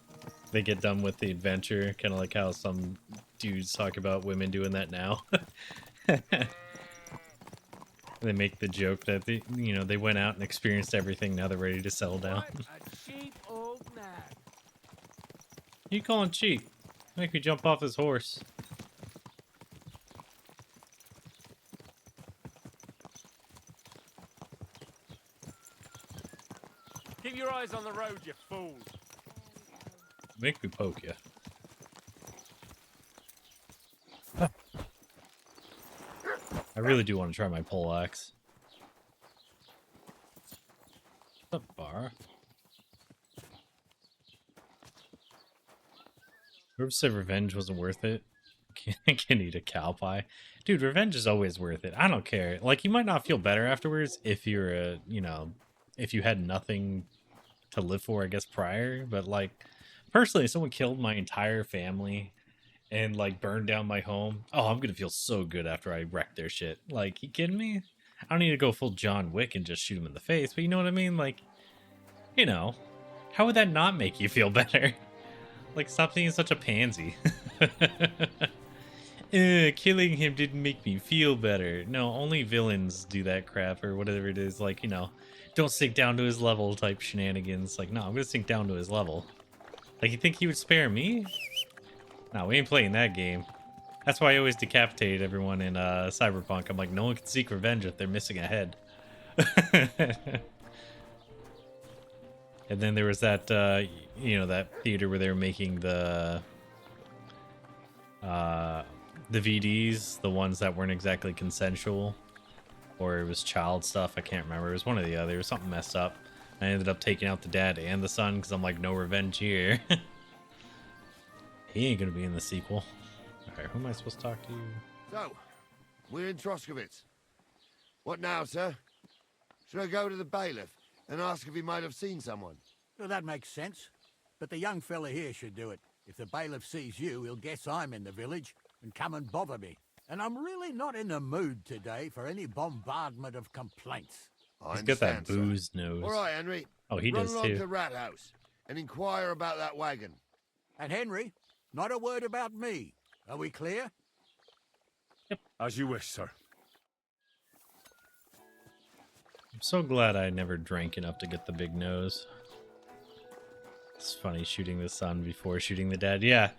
they get done with the adventure, kind of like how some dudes talk about women doing that now. They make the joke that they went out and experienced everything, now they're ready to settle down. A cheap old nag. You calling cheap? Make me jump off his horse. Keep your eyes on the road, you fool. Make me poke you. I really do want to try my poleaxe. What's up, bar? Whoever said revenge wasn't worth it can eat a cow pie. Dude, revenge is always worth it. I don't care. Like, you might not feel better afterwards if you're if you had nothing to live for, I guess, prior. But, like, personally, if someone killed my entire family and, like, burned down my home, oh, I'm gonna feel so good after I wreck their shit. Like, you kidding me? I don't need to go full John Wick and just shoot him in the face, but you know what I mean? Like, how would that not make you feel better? Like, stop being such a pansy. Killing him didn't make me feel better. No, only villains do that crap or whatever it is. Like, don't sink down to his level type shenanigans. Like, no, I'm gonna sink down to his level. Like, you think he would spare me? No, we ain't playing that game. That's why I always decapitate everyone in Cyberpunk. I'm like, no one can seek revenge if they're missing a head. And then there was that, that theater where they were making the VDs, the ones that weren't exactly consensual, or it was child stuff. I can't remember. It was one or the other. It was something messed up. I ended up taking out the dad and the son because I'm like, no revenge here. He ain't gonna be in the sequel. Alright, who am I supposed to talk to? So, we're in Troskovitz. What now, sir? Should I go to the bailiff and ask if he might have seen someone? Well, that makes sense. But the young fella here should do it. If the bailiff sees you, he'll guess I'm in the village and come and bother me. And I'm really not in the mood today for any bombardment of complaints. He's got that booze nose. All right, Henry. Oh, he Run does along too. to Rat House and inquire about that wagon. And Henry, not a word about me. Are we clear? Yep. As you wish, sir. I'm so glad I never drank enough to get the big nose. It's funny shooting the son before shooting the dad. Yeah,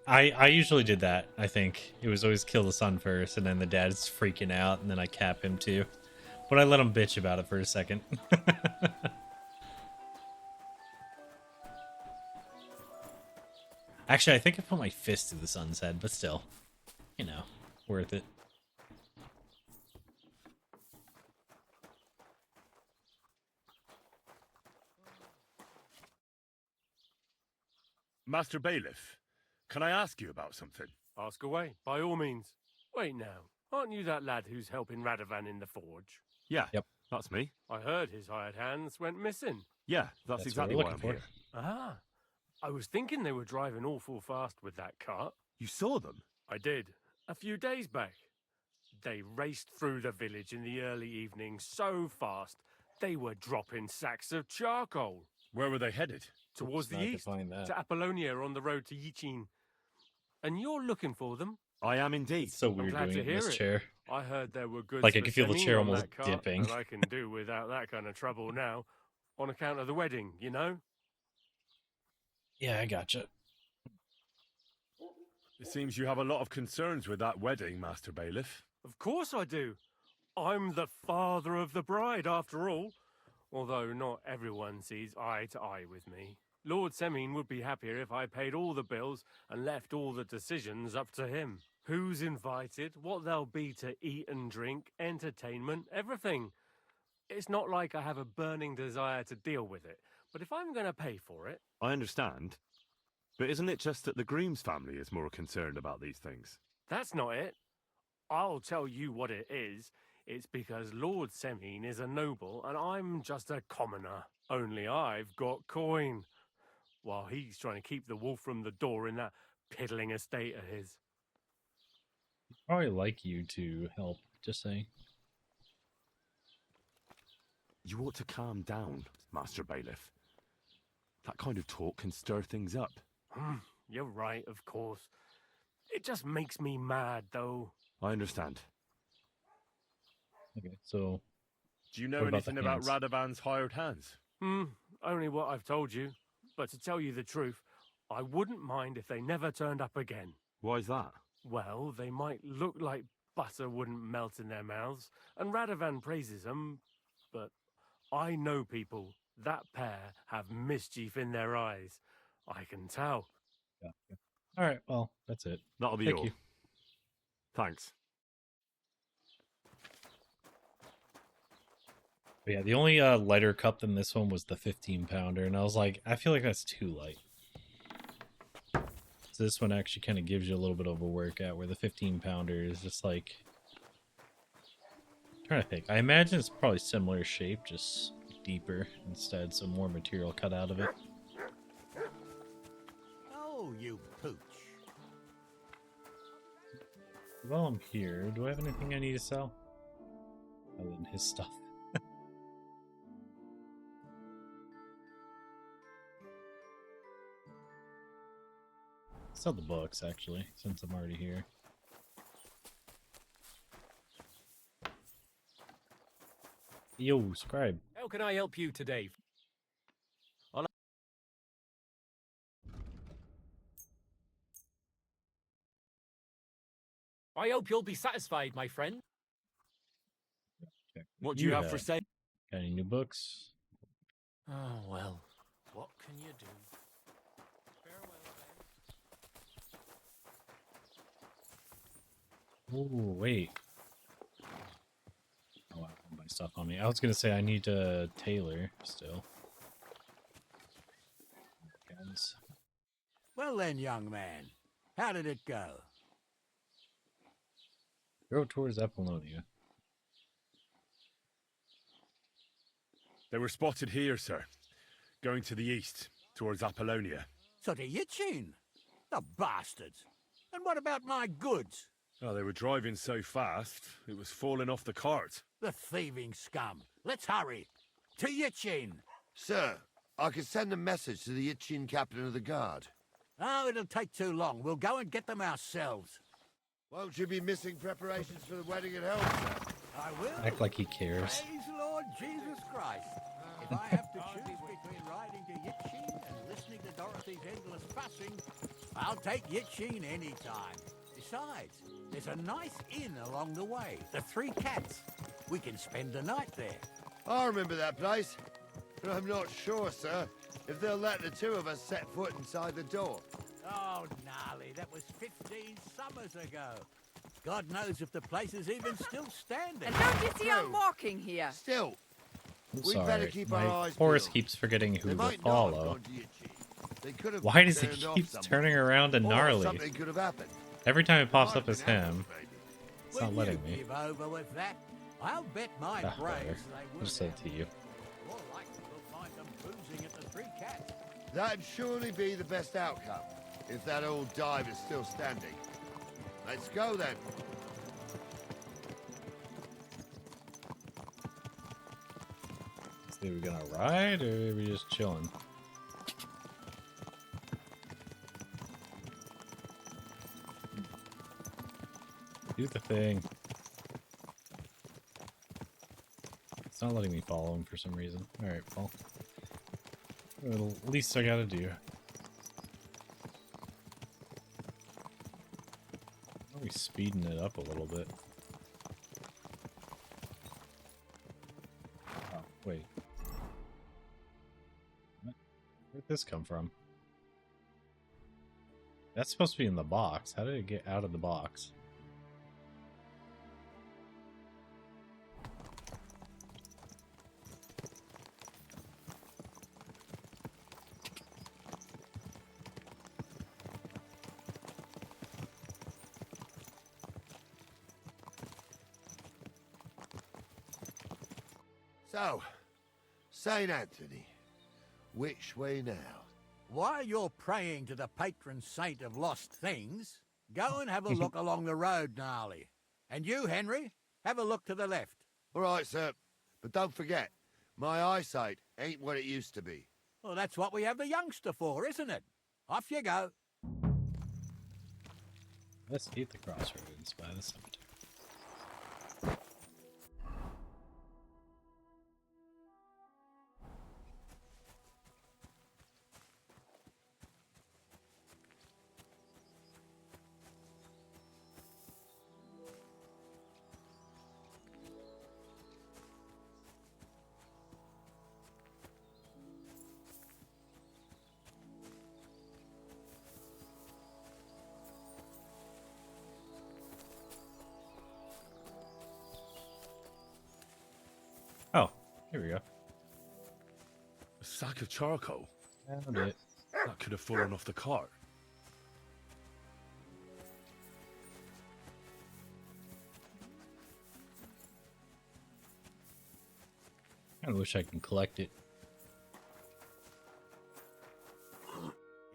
I usually did that. I think it was always kill the son first, and then the dad's freaking out, and then I cap him too. But I let him bitch about it for a second. Actually, I think I put my fist to the son's head, but still, worth it. Master Bailiff, can I ask you about something? Ask away, by all means. Wait now, aren't you that lad who's helping Radovan in the forge? Yeah, yep, that's me. I heard his hired hands went missing. Yeah, that's exactly what why we're I'm looking here. Ah, I was thinking they were driving awful fast with that cart. You saw them? I did, a few days back. They raced through the village in the early evening so fast, they were dropping sacks of charcoal. Where were they headed? Towards the Hard to east, find that. to Apollonia on the road to Yichin. And you're looking for them? I am indeed. So I'm weird glad doing to it in hear this it. chair. I heard there were goods Like, I for can feel the Semine chair on almost that cart, dipping. But I can do without that kind of trouble now, on account of the wedding, you know? Yeah, I gotcha. It seems you have a lot of concerns with that wedding, Master Bailiff. Of course I do. I'm the father of the bride, after all. Although not everyone sees eye to eye with me. Lord Semine would be happier if I paid all the bills and left all the decisions up to him. Who's invited, what there'll be to eat and drink, entertainment, everything. It's not like I have a burning desire to deal with it, but if I'm going to pay for it... I understand. But isn't it just that the groom's family is more concerned about these things? That's not it. I'll tell you what it is. It's because Lord Semine is a noble and I'm just a commoner. Only I've got coin. While he's trying to keep the wolf from the door in that piddling estate of his. Probably like you to help, just saying. You ought to calm down, Master Bailiff. That kind of talk can stir things up. You're right, of course. It just makes me mad, though. I understand. Okay, so... Do you know anything about Radovan's hired hands? Only what I've told you. But to tell you the truth, I wouldn't mind if they never turned up again. Why's that? Well, they might look like butter wouldn't melt in their mouths, and Radovan praises them, but I know people. That pair have mischief in their eyes. I can tell. Gotcha. All right, well, that's it. That'll be all. Thanks. But yeah, the only lighter cup than this one was the 15-pounder, and I was like, I feel like that's too light. So this one actually kind of gives you a little bit of a workout, where the 15-pounder is just like... I'm trying to think. I imagine it's probably similar shape, just deeper instead, so more material cut out of it. Oh, you pooch. While I'm here, do I have anything I need to sell? Other than his stuff. Sell the books, actually, since I'm already here. Yo, scribe. How can I help you today? I hope you'll be satisfied, my friend. What do you have for sale? Got any new books? Oh, well. What can you do? Oh, wait. Oh, I have my stuff on me. I was going to say I need to tailor still. Guys. Well then, young man, how did it go? Go towards Apollonia. They were spotted here, sir. Going to the east, towards Apollonia. So to Yitchin? The bastards! And what about my goods? Oh, they were driving so fast, it was falling off the cart. The thieving scum! Let's hurry! To Yitchin! Sir, I can send a message to the Yitchin captain of the guard. Oh, it'll take too long. We'll go and get them ourselves. Won't you be missing preparations for the wedding at home, sir? I will. Act like he cares. Praise Lord Jesus Christ. If I have to choose between riding to Yitchin and listening to Dorothy's endless fussing, I'll take Yitchin any time. Besides, there's a nice inn along the way, the Three Cats. We can spend the night there. I remember that place, but I'm not sure, sir, if they'll let the two of us set foot inside the door. Oh, gnarly, that was 15 summers ago. God knows if the place is even still standing. And don't you see I'm walking here? Still, I'm we'd sorry. better keep our My eyes horse peeled. keeps forgetting who They to might not have follow. gone to Yitchin. They could have Why does he turned off keep somewhere. turning around to Or gnarly? something could have happened. Every time it pops up as him, it's not Will letting you me. give over with that? I'll bet my Ah, braves whatever. they I'll would just say it have. to you. More likely we'll find them boozing at the Three Cats. That'd surely be the best outcome, if that old dive is still standing. Let's go then. So are we gonna ride, or are we just chilling? Do the thing. It's not letting me follow him for some reason. Alright, well. Well, least I gotta do. Are we speeding it up a little bit? Where'd this come from? That's supposed to be in the box. How did it get out of the box? So, St. Anthony, which way now? While you're praying to the patron saint of lost things, go and have a look along the road, Gnarly. And you, Henry, have a look to the left. All right, sir. But don't forget, my eyesight ain't what it used to be. Well, that's what we have the youngster for, isn't it? Off you go. Let's eat the crossroads by the cemetery. Oh, here we go. A sack of charcoal? Found it. That could have fallen off the cart. I wish I could collect it. You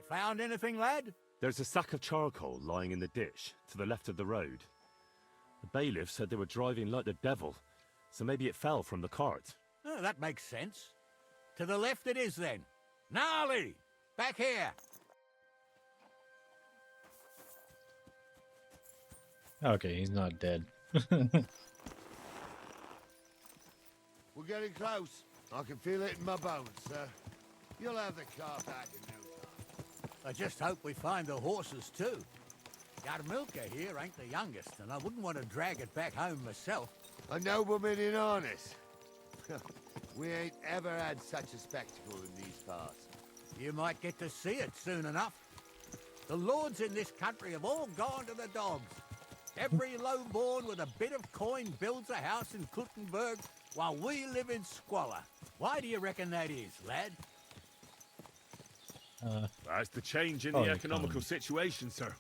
found anything, lad? There's a sack of charcoal lying in the ditch to the left of the road. The bailiff said they were driving like the devil, so maybe it fell from the cart. Oh, that makes sense. To the left it is, then. Gnarly! Back here! Okay, he's not dead. We're getting close. I can feel it in my bones, sir. You'll have the car back in no time. I just hope we find the horses, too. Yarmilka here ain't the youngest, and I wouldn't want to drag it back home myself. A nobleman in harness. We ain't ever had such a spectacle in these parts. You might get to see it soon enough. The lords in this country have all gone to the dogs. Every lowborn with a bit of coin builds a house in Kuttenberg while we live in squalor. Why do you reckon that is, lad? That's the change in Oh, the the economical economy. situation, sir.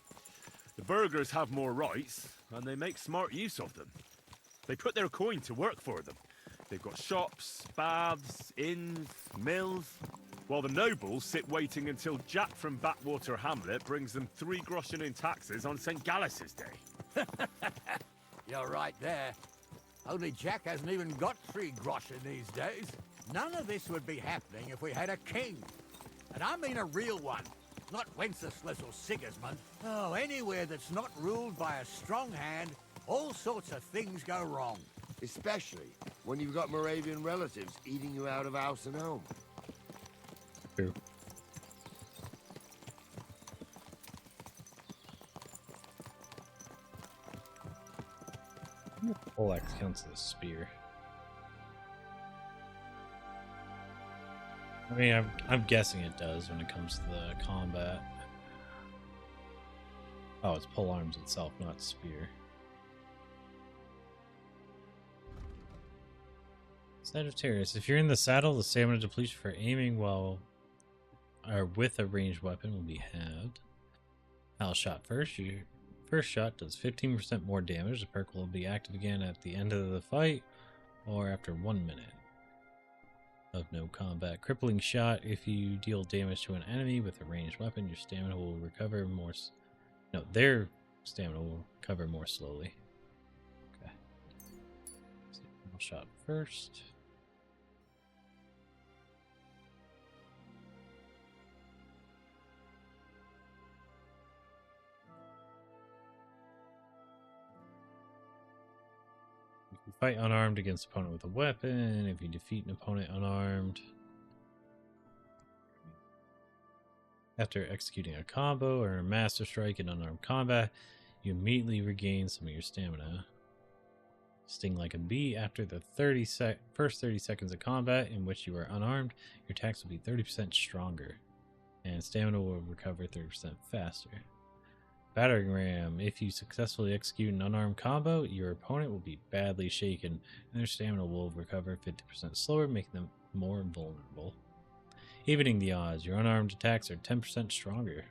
The burghers have more rights, and they make smart use of them. They put their coin to work for them. They've got shops, baths, inns, mills, while the nobles sit waiting until Jack from Backwater Hamlet brings them 3 groschen in taxes on St. Gallus's Day. You're right there. Only Jack hasn't even got 3 groschen these days. None of this would be happening if we had a king. And I mean a real one, not Wenceslas or Sigismund. Oh, anywhere that's not ruled by a strong hand, all sorts of things go wrong. Especially when you've got Moravian relatives eating you out of house and home. True. Poleaxe counts as a spear. I mean, I'm guessing it does when it comes to the combat. Oh, it's polearms itself, not spear. Sagittarius, if you're in the saddle, the stamina depletion for aiming while or with a ranged weapon will be halved. I'll shot first. Your first shot does 15% more damage. The perk will be active again at the end of the fight or after 1 minute of no combat. Crippling shot. If you deal damage to an enemy with a ranged weapon, your stamina will recover more. No, their stamina will recover more slowly. Okay. I'll shot first. You can fight unarmed against an opponent with a weapon. If you defeat an opponent unarmed after executing a combo or a master strike in unarmed combat, you immediately regain some of your stamina. Sting like a bee. After the first 30 seconds of combat in which you are unarmed, your attacks will be 30% stronger, and stamina will recover 30% faster. Battering Ram. If you successfully execute an unarmed combo, your opponent will be badly shaken, and their stamina will recover 50% slower, making them more vulnerable. Evening the odds. Your unarmed attacks are 10% stronger.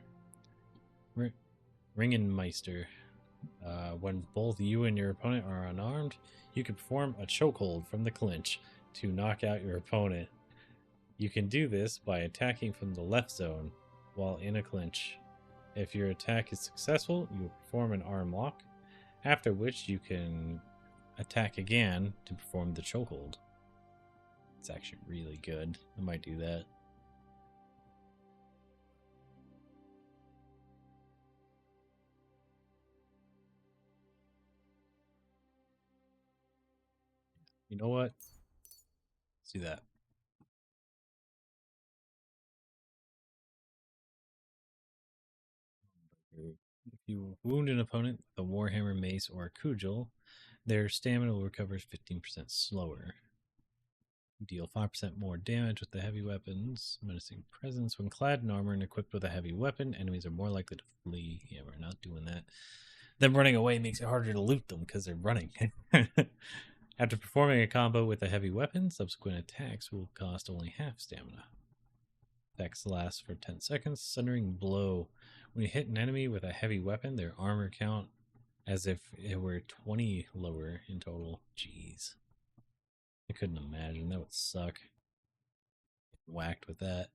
Ringenmeister. When both you and your opponent are unarmed, you can perform a chokehold from the clinch to knock out your opponent. You can do this by attacking from the left zone while in a clinch. If your attack is successful, you will perform an arm lock, after which you can attack again to perform the chokehold. It's actually really good. I might do that. You know what? Let's do that. If you wound an opponent with a Warhammer Mace or a Cudgel, their stamina will recover 15% slower. You deal 5% more damage with the heavy weapons. Menacing presence. When clad in armor and equipped with a heavy weapon, enemies are more likely to flee. Yeah, we're not doing that. Them running away makes it harder to loot them because they're running. After performing a combo with a heavy weapon, subsequent attacks will cost only half stamina. Attacks last for 10 seconds. Sundering Blow. When you hit an enemy with a heavy weapon, their armor count as if it were 20 lower in total. Jeez. I couldn't imagine. That would suck. Whacked with that.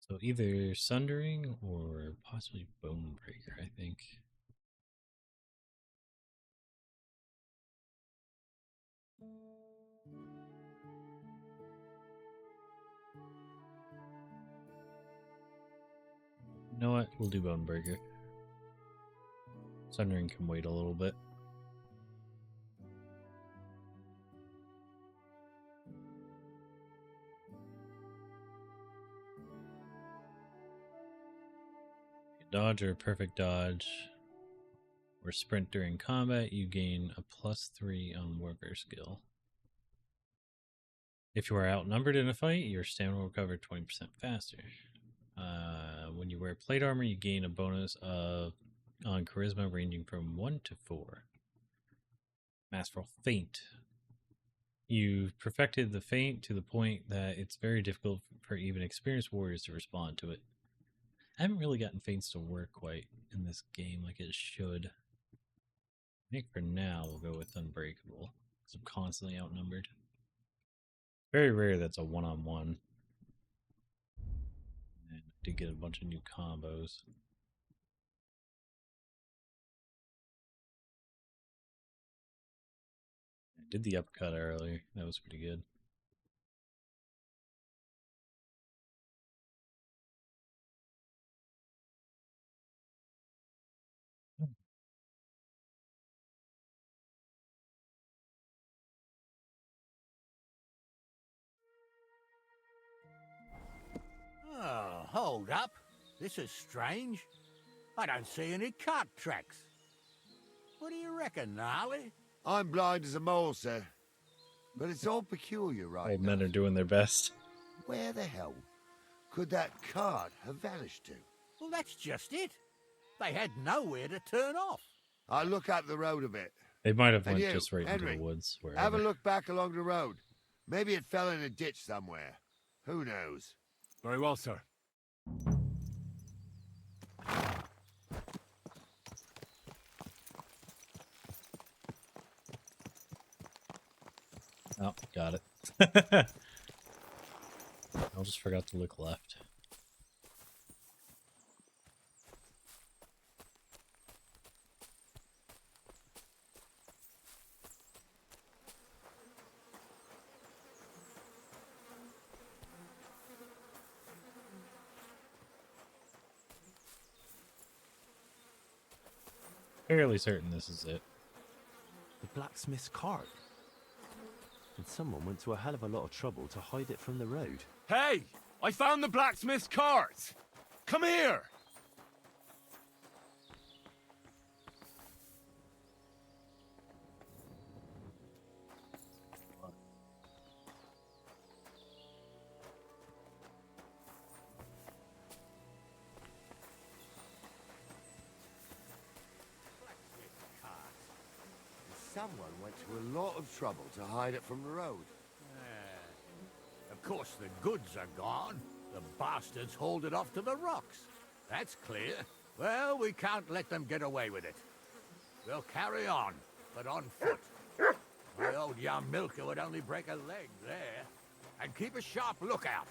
So either Sundering or possibly Bonebreaker, I think. You know what? We'll do Bonebreaker. Sundering can wait a little bit. Dodge or a perfect dodge or sprint during combat, you gain a +3 on warfare skill. If you are outnumbered in a fight, your stamina will recover 20% faster. When you wear plate armor, you gain a bonus on charisma ranging from 1 to 4. Masterful Feint. You've perfected the feint to the point that it's very difficult for even experienced warriors to respond to it. I haven't really gotten feints to work quite in this game like it should. I think for now we'll go with Unbreakable, because I'm constantly outnumbered. Very rare that's a one-on-one. And I did get a bunch of new combos. I did the uppercut earlier. That was pretty good. Oh, hold up. This is strange. I don't see any cart tracks. What do you reckon, Gnarly? I'm blind as a mole, sir. But it's all peculiar, right? Old men are doing their best. Where the hell could that cart have vanished to? Well, that's just it. They had nowhere to turn off. I'll look up the road a bit. They might have And went you, just right Henry, into the woods. Wherever. have a look back along the road. Maybe it fell in a ditch somewhere. Who knows? Very well, sir. Oh, got it. I just forgot to look left. Fairly certain this is it. The blacksmith's cart. And someone went to a hell of a lot of trouble to hide it from the road. Hey! I found the blacksmith's cart! Come here! Someone went to a lot of trouble to hide it from the road. Of course, the goods are gone. The bastards hauled it off to the rocks. That's clear. Well, we can't let them get away with it. We'll carry on, but on foot. My old young milker would only break a leg there. And keep a sharp lookout.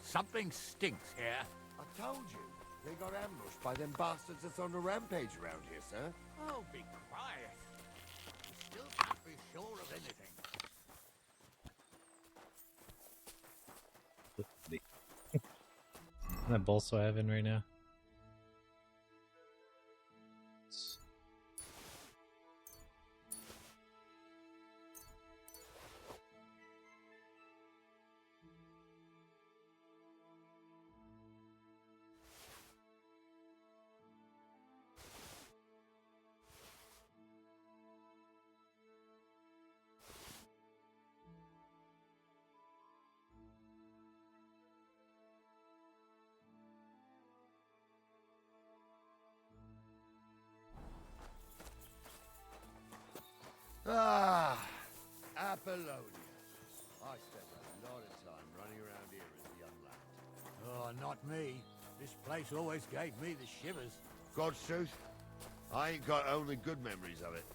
Something stinks here. I told you. They got ambushed by them bastards that's on the rampage around here, sir. Oh, be quiet. You still can't be sure of anything. That bolso I have in right now. Ah, Apollonia. I spent a lot of time running around here as a young lad. Oh, not me. This place always gave me the shivers. God's truth, I ain't got only good memories of it.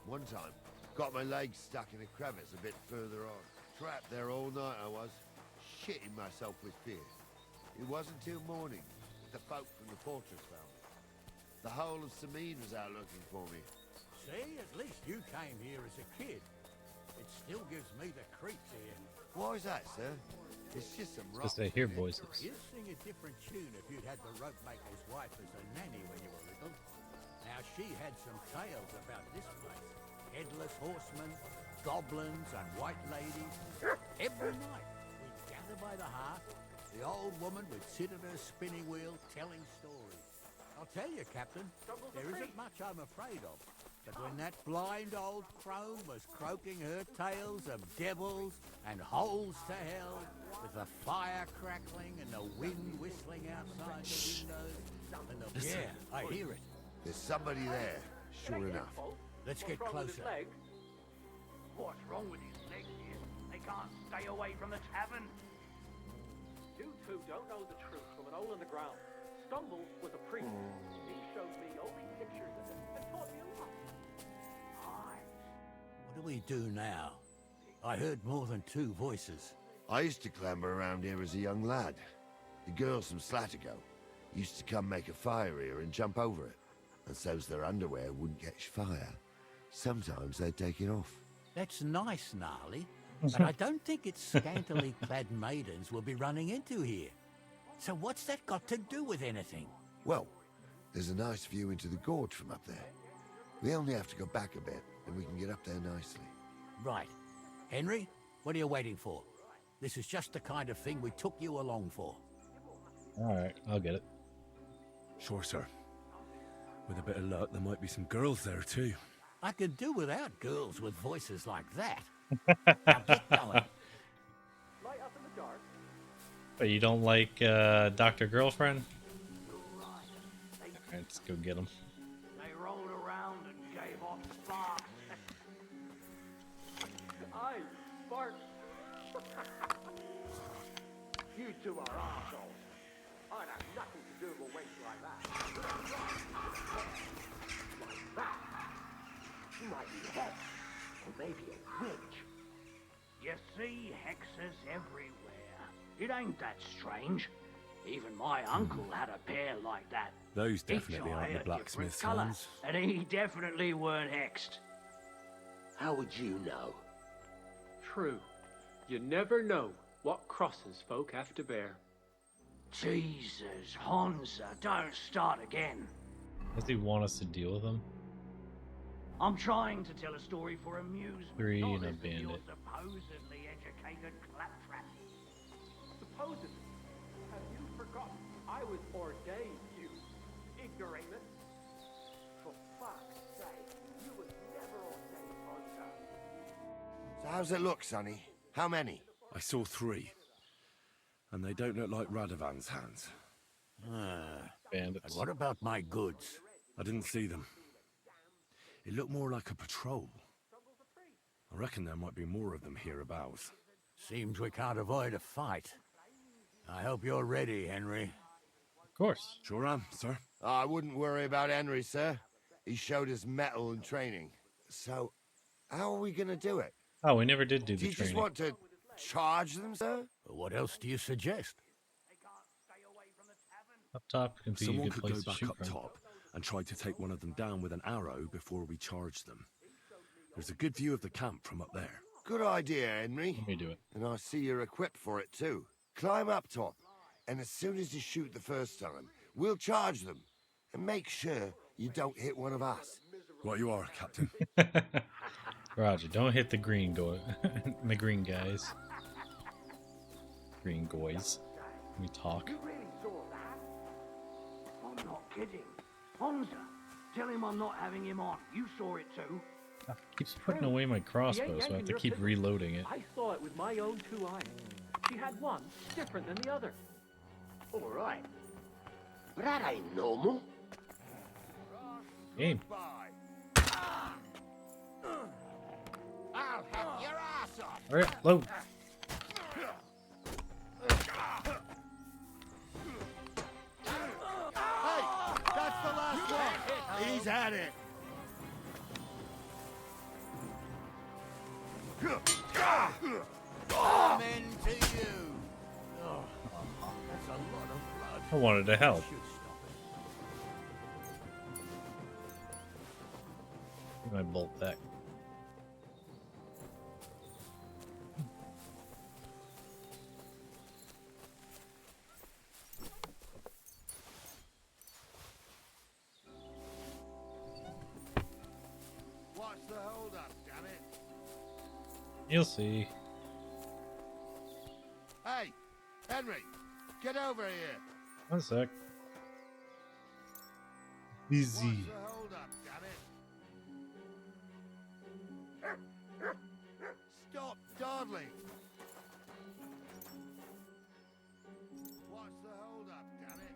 One time, got my legs stuck in a crevice a bit further on. Trapped there all night I was, shitting myself with fear. It wasn't till morning that the folk from the fortress found me. The whole of Sameen was out looking for me. See, at least you came here as a kid. It still gives me the creeps here. Why is that, sir? It's just some rock. Because I hear voices. You'd sing a different tune if you'd had the rope maker's wife as a nanny when you were little. Now, she had some tales about this place. Headless horsemen, goblins, and white ladies. Every night, we'd gather by the hearth. The old woman would sit at her spinning wheel telling stories. I'll tell you, Captain, there isn't much I'm afraid of. But when that blind old crone was croaking her tales of devils and holes to hell, with the fire crackling and the wind whistling outside the windows, and the... Yeah, I hear it. There's somebody there, sure enough. Let's get closer. What's wrong with his legs here? They can't stay away from the tavern. You two don't know the truth from an hole in the ground. Stumble was a priest. He showed me only pictures of him and taught me a lot. What do we do now? I heard more than two voices. I used to clamber around here as a young lad. The girls from Slattergo used to come make a fire here and jump over it. And so's their underwear wouldn't catch fire. Sometimes they'd take it off. That's nice, Gnarly. But I don't think it's scantily clad maidens we'll be running into here. So what's that got to do with anything? Well, there's a nice view into the gorge from up there. We only have to go back a bit, and we can get up there nicely. Right. Henry, what are you waiting for? This is just the kind of thing we took you along for. Alright, I'll get it. Sure, sir. With a bit of luck, there might be some girls there, too. I could do without girls with voices like that. Now get going. Light up in the dark. But you don't like Dr. Girlfriend? Alright, let's go get him. They rolled around and gave off sparks. Aye, sparks. You two are arseholes. I'd have nothing to do with a wench like that. That. She might be a hex, or maybe a witch. You see hexes everywhere. It ain't that strange. Even my uncle had a pair like that. Those Each definitely eye aren't the a blacksmith's different colour, hands. and he definitely weren't hexed. How would you know? True. You never know what crosses folk have to bear. Jesus, Hansa, don't start again. Does he want us to deal with him? I'm trying to tell a story for amusement. 3 not and a listen to your bandit. supposedly educated claptrap. Supposedly. Have you forgotten I was ordained, you ignoramus? For fuck's sake, you was never ordained, Hunter. So how's it look, Sonny? How many? I saw 3. And they don't look like Radovan's hands. And what about my goods? I didn't see them. It looked more like a patrol. I reckon there might be more of them hereabouts. Seems we can't avoid a fight. I hope you're ready, Henry. Of course. Sure am, sir. I wouldn't worry about Henry, sir. He showed us mettle and training. So, how are we gonna do it? Oh, we never did do Do the you training. just want to charge them, sir? What else do you suggest? Up top can be a Someone good could place go to back shoot up from. top and try to take one of them down with an arrow before we charge them. There's a good view of the camp from up there. Good idea, Henry. Let me do it. And I see you're equipped for it too. Climb up top, and as soon as you shoot the first time, we'll charge them. And make sure you don't hit one of us. Right you are, Captain. Roger, don't hit the green the green guys. Green goys. We talk. You really saw that? I'm not kidding. Honza, tell him I'm not having him on. You saw it too. Keeps putting away my crossbow, so I have to keep reloading it. I saw it with my own 2 eyes. She had one different than the other. All right. But that ain't normal. Aim. I'll have your ass off. Alright, load. Hey, that's the last one. He's had it. Amen to you. Oh, that's a lot of blood. I wanted to help. Should stop it. My bolt back. What's the hold up, damn it? You'll see. Hey, Henry, get over here. One sec. Easy. What's the hold up, damn it? Stop dawdling. What's the hold up, damn it?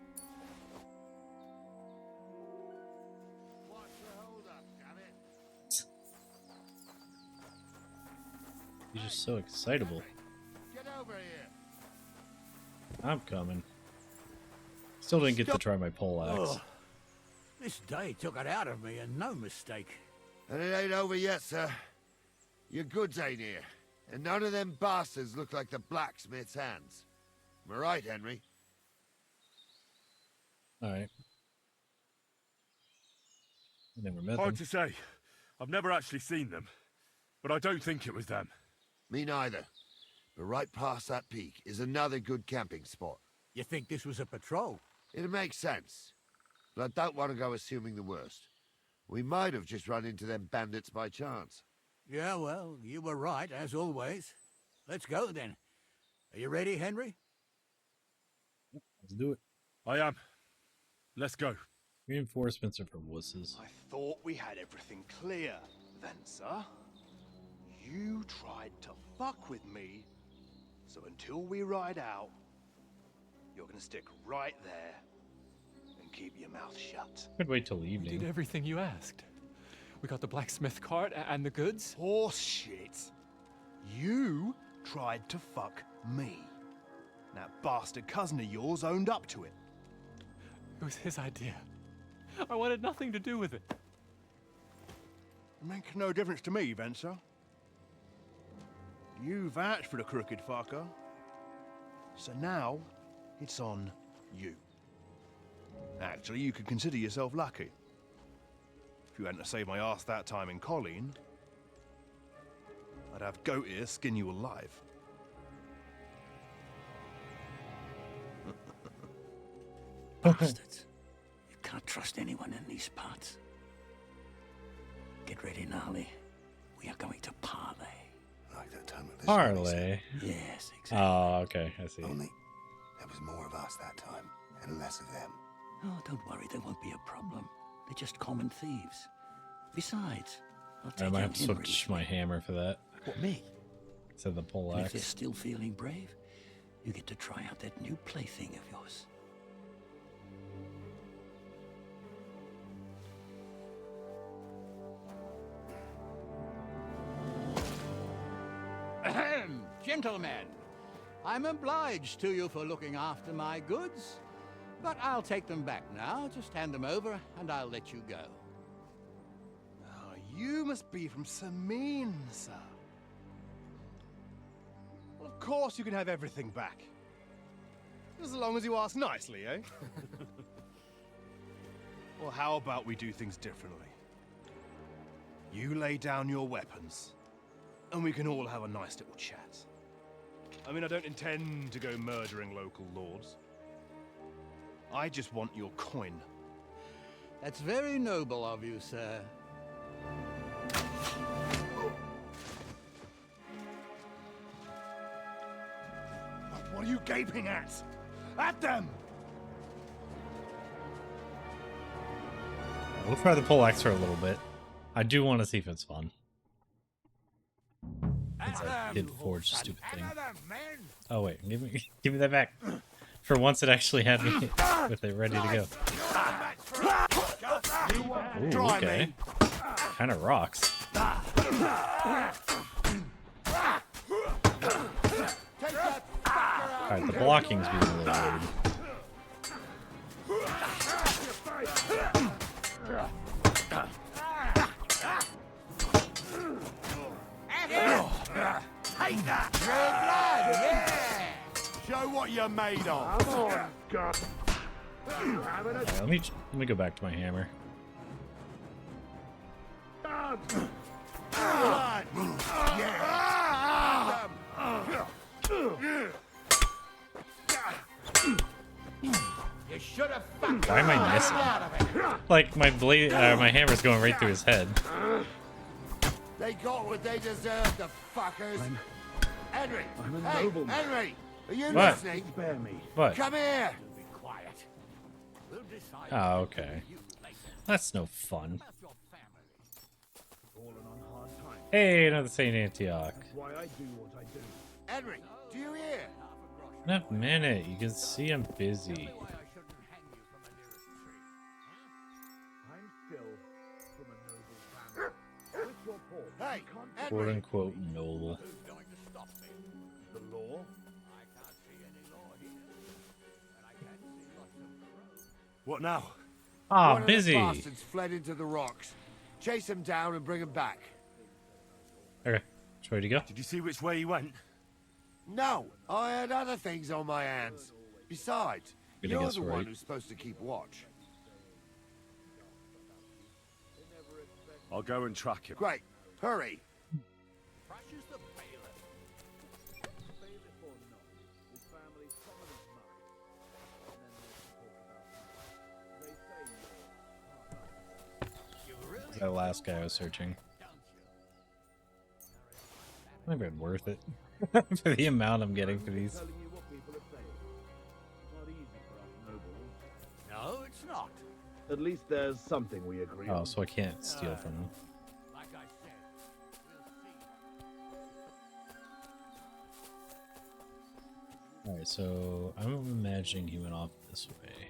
What's the hold up, damn it? You're just so excitable. Get over here. I'm coming. Still didn't get to try my pole axe. Oh, this day took it out of me, and no mistake. And it ain't over yet, sir. Your goods ain't here. And none of them bastards look like the blacksmith's hands. Am I right, Henry? Alright. I never met Hard them. to say. I've never actually seen them. But I don't think it was them. Me neither. But right past that peak is another good camping spot. You think this was a patrol? It makes sense. But I don't want to go assuming the worst. We might have just run into them bandits by chance. Yeah, well, you were right, as always. Let's go, then. Are you ready, Henry? Let's do it. I am. Let's go. Reinforcements are for wusses. I thought we had everything clear, then, sir. You tried to fuck with me, so until we ride out, you're gonna stick right there and keep your mouth shut. Could wait till We evening. did everything you asked. We got the blacksmith cart and the goods. Horse shit. You tried to fuck me. That bastard cousin of yours owned up to it. It was his idea. I wanted nothing to do with it. It makes no difference to me, Venser. You vouched for the crooked fucker. So now, it's on you. Actually, you could consider yourself lucky. If you hadn't saved my ass that time in Colleen, I'd have goat ear skin you alive. Bastards. You can't trust anyone in these parts. Get ready, Gnarly. We are going to parley. Like that time with Parlay. Yes, exactly. Oh, okay. I see. Only there was more of us that time, and less of them. Oh, don't worry, there won't be a problem. They're just common thieves. Besides, I'll I take might out have to Henry. switch my hammer for that. What, me? Instead of the pole And if they're axe. still feeling brave, you get to try out that new plaything of yours. Gentlemen, I'm obliged to you for looking after my goods, but I'll take them back now. Just hand them over, and I'll let you go. Oh, you must be from Samin, sir. Well, of course you can have everything back. As long as you ask nicely, eh? Well, how about we do things differently? You lay down your weapons, and we can all have a nice little chat. I mean, I don't intend to go murdering local lords. I just want your coin. That's very noble of you, sir. What are you gaping at? At them! We'll try the poleaxe for a little bit. I do want to see if it's fun. Since I did forge a stupid thing. Oh wait, give me that back. For once, it actually had me with it ready to go. Ooh, okay. Kind of rocks. Alright, the blocking's being a little weird. Take that! Yeah! Show what you're made of. Come on, God. Let me go back to my hammer. You should have Why am I missing? Like my blade, my hammer's going right through his head. They got what they deserved, the fuckers. Henry! I'm a Hey, nobleman. Henry! Are you What? listening? Spare me. What? Come here! Be quiet. We'll decide. Oh, okay. That's no fun. Fallen on hard times. Hey, another Saint Antioch. That's why I do what I do. Henry, do you hear? In a minute, you can see I'm busy. I'm still from a noble family. With your paw, Hey, Quote Henry! unquote noble. the law. What now? Ah, One of the busy. bastards fled into the rocks. Chase him down and bring him back. Okay, which way to go? Did you see which way he went? No, I had other things on my hands. Besides, Gonna you're guess the one right. who's supposed to keep watch. I'll go and track him. Great, hurry. Crushes the bailiff. Bailiff or not, his family's prominent married. And then there's the talk about him. They say Is that last guy I was searching? Might have been worth it. For the amount I'm getting for these. telling you what people are saying. Not easy for us nobles. No, it's not. At least there's something we agree Oh, on. so I can't steal from him. Like I said, we'll see. Alright, so I'm imagining he went off this way.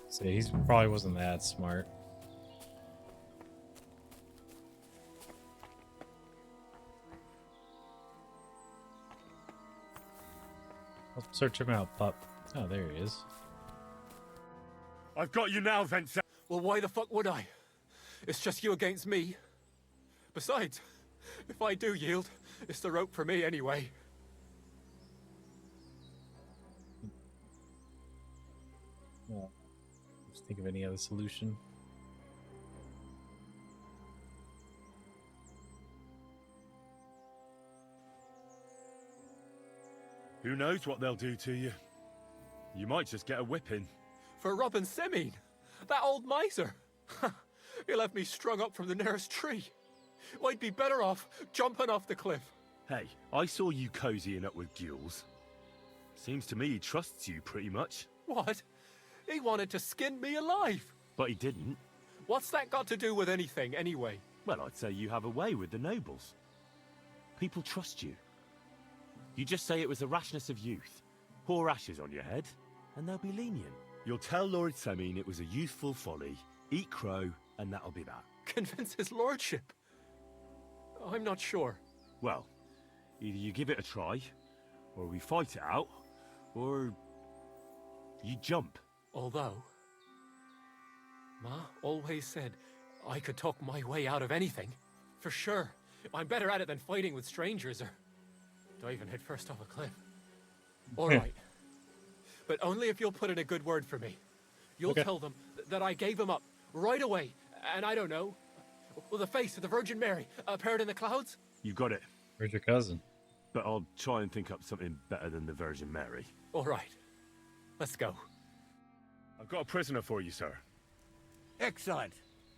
So he probably wasn't that smart. I'll search him out, pup. Oh, there he is. I've got you now, Vincent. Well, why the fuck would I? It's just you against me. Besides, if I do yield, it's the rope for me anyway. Yeah. Just think of any other solution. Who knows what they'll do to you? You might just get a whipping. For robbing Semine, that old miser. He'll have me strung up from the nearest tree. I'd be better off jumping off the cliff. Hey, I saw you cozying up with Gules. Seems to me he trusts you pretty much. What? He wanted to skin me alive. But he didn't. What's that got to do with anything, anyway? Well, I'd say you have a way with the nobles. People trust you. You just say it was the rashness of youth. Pour ashes on your head, and they'll be lenient. You'll tell Lord Semine it was a youthful folly, eat crow, and that'll be that. Convince his lordship? I'm not sure. Well, either you give it a try, or we fight it out, or you jump. Although, Ma always said I could talk my way out of anything. For sure. I'm better at it than fighting with strangers or diving headfirst off a cliff. All right. But only if you'll put in a good word for me. You'll tell them that I gave him up right away. And I don't know, well, the face of the Virgin Mary appeared in the clouds? You got it. Where's your cousin? But I'll try and think up something better than the Virgin Mary. All right. Let's go. I've got a prisoner for you, sir. Excellent.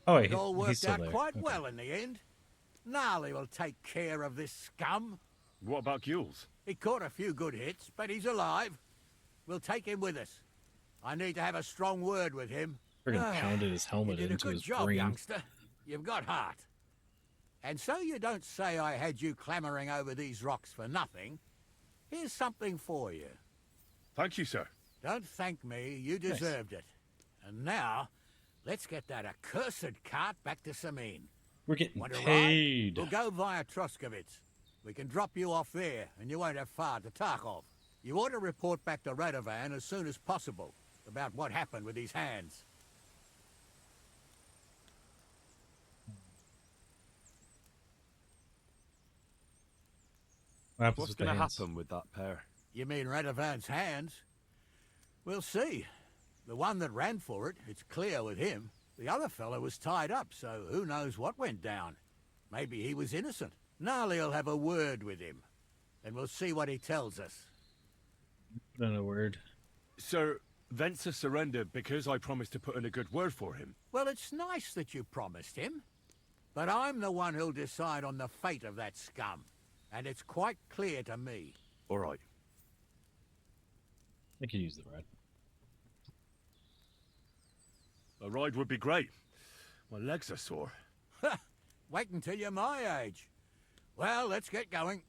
Oh, It all worked still out there. quite Okay. well in the end. Gnarly will take care of this scum. What about Gules? He caught a few good hits, but he's alive. We'll take him with us. I need to have a strong word with him. Friggin' pounded his helmet you did into a good his job, brain. youngster. You've got heart. And so you don't say I had you clambering over these rocks for nothing. Here's something for you. Thank you, sir. Don't thank me. You deserved it. And now, let's get that accursed cart back to Semine. We're getting Want to ride? paid. We'll go via Troskovitz. We can drop you off there, and you won't have far to Tarkov. You ought to report back to Radovan as soon as possible about what happened with these hands. What happens What's with the going to hands? happen with that pair? You mean Radovan's hands? We'll see. The one that ran for it, it's clear with him. The other fellow was tied up, so who knows what went down. Maybe he was innocent. Gnarly'll have a word with him, and we'll see what he tells us. Put in a word. Sir, Venser surrendered because I promised to put in a good word for him. Well, it's nice that you promised him, but I'm the one who'll decide on the fate of that scum, and it's quite clear to me. All right. I could use the ride. A ride would be great. My legs are sore. Wait until you're my age. Well, let's get going.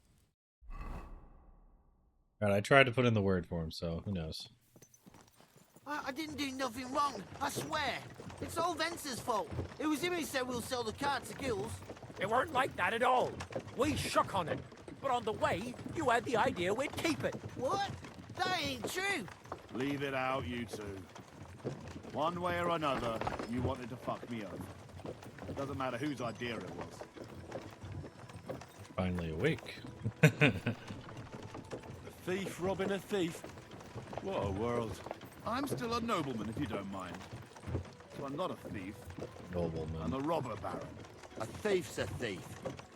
Alright, I tried to put in the word for him, so who knows. I didn't do nothing wrong, I swear. It's all Venser's fault. It was him who said we'll sell the cart to Gules. It weren't like that at all. We shook on it, but on the way, you had the idea we'd keep it. What? That ain't true. Leave it out, you two. One way or another, you wanted to fuck me over. It doesn't matter whose idea it was. Finally awake. A thief robbing a thief. What a world. I'm still a nobleman, if you don't mind. So I'm not a thief. Nobleman. I'm a robber baron. A thief's a thief.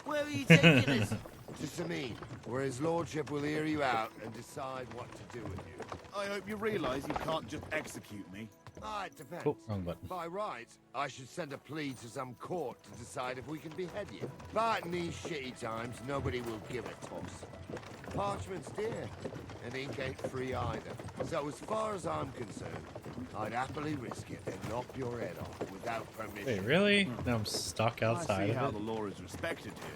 Where are you taking us? To Semine, where his lordship will hear you out and decide what to do with you. I hope you realize you can't just execute me. Ah, it depends. Oh, wrong button. By right, I should send a plea to some court to decide if we can behead you. But in these shitty times, nobody will give a toss. Parchment's dear, and ink ain't free either. So as far as I'm concerned, I'd happily risk it and knock your head off without permission. Wait, really? Now I'm stuck outside I see of how it? the law is respected here.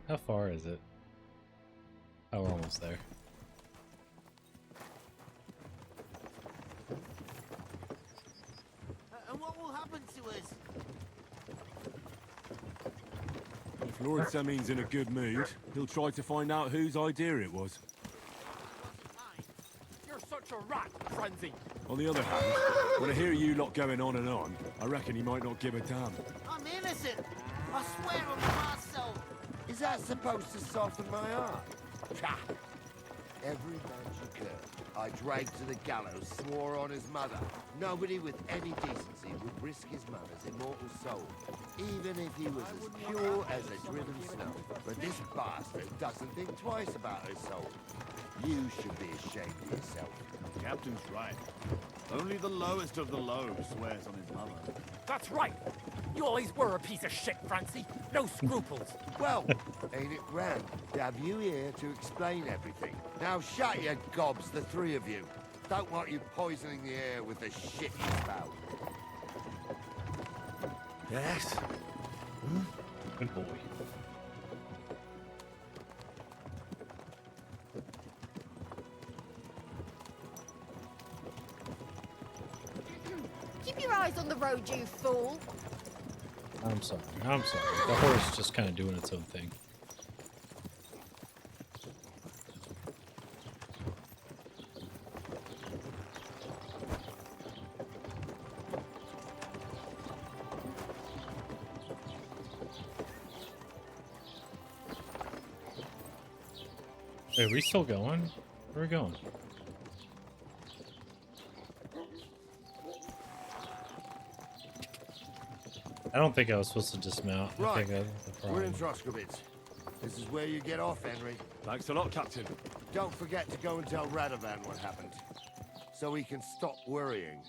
How far is it? Oh, we're almost there. And what will happen to us? If Lord Semine's in a good mood, he'll try to find out whose idea it was. You're such a rat, Frenzy. On the other hand, when I hear you lot going on and on, I reckon he might not give a damn. I'm innocent. I swear on my soul. Is that supposed to soften my heart? Pah! Every man she could, I dragged to the gallows, swore on his mother. Nobody with any decency would risk his mother's immortal soul, even if he was as pure as a driven snow. But this bastard doesn't think twice about her soul. You should be ashamed of yourself. The captain's right. Only the lowest of the low swears on his mother. That's right. You always were a piece of shit, Francie. No scruples. Well, ain't it grand to have you here to explain everything? Now shut your gobs, the three of you. Don't want you poisoning the air with the shit you spout. Yes? Good boy. Keep your eyes on the road, you fool. I'm sorry. I'm sorry. The horse just kind of doing its own thing. Wait, are we still going? Where are we going? I don't think I was supposed to dismount. I Right. think that's the We're in problem. Troskovitz. This is where you get off, Henry. Thanks a lot, Captain. Don't forget to go and tell Radovan what happened, so he can stop worrying.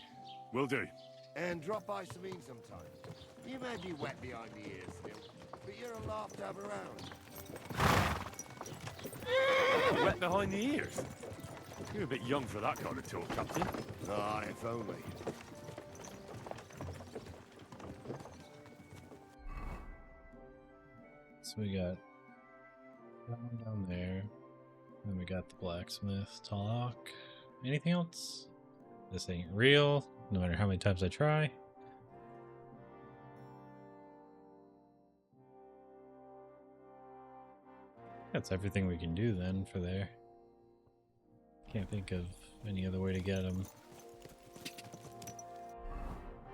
Will do. And drop by Samine sometime. You may be wet behind the ears still, but you're a laugh to have around. Wet behind the ears? You're a bit young for that kind of talk, Captain. Ah, if only. So we got that one down there. Then we got the blacksmith talk. Anything else? This ain't real, no matter how many times I try. That's everything we can do then for there. Can't think of any other way to get them.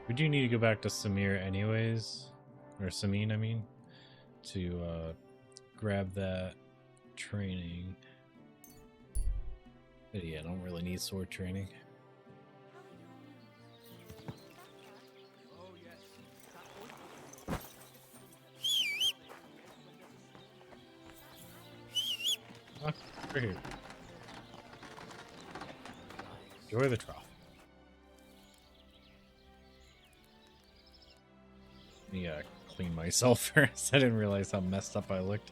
We do need to go back to Samir anyways. Or Samine, I mean. To grab that training. But yeah, I don't really need sword training. Oh, we're here. Enjoy the trough. Yeah, clean myself first. I didn't realize how messed up I looked.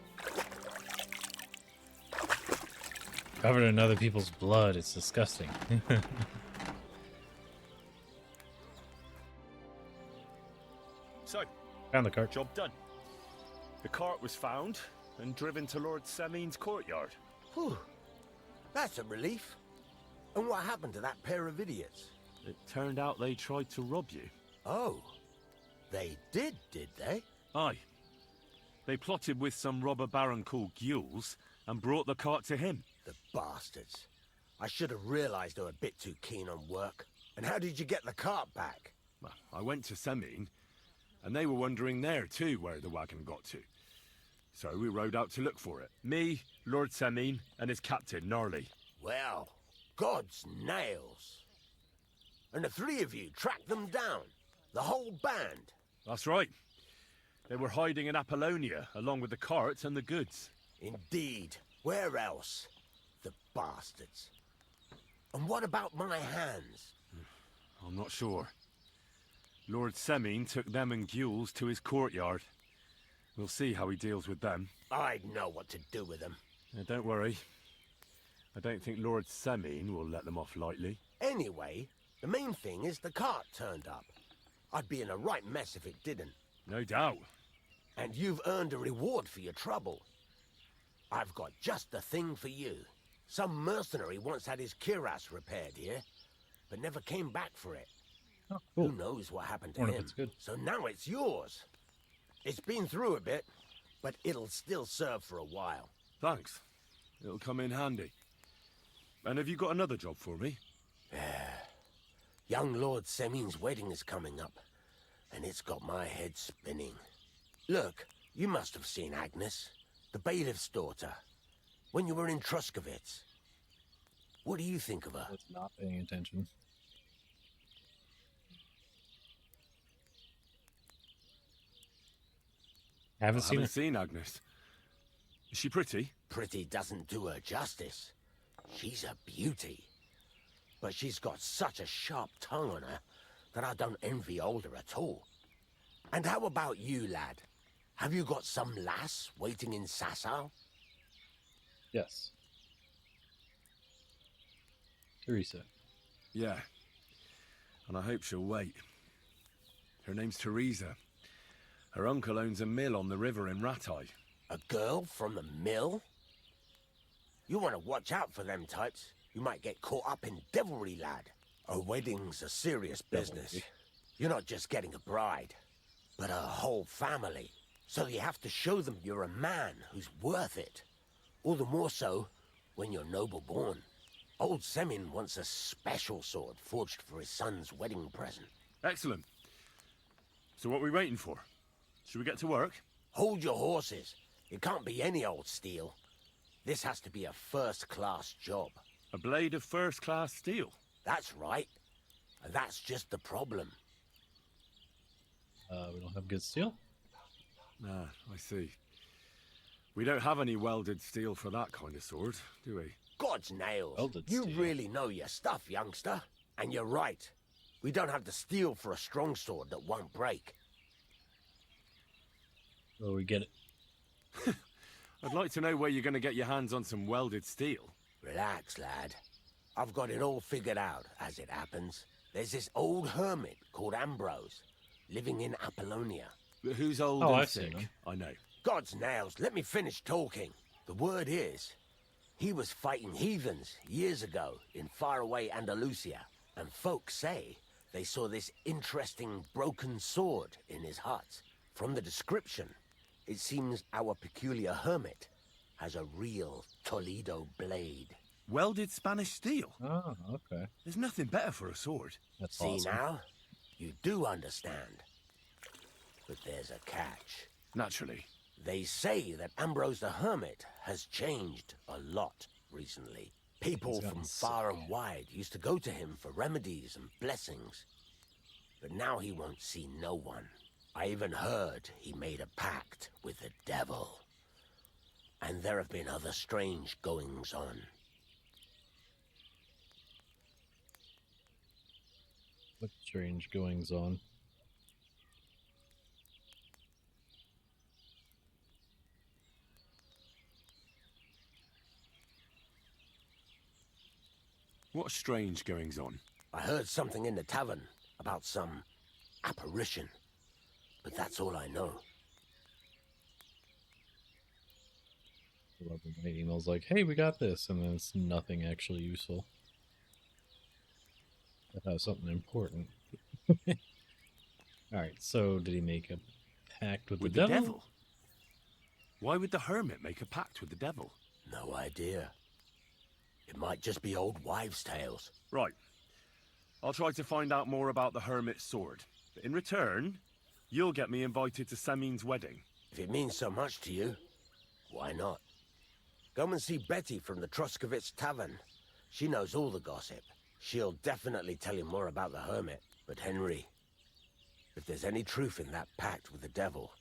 Covered in other people's blood. It's disgusting. So, found the cart. Job done. The cart was found and driven to Lord Semine's courtyard. Whew. That's a relief. And what happened to that pair of idiots? It turned out they tried to rob you. Oh. They did they? Aye. They plotted with some robber baron called Gules and brought the cart to him. The bastards. I should have realized they were a bit too keen on work. And how did you get the cart back? Well, I went to Semine, and they were wondering there too where the wagon got to. So we rode out to look for it. Me, Lord Semine, and his captain, Gnarly. Well, God's nails. And the three of you tracked them down. The whole band. That's right. They were hiding in Apollonia, along with the cart and the goods. Indeed. Where else? The bastards. And what about my hands? I'm not sure. Lord Semine took them and Gules to his courtyard. We'll see how he deals with them. I'd know what to do with them. Don't worry. I don't think Lord Semine will let them off lightly. Anyway, the main thing is the cart turned up. I'd be in a right mess if it didn't. No doubt. And you've earned a reward for your trouble. I've got just the thing for you. Some mercenary once had his cuirass repaired here, but never came back for it. Oh, cool. Who knows what happened to Wonder if him? it's good. So now it's yours. It's been through a bit, but it'll still serve for a while. Thanks. It'll come in handy. And have you got another job for me? Young Lord Semine's wedding is coming up, and it's got my head spinning. Look, you must have seen Agnes, the bailiff's daughter, when you were in Troskovitz. What do you think of her? I was not paying attention. I haven't seen Agnes. Is she pretty? Pretty doesn't do her justice. She's a beauty. But she's got such a sharp tongue on her that I don't envy older at all. And how about you, lad? Have you got some lass waiting in Sasau? Yes. Teresa. Yeah. And I hope she'll wait. Her name's Teresa. Her uncle owns a mill on the river in Rattay. A girl from the mill? You want to watch out for them types. You might get caught up in devilry, lad. A wedding's a serious business. You're not just getting a bride, but a whole family. So you have to show them you're a man who's worth it. All the more so when you're noble born. Old Semin wants a special sword forged for his son's wedding present. Excellent. So what are we waiting for? Should we get to work? Hold your horses. It can't be any old steel. This has to be a first-class job. A blade of first-class steel? That's right. And that's just the problem. We don't have good steel? Ah, I see. We don't have any welded steel for that kind of sword, do we? God's nails. Welded You steel. really know your stuff, youngster. And you're right. We don't have the steel for a strong sword that won't break. Well, we get it. I'd like to know where you're going to get your hands on some welded steel. Relax, lad. I've got it all figured out, as it happens. There's this old hermit called Ambrose, living in Apollonia. But who's old Oh, and I've seen sick? him. I know. God's nails, let me finish talking. The word is, he was fighting heathens years ago in faraway Andalusia, and folks say they saw this interesting broken sword in his hut. From the description, it seems our peculiar hermit has a real Toledo blade. Welded Spanish steel? Oh, okay. There's nothing better for a sword. That's See awesome. now? You do understand. But there's a catch. Naturally. They say that Ambrose the Hermit has changed a lot recently. People He's gotten from far and wide used to go to him for remedies and blessings. But now he won't see no one. I even heard he made a pact with the devil. And there have been other strange goings-on. What strange goings on. What strange goings on? I heard something in the tavern about some apparition. But that's all I know. I love when my email's like, hey, we got this, and then it's nothing actually useful. That has something important. Alright, so did he make a pact with the devil? Why would the hermit make a pact with the devil? No idea. It might just be old wives' tales. Right. I'll try to find out more about the hermit's sword. But in return, you'll get me invited to Semin's wedding. If it means so much to you, why not? Come and see Betty from the Troskovitz Tavern. She knows all the gossip. She'll definitely tell you more about the hermit. But Henry, if there's any truth in that pact with the devil,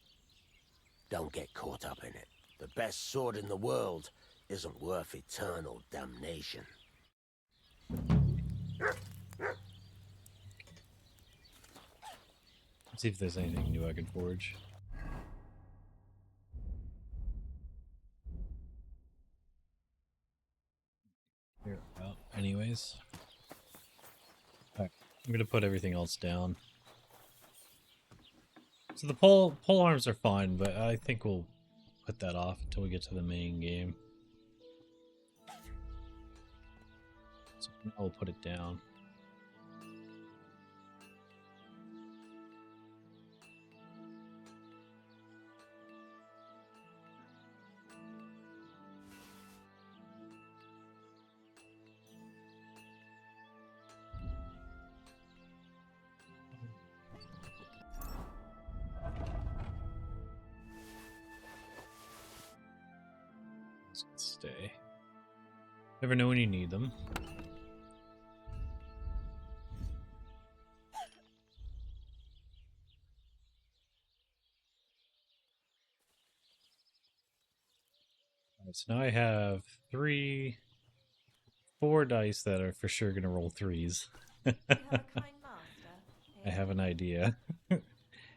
don't get caught up in it. The best sword in the world isn't worth eternal damnation. Let's see if there's anything new I can forge. Here, well, anyways. Alright, I'm gonna put everything else down. So the pole arms are fine, but I think we'll put that off until we get to the main game. So I'll put it down. Stay. Never know when you need them. Alright, so now I have 4 dice that are for sure going to roll 3s. I have an idea. And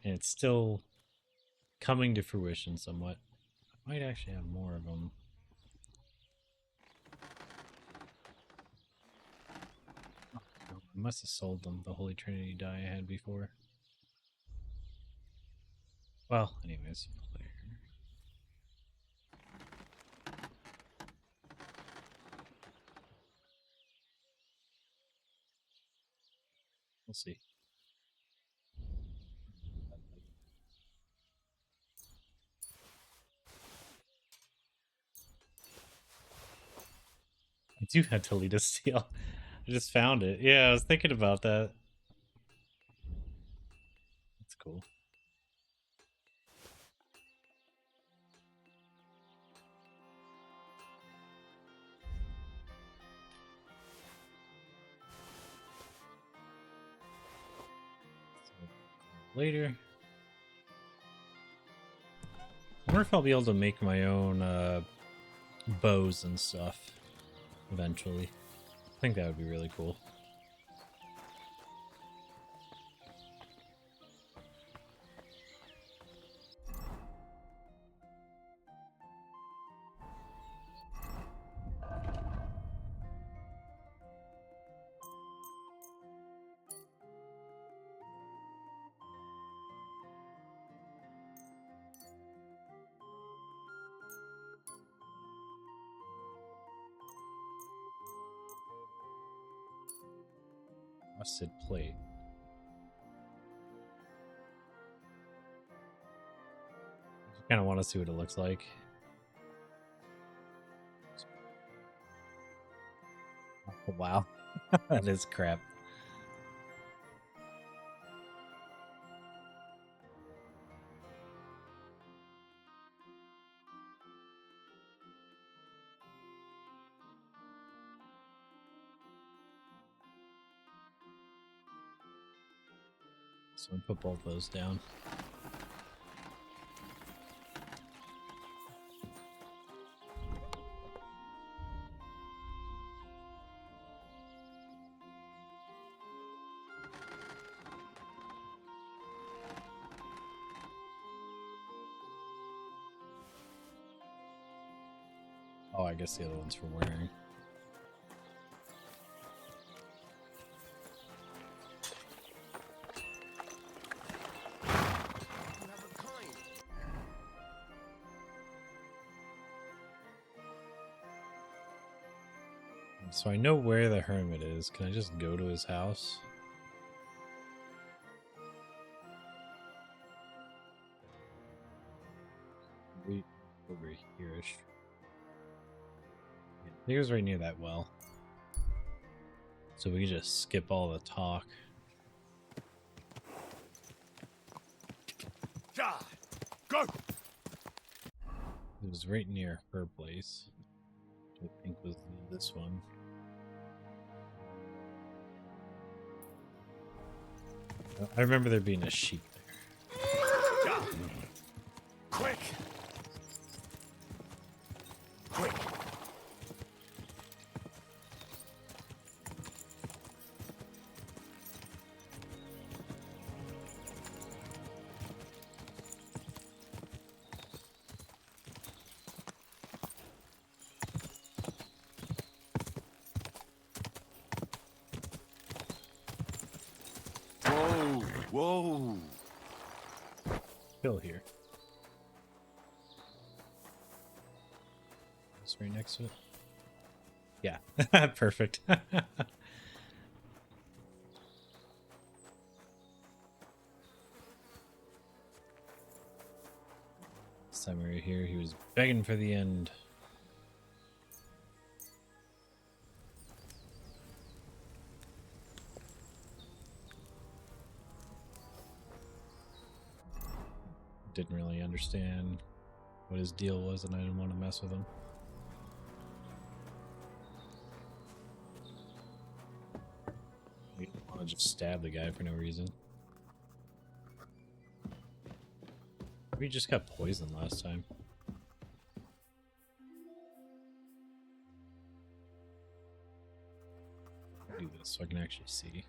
it's still coming to fruition somewhat. I might actually have more of them. I must have sold them, the Holy Trinity die I had before. Well, anyways. We'll see. I do have to lead a steal. I just found it. Yeah, I was thinking about that. That's cool. Later. I wonder if I'll be able to make my own bows and stuff eventually. I think that would be really cool. Rusted plate. I kind of want to see what it looks like. Oh, wow. That is crap. So I put both those down. Oh, I guess the other one's for wearing. So I know where the hermit is. Can I just go to his house? Wait, over here-ish. I think it was right near that well. So we can just skip all the talk. Go! It was right near her place. Which I think was this one. I remember there being a sheep there. Quick! Quick! Whoa! Still here. It's right next to it. Yeah, perfect. This time we were here, he was begging for the end. Didn't really understand what his deal was, and I didn't want to mess with him. I didn't want to just stab the guy for no reason. We just got poisoned last time. I'll do this so I can actually see.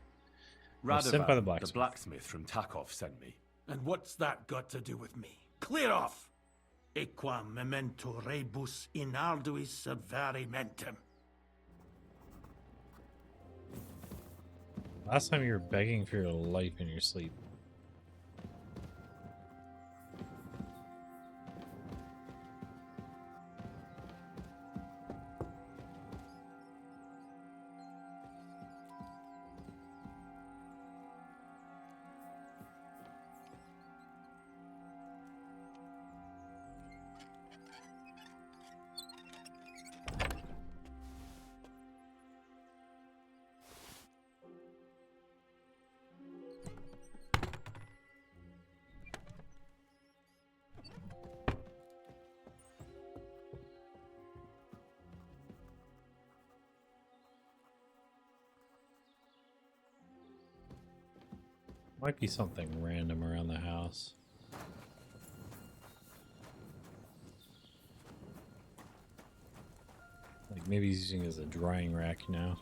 I was sent by the blacksmith from Takov sent me. And what's that got to do with me? Clear off! Equam memento rebus in arduis servarimentum. Last time you were begging for your life in your sleep. Might be something random around the house. Like maybe he's using it as a drying rack now.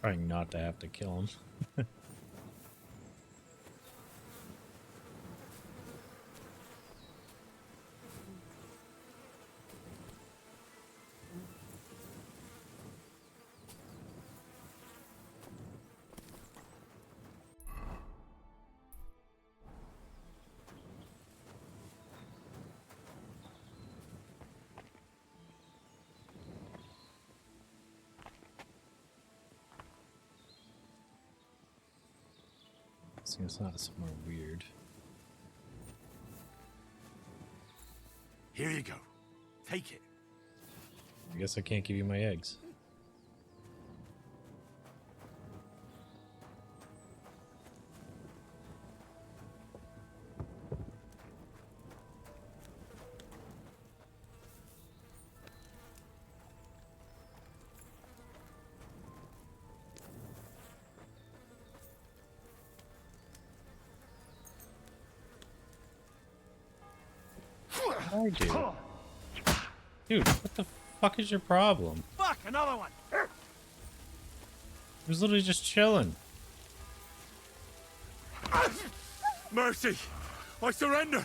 Trying not to have to kill him. See, it's not somewhere weird. Here you go. Take it. I guess I can't give you my eggs. I do. Dude, what the fuck is your problem? Fuck, another one. He was literally just chilling. Mercy! I surrender!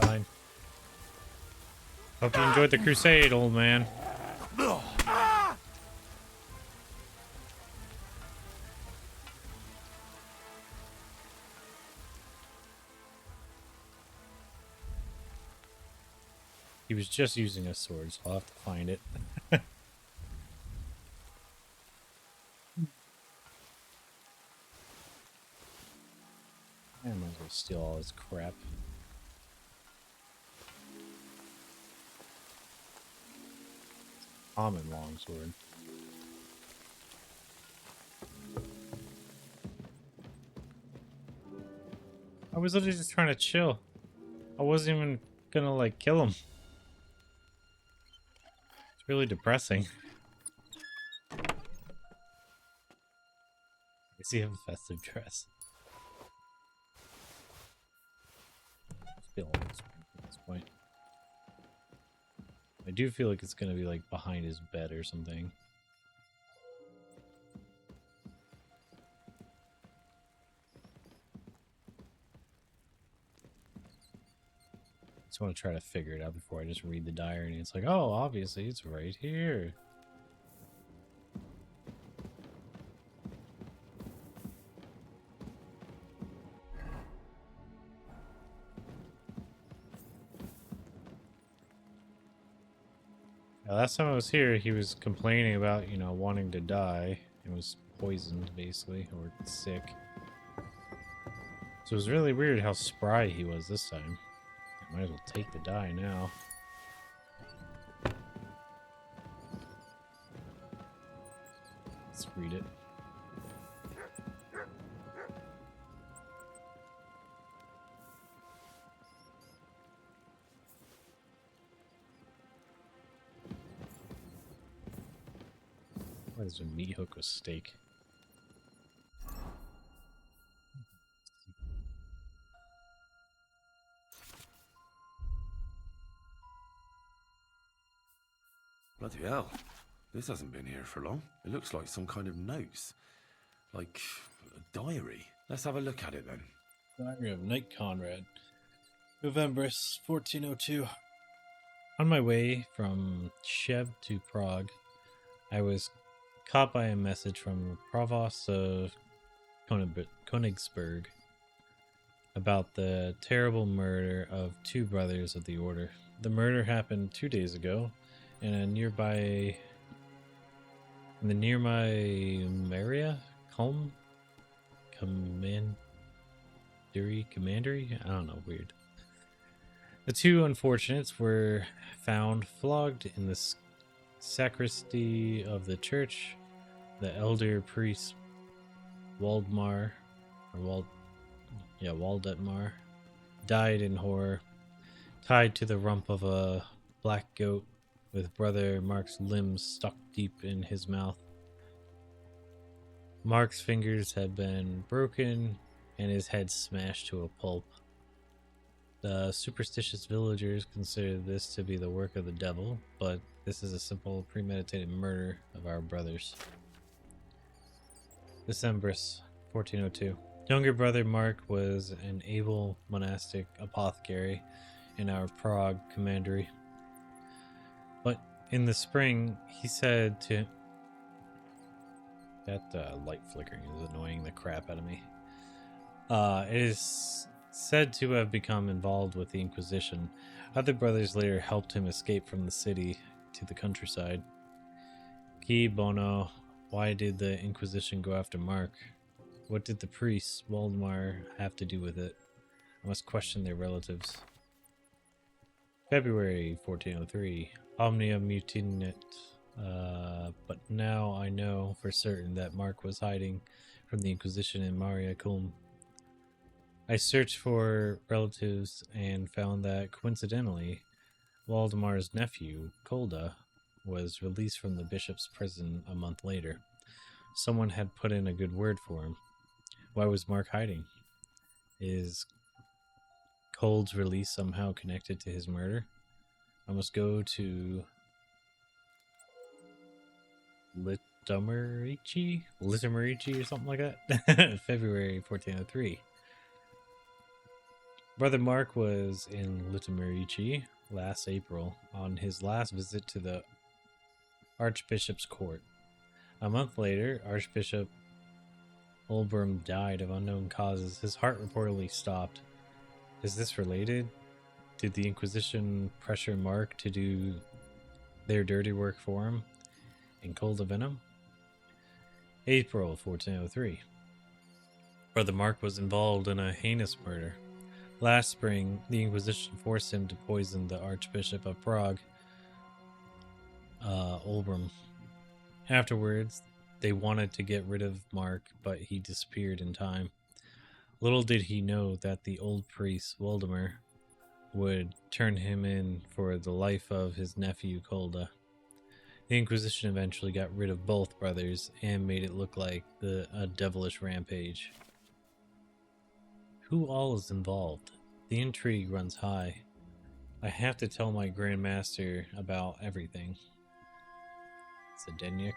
Fine. Hope you enjoyed the crusade, old man. He was just using a sword, so I'll have to find it. I might as well steal all his crap. Common longsword. I was literally just trying to chill. I wasn't even gonna like kill him. It's really depressing. I see him festive dress. Still at this point. I do feel like it's gonna be like behind his bed or something. Just want to try to figure it out before I just read the diary and it's like, oh, obviously it's right here. Last time I was here, he was complaining about, you know, wanting to die. He was poisoned, basically, or sick. So it was really weird how spry he was this time. I might as well take the die now. Let's read it. Why is there a meat hook with steak? Bloody hell. This hasn't been here for long. It looks like some kind of notes. Like a diary. Let's have a look at it then. Diary of Knight Conrad. Novembrus 1402. On my way from Chev to Prague, I was caught by a message from the Provost of Königsberg about the terrible murder of 2 brothers of the order. The murder happened 2 days ago in a nearby Maria Commandery? I don't know, weird. The 2 unfortunates were found flogged in the sacristy of the church. The elder priest Waldemar died in horror, tied to the rump of a black goat with Brother Mark's limbs stuck deep in his mouth. Mark's fingers had been broken and his head smashed to a pulp. The superstitious villagers consider this to be the work of the devil, but this is a simple premeditated murder of our brothers. Decembrus, 1402. Younger brother Mark was an able monastic apothecary in our Prague commandery. But in the spring, he said to... That light flickering is annoying the crap out of me. It is said to have become involved with the Inquisition. Other brothers later helped him escape from the city to the countryside. Qui bono, why did the Inquisition go after Mark? What did the priest, Waldemar, have to do with it? I must question their relatives. February 1403. Omnia mutinit. But now I know for certain that Mark was hiding from the Inquisition in Maria Culm. I searched for relatives and found that, coincidentally, Waldemar's nephew, Kolda, was released from the bishop's prison a month later. Someone had put in a good word for him. Why was Mark hiding? Is Cold's release somehow connected to his murder? I must go to Litomerici or something like that. February 1403. Brother Mark was in Litomerici last April on his last visit to the Archbishop's court. A month later, Archbishop Olbram died of unknown causes. His heart reportedly stopped. Is this related? Did the Inquisition pressure Mark to do their dirty work for him and Cold of Venom? April 1403. Brother Mark was involved in a heinous murder. Last spring, the Inquisition forced him to poison the Archbishop of Prague, Olbram. Afterwards, they wanted to get rid of Mark, but he disappeared in time. Little did he know that the old priest, Waldemar, would turn him in for the life of his nephew, Kolda. The Inquisition eventually got rid of both brothers and made it look like a devilish rampage. Who all is involved? The intrigue runs high. I have to tell my Grand Master about everything. Zdeněk.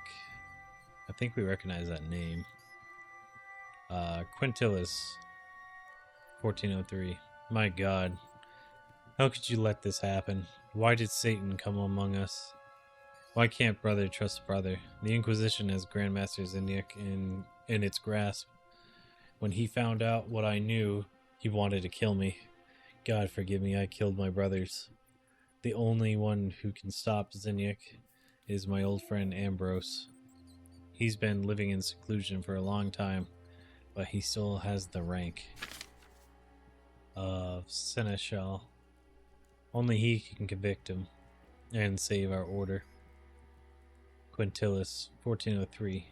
I think we recognize that name. Quintilis, 1403. My God. How could you let this happen? Why did Satan come among us? Why can't brother trust brother? The Inquisition has Grandmaster Zdeněk in its grasp. When he found out what I knew, he wanted to kill me. God forgive me, I killed my brothers. The only one who can stop Zdeněk is my old friend Ambrose. He's been living in seclusion for a long time, but he still has the rank of Seneschal. Only he can convict him and save our order. Quintilis, 1403.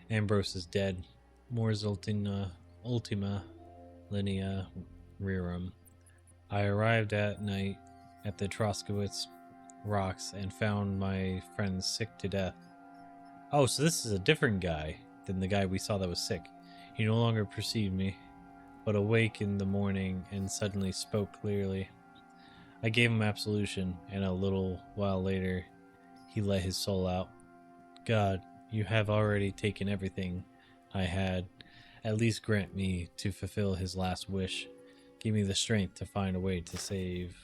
Ambrose is dead. Mors ultima linea rerum. I arrived at night at the Troskowitz rocks and found my friend sick to death. Oh, so this is a different guy than the guy we saw that was sick. He no longer perceived me, but awake in the morning and suddenly spoke clearly. I gave him absolution, and a little while later, he let his soul out. God, you have already taken everything I had. At least grant me to fulfill his last wish. Give me the strength to find a way to save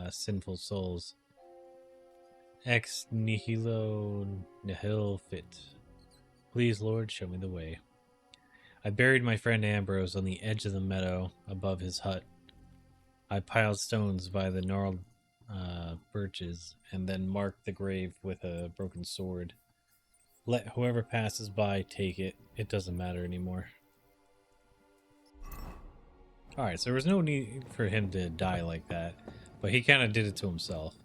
sinful souls. Ex nihilo nihil fit. Please, Lord, show me the way. I buried my friend Ambrose on the edge of the meadow above his hut. I piled stones by the gnarled birches and then marked the grave with a broken sword. Let whoever passes by take it. It doesn't matter anymore. Alright, so there was no need for him to die like that, but he kind of did it to himself.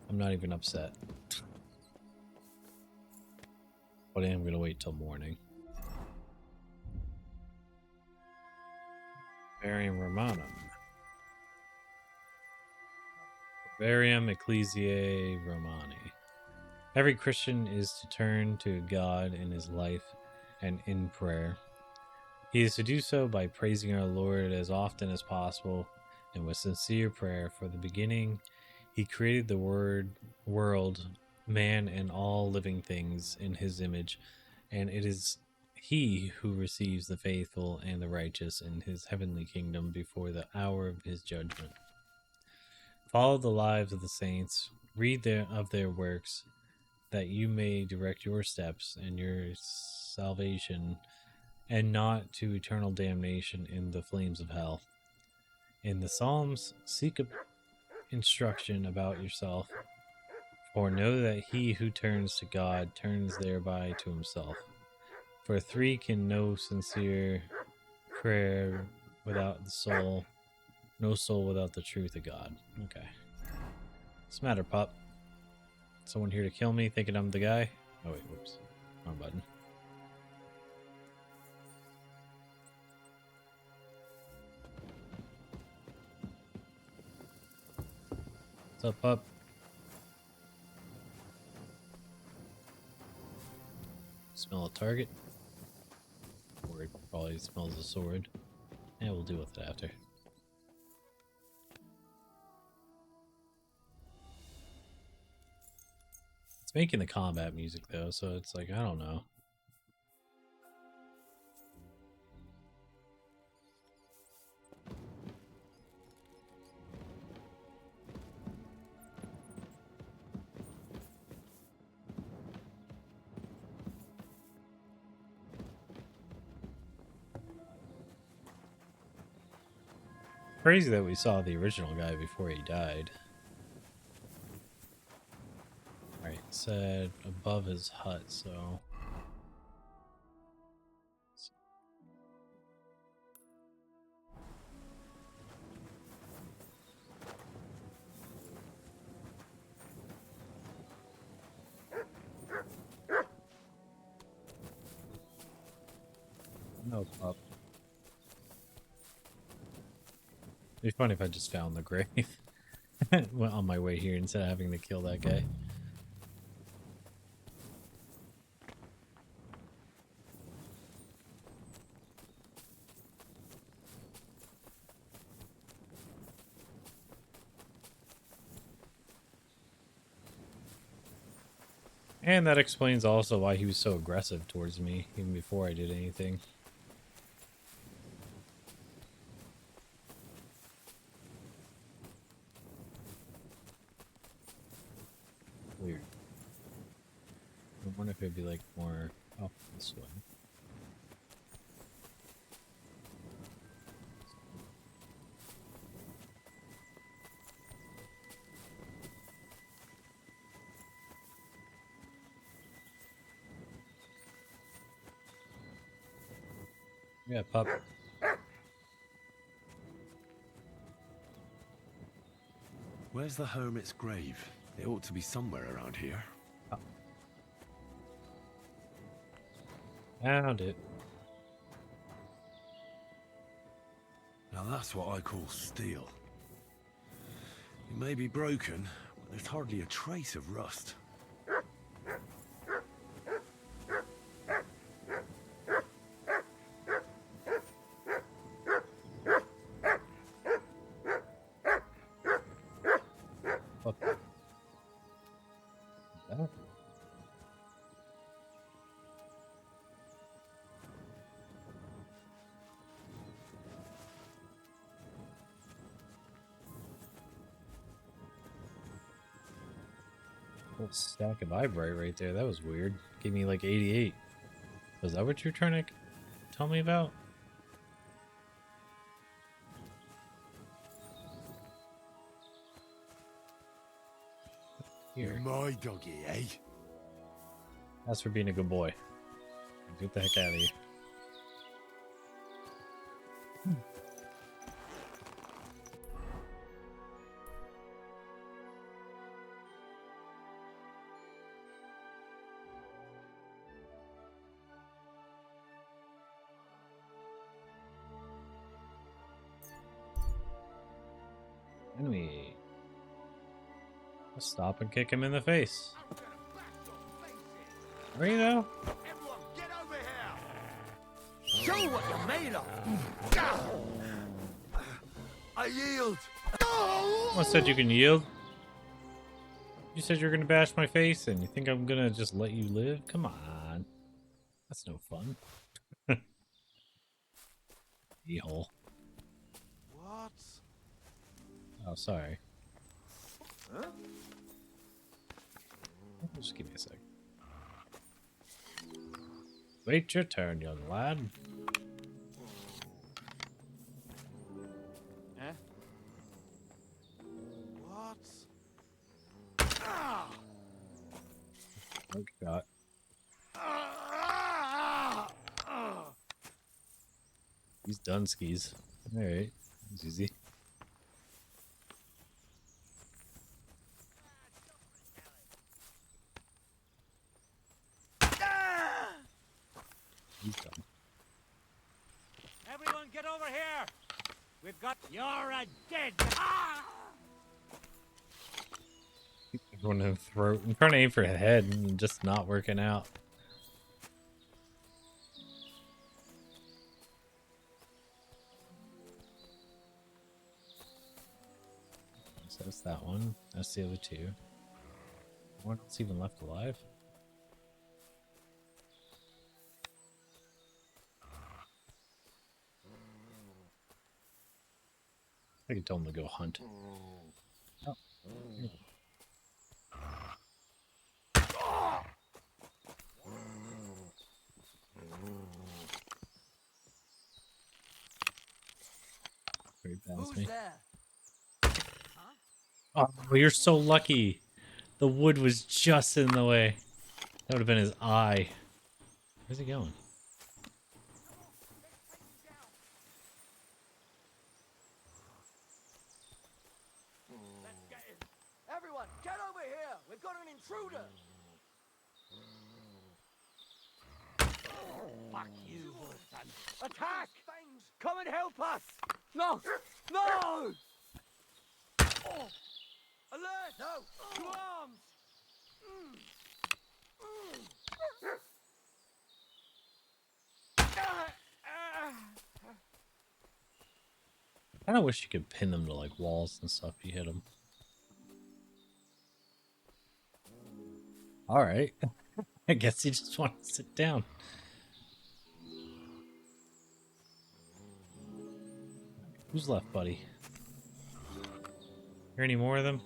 I'm not even upset. But I am going to wait till morning. Varium Romanum. Varium Ecclesiae Romani. Every Christian is to turn to God in his life and in prayer. He is to do so by praising our Lord as often as possible and with sincere prayer. For the beginning, he created the world, man, and all living things in his image, and it is he who receives the faithful and the righteous in his heavenly kingdom before the hour of his judgment. Follow the lives of the saints, read of their works, that you may direct your steps and your salvation, and not to eternal damnation in the flames of hell. In the Psalms, seek instruction about yourself, for know that he who turns to God turns thereby to himself. For three can know sincere prayer without the soul, no soul without the truth of God. Okay. What's the matter, pup? Someone here to kill me, thinking I'm the guy? Oh wait, whoops. Wrong button. What's up, pup? Smell a target? Or it probably smells a sword. Yeah, we'll deal with it after. It's making the combat music though, so it's like, I don't know. Crazy that we saw the original guy before he died. Alright, it said above his hut, so... No, pup. It'd be funny if I just found the grave went on my way here instead of having to kill that guy. And that explains also why he was so aggressive towards me, even before I did anything. Weird. I wonder if it'd be like more up this way. Yeah, pup. Where's the hermit's grave? It ought to be somewhere around here. Found it. Now that's what I call steel. It may be broken, but there's hardly a trace of rust. Whole stack of Eyebright right there. That was weird. Gave me like 88. Was that what you're trying to tell me about? You're my doggy, eh? That's for being a good boy. Get the heck out of here. Enemy. Stop and kick him in the face. Reno? Show what you're made of. I yield. I said you can yield. You said you're gonna bash my face, and you think I'm gonna just let you live? Come on. That's no fun. E-hole. What? Oh, sorry. Huh? Just give me a sec. Wait your turn, young lad. Eh? What? What you got? These Dunskies. Alright. It's easy. He's done. Everyone get over here! We've got... You're a dead... Everyone in the throat. I'm trying to aim for the head and just not working out. So that's that one. That's the other two. What else even left alive? I could tell him to go hunt. Oh. Who's there? Oh, you're so lucky. The wood was just in the way. That would have been his eye. Where's he going? Everyone, get over here! We've got an intruder! Fuck you, Wolfson. Attack! Come and help us! No! No! Alert! No! To arms! I kind of wish you could pin them to like walls and stuff if you hit them. All right. I guess you just want to sit down. Who's left, buddy? Hear any more of them?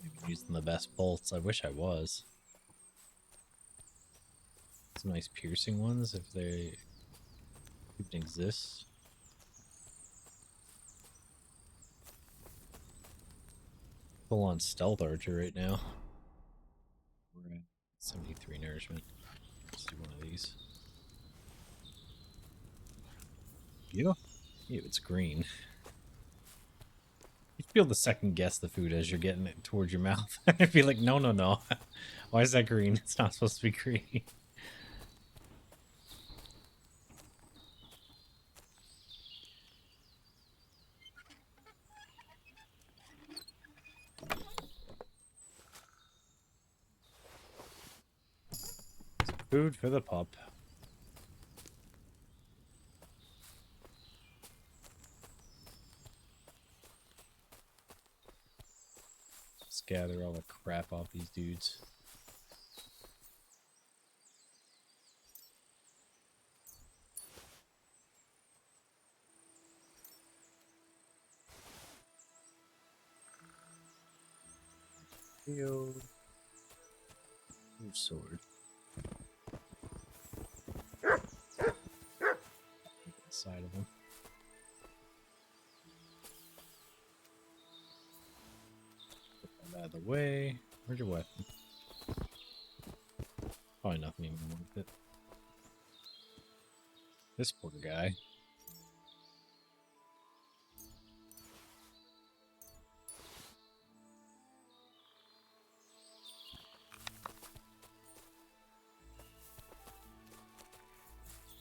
Maybe using the best bolts. I wish I was. Some nice piercing ones if they even exist. Full on stealth archer right now. We're at 73 nourishment. Let's do one of these. Yeah. Ew, it's green. You feel the second guess the food as you're getting it towards your mouth. I feel like, no, no, no. Why is that green? It's not supposed to be green. Food for the pup. Just gather all the crap off these dudes. Shield. New sword. Side of him. Put that out of the way. Where's your weapon? Probably nothing even worth it. This poor guy.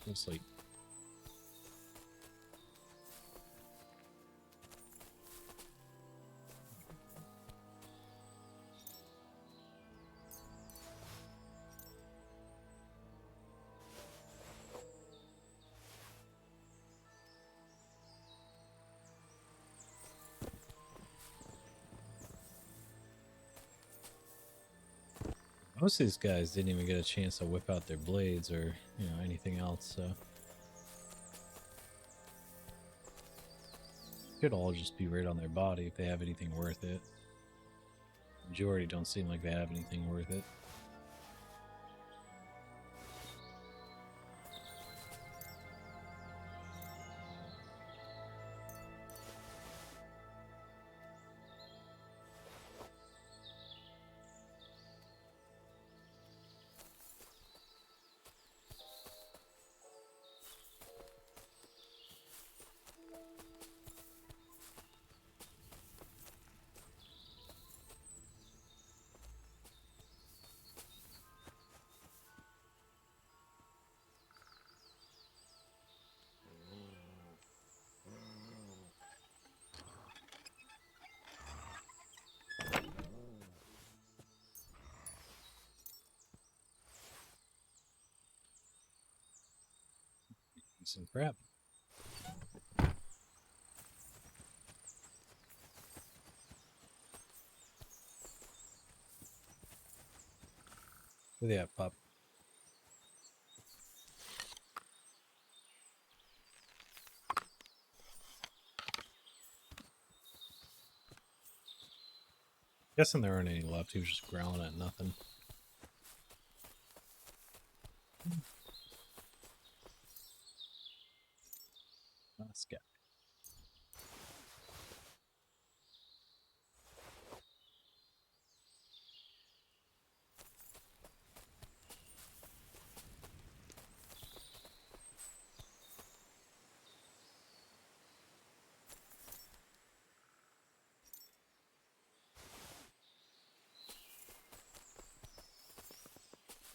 Go sleep. Most of these guys didn't even get a chance to whip out their blades or, you know, anything else, so. Could all just be right on their body if they have anything worth it. Majority don't seem like they have anything worth it. Some crap. Where they at, pup? Guessing there aren't any left. He was just growling at nothing. Nice guy.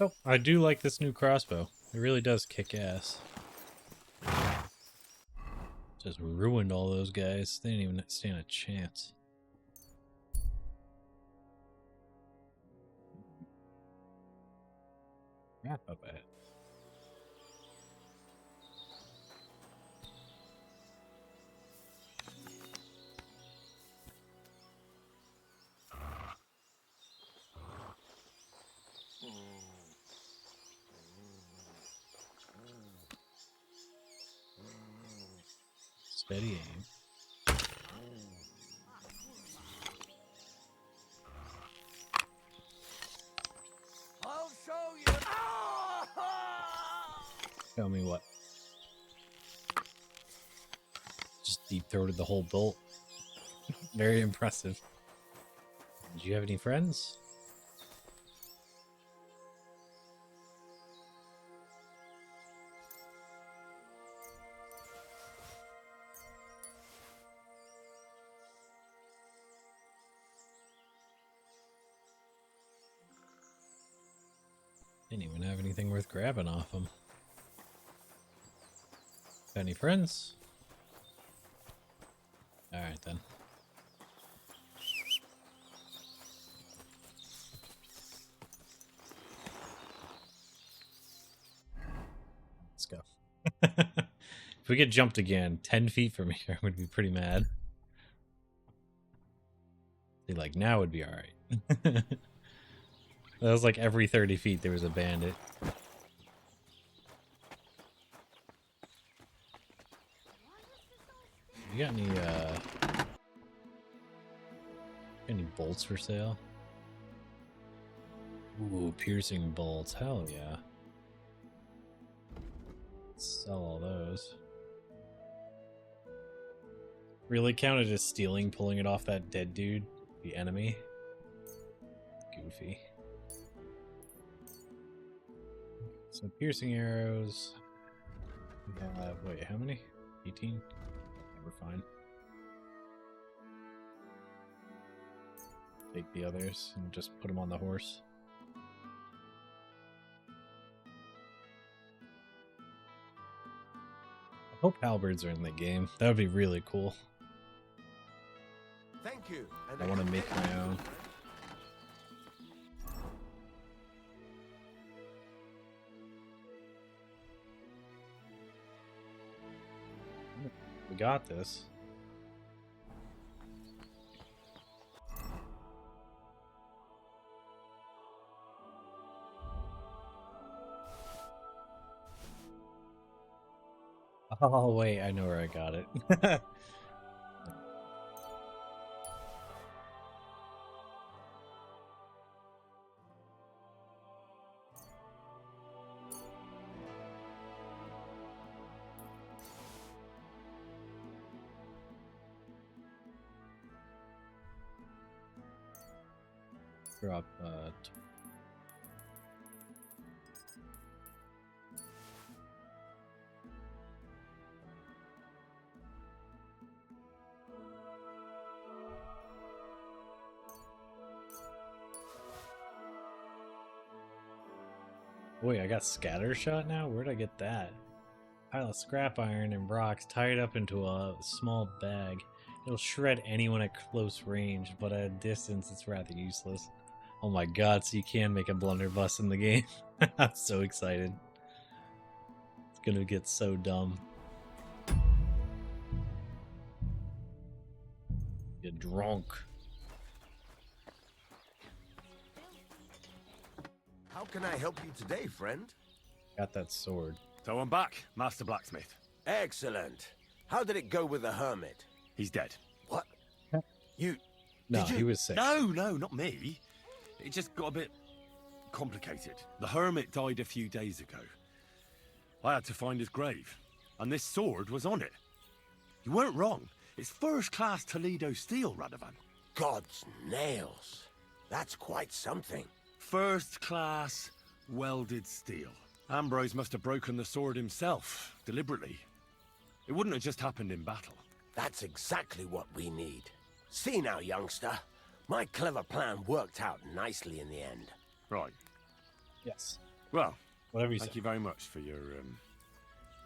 Oh, I do like this new crossbow. It really does kick ass. Just ruined all those guys. They didn't even stand a chance. Wrap up ahead. Steady aim. I'll show you. Tell me what. Just deep throated the whole bolt. Very impressive. Did you have any friends? Didn't even have anything worth grabbing off him. Got any friends? Alright then. Let's go. If we get jumped again 10 feet from here, I would be pretty mad. See, like, now would be alright. That was like every 30 feet there was a bandit. You got any bolts for sale? Ooh, piercing bolts. Hell yeah. Sell all those. Really counted as stealing, pulling it off that dead dude, the enemy. Goofy. So piercing arrows. We have, wait, how many? 18? We're fine. Take the others and just put them on the horse. I hope halberds are in the game. That would be really cool. Thank you. I want to make my own. We got this. Oh, wait, I know where I got it. Drop, Wait, I got scatter shot now? Where'd I get that? Pile of scrap iron and rocks tied up into a small bag. It'll shred anyone at close range, but at a distance it's rather useless. Oh my god, so you can make a blunderbuss in the game. I'm so excited. It's gonna get so dumb. Get drunk. How can I help you today, friend? Got that sword. So I'm back, Master Blacksmith. Excellent. How did it go with the hermit? He's dead. What? You... No, did you... he was sick. No, not me. It just got a bit complicated. The hermit died a few days ago. I had to find his grave, and this sword was on it. You weren't wrong. It's first-class Toledo steel, Radovan. God's nails. That's quite something. First-class welded steel. Ambrose must have broken the sword himself, deliberately. It wouldn't have just happened in battle. That's exactly what we need. See now, youngster. My clever plan worked out nicely in the end. Right. Yes. Well, whatever you thank say. you very much for your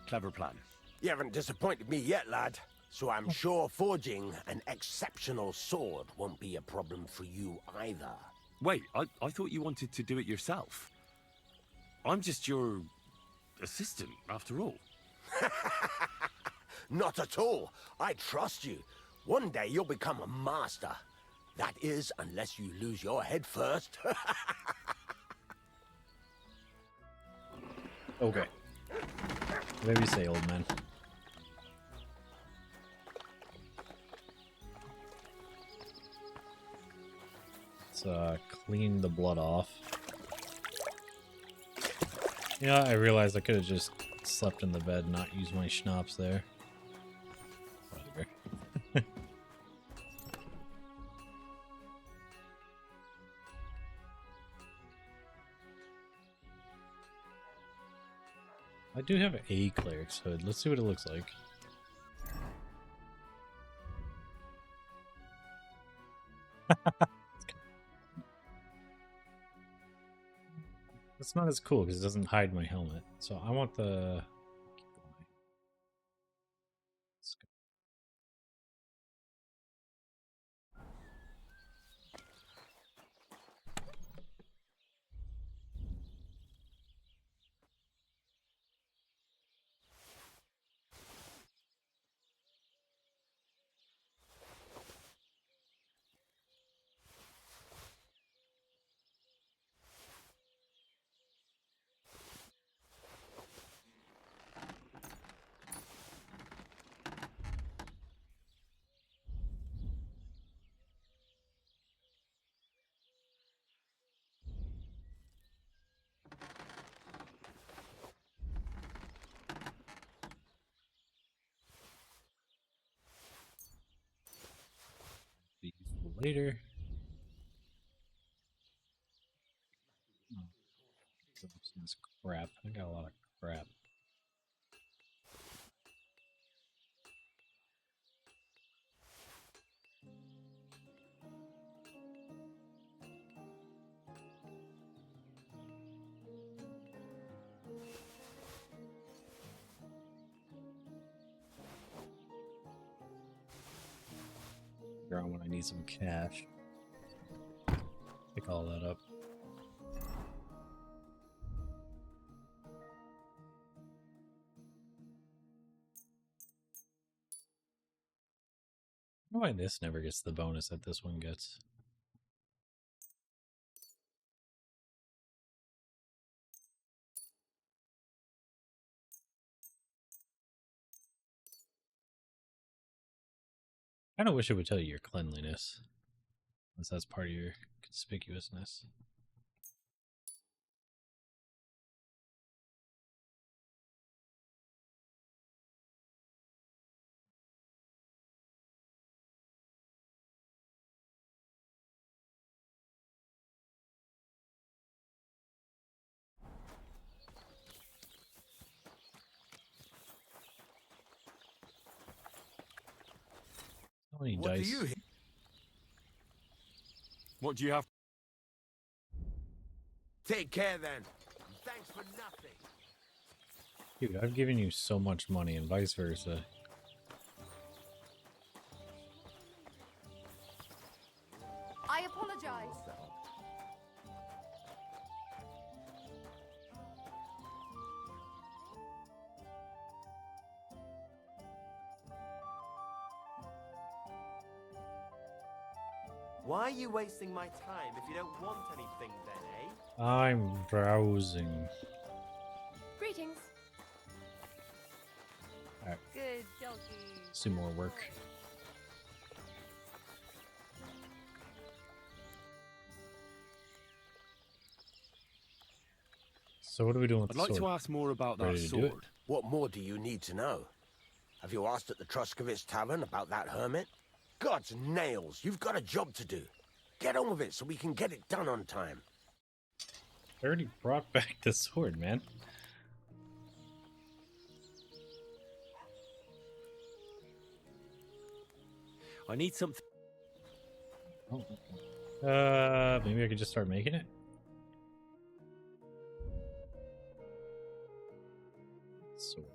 clever plan. You haven't disappointed me yet, lad. So I'm sure forging an exceptional sword won't be a problem for you either. Wait, I thought you wanted to do it yourself. I'm just your assistant, after all. Not at all. I trust you. One day you'll become a master. That is, unless you lose your head first. Okay. Whatever you say, old man. Let's clean the blood off. Yeah, I realized I could have just slept in the bed and not used my schnapps there. Whatever. I do have a cleric's hood. Let's see what it looks like. It's not as cool because it doesn't hide my helmet. So I want the... Let's go. Be useful later. Oh, this crap. I got a lot of crap. Around when I need some cash. Pick all that up. I don't know why this never gets the bonus that this one gets. I kind of wish it would tell you your cleanliness, unless that's part of your conspicuousness. How many What dice? do you? What do you have? Take care then. Thanks for nothing. Dude, I've given you so much money and vice versa. I apologize. Why are you wasting my time if you don't want anything then, eh? I'm browsing. Greetings. Alright, Good doggy. let's do more work. So what are we doing with I'd the like sword? to ask more about that Ready to do it? sword. What more do you need to know? Have you asked at the Truskovitz Tavern about that hermit? God's nails, you've got a job to do. Get on with it so we can get it done on time. I already brought back the sword, man. I need something. Oh. Maybe I could just start making it? Sword.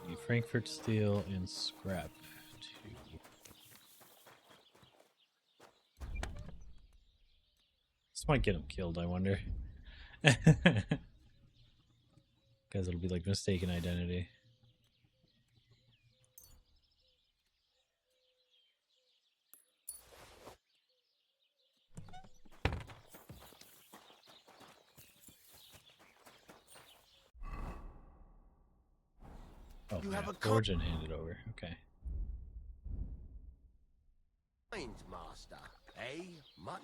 Need Frankfurt steel and scrap. This might get him killed, I wonder. Because it'll be like mistaken identity. Oh, You yeah, have a Origin handed over. Okay. Mind, master, eh, mutt?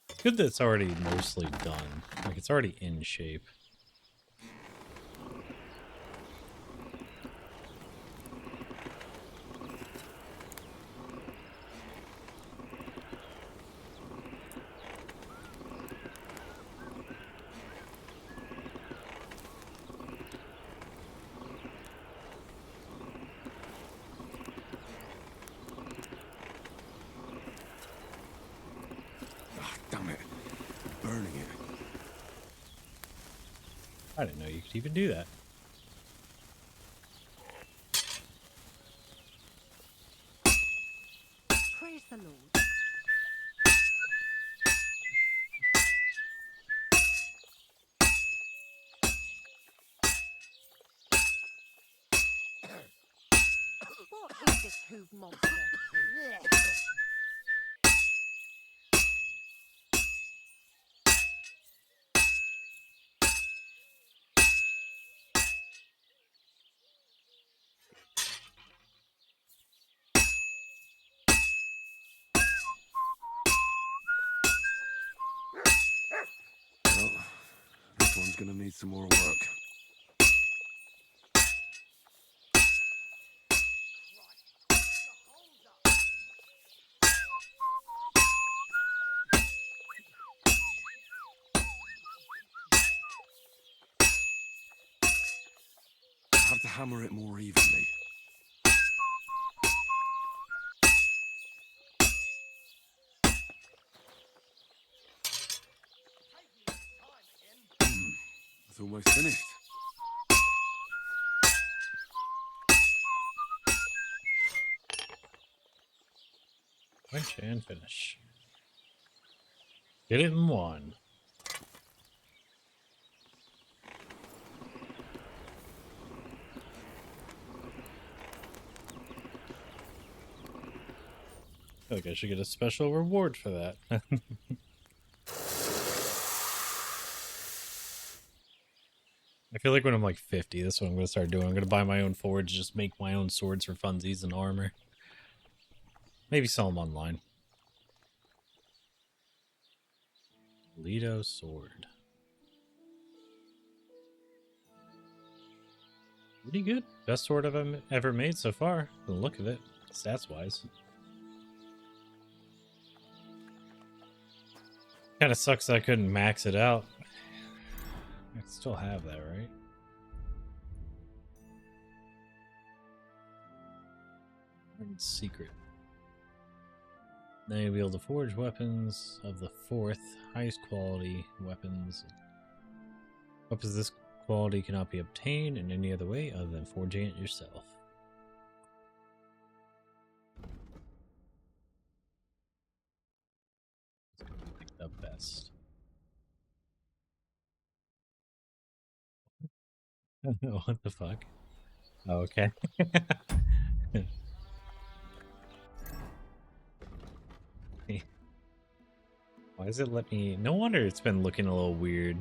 It's good that it's already mostly done. Like, it's already in shape. Damn it. Burning it. I didn't know you could even do that. Praise the Lord. What is this hoof monster? Well, this one's gonna need some more work. I have to hammer it more evenly. It's almost finished. Quench and finish. Get it in one. I feel like I should get a special reward for that. I feel like when I'm like 50, that's what I'm going to start doing. I'm going to buy my own forge, just make my own swords for funsies and armor. Maybe sell them online. Leto sword. Pretty good. Best sword I've ever made so far, from the look of it, stats-wise. Kind of sucks that I couldn't max it out. I still have that, right? Secret. Now you'll be able to forge weapons of the 4th highest quality weapons. Weapons of this quality cannot be obtained in any other way other than forging it yourself. It's going to be the best. What the fuck? Oh, okay. Why does it let me... No wonder it's been looking a little weird.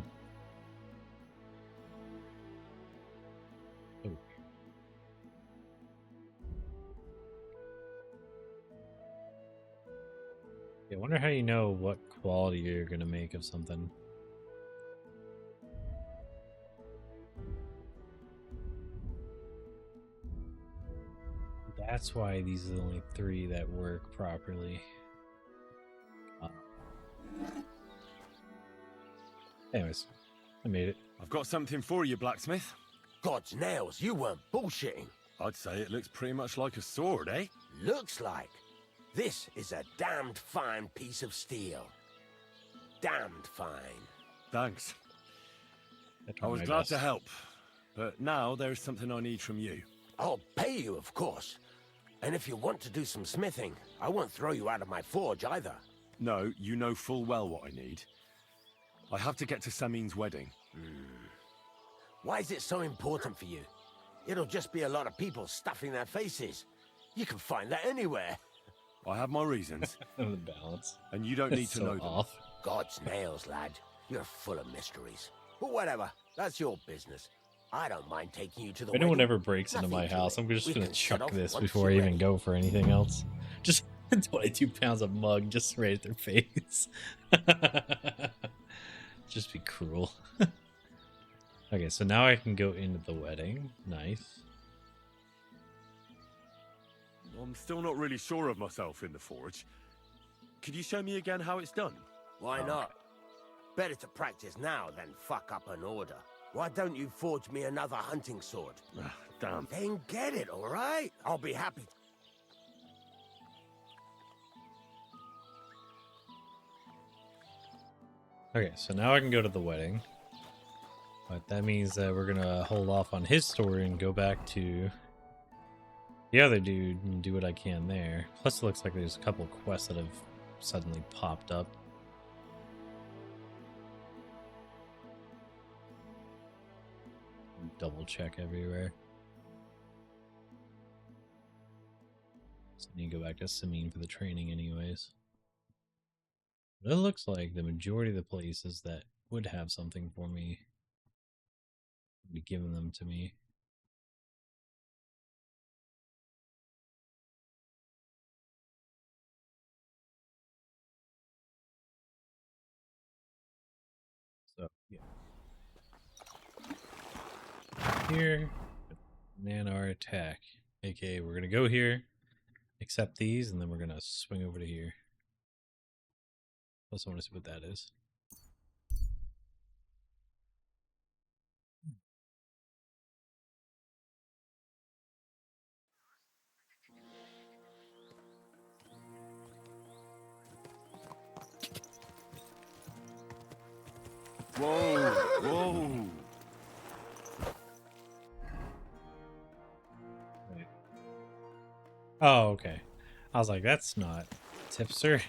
Oh. Yeah, I wonder how you know what quality you're going to make of something. That's why these are the only 3 that work properly. Anyways, I made it. I've got something for you, blacksmith. God's nails, you weren't bullshitting. I'd say it looks pretty much like a sword, eh? Looks like. This is a damned fine piece of steel. Damned fine. Thanks. I was glad to help, but now there's something I need from you. I'll pay you, of course. And if you want to do some smithing, I won't throw you out of my forge either. No, you know full well what I need. I have to get to Samin's wedding. Why is it so important for you? It'll just be a lot of people stuffing their faces. You can find that anywhere. I have my reasons. The balance. And you don't need to know them. God's nails, lad. You're full of mysteries. But whatever, that's your business. I don't mind taking you to the If anyone wedding. ever breaks into my house, I'm just We gonna can set chuck off this once before I you're even ready. go for anything else. Just 22 pounds of mug just right at their face. Just be cruel. Okay, so now I can go into the wedding. Nice. I'm still not really sure of myself in the forge. Could you show me again how it's done? Why not? Better to practice now than fuck up an order. Why don't you forge me another hunting sword? Damn. Then get it, all right? I'll be happy. Okay, so now I can go to the wedding. But that means that we're gonna hold off on his story and go back to the other dude and do what I can there. Plus it looks like there's a couple of quests that have suddenly popped up. Double check everywhere. So I need to go back to Samin for the training anyways. But it looks like the majority of the places that would have something for me would be giving them to me. So, yeah. Here, Nanar attack. AKA, we're going to go here, accept these, and then we're going to swing over to here. Plus, I want to see what that is. Whoa, whoa. Wait. Oh, okay. I was like, that's not Tipster.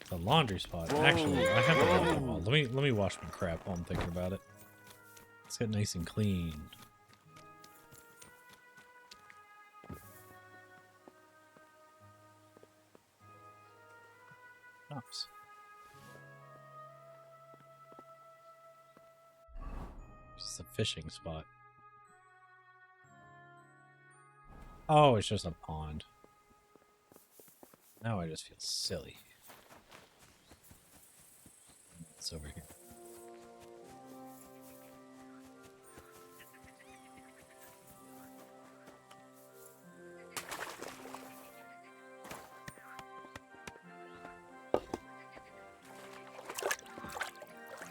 The laundry spot. Whoa. Actually, I have a alcohol. Let me wash my crap while I'm thinking about it. Let's get nice and clean. Oops. It's a fishing spot. Oh, it's just a pond. Now I just feel silly. It's over here.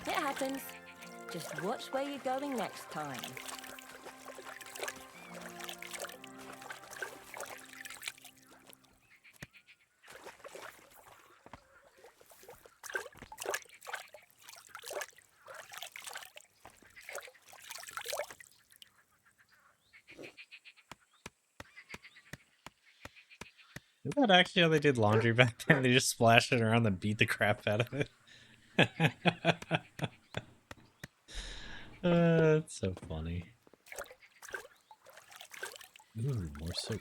It happens. Just watch where you're going next time. Is that actually how they did laundry back then? They just splashed it around and beat the crap out of it. That's so funny. Ooh, more soap.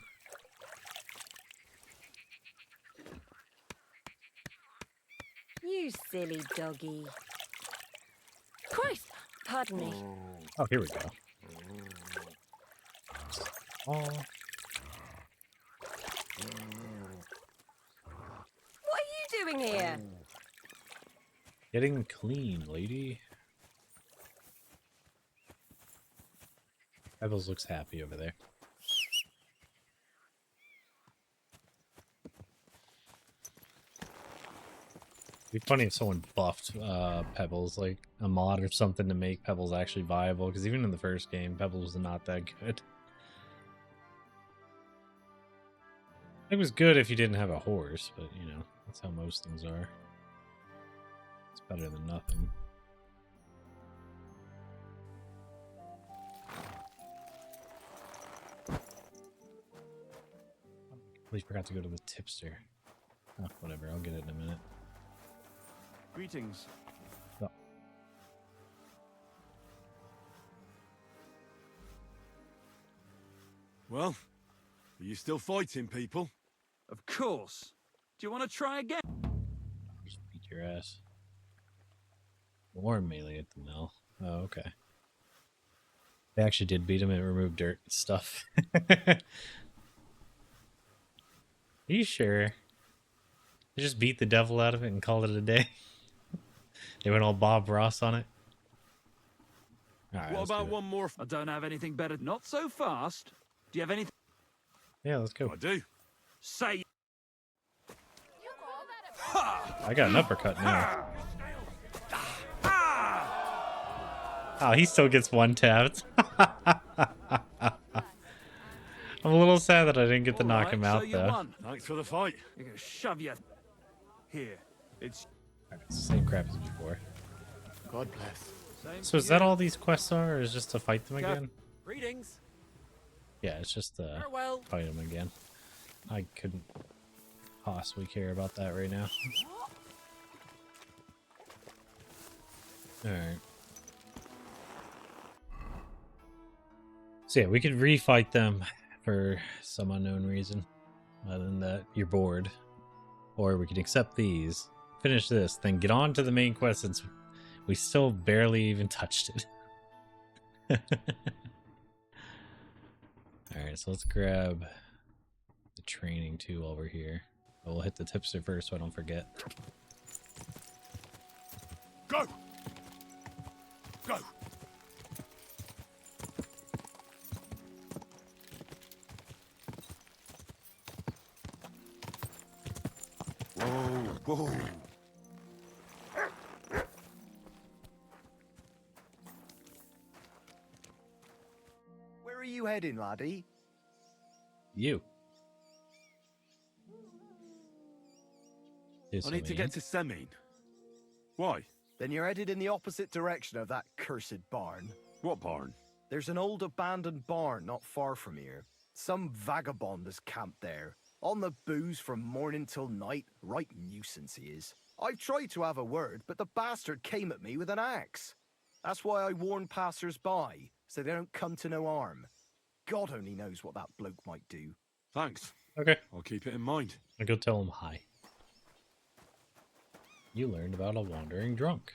You silly doggy. Christ! Pardon me. Oh, here we go. Oh. What are you doing here? Getting clean, lady. Pebbles looks happy over there. It'd be funny if someone buffed Pebbles, like a mod or something to make Pebbles actually viable, because even in the first game, Pebbles was not that good. It was good if you didn't have a horse, but you know, that's how most things are. It's better than nothing. We forgot to go to the tipster. Oh, whatever, I'll get it in a minute. Greetings. Oh. Well, are you still fighting people? Of course. Do you want to try again? Just beat your ass. More melee at the mill. Oh, okay. They actually did beat him and removed dirt and stuff. Are you sure? They just beat the devil out of it and called it a day? They went all Bob Ross on it? Alright, What about one more? I don't have anything better. Not so fast. Do you have anything? Yeah, let's go. I do. Say. I got an uppercut now. Oh, he still gets one tapped. I'm a little sad that I didn't get to knock him out, though. Won. Thanks for the fight. You're gonna shove you. Here, it's It's the same crap as before. God bless. So is that all these quests are, or is just to fight them again? Greetings. Yeah, it's just to Farewell. fight them again. I couldn't possibly care about that right now. Alright. So yeah, we could refight them for some unknown reason. Other than that, you're bored. Or we could accept these, finish this, then get on to the main quest since we still barely even touched it. Alright, so let's grab the training tool over here. We'll hit the tipster first so I don't forget. Go! Go! Whoa, whoa. Where are you heading, laddie? You. I need to get to Semine. Why? Then you're headed in the opposite direction of that cursed barn. What barn? There's an old abandoned barn not far from here. Some vagabond has camped there. On the booze from morning till night. Right nuisance he is. I've tried to have a word, but the bastard came at me with an axe. That's why I warn passers-by, so they don't come to no harm. God only knows what that bloke might do. Thanks. Okay. I'll keep it in mind. I'll go tell him hi. You learned about a wandering drunk.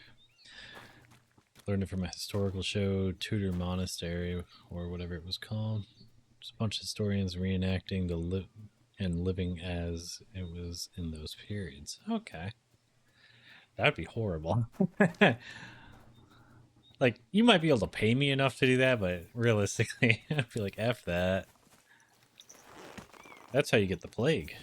Learned it from a historical show, Tudor Monastery, or whatever it was called. There's a bunch of historians reenacting living as it was in those periods. Okay. That'd be horrible. Like, you might be able to pay me enough to do that, but realistically, I'd be like, F that. That's how you get the plague.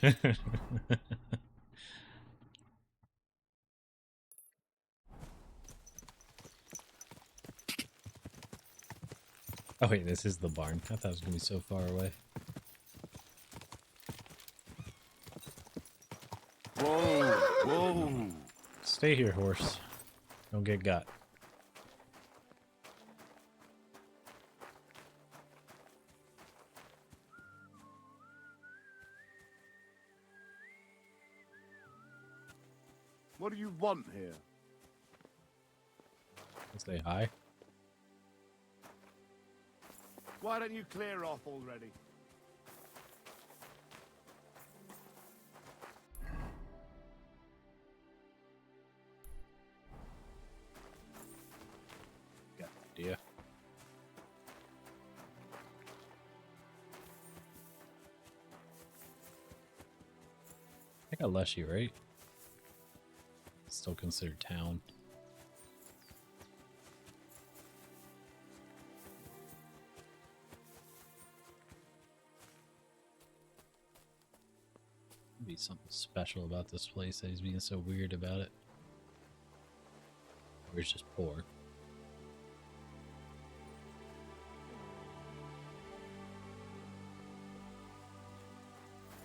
Oh wait, this is the barn. I thought it was going to be so far away. Whoa, whoa. Stay here, horse. Don't get got. What do you want here? Say hi. Why don't you clear off already? Got an idea. I got Leshy, right? Still considered town. Be something special about this place that he's being so weird about it. Or he's just poor.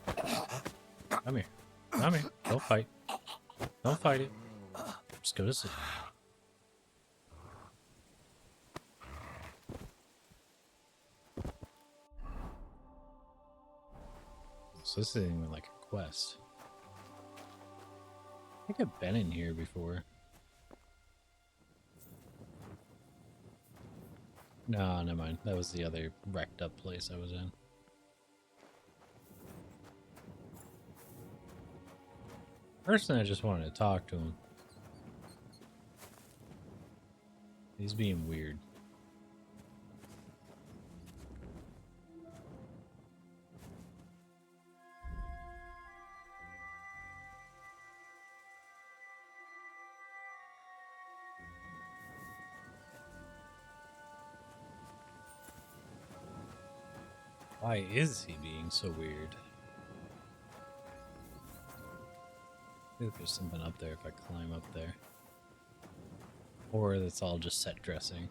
Come here. Come here. Don't fight. Don't fight it. Just go to sleep. So this isn't even like a quest. I think I've been in here before. No, never mind. That was the other wrecked up place I was in. Personally, I just wanted to talk to him. He's being weird. Why is he being so weird? I think there's something up there if I climb up there. Or that's all just set dressing.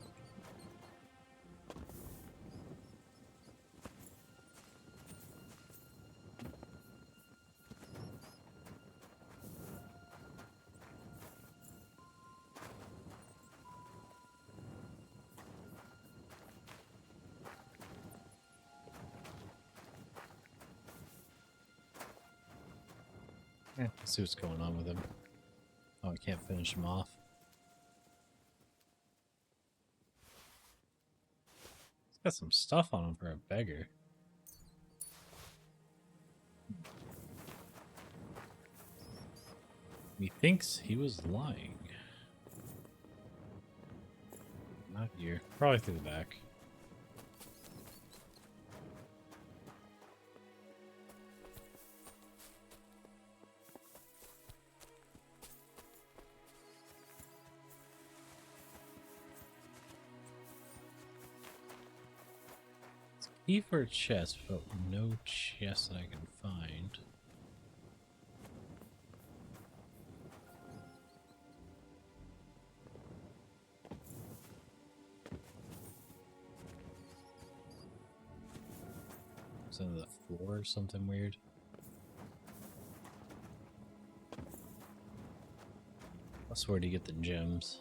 Yeah, let's see what's going on with him. Oh, I can't finish him off. He's got some stuff on him for a beggar. He thinks he was lying. Not here. Probably through the back. Key for a chest, but no chest that I can find. Is that the floor or something weird? That's where to get the gems.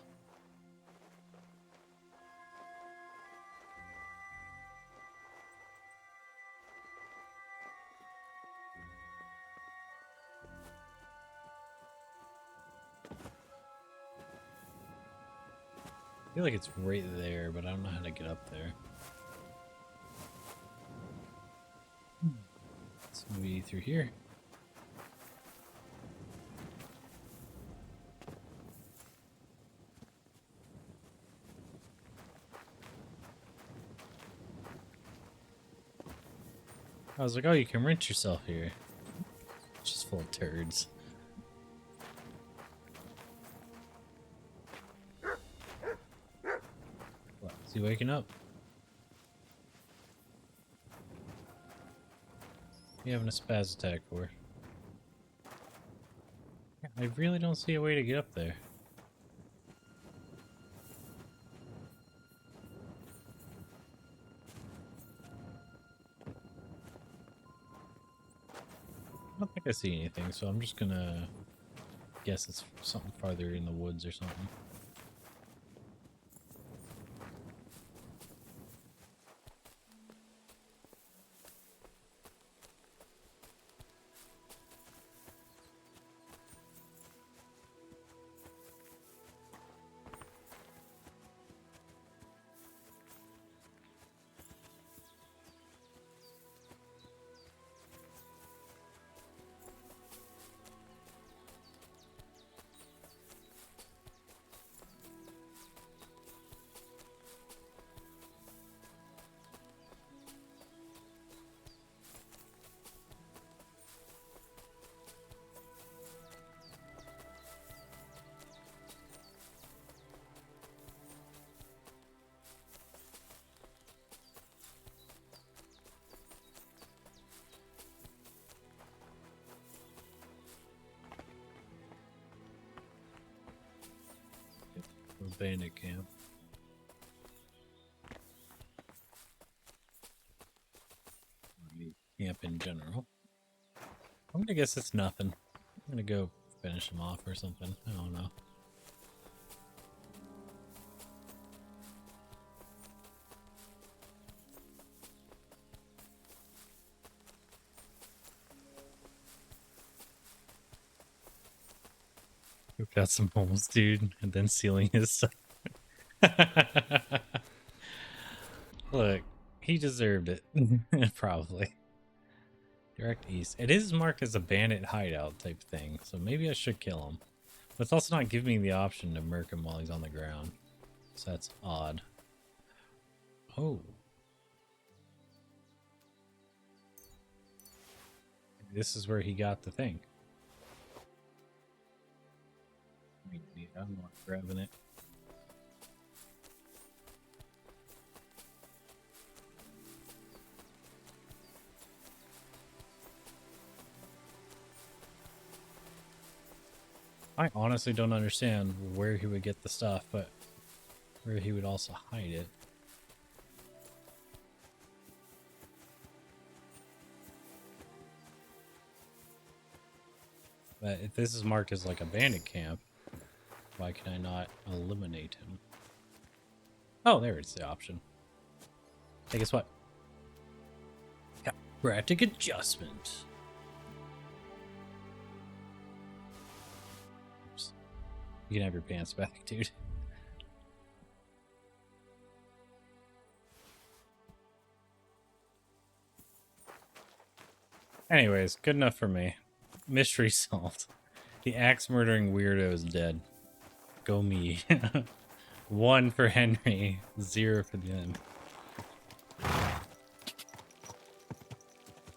I feel like it's right there, but I don't know how to get up there. It's maybe through here. I was like, oh, you can rinse yourself here. It's just full of turds. What, is he waking up? You having a spaz attack for? I really don't see a way to get up there. I don't think I see anything, so I'm just gonna guess it's something farther in the woods or something. Bandit camp. Camp in general. I'm gonna guess it's nothing. I'm gonna go finish him off or something. I don't know. Ripped out some holes, dude, and then sealing his stuff. Look, he deserved it. Probably. Direct east. It is marked as a bandit hideout type thing, so maybe I should kill him. But it's also not giving me the option to murk him while he's on the ground. So that's odd. Oh. This is where he got the thing. I'm not grabbing it. I honestly don't understand where he would get the stuff, but where he would also hide it. But if this is marked as like a bandit camp, why can I not eliminate him? Oh, there it's the option. Hey, guess what? Chiropractic adjustment. Oops. You can have your pants back, dude. Anyways, good enough for me. Mystery solved. The axe murdering weirdo is dead. Go me. 1 for Henry, 0 for them.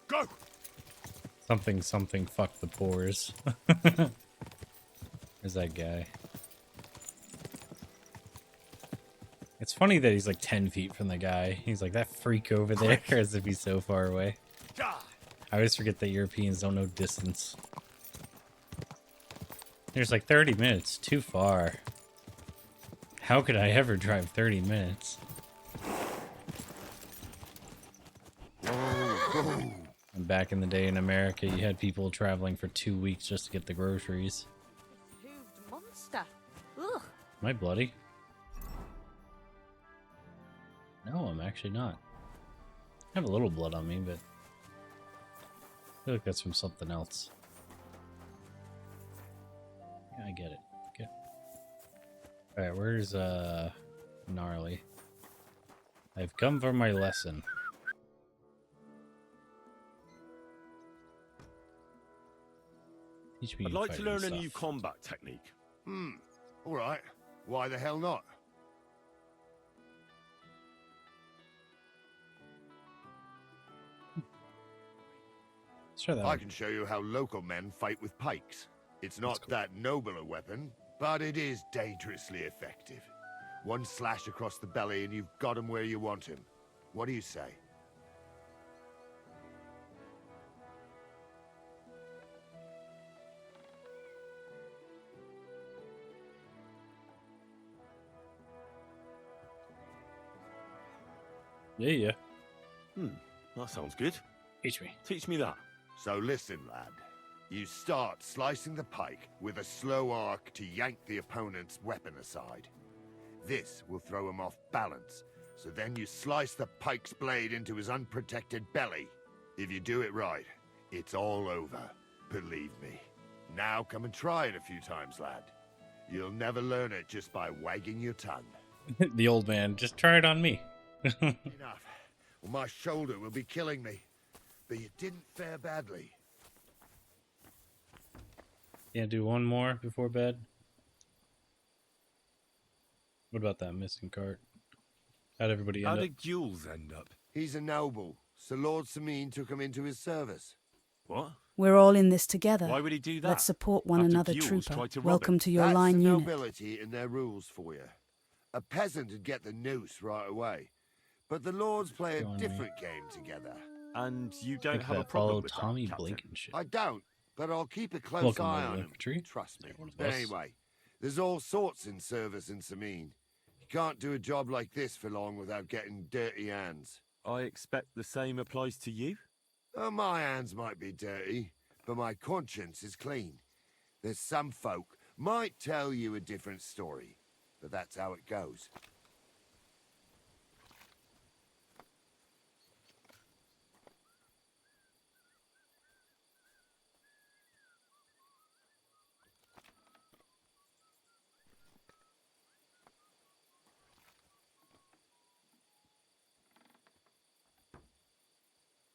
Go. Something fuck the pores. There's that guy. It's funny that he's like 10 feet from the guy. He's like, that freak over there, as if he's so far away. I always forget that Europeans don't know distance. There's like 30 minutes. Too far. How could I ever drive 30 minutes? And back in the day in America, you had people traveling for 2 weeks just to get the groceries. Hooved monster. Ugh. Am I bloody? No, I'm actually not. I have a little blood on me, but I feel like that's from something else. Yeah, I get it. Okay. Alright, where's Gnarly? I've come for my lesson. Teach me I'd like to fighting learn a stuff. new combat technique. Alright. Why the hell not? Let's try that I one. can show you how local men fight with pikes. It's not that noble a weapon, but it is dangerously effective. One slash across the belly and you've got him where you want him. What do you say? Yeah. That sounds good. Teach me. Teach me that. So listen, lad. You start slicing the pike with a slow arc to yank the opponent's weapon aside. This will throw him off balance, so then you slice the pike's blade into his unprotected belly. If you do it right, it's all over, believe me. Now come and try it a few times, lad. You'll never learn it just by wagging your tongue. The old man, just try it on me. Enough. Well, my shoulder will be killing me. But you didn't fare badly. Yeah, do one more before bed. What about that missing cart? How'd everybody How end up? did Jules end up? He's a noble, so Lord Sameen took him into his service. What? We're all in this together. Why would he do that? Let's support one After another, Jules trooper. tried to rob Welcome him? to your That's line the unit. nobility and their rules for you. A peasant would get the noose right away. But the lords play a different game together. And you don't Look at have a that, problem follow with Tommy that, Captain? Blankenship. I don't, but I'll keep a close Welcome, eye Lord on him. Infantry. Trust me. One of But us. anyway, there's all sorts in service in Sameen. You can't do a job like this for long without getting dirty hands. I expect the same applies to you? Oh, my hands might be dirty, but my conscience is clean. There's some folk might tell you a different story, but that's how it goes.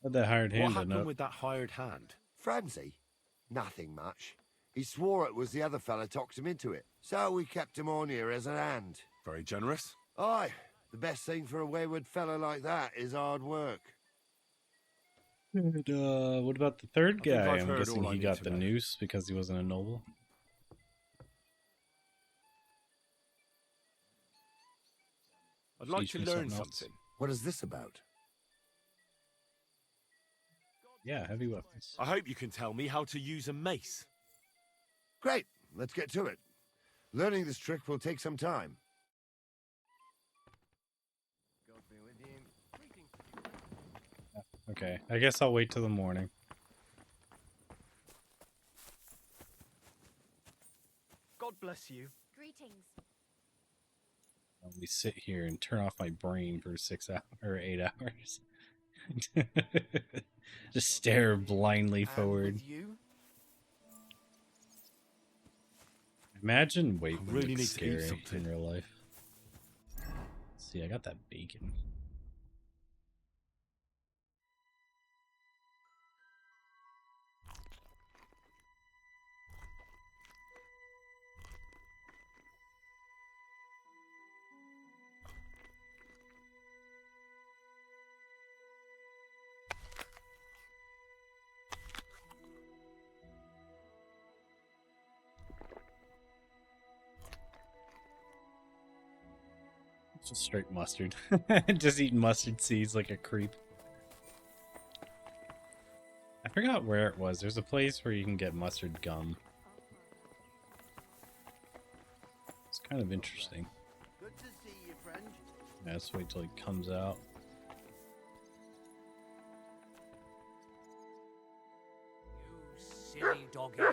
How'd that hired What hand end happened up? with that hired hand? Frenzy? Nothing much. He swore it was the other fella talked him into it, so we kept him on here as a hand. Very generous. Aye, the best thing for a wayward fella like that is hard work. And, what about the third I think guy? I've I'm heard guessing all I he need got to the know. noose because he wasn't a noble. I'd like Teach to me learn something else. something. What is this about? Yeah, heavy weapons. I hope you can tell me how to use a mace. Great, let's get to it. Learning this trick will take some time. Okay, I guess I'll wait till the morning. God bless you. Greetings. We sit here and turn off my brain for 6 hours or 8 hours. Just stare blindly forward. You? Imagine weight I would really look need to eat scary something. in real life. See, I got that bacon. Just straight mustard. Just eating mustard seeds like a creep. I forgot where it was. There's a place where you can get mustard gum. It's kind of interesting. Good to see you, friend. Yeah, let's wait till he comes out. Silly doggy.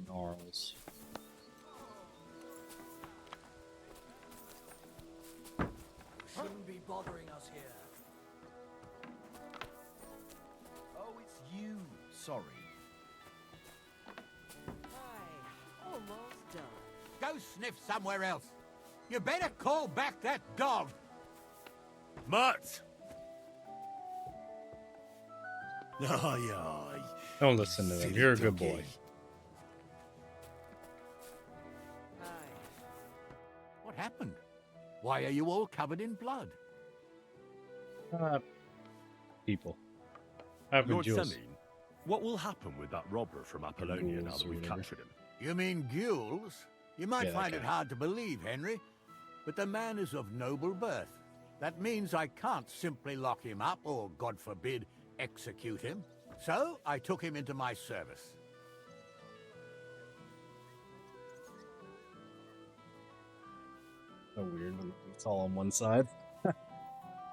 Gnarls. Shouldn't be bothering us here. Oh, it's you. Sorry. Almost done. Go sniff somewhere else. You better call back that dog. Mutt! Aye, aye. Don't listen to them. You're a good boy. What happened? Why are you all covered in blood? People. I've been Lord Jules. Semine, what will happen with that robber from Apollonia now Ghouls that or we've whatever. captured him? You mean ghouls? You might Yeah, that find it guy. hard to believe, Henry, but the man is of noble birth. That means I can't simply lock him up or, God forbid, execute him. So I took him into my service. So weird when it's all on one side. I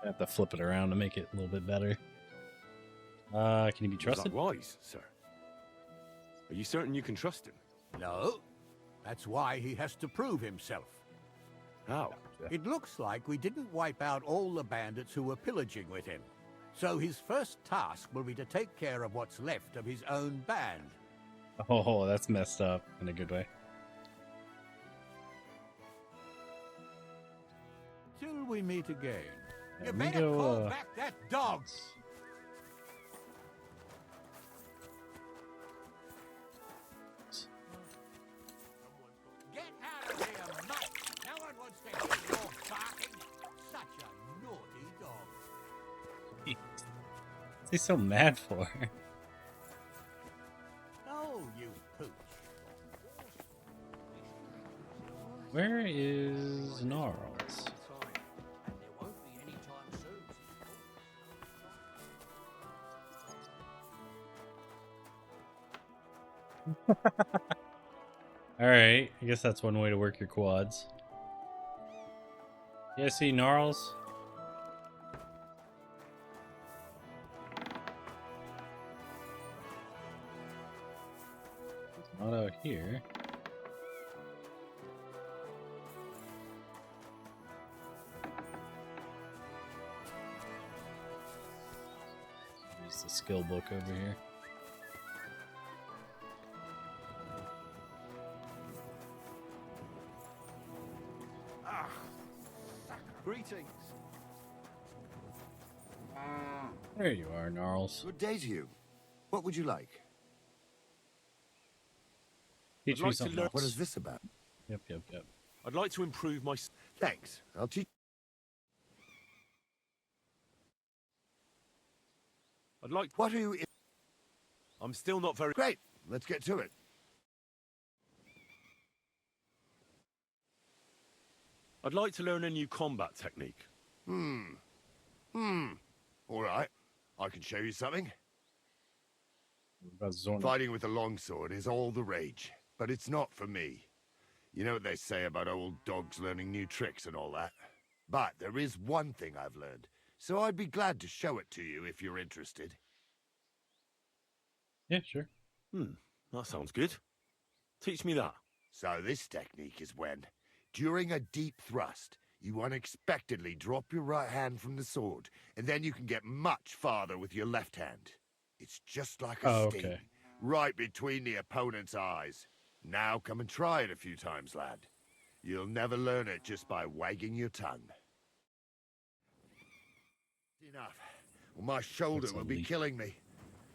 have to flip it around to make it a little bit better. Can he be Was trusted? that wise, sir? Are you certain you can trust him? No. That's why he has to prove himself. How? It looks like we didn't wipe out all the bandits who were pillaging with him. So his first task will be to take care of what's left of his own band. Oh, that's messed up in a good way. Till we meet again. Yeah, You let me better go, call back that dog! Get out of here, mutt! No one wants to hear your barking. Such a naughty dog. What's he so mad for? Oh, you pooch. Where is Gnarls? Alright, I guess that's one way to work your quads. Yeah, see Gnarls? It's not out here. There's the skill book over here. Greetings. There you are, Gnarls. Good day to you. What would you like? Teach I'd me like to something learn- else. What is this about? Yep, yep, yep. I'd like to improve my... Thanks. I'll teach. I'd like... What are you... I'm still not very... Great. Let's get to it. I'd like to learn a new combat technique. All right. I can show you something. About Zorna. Fighting with a longsword is all the rage, but it's not for me. You know what they say about old dogs learning new tricks and all that? But there is one thing I've learned, so I'd be glad to show it to you if you're interested. Yeah, sure. That sounds good. Teach me that. So this technique is when, during a deep thrust, you unexpectedly drop your right hand from the sword, and then you can get much farther with your left hand. It's just like a sting, okay. right between the opponent's eyes. Now come and try it a few times, lad. You'll never learn it just by wagging your tongue. Enough. Well, my shoulder That's a will be leak. killing me.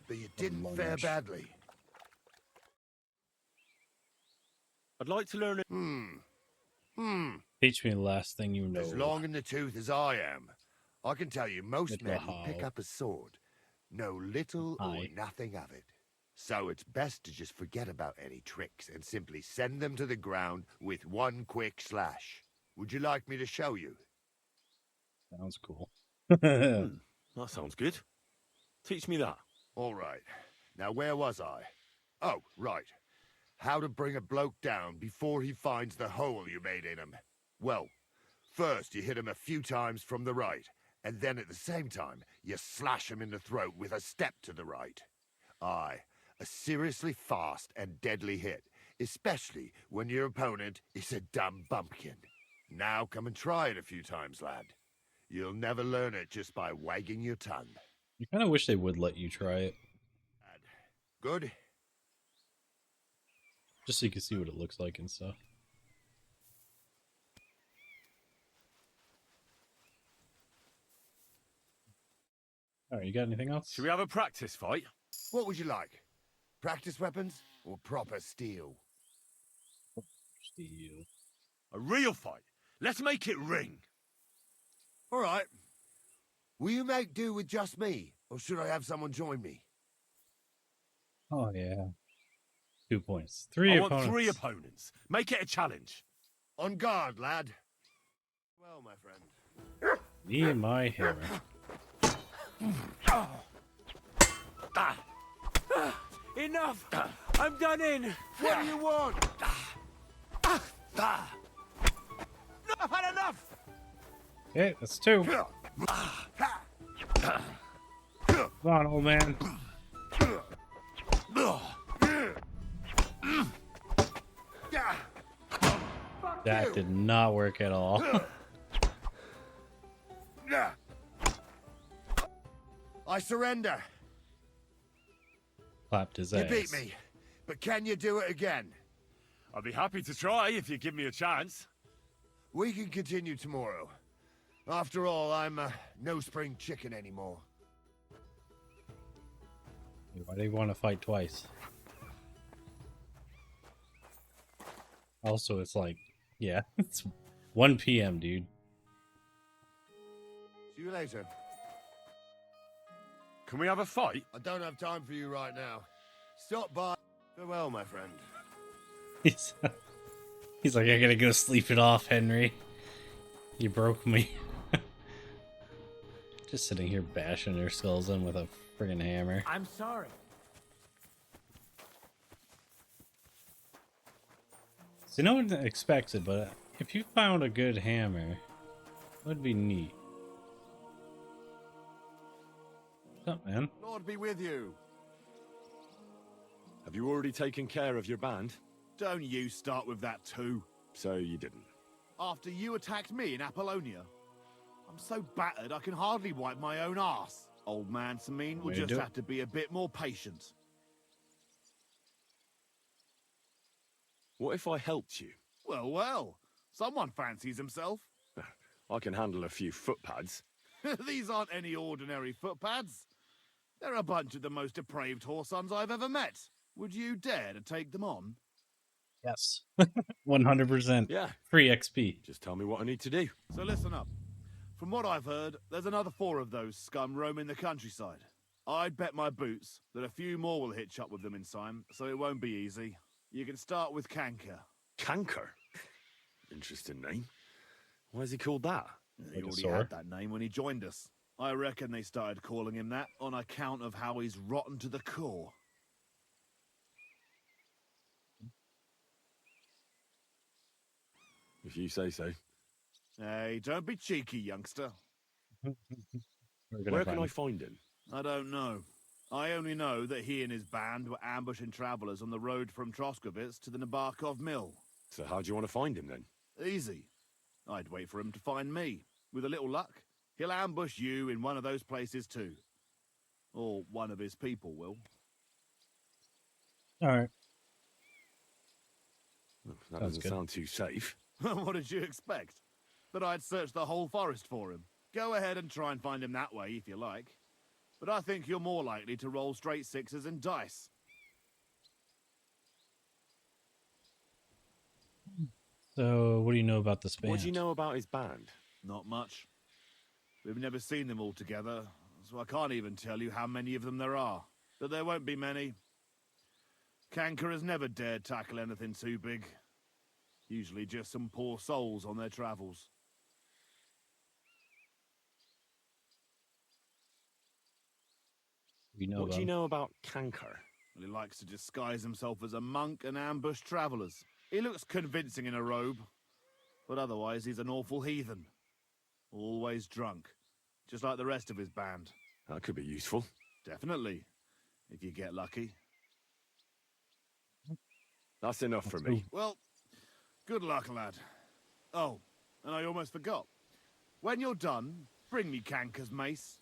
But you didn't long fare edge. badly. I'd like to learn... Teach me the last thing you know. As long in the tooth as I am, I can tell you most Little men who pick how. up a sword know little or Aye. nothing of it. So it's best to just forget about any tricks and simply send them to the ground with one quick slash. Would you like me to show you? Sounds cool. That sounds good. Teach me that. All right. Now, where was I? Oh, right. How to bring a bloke down before he finds the hole you made in him. Well, first you hit him a few times from the right, and then at the same time, you slash him in the throat with a step to the right. Aye, a seriously fast and deadly hit, especially when your opponent is a dumb bumpkin. Now come and try it a few times, lad. You'll never learn it just by wagging your tongue. You kind of wish they would let you try it, Good? just so you can see what it looks like and stuff. Alright, you got anything else? Should we have a practice fight? What would you like? Practice weapons or proper steel? Steel. A real fight. Let's make it ring. All right. Will you make do with just me, or should I have someone join me? Oh yeah. 2 points. Three I opponents. want 3 opponents. Make it a challenge. On guard, lad. Well, my friend. Me and my hammer. Enough! I'm done in! What do you want? No, I've had enough! Okay, that's 2. Come on, old man. That did not work at all. I surrender. Clapped his You ass. beat me, but can you do it again? I'll be happy to try if you give me a chance. We can continue tomorrow. After all, I'm no spring chicken anymore. Why do you want to fight twice? Also, it's like, yeah, it's 1 p.m., dude. See you later. Can we have a fight? I don't have time for you right now. Stop by. Farewell, my friend. He's like, I gotta go sleep it off, Henry. You broke me. Just sitting here bashing their skulls in with a friggin' hammer. I'm sorry. So no one expects it, but if you found a good hammer, it would be neat. What's up, man? Lord be with you. Have you already taken care of your band? Don't you start with that too. So you didn't. After you attacked me in Apollonia, I'm so battered I can hardly wipe my own arse. Old man Samine will Way to just do it. have to be a bit more patient. What if I helped you? Well, well. Someone fancies himself. I can handle a few footpads. These aren't any ordinary footpads. They're a bunch of the most depraved whoresons I've ever met. Would you dare to take them on? Yes. 100%. Yeah. Free XP. Just tell me what I need to do. So listen up. From what I've heard, there's another 4 of those scum roaming the countryside. I'd bet my boots that a few more will hitch up with them in time, so it won't be easy. You can start with Canker. Canker? Interesting name. Why is he called that? He already had that name when he joined us. I reckon they started calling him that on account of how he's rotten to the core. If you say so. Hey, don't be cheeky, youngster. Where can I find him? I don't know. I only know that he and his band were ambushing travelers on the road from Troskovitz to the Nabarkov mill. So how do you want to find him then? Easy. I'd wait for him to find me. With a little luck, he'll ambush you in one of those places too. Or one of his people will. Alright. That Sounds doesn't good. sound too safe. What did you expect? That I'd search the whole forest for him? Go ahead and try and find him that way if you like. But I think you're more likely to roll straight 6s and dice. So, what do you know about this band? What do you know about his band? Not much. We've never seen them all together, so I can't even tell you how many of them there are. But there won't be many. Canker has never dared tackle anything too big. Usually just some poor souls on their travels. What do you know about Canker? Well, he likes to disguise himself as a monk and ambush travelers. He looks convincing in a robe, but otherwise he's an awful heathen. Always drunk, just like the rest of his band. That could be useful. Definitely, if you get lucky. That's enough for me. Well, good luck, lad. Oh, and I almost forgot. When you're done, bring me Canker's mace.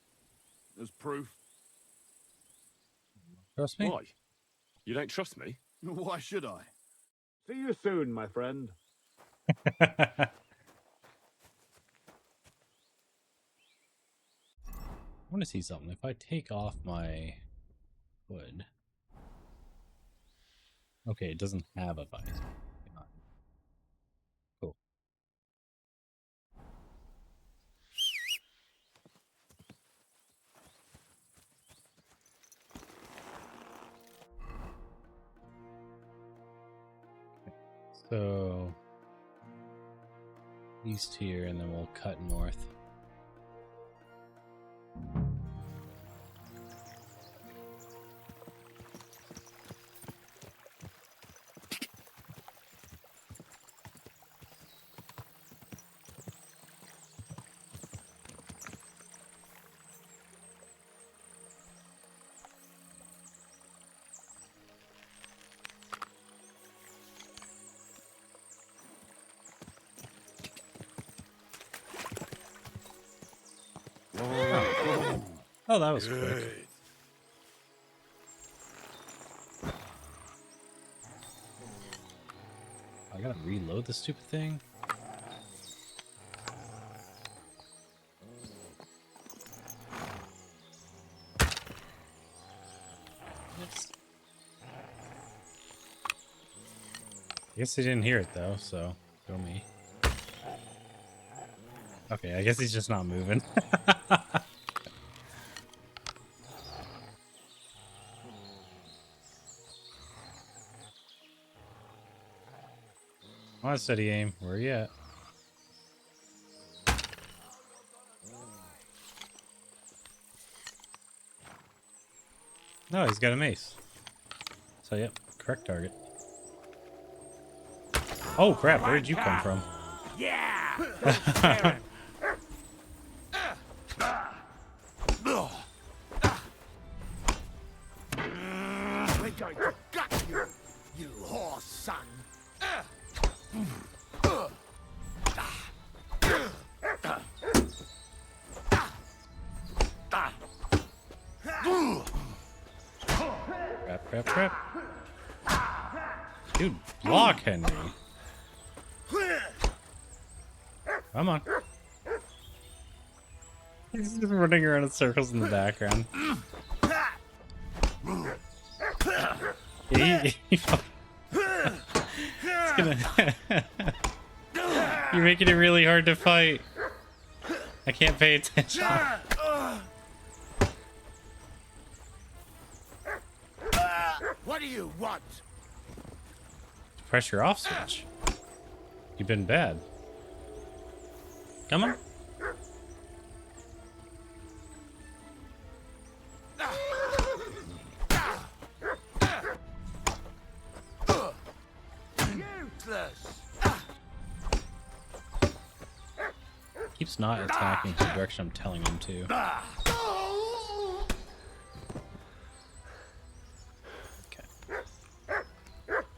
As proof. Trust me? Why? You don't trust me? Why should I? See you soon, my friend. I want to see something. If I take off my hood. Okay, it doesn't have a visor. Cool. So east here, and then we'll cut north. Oh, that was quick. I gotta reload the stupid thing. Yes. I guess he didn't hear it though, so go me. Okay, I guess he's just not moving. Come on, steady aim. Where are you at? No, he's got a mace. So, yep, correct target. Oh, crap. Where did you come from? Yeah! We're going to gut you, you whore son! Crap. Dude, block, Henry. Come on. He's just running around in circles in the background. You're making it really hard to fight. I can't pay attention. What do you want? Press your off switch. You've been bad. Come on. Useless. Keeps not attacking the direction I'm telling him to.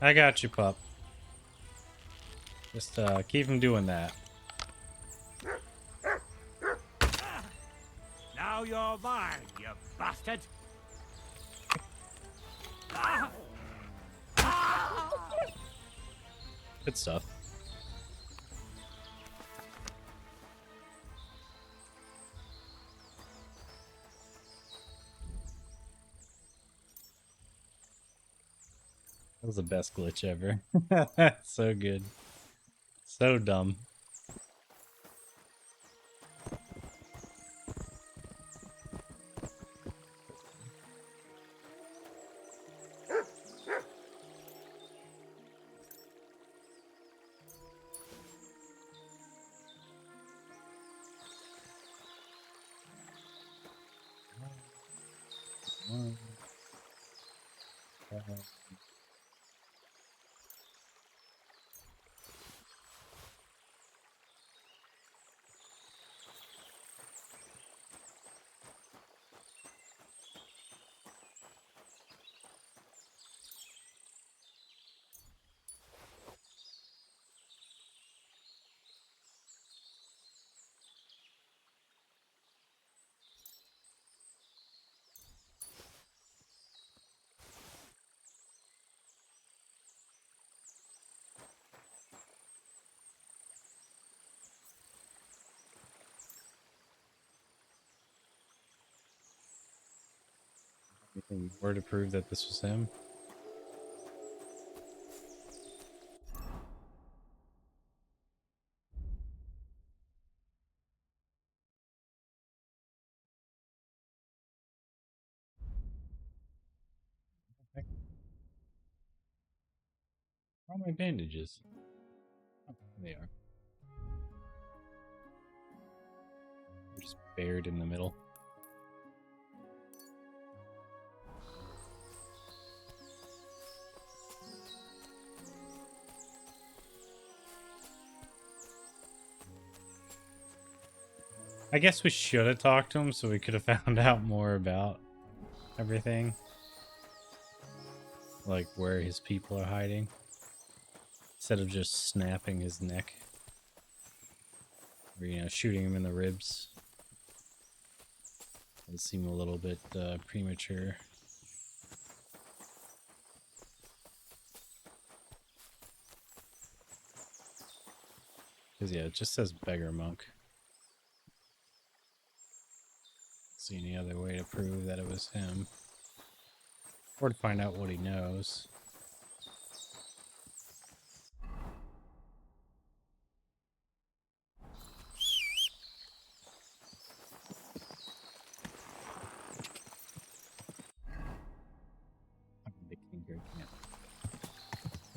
I got you, pup. Just keep him doing that. Now you're mine, you bastard. Good stuff. That was the best glitch ever. So good. So dumb. Anything more to prove that this was him? Where are my bandages? They are. They're just buried in the middle. I guess we should have talked to him so we could have found out more about everything. Like where his people are hiding. Instead of just snapping his neck. Or, you know, shooting him in the ribs. It seemed a little bit premature. Because, yeah, it just says beggar monk. See any other way to prove that it was him. Or to find out what he knows.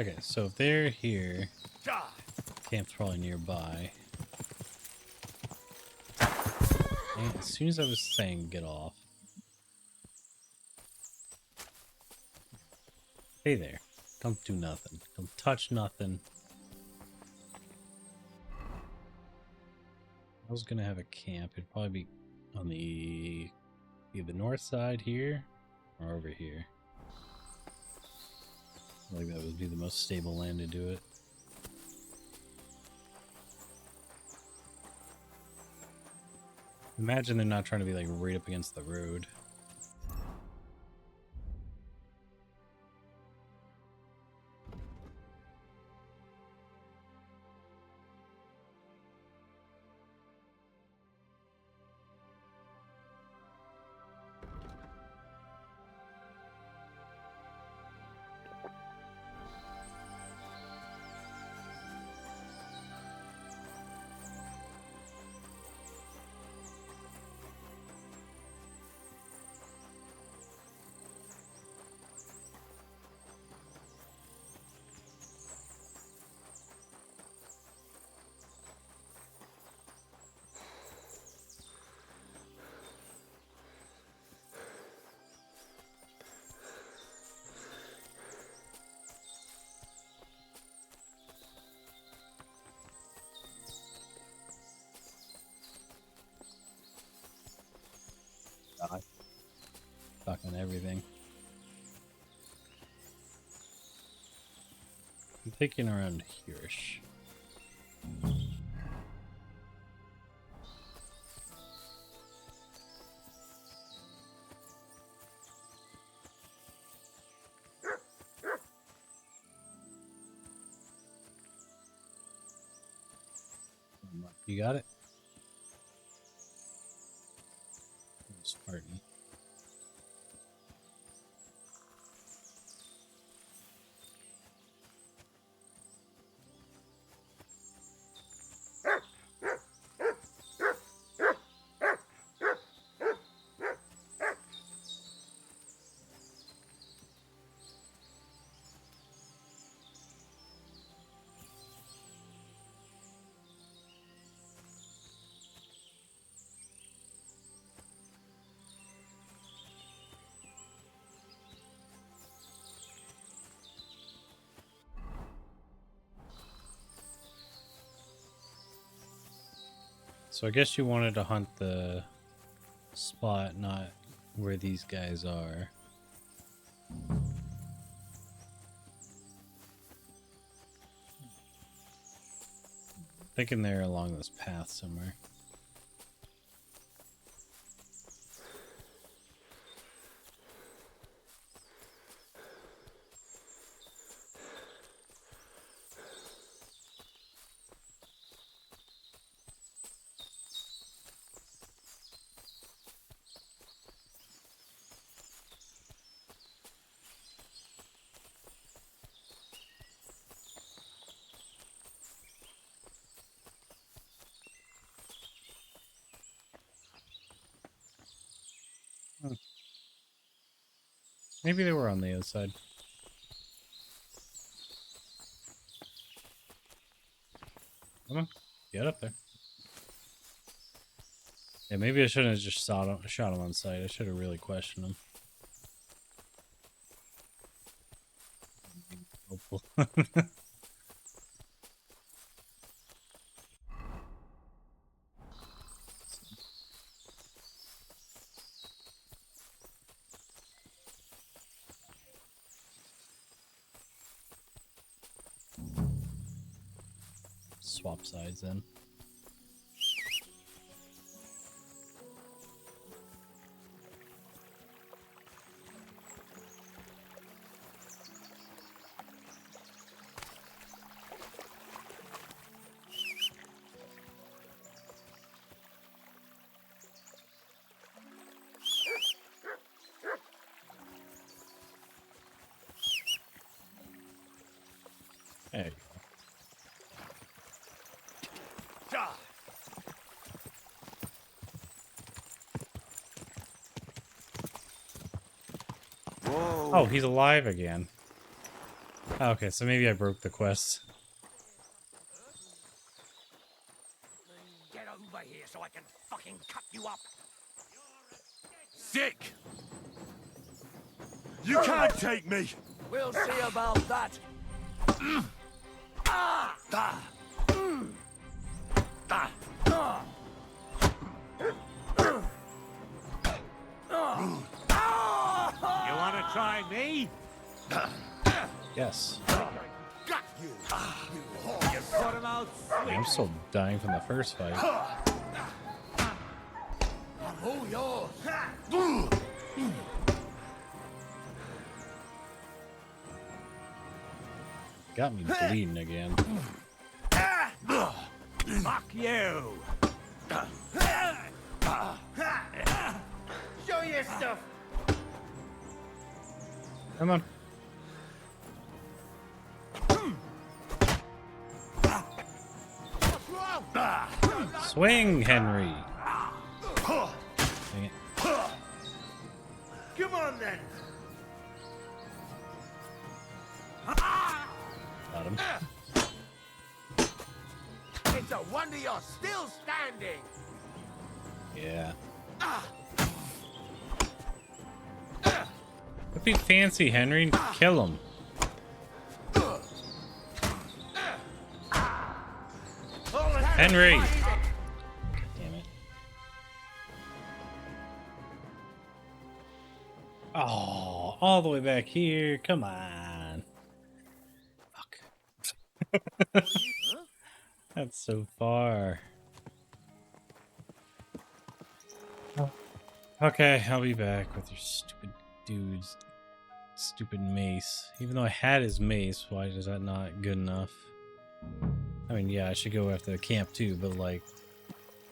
Okay, so if they're here, camp's probably nearby. And as soon as I was saying get off. Hey there. Don't do nothing. Don't touch nothing. I was gonna have a camp. It'd probably be on the either north side here or over here. I think that would be the most stable land to do it. Imagine they're not trying to be like right up against the road. Stuck on everything. I'm thinking around here-ish. You got it? Spartan. So I guess you wanted to hunt the spot, not where these guys are. Thinking they're along this path somewhere. Maybe they were on the other side. Come on, get up there. Yeah, maybe I shouldn't have just shot him on sight. I should have really questioned him. Hopeful. Swap sides then. There you go. Whoa. Oh, he's alive again. Okay, so maybe I broke the quest. Get over here so I can fucking cut you up. Sick! You can't take me! We'll see about that. You want to try me? Yes. Got you. You put him out sweet. I'm still dying from the first fight. I'm all yours. Got me bleeding again. Fuck you. Show your stuff. Come on. Swing, Henry. Dang it. Come on then. Got him. It's a wonder you're still standing. Yeah. Don't be fancy, Henry. Kill him. Henry! Damn it. Oh, all the way back here. Come on. Fuck. That's so far. Okay, I'll be back with your stupid dude's stupid mace. Even though I had his mace, why is that not good enough? I mean, yeah, I should go after the camp too, but like,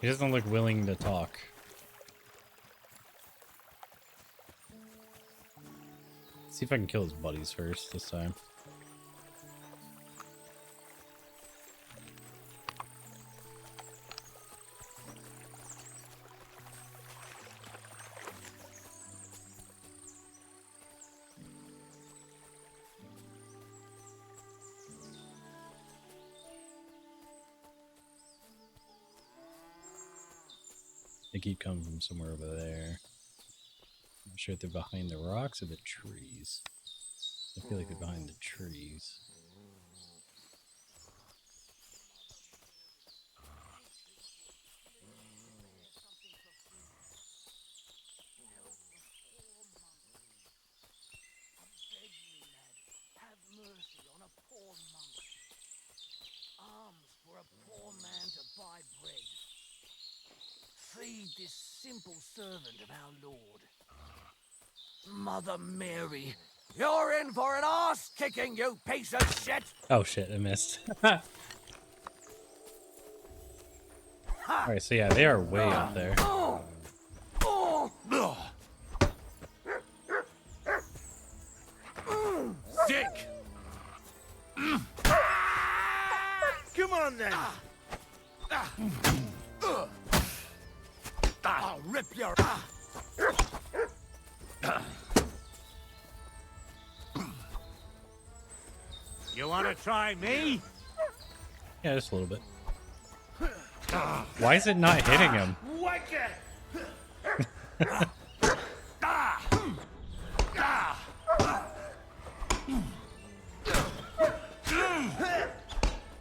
he doesn't look willing to talk. Let's see if I can kill his buddies first this time. They keep coming from somewhere over there. I'm not sure if they're behind the rocks or the trees. I feel like they're behind the trees. Have mercy on a poor monk. Alms for a poor man to buy bread. Feed this simple servant of our Lord. Mother Mary, you're in for an ass kicking, you piece of shit. Oh shit, I missed. Alright, so yeah, they are way up there. Sick! Come on then. I'll rip your... You want to try me? Yeah, just a little bit. Why is it not hitting him?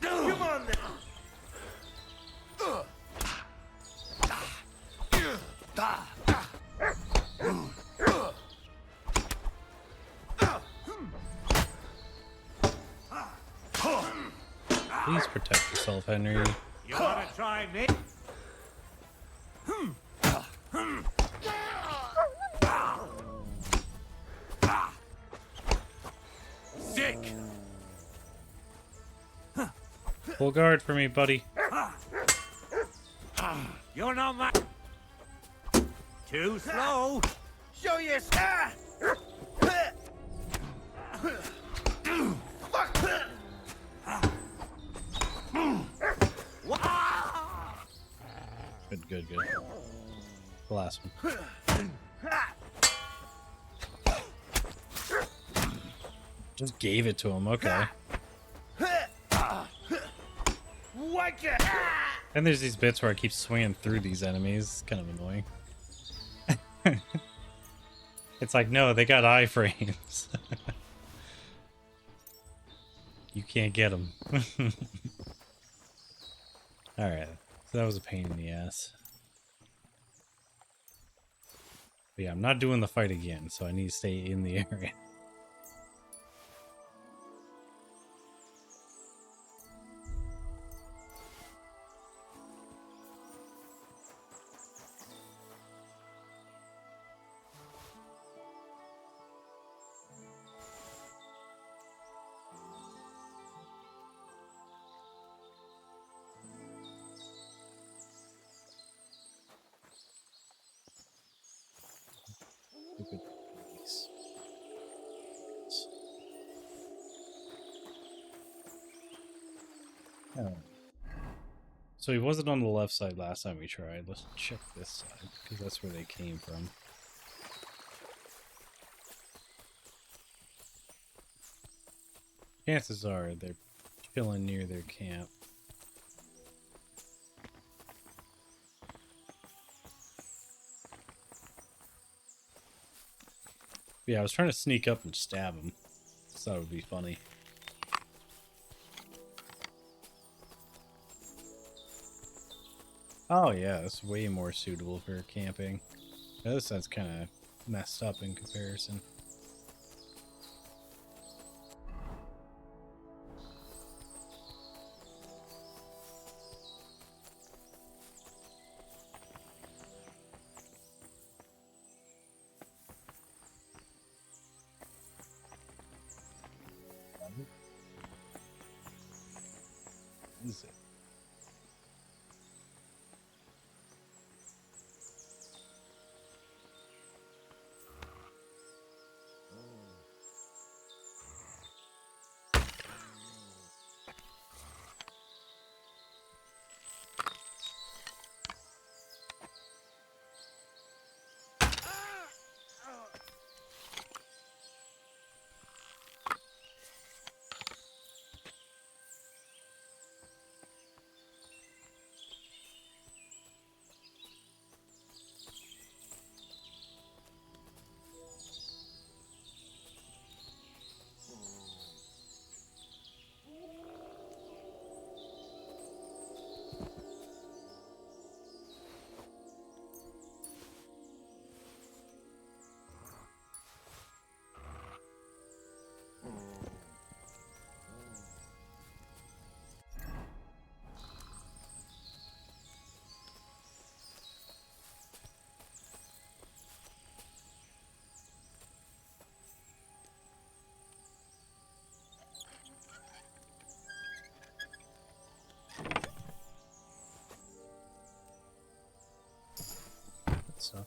Come on then. Please protect yourself, Henry. You wanna try me? Sick. Full guard for me, buddy. You're not my... Too slow. Show your star. Good. The last one. Just gave it to him, okay. And there's these bits where I keep swinging through these enemies. It's kind of annoying. It's like, no, they got iframes. You can't get them. Alright, so that was a pain in the ass. But yeah, I'm not doing the fight again, so I need to stay in the area. Oh. So he wasn't on the left side last time we tried. Let's check this side, because that's where they came from. Chances are they're chilling near their camp. Yeah, I was trying to sneak up and stab him. Just thought it would be funny. Oh yeah, it's way more suitable for camping. This side's kind of messed up in comparison. Is it? So.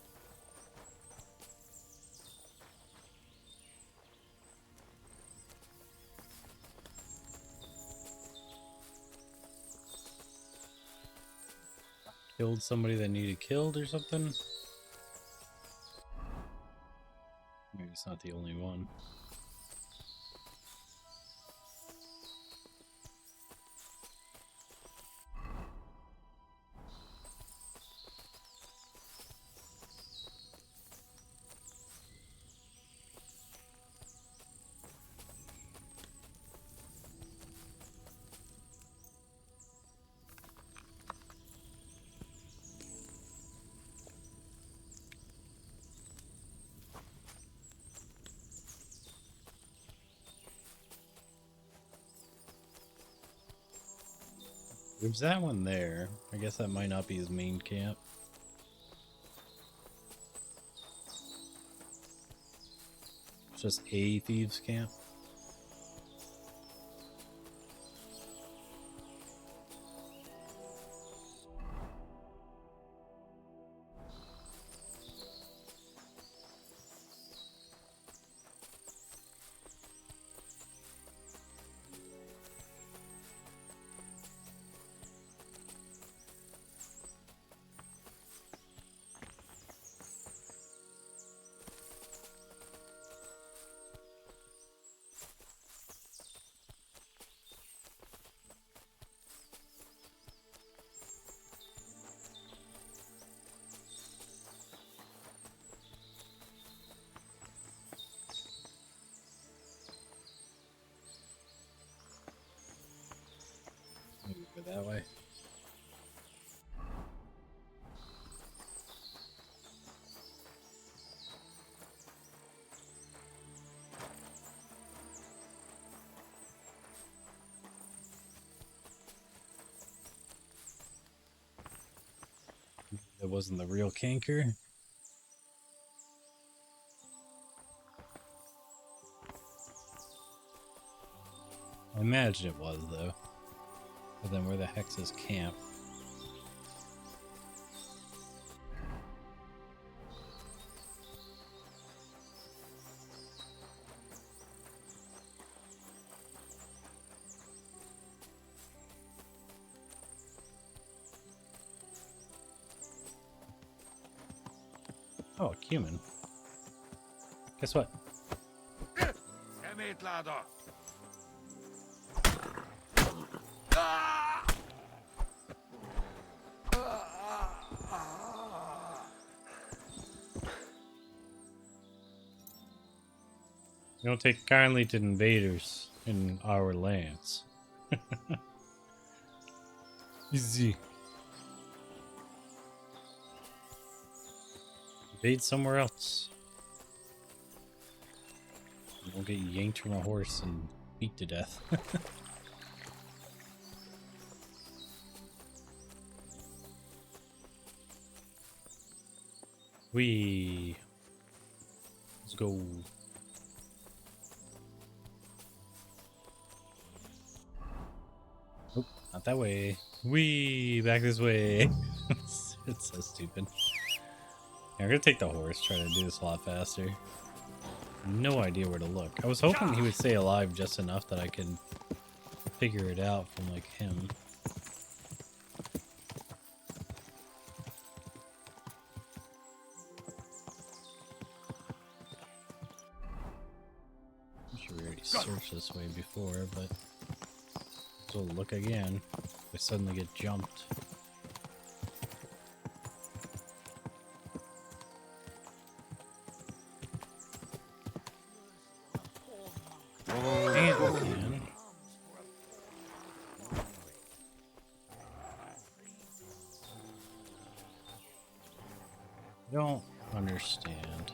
Killed somebody that needed killed or something? Maybe it's not the only one. There's that one there. I guess that might not be his main camp. It's just a thieves' camp. Maybe go that way. That wasn't the real canker. I imagine it was, though. But then where the heck's his camp? Oh, a cumin. Guess what? You don't take kindly to invaders in our lands. Easy. Invade somewhere else. You won't get yanked from a horse and beat to death. Let's go. Nope, not that way. Back this way. It's so stupid. Yeah, I'm gonna take the horse, try to do this a lot faster. No idea where to look. I was hoping he would stay alive just enough that I could figure it out from, like, him. I'm sure we already searched this way before, but we'll look again. We suddenly get jumped. Don't understand.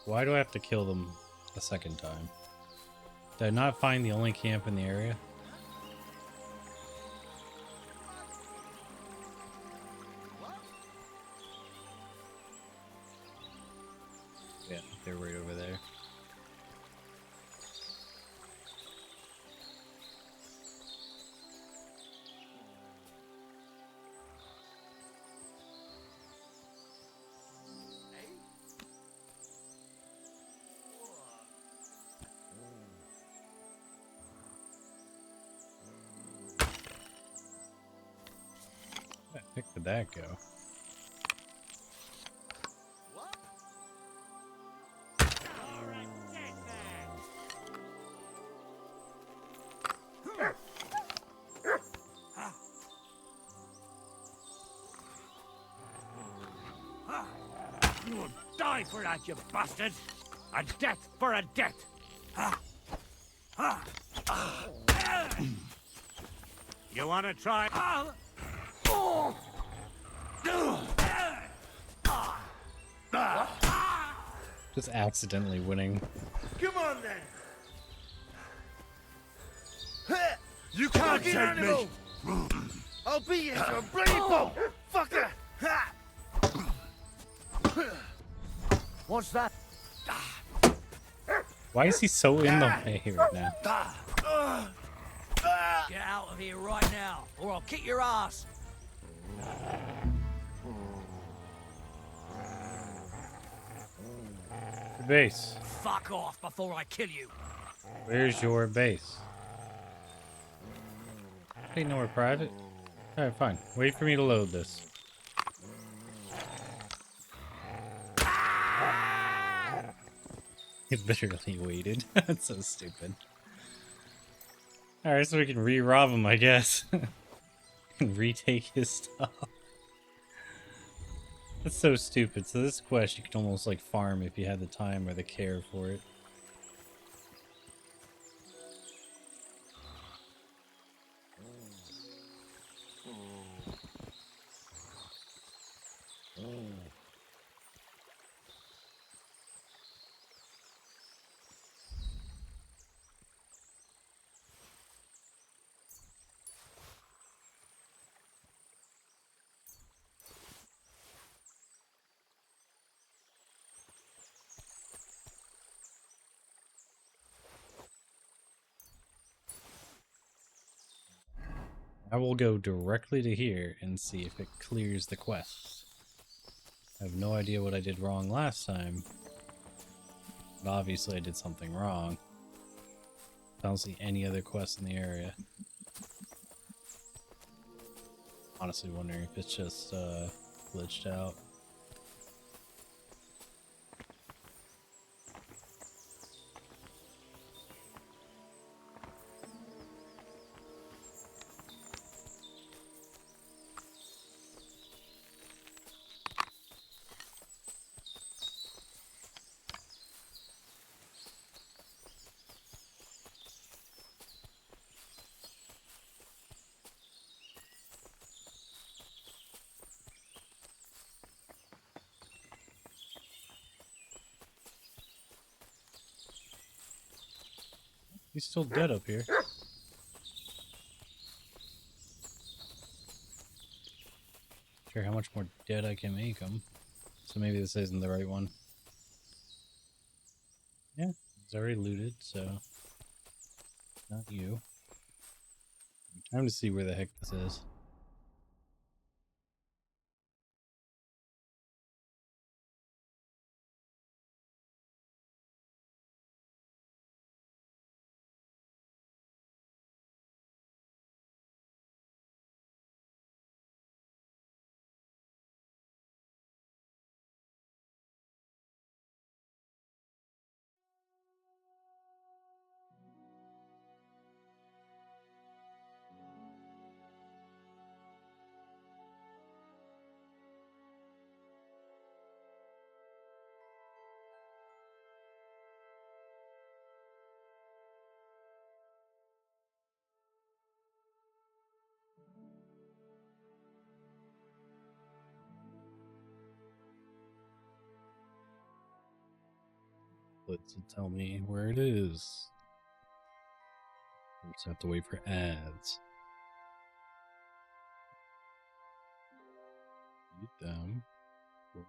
Why do I have to kill them a second time? Did I not find the only camp in the area? Yeah, they're right over there. Where the heck did that go? You will die for that, you bastard! A death for a death! You want to try? Just accidentally winning. Come on then. You can't Fucking take animal. me! I'll beat you to a bloody pulp, fucker. Ha! What's that? Why is he so in the way right now? Get out of here right now, or I'll kick your ass. The base. Fuck off before I kill you. Where's your base? Hey, nowhere private. Alright, fine. Wait for me to load this. It literally waited. That's so stupid. Alright, so we can re-rob him, I guess. And retake his stuff. That's so stupid. So this quest you could almost like farm if you had the time or the care for it. I will go directly to here and see if it clears the quest. I have no idea what I did wrong last time. But obviously I did something wrong. I don't see any other quests in the area. Honestly wondering if it's just glitched out. He's still dead up here. Sure, how much more dead I can make him. So maybe this isn't the right one. Yeah, it's already looted, so not you. Time to see where the heck this is. Let's tell me where it is. Just have to wait for ads. Eat them. Cool.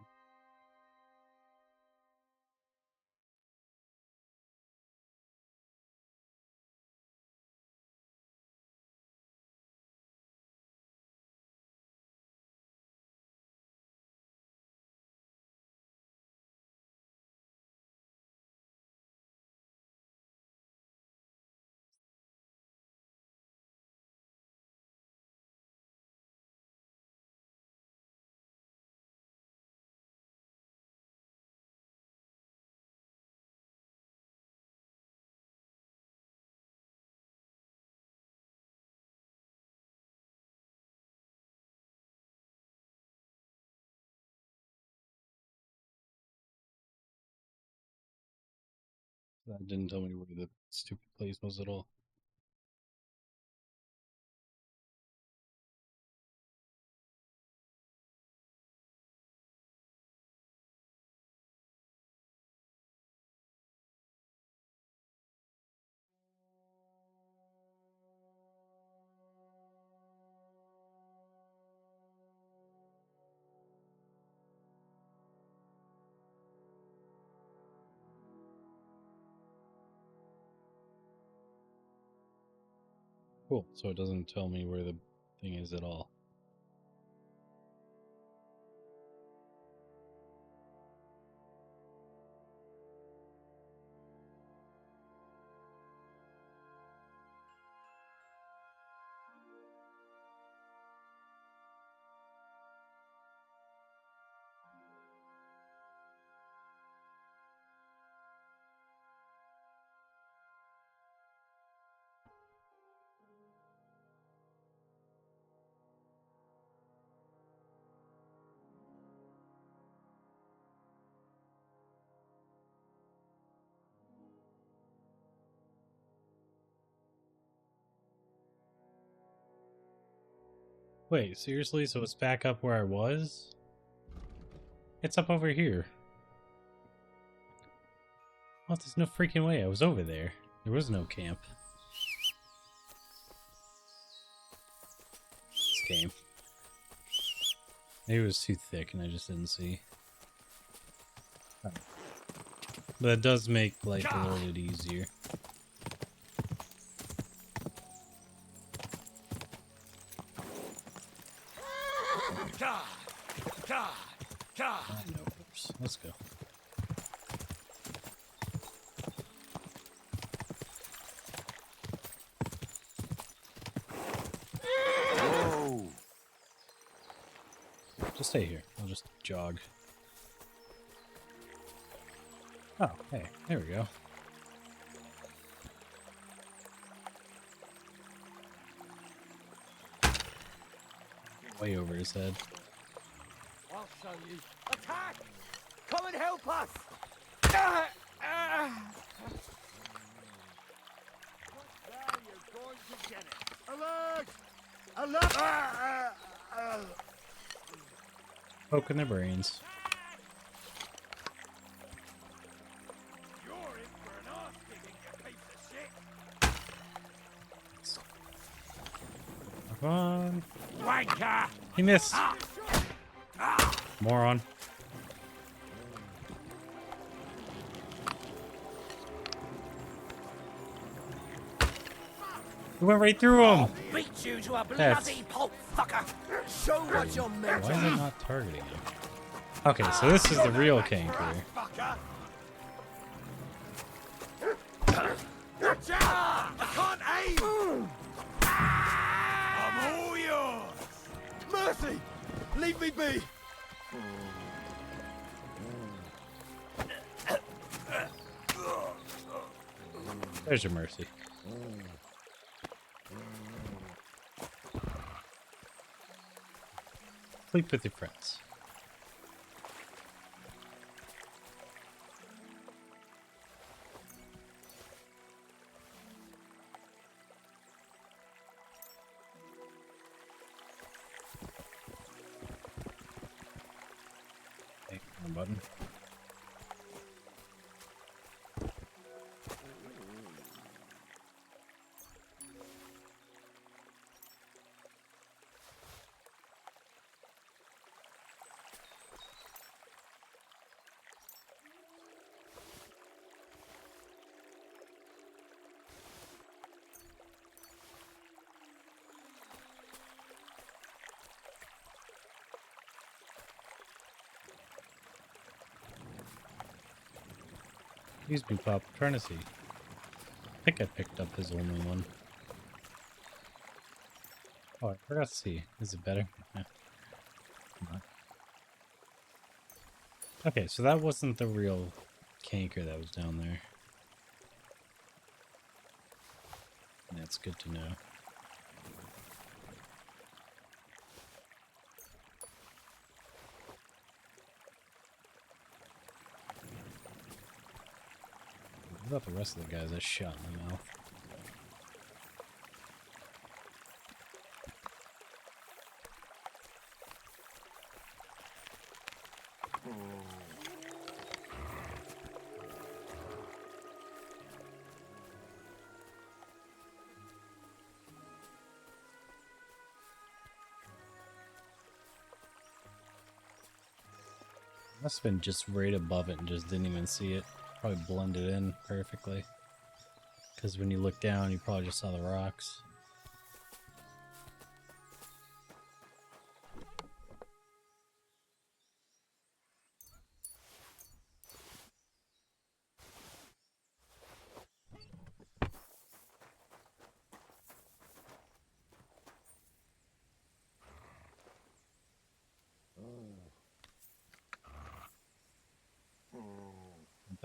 That didn't tell me where the stupid place was at all. Cool. So it doesn't tell me where the thing is at all. Wait, seriously? So it's back up where I was? It's up over here. Oh, there's no freaking way. I was over there. There was no camp. This game. Maybe it was too thick and I just didn't see. Oh. But it does make life a little bit easier. Let's go. Whoa! Just stay here. I'll just jog. Oh, hey, there we go. Way over his head. I'll show you. Attack! Come and help us! There you're going to get it. Alert! Alert! Poking their brains. You're in for an arse kicking, you piece of shit. Come on. Wanker! He missed. Moron. We went right through him. Beat you to a That's- bloody pulp, fucker! Show what you're meant Why to is be! it not targeting him? Okay, so this is the real canker. I can't aim! I'm all yours! Mercy! Leave me be! There's your mercy. Sleep with your friends. Okay, wrong button. Excuse me, Pop. I'm trying to see. I think I picked up his only one. Oh, I forgot to see. Is it better? Yeah. Come on. Okay, so that wasn't the real canker that was down there. That's good to know. What about the rest of the guys I shot in the mouth? Must have been just right above it and just didn't even see it. Probably blended in perfectly. Because when you look down, you probably just saw the rocks.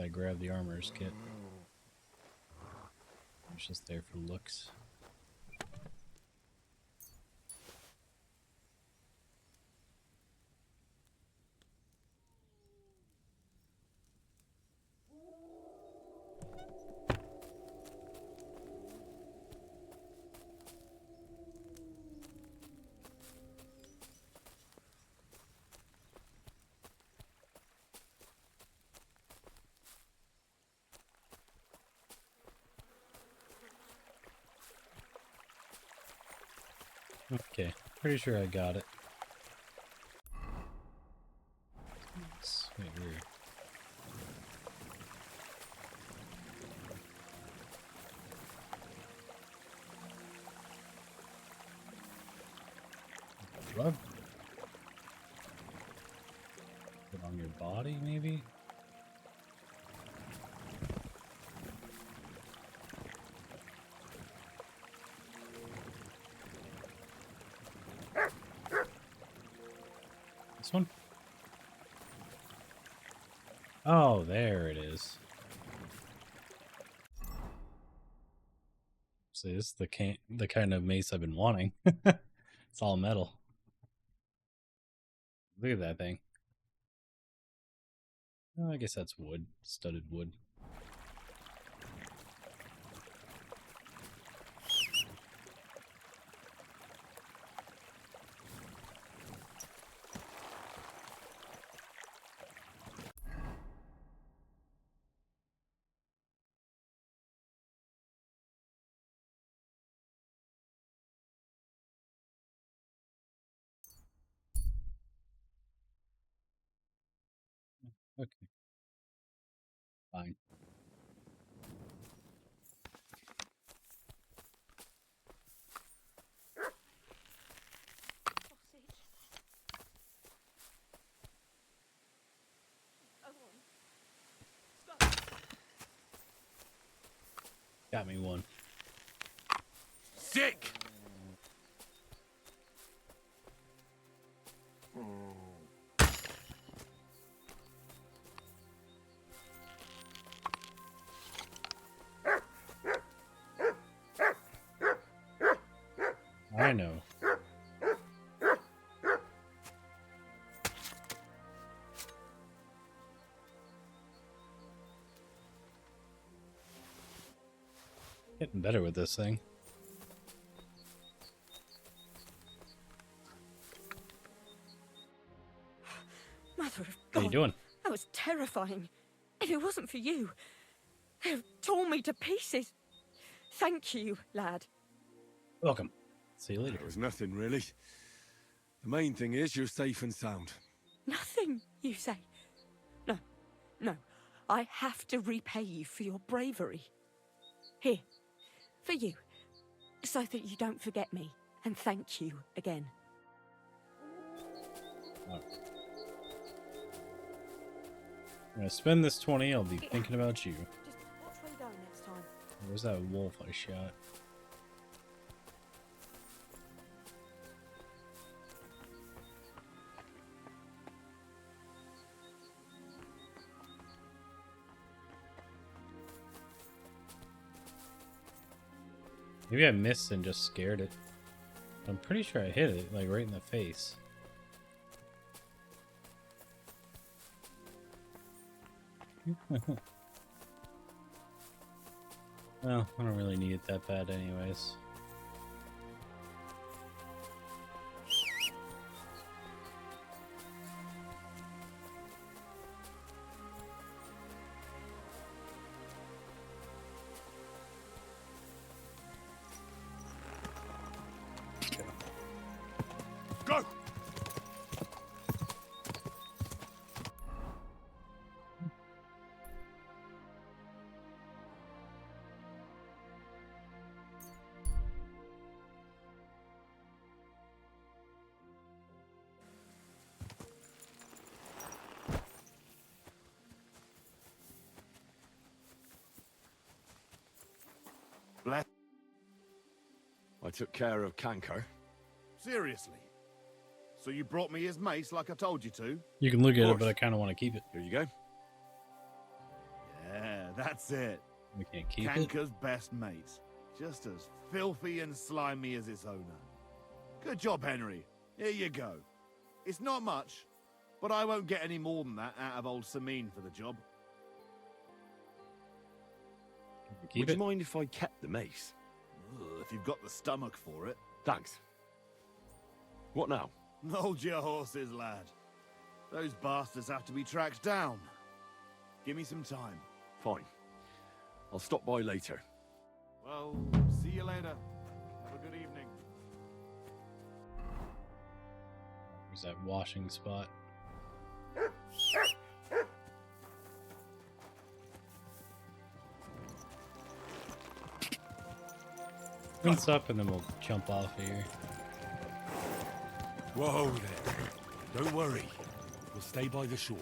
I grab the armorer's kit. It's just there for looks. Okay, pretty sure I got it. It's right here. Rub it on your body, maybe? This one? Oh, there it is. See, this is the kind of mace I've been wanting. It's all metal. Look at that thing. Oh, I guess that's wood, studded wood. Okay. Fine. Got me one. Sick! I know. Getting better with this thing. Mother of How you God, doing? that was terrifying. If it wasn't for you, they'd have torn me to pieces. Thank you, lad. Welcome. See you later. It was nothing, really. The main thing is you're safe and sound. Nothing, you say? No, no. I have to repay you for your bravery. Here, for you, so that you don't forget me. And thank you again. I'm gonna spend this 20, I'll be thinking about you. Just watch where you're going next time. Where's that wolf I shot? Maybe I missed and just scared it. I'm pretty sure I hit it, like right in the face. Well, I don't really need it that bad anyways. Go! Bless. I took care of Canker. Seriously? So you brought me his mace like I told you to? You can look at it, course. but I kind of want to keep it. Here you go. That's it. We can't keep it. Kanker's best mate. Just as filthy and slimy as its owner. Good job, Henry. Here you go. It's not much, but I won't get any more than that out of old Sameen for the job. Would you mind if I kept the mace? If you've got the stomach for it. Thanks. What now? Hold your horses, lad. Those bastards have to be tracked down. Give me some time. Fine. I'll stop by later. Well, see you later. Have a good evening. There's that washing spot. Rinse up and then we'll jump off here. Whoa there. Don't worry. We'll stay by the shore.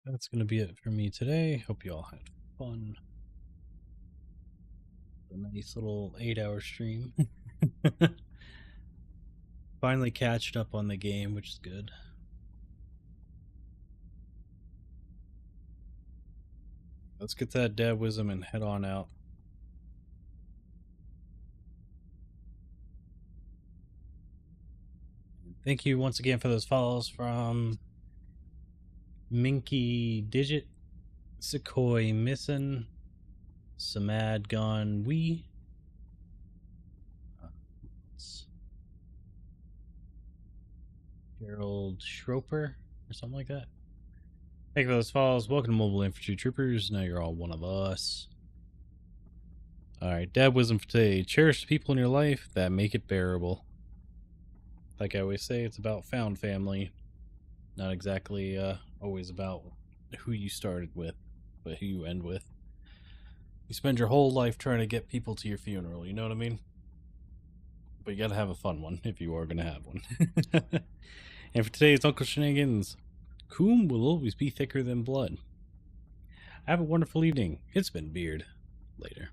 That's going to be it for me today. Hope you all had fun. A nice little 8-hour stream. Finally catched up on the game, which is good. Let's get that dad wisdom and head on out. Thank you once again for those follows from Minky Digit, Sequoia Missin, Samad Gone Wee, Gerald Schroper, or something like that. Thank you for those follows. Welcome to Mobile Infantry Troopers. Now you're all one of us. Alright, dad wisdom for today. Cherish the people in your life that make it bearable. Like I always say, it's about found family. Not exactly always about who you started with, but who you end with. You spend your whole life trying to get people to your funeral, you know what I mean? But you gotta have a fun one, if you are gonna have one. And for today's Uncle Shenanigans, Coom will always be thicker than blood. Have a wonderful evening. It's been Beard. Later.